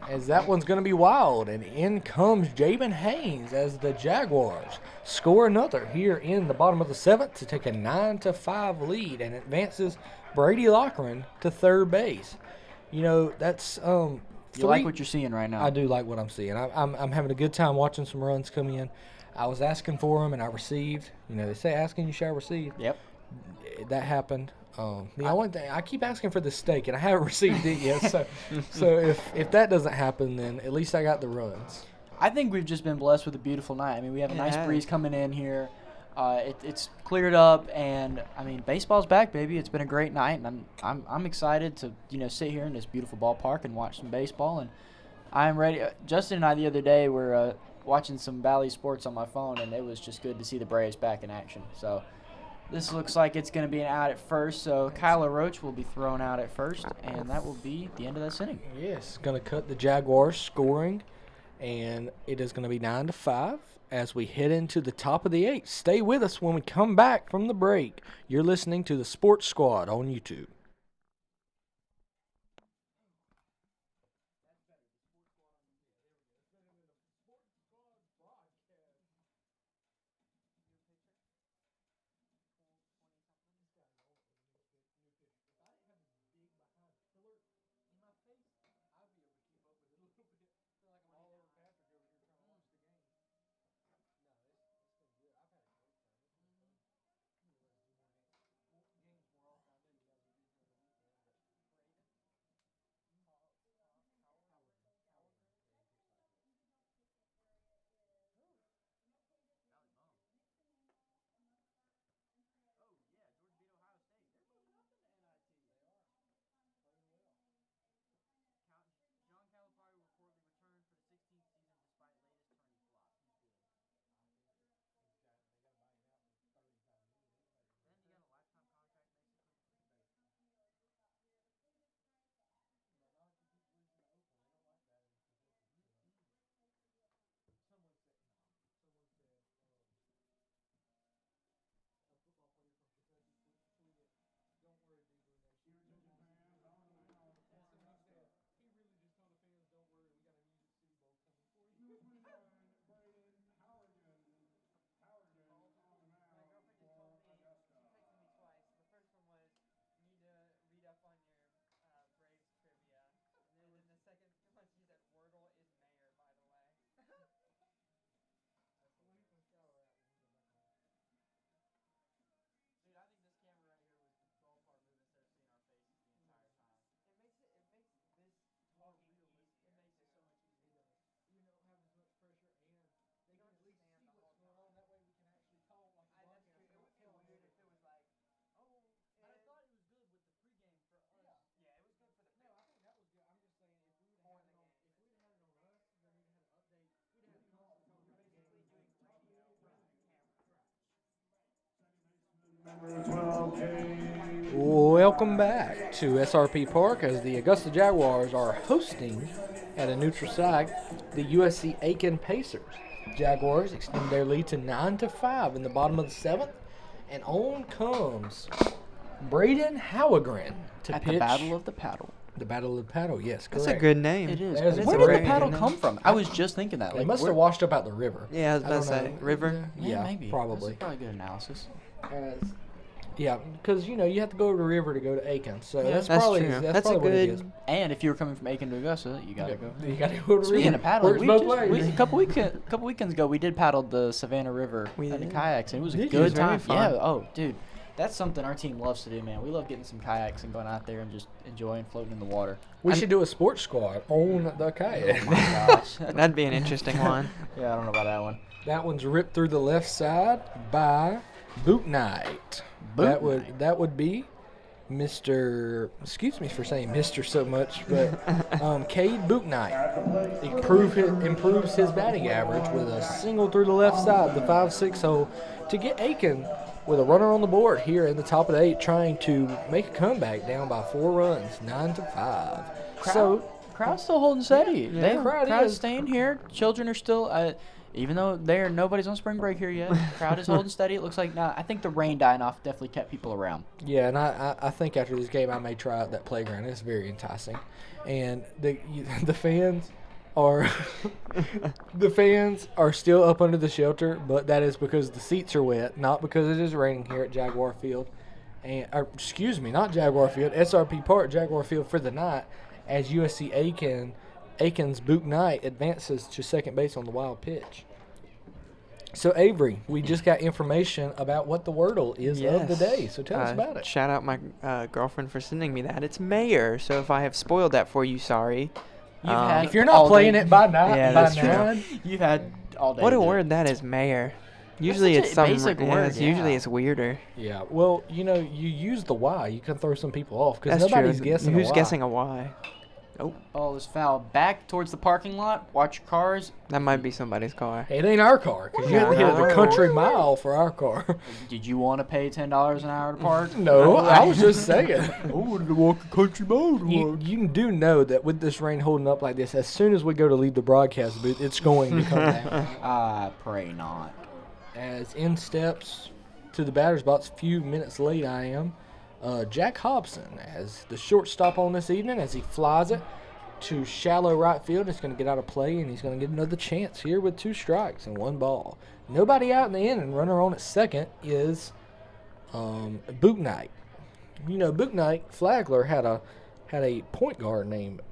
As that one's going to be wild, and in comes Jabin Haynes as the Jaguars score another here in the bottom of the 7th to take a 9-5 lead, and advances Brady Loughran to third base. You know, that's You like what you're seeing right now. I do like what I'm seeing. I'm having a good time watching some runs come in. I was asking for them, and I received. You know, they say asking you shall receive. Yep. That happened. The only thing, I keep asking for the steak, and I haven't received it yet. So if that doesn't happen, then at least I got the runs. I think we've just been blessed with a beautiful night. I mean, we have a nice Yeah. breeze coming in here. It's cleared up, and I mean, baseball's back, baby. It's been a great night, and I'm excited to sit here in this beautiful ballpark and watch some baseball. And I'm ready. Justin and I the other day were watching some Valley Sports on my phone, and it was just good to see the Braves back in action. So this looks like it's going to be an out at first. So Kyler Roach will be thrown out at first, and that will be the end of this inning. Yes, going to cut the Jaguars scoring, and it is going to be 9-5 as we head into the top of the 8th. Stay with us when we come back from the break. You're listening to the Sports Squad on YouTube. Welcome back to SRP Park as the Augusta Jaguars are hosting at a neutral site the USC Aiken Pacers. Jaguars extend their lead to 9-5 in the bottom of the 7th, and on comes Braden Howagren to At pitch the Battle of the Paddle. The Battle of the Paddle, yes, correct. That's a good name. It is. That is a Where did great the paddle name. come from? I was just thinking that. They must where- have washed up out the river. Yeah, I was about to don't say, know. river. Yeah, maybe. probably. That's probably good analysis. Yeah, because you have to go to the river to go to Aiken, so that's That's probably true. that's That's a probably what it good- is. And if you were coming from Aiken to Augusta, you gotta go. You got to go to the Speaking river. of paddling, Works we both just, ways. a couple weekends ago, we did paddle the Savannah River We in the did. kayaks, and it was a Did you? good It was very time. fun. Yeah. Oh, dude, that's something our team loves to do, man. We love getting some kayaks and going out there and just enjoying floating in the water. We should do a sports squad on the kayak. Oh my gosh. That'd be an interesting one. Yeah, I don't know about that one. That one's ripped through the left side by Boot Knight. Boot That would be Mr. Excuse me for saying Mr. so much, but Cade Boot Knight improves his batting average with a single through the left side, the 5-6 hole, to get Aiken with a runner on the board here in the top of the 8, trying to make a comeback down by 4 runs, 9-5. So Crowd's still holding steady. Yeah, crowd crowd's is. staying here. Children are still. Even though nobody's on spring break here yet, crowd is holding steady. It looks like I think the rain dying off definitely kept people around. Yeah, and I think after this game I may try out that playground. It's very enticing, and the fans are the fans are still up under the shelter, but that is because the seats are wet, not because it is raining here at Jaguar Field, not Jaguar Field, SRP Park, Jaguar Field for the night, as USC Aiken's Boot Knight advances to second base on the wild pitch. So, Avery, we just got information about what the Wordle is of the day. So tell us about it. Shout out my girlfriend for sending me that. It's Mayor. So if I have spoiled that for you, sorry. If you're not playing it by night, yeah, that's true. You've had all day. What a word that is, Mayor. Usually it's some basic word. Usually it's weirder. Yeah. Well, you use the Y. You can throw some people off because That's nobody's true. guessing. Who's a Y. guessing a Y? Oh, ball is foul. Back towards the parking lot. Watch your cars. That might be somebody's car. It ain't our car because you have to hit it a country mile for our car. Did you want to pay $10 an hour to park? No, I was just saying. I wanted to walk a country mile. You do know that with this rain holding up like this, as soon as we go to leave the broadcast booth, it's going to come down. I pray not. As in steps to the batter's box, a few minutes late I am, Jack Hobson as the shortstop on this evening as he flies it to shallow right field. It's going to get out of play, and he's going to get another chance here with 2 strikes and 1 ball. Nobody out in the inning. Runner on at second is Boot Knight. You know, Boot Knight Flagler had a point guard named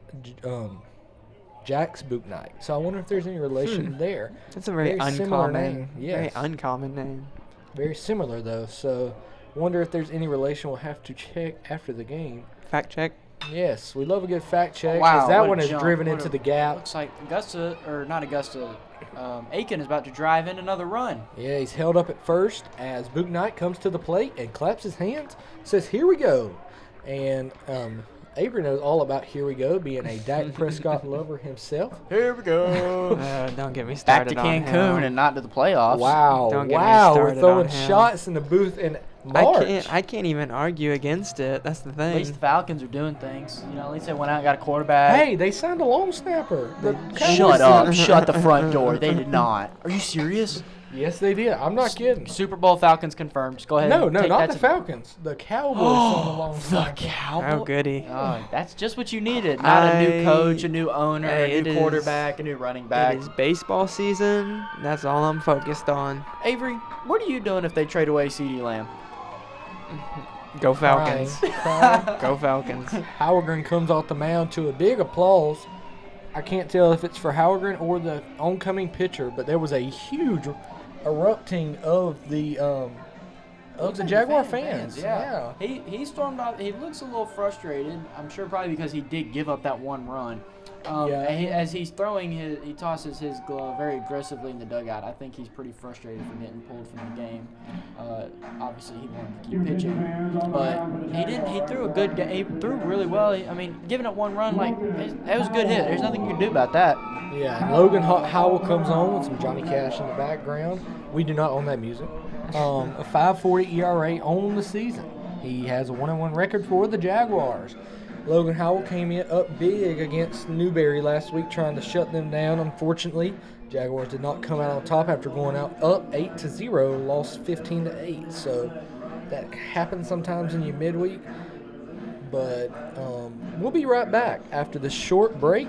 Jack's Boot Knight. So I wonder if there's any relation there. That's a very similar uncommon name. Yes. Very uncommon name. Very similar, though. So wonder if there's any relation. We'll have to check after the game. Fact check. Yes, we love a good fact check. Wow, that what a one is jump. driven into the gap. Looks like Aiken is about to drive in another run. Yeah, he's held up at first as Boot Knight comes to the plate and claps his hands, says, "Here we go." And Avery knows all about "Here we go," being a Dak Prescott lover himself. Here we go. Don't get me Back started to on Cancun him. and not to the playoffs. Wow, Don't get me we're started throwing on him. shots in the booth in March. I can't even argue against it. That's the At thing. least the Falcons are doing things. You know, at least they went out and got a quarterback. Hey, they signed a long snapper. The Cowboys Shut did. up. Shut the front door. They did not. Are you serious? Yes, they did. I'm not kidding. Super Bowl Falcons confirmed. Just go ahead. No, and take not that the to- Falcons. The Cowboys signed a long The snapper. Cowboys. Oh, goody. Oh, that's just what you needed. Not a new coach, a new owner, Hey, a it new is- quarterback, a new running back. It is baseball season. That's all I'm focused on. Avery, what are you doing if they trade away CeeDee Lamb? Go Falcons. Crying. Go Falcons. Howagren comes off the mound to a big applause. I can't tell if it's for Howagren or the oncoming pitcher, but there was a huge erupting of the Jaguar fans. Yeah. He stormed off. He looks a little frustrated. I'm sure probably because he did give up that one run. Yeah. As he's throwing he tosses his glove very aggressively in the dugout. I think he's pretty frustrated for getting pulled from the game. Obviously, he wanted to keep pitching, but he didn't. He threw a good game. He threw really well. I mean, giving up one run, that was a good hit. There's nothing you can do about that. Yeah, and Logan Howell comes on with some Johnny Cash in the background. We do not own that music. A 5.40 ERA on the season. He has a 1-1 record for the Jaguars. Logan Howell came in up big against Newberry last week, trying to shut them down. Unfortunately, Jaguars did not come out on top after going out up 8-0, lost 15-8. So that happens sometimes in your midweek. But we'll be right back after this short break.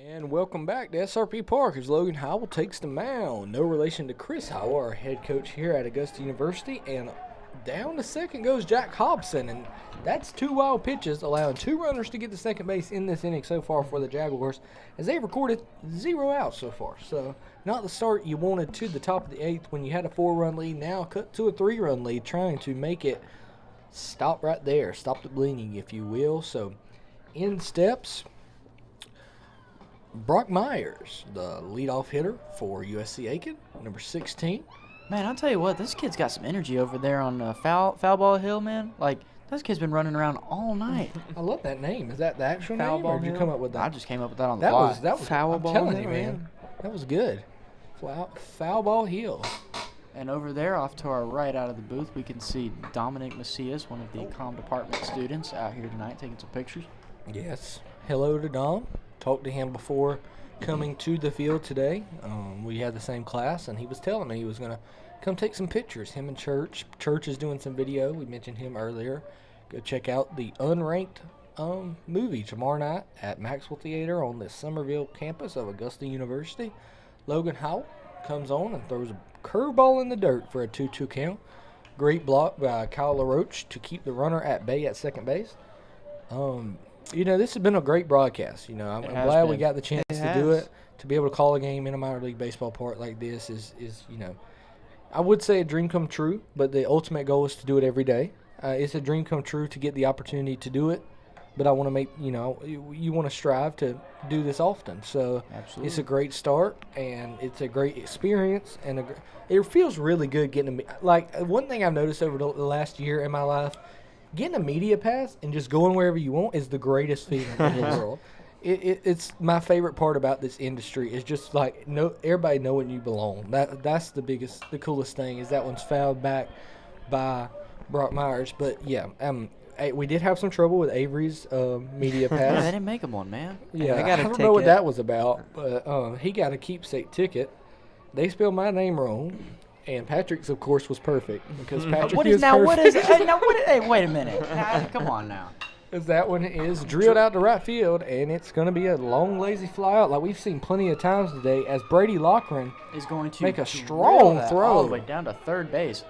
And welcome back to SRP Park as Logan Howell takes the mound. No relation to Chris Howell, our head coach here at Augusta University. And down to second goes Jack Hobson. And that's 2 wild pitches, allowing 2 runners to get to second base in this inning so far for the Jaguars, as they've recorded 0 outs so far. So not the start you wanted to the top of the 8th when you had a 4-run lead. Now cut to a 3-run lead, trying to make it stop right there. Stop the bleeding, if you will. So in steps Brock Myers, the leadoff hitter for USC Aiken, number 16. Man, I'll tell you what, this kid's got some energy over there on Foul Ball Hill, man. Like, this kid's been running around all night. I love that name. Is that the actual Foul name, Ball or did you Hill? come up with that? I just came up with that on the That fly. was Foul I'm Ball telling Hill, you, man. That was good. Foul Ball Hill. And over there, off to our right out of the booth, we can see Dominic Macias, one of the comm department students, out here tonight taking some pictures. Yes. Hello to Dom. Talked to him before coming to the field today. We had the same class, and he was telling me he was going to come take some pictures. Him and Church. Church is doing some video. We mentioned him earlier. Go check out the Unranked movie tomorrow night at Maxwell Theater on the Somerville campus of Augusta University. Logan Howell comes on and throws a curveball in the dirt for a 2-2 count. Great block by Kyle LaRoche to keep the runner at bay at second base. This has been a great broadcast. I'm glad we got the chance to do it. To be able to call a game in a minor league baseball park like this is I would say a dream come true, but the ultimate goal is to do it every day. It's a dream come true to get the opportunity to do it, but I want to make, you want to strive to do this often. So Absolutely. It's a great start, and it's a great experience, and it feels really good getting one thing I've noticed over the last year in my life, getting a media pass and just going wherever you want is the greatest feeling in the world. It's my favorite part about this industry is just everybody knowing you belong. That's the coolest thing is that one's fouled back by Brock Myers. But yeah, we did have some trouble with Avery's media pass. Yeah, they didn't make him one, man. Yeah, I got a don't know what ticket. that was about, but he got a keepsake ticket. They spelled my name wrong. And Patrick's, of course, was perfect because Patrick What is is now? perfect. What is? Hey, wait a minute. Come on now. Because that one is drilled out to right field, and it's going to be a long, lazy fly out like we've seen plenty of times today as Brady Lochran Is going to make a drill strong that throw. all the way down to third base.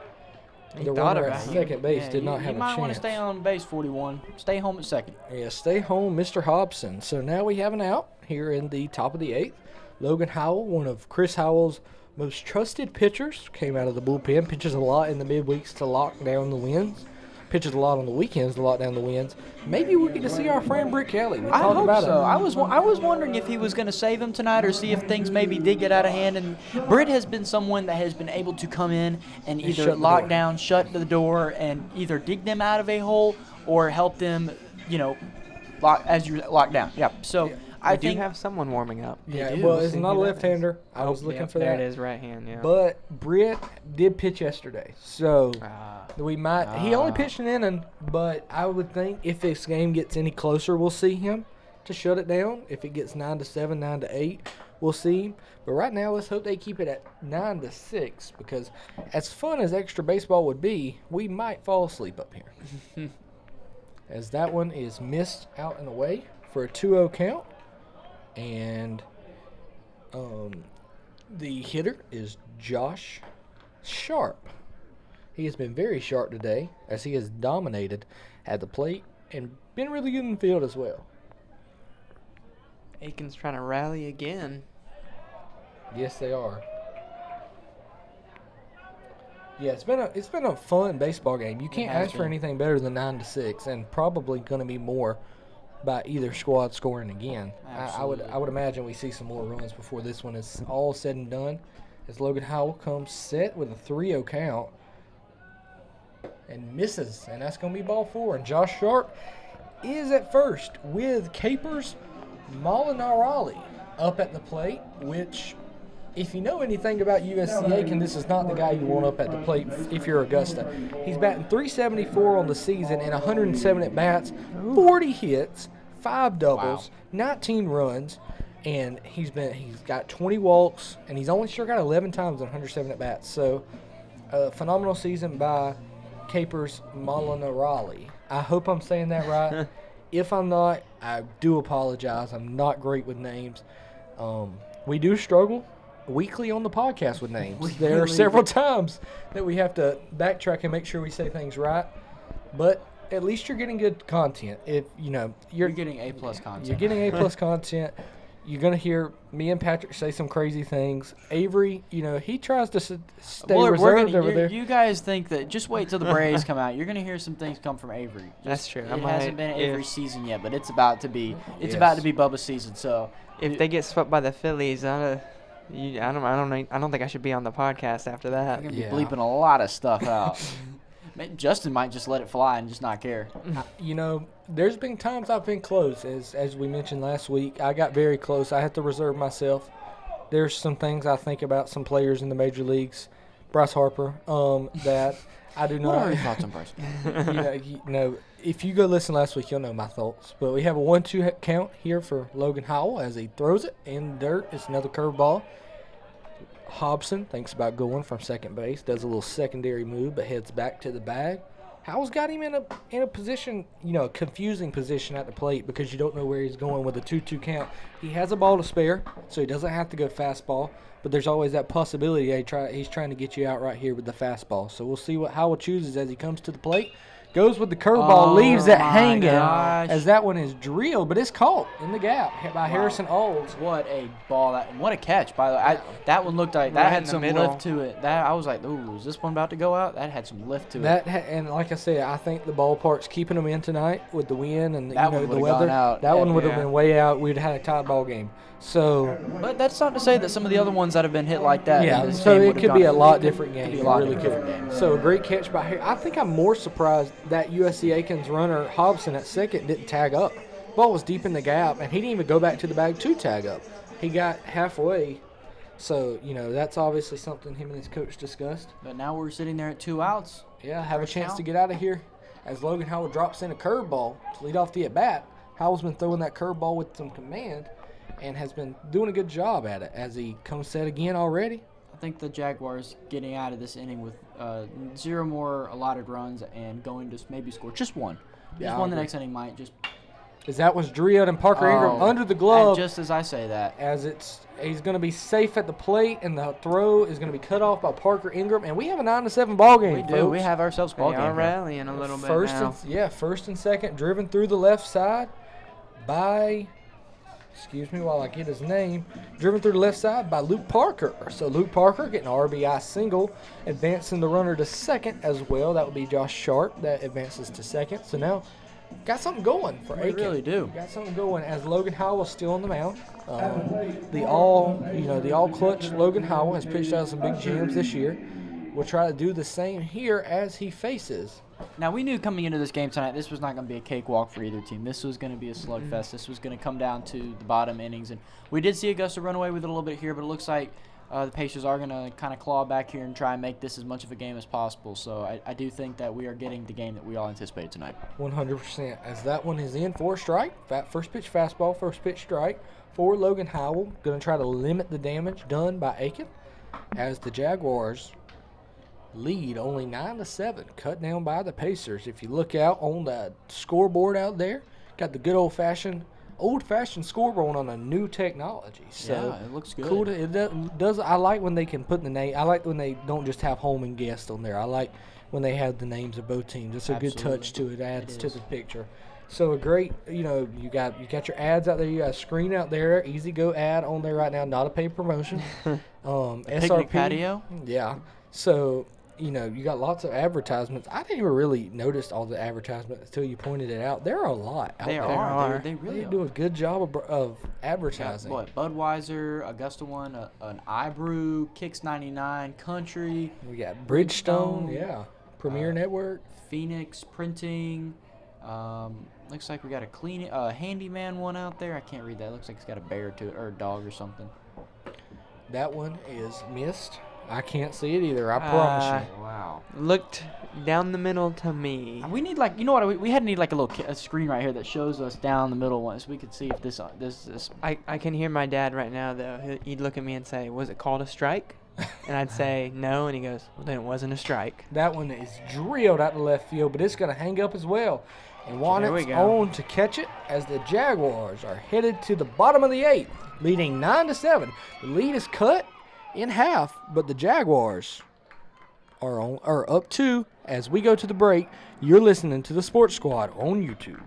The thought runner about at it. second base Yeah, did not you have a might chance. want to stay on base, 41. Stay home at second. Yeah, stay home, Mr. Hobson. So now we have an out here in the top of the 8th. Logan Howell, one of Chris Howell's most trusted pitchers, came out of the bullpen, pitches a lot in the midweeks to lock down the wins. Pitches a lot on the weekends to lock down the wins. Maybe we get to see our friend Britt Kelly. We I talked hope about so. it. I was wondering if he was going to save him tonight or see if things maybe did get out of hand. And Britt has been someone that has been able to come in and either shut the lock door. down, shut the door, and either dig them out of a hole or help them, lock down. Yeah. So I We do think have someone warming up. Yeah, do. well, We'll it's see not a who that left-hander. I was looking for there that. it is, right hand, yeah. But Britt did pitch yesterday, so we might. He only Ah. pitched an inning, but I would think if this game gets any closer, we'll see him to shut it down. If it gets 9-7, 9-8, we'll see him. But right now, let's hope they keep it at 9-6 because, as fun as extra baseball would be, we might fall asleep up here. As that one is missed out and away for a 2-0 count, and the hitter is Josh Sharp. He has been very sharp today as he has dominated at the plate and been really good in the field as well. Aiken's trying to rally again. Yes, they are. Yeah, it's been a fun baseball game. You can't has ask for been. anything better than 9-6, and probably going to be more by either squad scoring again. I would imagine we see some more runs before this one is all said and done. As Logan Howell comes set with a 3-0 count and misses, and that's going to be ball 4. And Josh Sharp is at first with Capers Molinarali up at the plate, which, if you know anything about USC Aiken, this is not the guy you want up at the plate if you're Augusta. He's batting .374 on the season and 107 at-bats, 40 hits, 5 doubles, 19 runs, and he's got 20 walks, and he's only struck out 11 times on 107 at-bats. So, a phenomenal season by Capers Molinarali. I hope I'm saying that right. If I'm not, I do apologize. I'm not great with names. We do struggle weekly on the podcast with names. There are several times that we have to backtrack and make sure we say things right. But at least you're getting good content. If you're getting A+ content. You're getting A+ content. You're gonna hear me and Patrick say some crazy things. Avery, he tries to stay reserved over there. You guys think that just wait till the Braves come out. You're gonna hear some things come from Avery. That's true. It hasn't been Avery's season yet, but it's about to be. It's about to be Bubba's season. So if they get swept by the Phillies, I don't think I should be on the podcast after that. You're gonna be bleeping a lot of stuff out. Justin might just let it fly and just not care. There's been times I've been close, as we mentioned last week. I got very close. I had to reserve myself. There's some things I think about some players in the major leagues, Bryce Harper, that I do not. What are your thoughts on Bryce? If you go listen last week, you'll know my thoughts. But we have a 1-2 count here for Logan Howell as he throws it in the dirt. It's another curveball. Hobson thinks about going from second base, does a little secondary move, but heads back to the bag. Howell's got him in a position, a confusing position at the plate because you don't know where he's going with a 2-2 count. He has a ball to spare, so he doesn't have to go fastball, but there's always that possibility he's trying to get you out right here with the fastball. So we'll see what Howell chooses as he comes to the plate. Goes with the curveball, leaves it hanging as that one is drilled, but it's caught in the gap by Harrison Olds. What a ball! What a catch, by the way. That one looked like that had some lift to it. I was like, ooh, is this one about to go out? That had some lift to it. And like I said, I think the ballpark's keeping them in tonight with the wind and the weather. Gone out. That one would have been way out. We'd have had a tied ball game. So, but that's not to say that some of the other ones that have been hit like that. Yeah, so it could be a lot different game. It really could. So a great catch by here. I think I'm more surprised that USC Aikens runner Hobson at second didn't tag up. Ball was deep in the gap, and he didn't even go back to the bag to tag up. He got halfway. So, that's obviously something him and his coach discussed. But now we're sitting there at 2 outs. Yeah, have a chance to get out of here as Logan Howell drops in a curveball to lead off the at-bat. Howell's been throwing that curveball with some command and has been doing a good job at it as he comes set again already. I think the Jaguars getting out of this inning with 0 more allotted runs and going to maybe score just one. Just one the next inning might just. As that was drilled and Parker Ingram under the glove. Just as I say that. As he's going to be safe at the plate and the throw is going to be cut off by Parker Ingram. And we have a 9-7 ball game, We do. folks. We have ourselves a ball game. We're rallying a little bit now. First and second, driven through the left side by. Excuse me while I get his name. Driven through the left side by Luke Parker. So Luke Parker getting an RBI single, advancing the runner to second as well. That would be Josh Sharp that advances to second. So now got something going for Aiken. We really do. Got something going as Logan Howell is still on the mound. The all clutch Logan Howell has pitched out some big jams this year. We'll try to do the same here as he faces. Now, we knew coming into this game tonight this was not going to be a cakewalk for either team. This was going to be a slugfest. This was going to come down to the bottom innings. And we did see Augusta run away with it a little bit here, but it looks like the Pacers are going to kind of claw back here and try and make this as much of a game as possible. So I do think that we are getting the game that we all anticipated tonight. 100%. As that one is in for a strike. First pitch fastball, first pitch strike for Logan Howell. Going to try to limit the damage done by Aiken as the Jaguars lead only 9-7, cut down by the Pacers. If you look out on the scoreboard out there, got the good old-fashioned scoreboard on a new technology. So yeah, it looks good. Cool. It does. I like when they can put the name. I like when they don't just have home and guest on there. I like when they have the names of both teams. It's a good touch to it. Adds to the picture. So a great, you got your ads out there. You got a screen out there. Easy Go ad on there right now. Not a paid promotion. SRP picnic patio. Yeah. So. You got lots of advertisements. I didn't even really notice all the advertisements until you pointed it out. There are a lot out there. They really do a good job of advertising. What? Budweiser, Augusta one, an iBrew, Kicks 99, Country. We got Bridgestone, Premier Network. Phoenix Printing. Looks like we got a handyman one out there. I can't read that. Looks like it's got a bear to it or a dog or something. That one is missed. I can't see it either. I promise you. Wow. Looked down the middle to me. We need we had to need like a screen right here that shows us down the middle one so we could see if this. I can hear my dad right now though. He'd look at me and say, "Was it called a strike?" And I'd say no, and he goes, "Well, then it wasn't a strike." That one is drilled out to left field, but it's going to hang up as well. And There we Wannet's go. on to catch it as the Jaguars are headed to the bottom of the 8th, leading 9-7. The lead is cut in half, but the Jaguars are up 2 as we go to the break. You're listening to the Sports Squad on YouTube.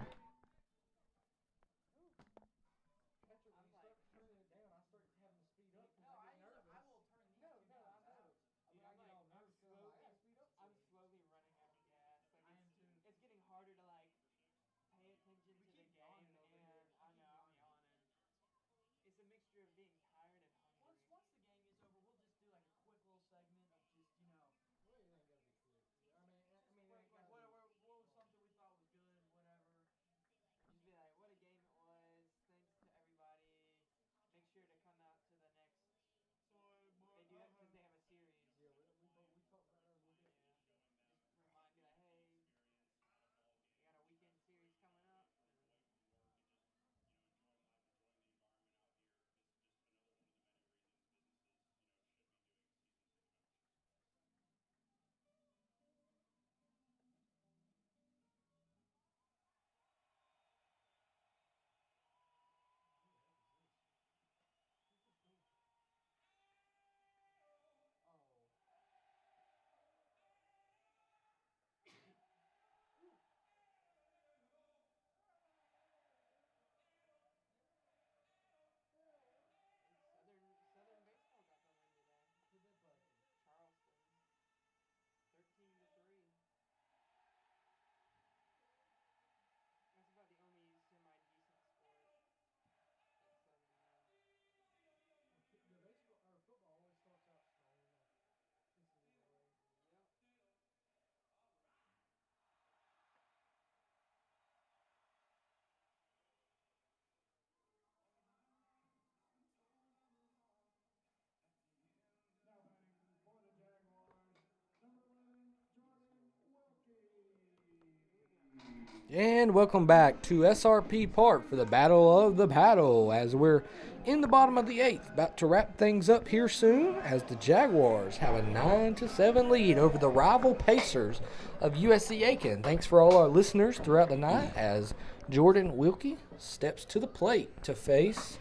And welcome back to SRP Park for the Battle of the Paddle as we're in the bottom of the 8th, about to wrap things up here soon as the Jaguars have a 9-7 lead over the rival Pacers of USC Aiken. Thanks for all our listeners throughout the night as Jordan Wilkie steps to the plate to face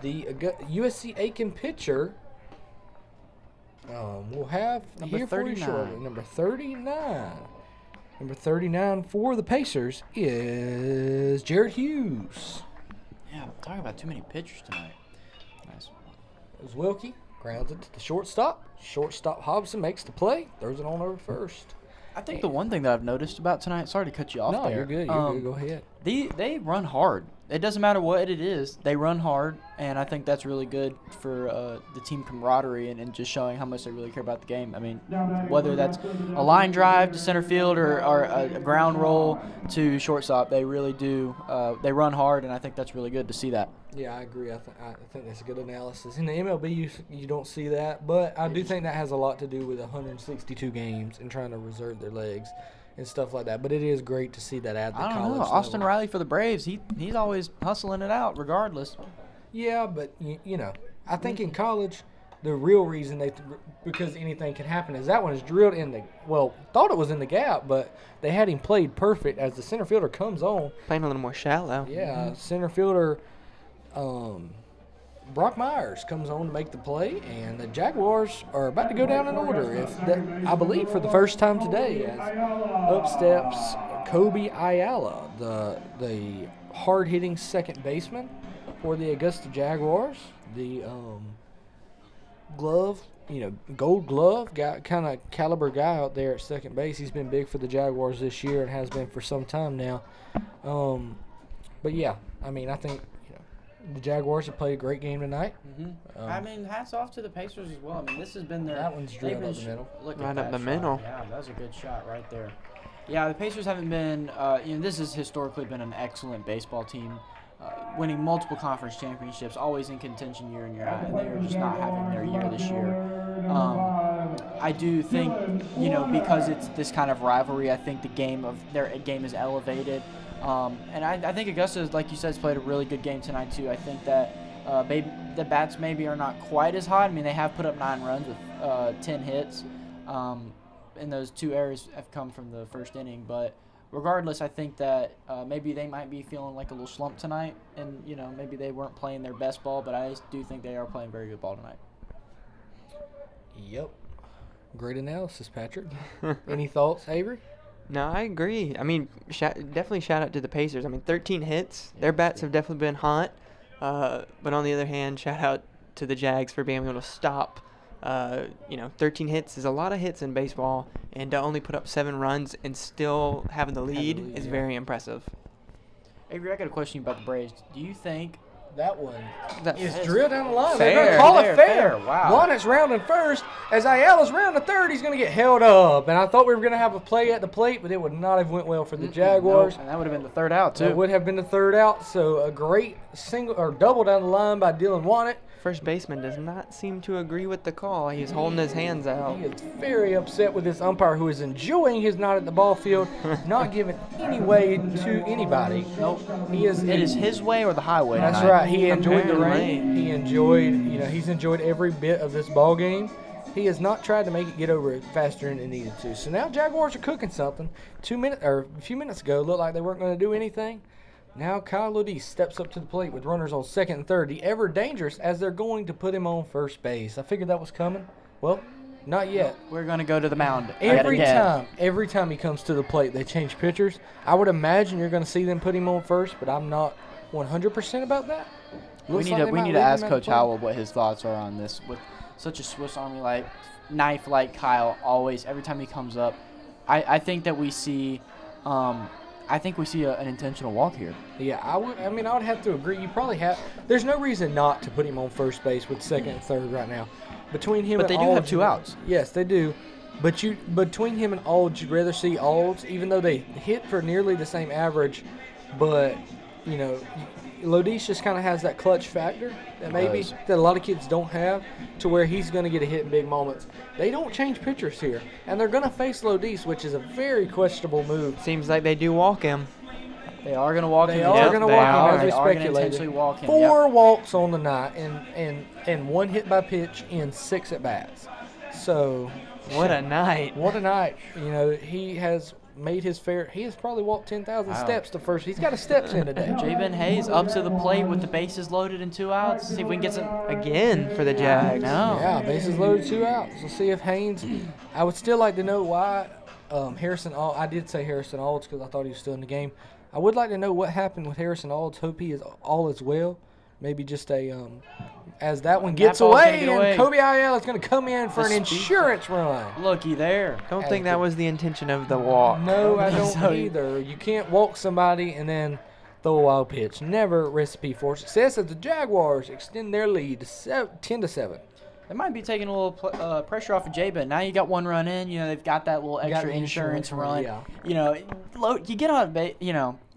the USC Aiken pitcher. We'll have Number here for you 39. shortly. Number 39. Number 39 for the Pacers is Jared Hughes. Yeah, talking about too many pitchers tonight. Nice. It was Wilkie, grounds it to the shortstop. Shortstop Hobson makes the play, throws it on over first. I think the one thing that I've noticed about tonight, sorry to cut you off No, there. you're good. You're good. Go ahead. They run hard. It doesn't matter what it is. They run hard, and I think that's really good for the team camaraderie and just showing how much they really care about the game. I mean, whether that's a line drive to center field or a ground roll to shortstop, they really do. They run hard, and I think that's really good to see that. Yeah, I agree. I think that's a good analysis. In the MLB, you don't see that, but I do think that has a lot to do with 162 games and trying to reserve their legs and stuff like that. But it is great to see that at the college I don't know. level. Austin Riley for the Braves, he's always hustling it out regardless. Yeah, but, you know, I think in college, the real reason because anything can happen is that one is drilled in the, thought it was in the gap, but they had him played perfect as the center fielder comes on. Playing a little more shallow. Yeah, center fielder Brock Myers comes on to make the play, and the Jaguars are about to go down in order. I believe for the first time today, as up steps Kobe Ayala, the hard-hitting second baseman for the Augusta Jaguars. The gold glove guy, kind of caliber guy out there at second base. He's been big for the Jaguars this year and has been for some time now. But yeah, I mean, I think the Jaguars have played a great game tonight. Mm-hmm. I mean, hats off to the Pacers as well. I mean, this has been their. That one's drilled up the middle. Look Right at up that the shot. middle. Yeah, that was a good shot right there. Yeah, the Pacers haven't been. This has historically been an excellent baseball team, winning multiple conference championships, always in contention year in year out, and they are just not having their year this year. I do think, because it's this kind of rivalry, I think their game is elevated. And I think Augusta, like you said, has played a really good game tonight too. I think that the bats maybe are not quite as hot. I mean, they have put up 9 runs with 10 hits, and those 2 errors have come from the first inning. But regardless, I think that maybe they might be feeling like a little slump tonight, and maybe they weren't playing their best ball, but I do think they are playing very good ball tonight. Yep. Great analysis, Patrick. Any thoughts, Avery? No, I agree. I mean, definitely shout out to the Pacers. I mean, 13 hits. Their bats have definitely been hot. But on the other hand, shout out to the Jags for being able to stop. 13 hits is a lot of hits in baseball, and to only put up 7 runs and still having the lead is very impressive. Avery, I got a question about the Braves. Do you think that one That is drilled down the line? Fair. They're going to call it fair. Wow. Juanet's rounding first. As Ayala's rounding third, he's going to get held up. And I thought we were going to have a play at the plate, but it would not have went well for the Jaguars. Nope, and that would have been the third out, too. It would have been the third out. So a great single or double down the line by Dylan Juanet. First baseman does not seem to agree with the call. He's holding his hands out. He is very upset with this umpire who is enjoying his night at the ball field, not giving any way to anybody. Nope. He is. It is his way or the highway That's tonight. right. He enjoyed the Apparently. rain. He enjoyed. He's enjoyed every bit of this ball game. He has not tried to make it get over it faster than it needed to. So now Jaguars are cooking something. A few minutes ago, it looked like they weren't going to do anything. Now Kyle Lodis steps up to the plate with runners on second and third. The ever dangerous as they're going to put him on first base. I figured that was coming. Well, not yet. We're going to go to the mound. Every time he comes to the plate, they change pitchers. I would imagine you're going to see them put him on first, but I'm not 100% about that. We need to ask Coach Howell what his thoughts are on this. With such a Swiss Army knife like Kyle, always every time he comes up, I think that we see. I think we see an intentional walk here. Yeah, I would have to agree. You probably have. There's no reason not to put him on first base with second and third right now. Between him, but they do have 2 outs. Yes, they do. But between him and Olds, you'd rather see Olds, even though they hit for nearly the same average. But Lodis just kind of has that clutch factor that a lot of kids don't have, to where he's going to get a hit in big moments. They don't change pitchers here, and they're going to face Lodis, which is a very questionable move. Seems like they do walk him. They are going to walk him. They are going to walk him, as we They are going to speculated. intentionally walk him. 4 walks on the night and 1 hit by pitch in 6 at bats. So What a night. what a night! He has made his fair. He has probably walked 10,000 steps to first. He's got his steps in today. Jabin Hayes up to the plate with the bases loaded and 2 outs. See if we can get some. Again for the Jags. No. Yeah, bases loaded, 2 outs. We'll see if Haynes. I would still like to know why Harrison. I did say Harrison Olds because I thought he was still in the game. I would like to know what happened with Harrison Olds. Hope he is all as well. Maybe just as that one gets ball's gonna away, get and away. Kobe Ayala is going to come in for The an speed- insurance run. Looky there. Don't think that was the intention of the walk. No, I don't So- either. You can't walk somebody and then throw a wild pitch. Never a recipe for success as the Jaguars extend their lead to 10-7. They might be taking a little pressure off of Jabin. Now you got 1 run in. They've got that little Got extra the insurance insurance run. run, You get on base.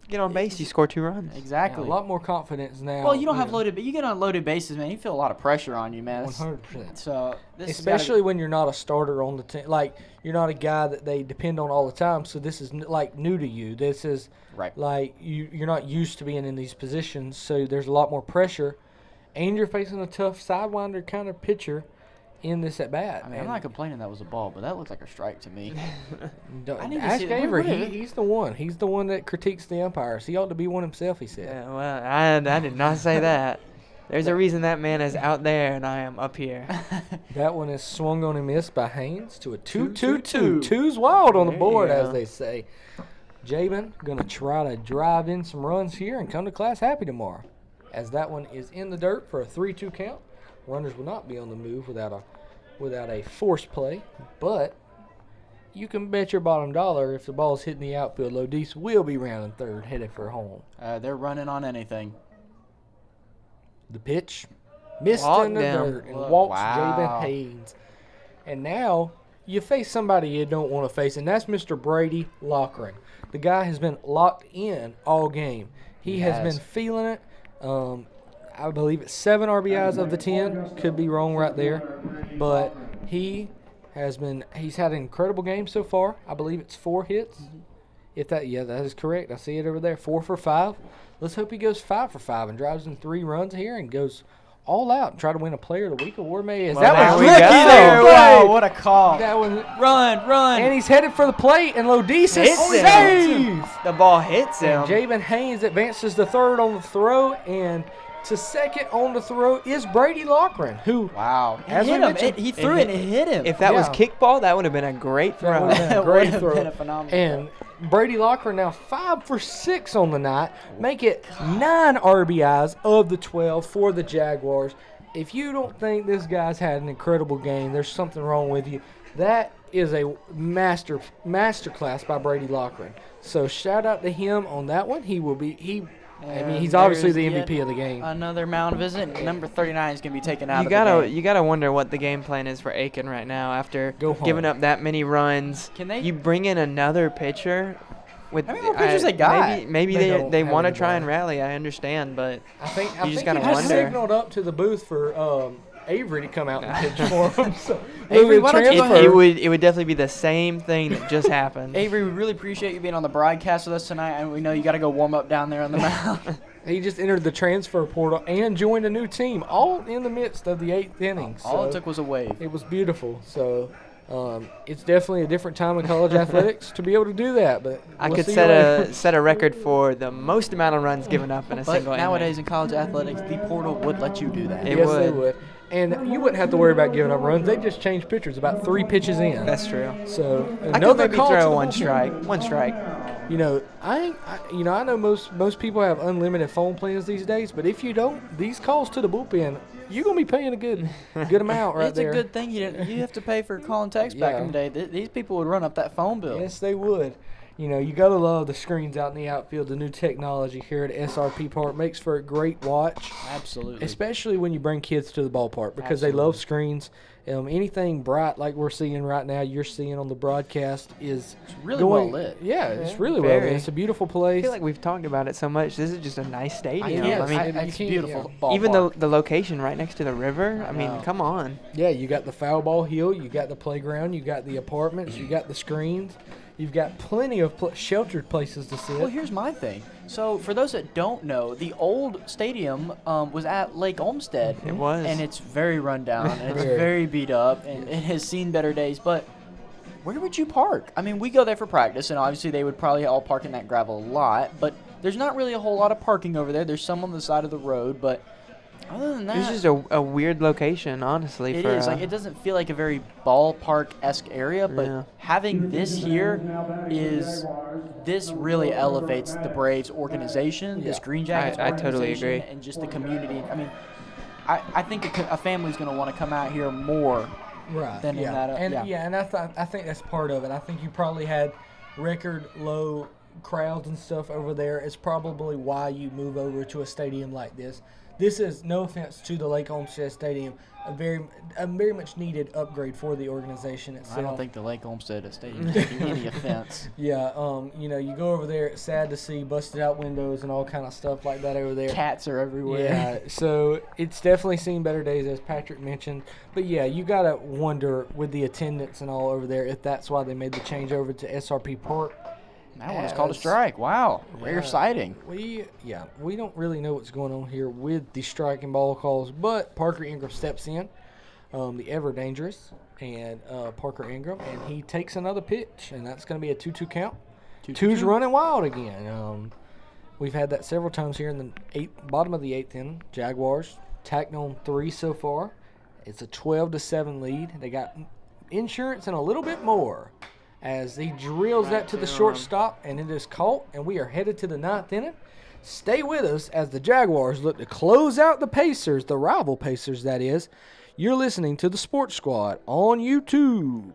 Get on base, you score 2 runs. Exactly. A lot more confidence now. Well, you don't have loaded, but you get on loaded bases, man. You feel a lot of pressure on you, man. 100%. So this has Especially when you're not a starter on the team. Like, you're not a guy that they depend on all the time. So this is new to you. This is Right. like you're not used to being in these positions. So there's a lot more pressure, and you're facing a tough sidewinder kind of pitcher in this at bat. I mean, I'm not complaining that was a ball, but that looked like a strike to me. I need to Ask see- Avery. what- He's the one. He's the one that critiques the umpires. He ought to be one himself, he said. Yeah, well, I did not say that. There's a reason that man is out there and I am up here. That one is swung on and missed by Haynes to a 2-2-2. 2-2-2. Two's wild on the There board, you as go. they say. Jabin going to try to drive in some runs here and come to class happy tomorrow, as that one is in the dirt for a 3-2 count. Runners will not be on the move without a forced play, but you can bet your bottom dollar if the ball's hitting the outfield, Lodis will be rounding third, headed for home. They're running on anything. The pitch missed Walked in the him. dirt and walks Wow. Jabin Haynes. And now you face somebody you don't want to face, and that's Mr. Brady Lockring. The guy has been locked in all game. He has been feeling it. I believe it's 7 RBIs of the 10. Could be wrong right there. But he's had an incredible game so far. I believe it's 4 hits. That is correct. I see it over there. 4 for 5. Let's hope he goes 5 for 5 and drives in 3 runs here and goes all out and try to win a Player of the Week award. Maybe Well, that there was we tricky go. there. Wow, what a call. That was, Run. and he's headed for the plate, and Lodisis Hits him. saves. The ball hits him. And Jabin Haynes advances to third on the throw, and to second on the throw is Brady Loughran, who Wow. As He we hit him. mentioned- He threw it and it hit him. If that was Yeah. kickball, that would have been a great That throw. would've been a That great would've throw. been a phenomenal And Brady Loughran now 5 for 6 on the night, make it 9 RBIs of the 12 for the Jaguars. If you don't think this guy's had an incredible game, there's something wrong with you. That is a masterclass by Brady Loughran. So shout out to him on that one. He's obviously the MVP of the game. Another mound visit. Number 39 is going to be taken out You of gotta the game. you gotta wonder what the game plan is for Aiken right now after Go home. giving up that many runs. Can they- You bring in another pitcher. With How many more pitchers they got? Maybe They they don't they have want to any try more. and rally. I understand, but I think just he gotta just wonder. signaled up to the booth for Avery to come out and pitch for him. So Avery, the why don't you go transfer- ahead? it would definitely be the same thing that just happened. Avery, we really appreciate you being on the broadcast with us tonight, and we know you got to go warm up down there on the mound. He just entered the transfer portal and joined a new team, all in the midst of the 8th inning. All So it took was a wave. it was beautiful. So it's definitely a different time in college athletics to be able to do that. But I we'll could see set you later. set a record for the most amount of runs given up in a But single inning. nowadays in college athletics, the portal would let you do that. It Yes, they would. would. And you wouldn't have to worry about giving up runs. They just change pitchers about 3 pitches in. That's true. So I could another maybe call to throw the one bullpen. strike. One strike. You know, I know most people have unlimited phone plans these days, but if you don't, these calls to the bullpen, you're gonna be paying a good amount right It's there. a good thing you have to pay for call and text back in the day. These people would run up that phone bill. Yes, they would. You know, you gotta love the screens out in the outfield. The new technology here at SRP Park makes for a great watch, Absolutely. especially when you bring kids to the ballpark because they love screens. Anything bright like we're seeing right now, you're seeing on the broadcast is really well lit. Yeah, it's really well lit. Very. It's a beautiful I place. feel like we've talked about it so much. This is just a nice stadium. can't- I mean, It's beautiful. even ballpark. the location right next to the river. I mean, know. come on. Yeah, you got the foul ball hill, you got the playground, you got the apartments, you got the screens. You've got plenty of sheltered places to sit. Well, here's my thing. So, for those that don't know, the old stadium was at Lake Olmsted. It was. And it's very run down, and it's Very. very beat up, and it has seen better days. But where would you park? I mean, we go there for practice, and obviously they would probably all park in that gravel lot, but there's not really a whole lot of parking over there. There's some on the side of the road, but other than that, It's just a weird location, honestly. it for is. Like, it doesn't feel like a very ballpark-esque area, but Yeah. having this here this really elevates the Braves organization, this Green Jackets I totally organization, agree. and just the community. I mean, I think a family's going to want to come out here more. Right. Than in yeah. that, and yeah. and I think that's part of it. I think you probably had record low crowds and stuff over there. It's probably why you move over to a stadium like this. This is, no offense to the Lake Olmsted Stadium, a very much needed upgrade for the organization itself. I don't think the Lake Olmsted Stadium is taking any offense. Yeah, you know, you go over there, it's sad to see busted out windows and all kind of stuff like that over there. Cats are everywhere. Yeah, so it's definitely seen better days, as Patrick mentioned. But yeah, you gotta wonder with the attendance and all over there if that's why they made the change over to SRP Park. That one was called a As- strike. Wow, rare sighting. We don't really know what's going on here with the striking ball calls, but Parker Ingram steps in, the ever dangerous, and Parker Ingram, and he takes another pitch, and that's going to be a 2-2 count. Two's running wild again. We've had that several times here in the bottom of the 8th inning. Jaguars tacked on 3 so far. It's a 12-7 lead. They got insurance and a little bit more, as he drills that to the shortstop, and it is caught, and we are headed to the 9th inning. Stay with us as the Jaguars look to close out the Pacers, the rival Pacers, that is. You're listening to the Sports Squad on YouTube.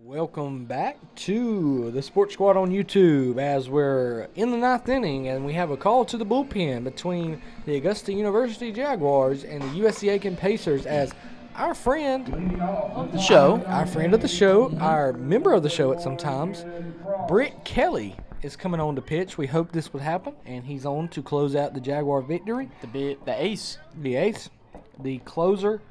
Welcome back to the Sports Squad on YouTube as we're in the 9th inning and we have a call to the bullpen between the Augusta University Jaguars and the USC Aiken Pacers as our friend of the show, our member of the show at sometimes, Britt Kelly is coming on to pitch. We hope this would happen, and he's on to close out the Jaguar victory. the ace. The ace, the closer,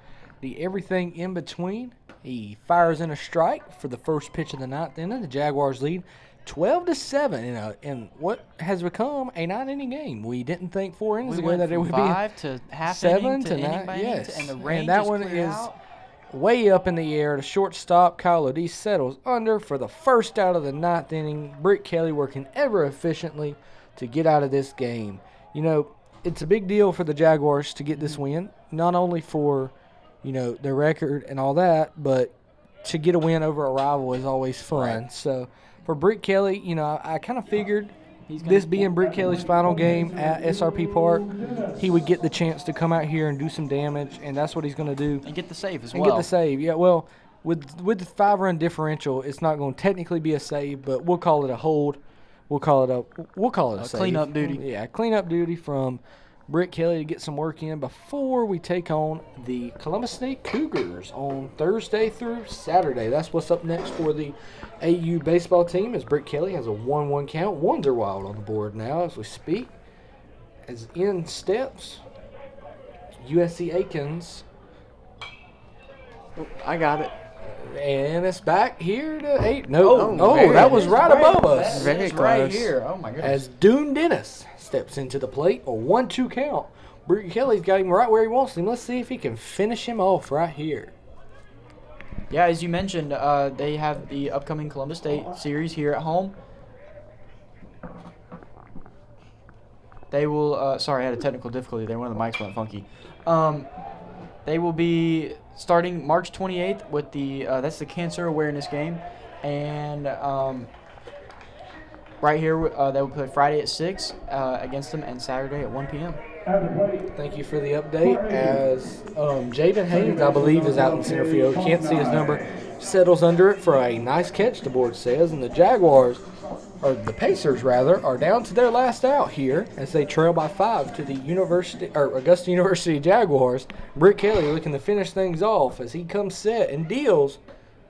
the everything in between. He fires in a strike for the first pitch of the 9th inning. The Jaguars lead 12-7 in what has become a 9-inning game. We didn't think 4 innings ago that it would be 5 to half 7 inning to to inning 9. by inning, Yes, and the range and that is one cleared is out. way up in the air. The shortstop, Kyle O'Deese, settles under for the first out of the 9th inning. Britt Kelly working ever efficiently to get out of this game. You know, it's a big deal for the Jaguars to get this win, not only for, you know, their record and all that, but to get a win over a rival is always fun. Right. So for Britt Kelly, you know, I kind of figured this being Britt Kelly's final game at SRP Park, he would get the chance to come out here and do some damage, and that's what he's going to do. And get the save as And well. get the save. Yeah, well, with the 5-run differential, it's not going to technically be a save, but we'll call it a hold. We'll call it a save. Cleanup duty. Yeah, cleanup duty from Britt Kelly to get some work in before we take on the Columbus State Cougars on Thursday through Saturday. That's what's up next for the AU baseball team, as Britt Kelly has a 1-1 count. Wonder Wild on the board now as we speak. As in steps USC Aikens. I got it. And it's back here to 8. No, very- that was right above us. Very It's close. right here. Oh my goodness. As Dune Dennis steps into the plate, a 1-2 count. Britt Kelly's got him right where he wants him. Let's see if he can finish him off right here. Yeah, as you mentioned, they have the upcoming Columbus State series here at home. They will. Sorry, I had a technical difficulty there. One of the mics went funky. They will be starting March 28th with the that's the cancer awareness game, and right here they will play Friday at 6 against them, and Saturday at 1 p.m. Thank you for the update. As Jaden Haynes, I believe, is out in center field. Can't see his number. Settles under it for a nice catch, the board says. And the Jaguars, or the Pacers rather, are down to their last out here as they trail by 5 to the Augusta University Jaguars. Britt Kelly looking to finish things off as he comes set and deals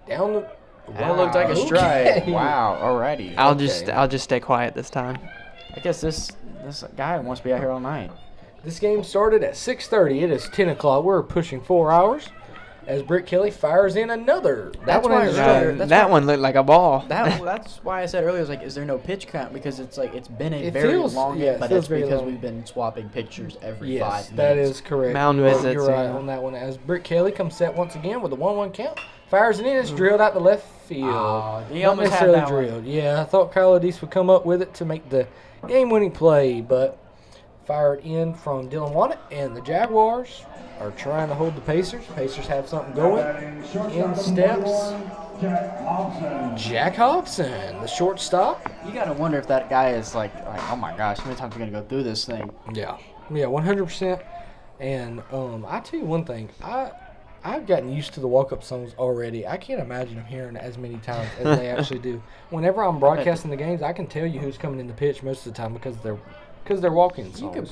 down the. That looked like a strike. Okay. Wow. Alrighty. I'll just stay quiet this time. I guess this guy wants to be out here all night. This game started at 6:30. It is 10 o'clock. We're pushing 4 hours as Britt Kelly fires in another. That's why is That one looked like a ball. That's why I said earlier, I was like, is there no pitch count? Because it's like it's been a It very feels- long yeah, game, it but feels it's very because long. we've been swapping pictures every 5 Yes, minutes. that is correct. Mound You're visits, right yeah. on that one. As Britt Kelly comes set once again with a 1-1 count, fires it in. It's drilled out the left field. Oh, he Not almost had necessarily that one. drilled. Yeah, I thought Kyle O'Deese would come up with it to make the game-winning play, but fired in from Dylan Wannett, and the Jaguars are trying to hold the Pacers. Pacers have something going. In steps Jack Hobson, the shortstop. You gotta wonder if that guy is like, oh my gosh, how many times are we gonna go through this thing? Yeah, 100%. And I tell you one thing, I've gotten used to the walk-up songs already. I can't imagine them hearing it as many times as they actually do. Whenever I'm broadcasting the games, I can tell you who's coming in the pitch most of the time because they're walking songs. You could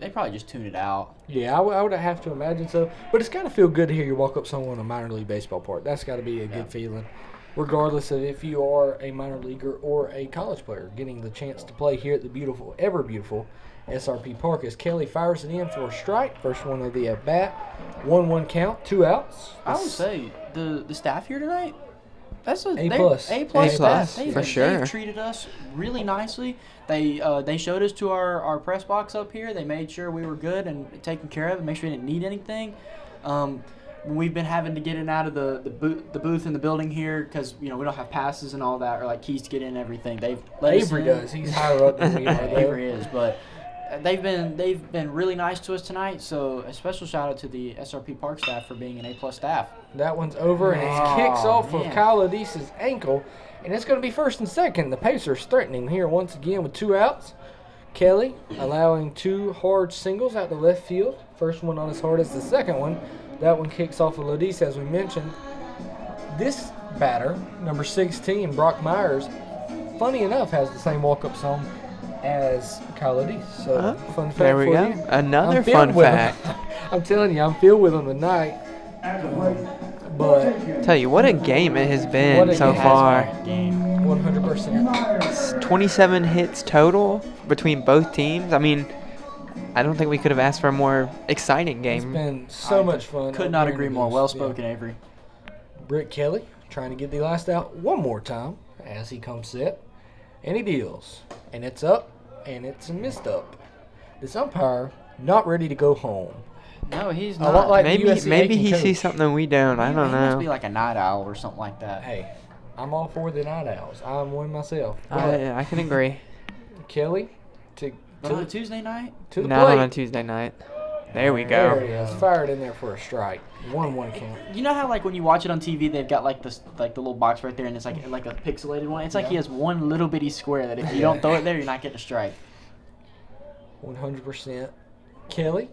they probably just tune it out. Yeah, I would have to imagine so. But it's got to feel good to hear your walk-up song on a minor league baseball park. That's got to be a good feeling, regardless of if you are a minor leaguer or a college player. Getting the chance to play here at the beautiful, ever beautiful SRP Park as Kelly fires it in for a strike. First one of the at-bat. 1-1 count, 2 outs. I would say the staff here tonight, that's A+. A plus A+, staff. for sure. They've treated us really nicely. They showed us to our press box up here. They made sure we were good and taken care of and make sure we didn't need anything. We've been having to get in and out of the booth in the building here because we don't have passes and all that or like keys to get in and everything. They've let Avery us in. does. He's higher up than we are. though. Avery is, but they've been really nice to us tonight. So a special shout out to the SRP Park staff for being an A+ staff. That one's over, and it kicks off of man. Kyle O'Deese's ankle, and it's going to be first and second. The Pacers threatening here once again with 2 outs. Kelly allowing 2 hard singles out to left field. First one not as hard as the second one. That one kicks off of O'Deese, as we mentioned. This batter, number 16, Brock Myers, funny enough, has the same walk-up song as Kyle O'Deese. So, fun fact There we for go. you. Another I'm filled fun with fact. them. I'm telling you, I'm filled with them tonight. But Tell you, what a game it has What been a so game. far. 100%. 27 hits total between both teams. I mean, I don't think we could have asked for a more exciting It's game. been so much fun. Could not up here agree in more. this. Well spoken, Avery. Britt Kelly trying to get the last out one more time as he comes set. And he deals. And it's up, and it's missed up. This umpire not ready to go home. No, he's A not. lot like the Maybe USC maybe Aiken he coach. sees something we don't. I don't He must be know. like a night owl or something like that. Hey, I'm all for the night owls. I'm one myself. But I can agree. Kelly to But on a Tuesday night? to the Not plate. on a Tuesday night. There we There go. he is. Fired in there for a strike. 1-1 count. You know how like when you watch it on TV, they've got like this like the little box right there, and it's like a pixelated one. It's like he has one little bitty square that if you don't throw it there, you're not getting a strike. 100%. Kelly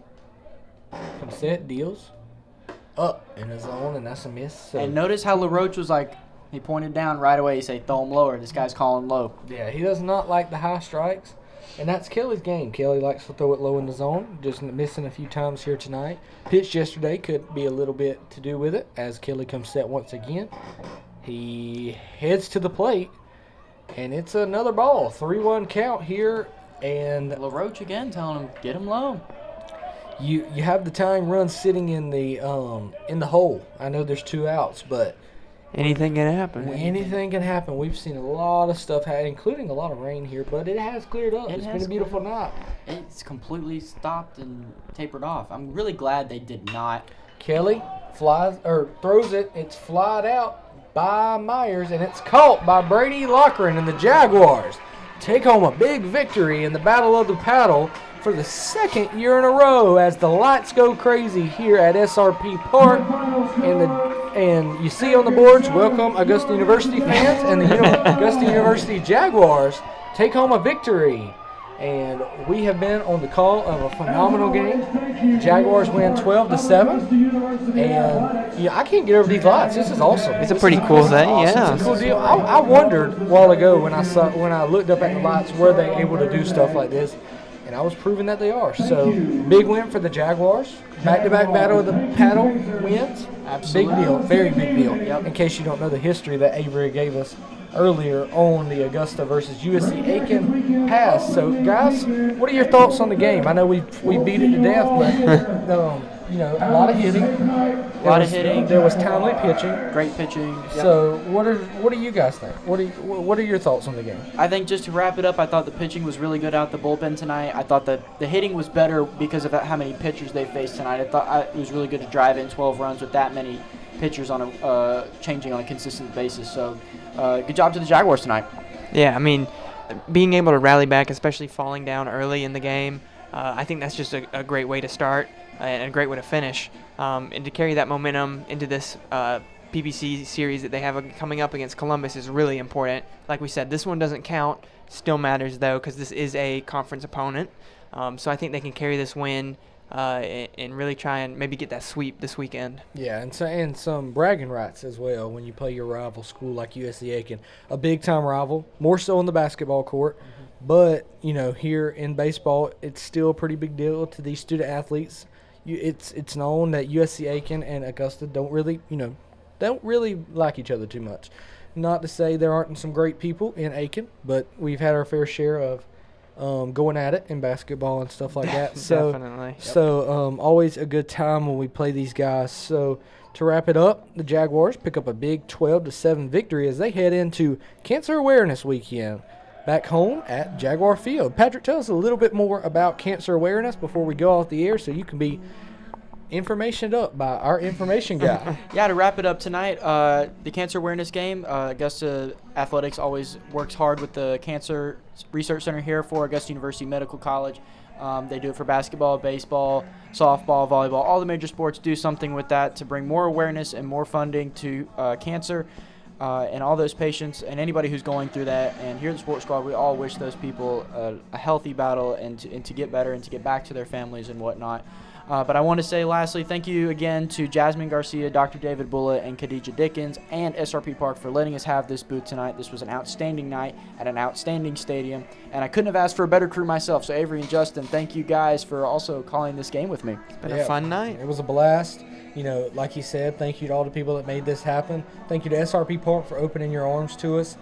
comes set, deals. Up in his zone, and that's a miss. So, And notice how LaRoche was like, he pointed down right away. He said, "Throw him lower." This guy's calling low. yeah, he does not like the high strikes. And that's Kelly's game. Kelly likes to throw it low in the zone, just missing a few times here tonight. Pitched yesterday could be a little bit to do with it as Kelly comes set once again. He heads to the plate, and it's another ball. 3-1 count here, and LaRoche again telling him, "Get him low." you have the tying run sitting in the hole. I know there's 2 outs, but Anything can happen. anything can happen. We've seen a lot of stuff, including a lot of rain here, but it has cleared up. It's been a beautiful night. It's completely stopped and tapered off. I'm really glad they did not. Kelly flies or throws it. It's flied out by Myers, and it's caught by Brady Lochran, and the Jaguars take home a big victory in the Battle of the Paddle for the 2nd year in a row as the lights go crazy here at SRP Park. And you see on the boards, welcome Augusta University fans, and the Augusta University Jaguars take home a victory. And we have been on the call of a phenomenal game. Jaguars win 12-7. And yeah, I can't get over these lights. This is awesome. It's a pretty cool thing, yeah. It's a cool deal. I wondered a while ago when I looked up at the lights, were they able to do stuff like this? And I was proving that they are. So, big win for the Jaguars. Back-to-back Battle of the Paddle wins. Absolutely. Big deal. Very big deal. In case you don't know the history that Avery gave us earlier on the Augusta versus USC Aiken pass. So, guys, what are your thoughts on the game? I know we beat it to death, but a lot of hitting. There was timely pitching. Great pitching. So, what do you guys think? What are your thoughts on the game? I think just to wrap it up, I thought the pitching was really good out the bullpen tonight. I thought that the hitting was better because of how many pitchers they faced tonight. I thought it was really good to drive in 12 runs with that many pitchers on changing on a consistent basis. So, good job to the Jaguars tonight. Yeah, I mean, being able to rally back, especially falling down early in the game, I think that's just a great way to start and a great way to finish. And to carry that momentum into this PBC series that they have coming up against Columbus is really important. Like we said, this one doesn't count. Still matters, though, because this is a conference opponent. So I think they can carry this win and really try and maybe get that sweep this weekend. Yeah, and some bragging rights as well when you play your rival school like USC Aiken. A big-time rival, more so on the basketball court. Mm-hmm. But, here in baseball, it's still a pretty big deal to these student athletes. It's known that USC Aiken and Augusta don't really like each other too much. Not to say there aren't some great people in Aiken, but we've had our fair share of going at it in basketball and stuff like that. So, Definitely. So always a good time when we play these guys. So to wrap it up, the Jaguars pick up a big 12-7 victory as they head into Cancer Awareness Weekend back home at Jaguar Field. Patrick, tell us a little bit more about cancer awareness before we go off the air so you can be informationed up by our information guy. Yeah, to wrap it up tonight, the cancer awareness game, Augusta Athletics always works hard with the Cancer Research Center here for Augusta University Medical College. They do it for basketball, baseball, softball, volleyball. All the major sports do something with that to bring more awareness and more funding to cancer. and all those patients and anybody who's going through that. And here at the Sports Squad, we all wish those people a healthy battle and to get better and to get back to their families and whatnot. But I want to say, lastly, thank you again to Jasmine Garcia, Dr. David Bullitt, and Khadijah Dickens, and SRP Park for letting us have this booth tonight. This was an outstanding night at an outstanding stadium, and I couldn't have asked for a better crew myself. So Avery and Justin, thank you guys for also calling this game with me. It's been a fun night. It was a blast. You know, like he said, thank you to all the people that made this happen. Thank you to SRP Park for opening your arms to us.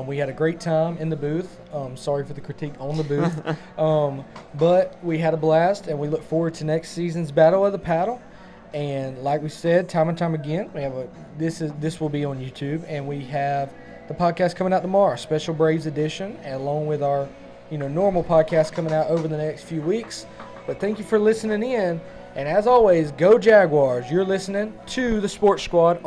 We had a great time in the booth. Sorry for the critique on the booth. But we had a blast, and we look forward to next season's Battle of the Paddle. And like we said, time and time again, we have this will be on YouTube, and we have the podcast coming out tomorrow, Special Braves edition, along with our normal podcast coming out over the next few weeks. But thank you for listening in. And as always, go Jaguars. You're listening to the Sports Squad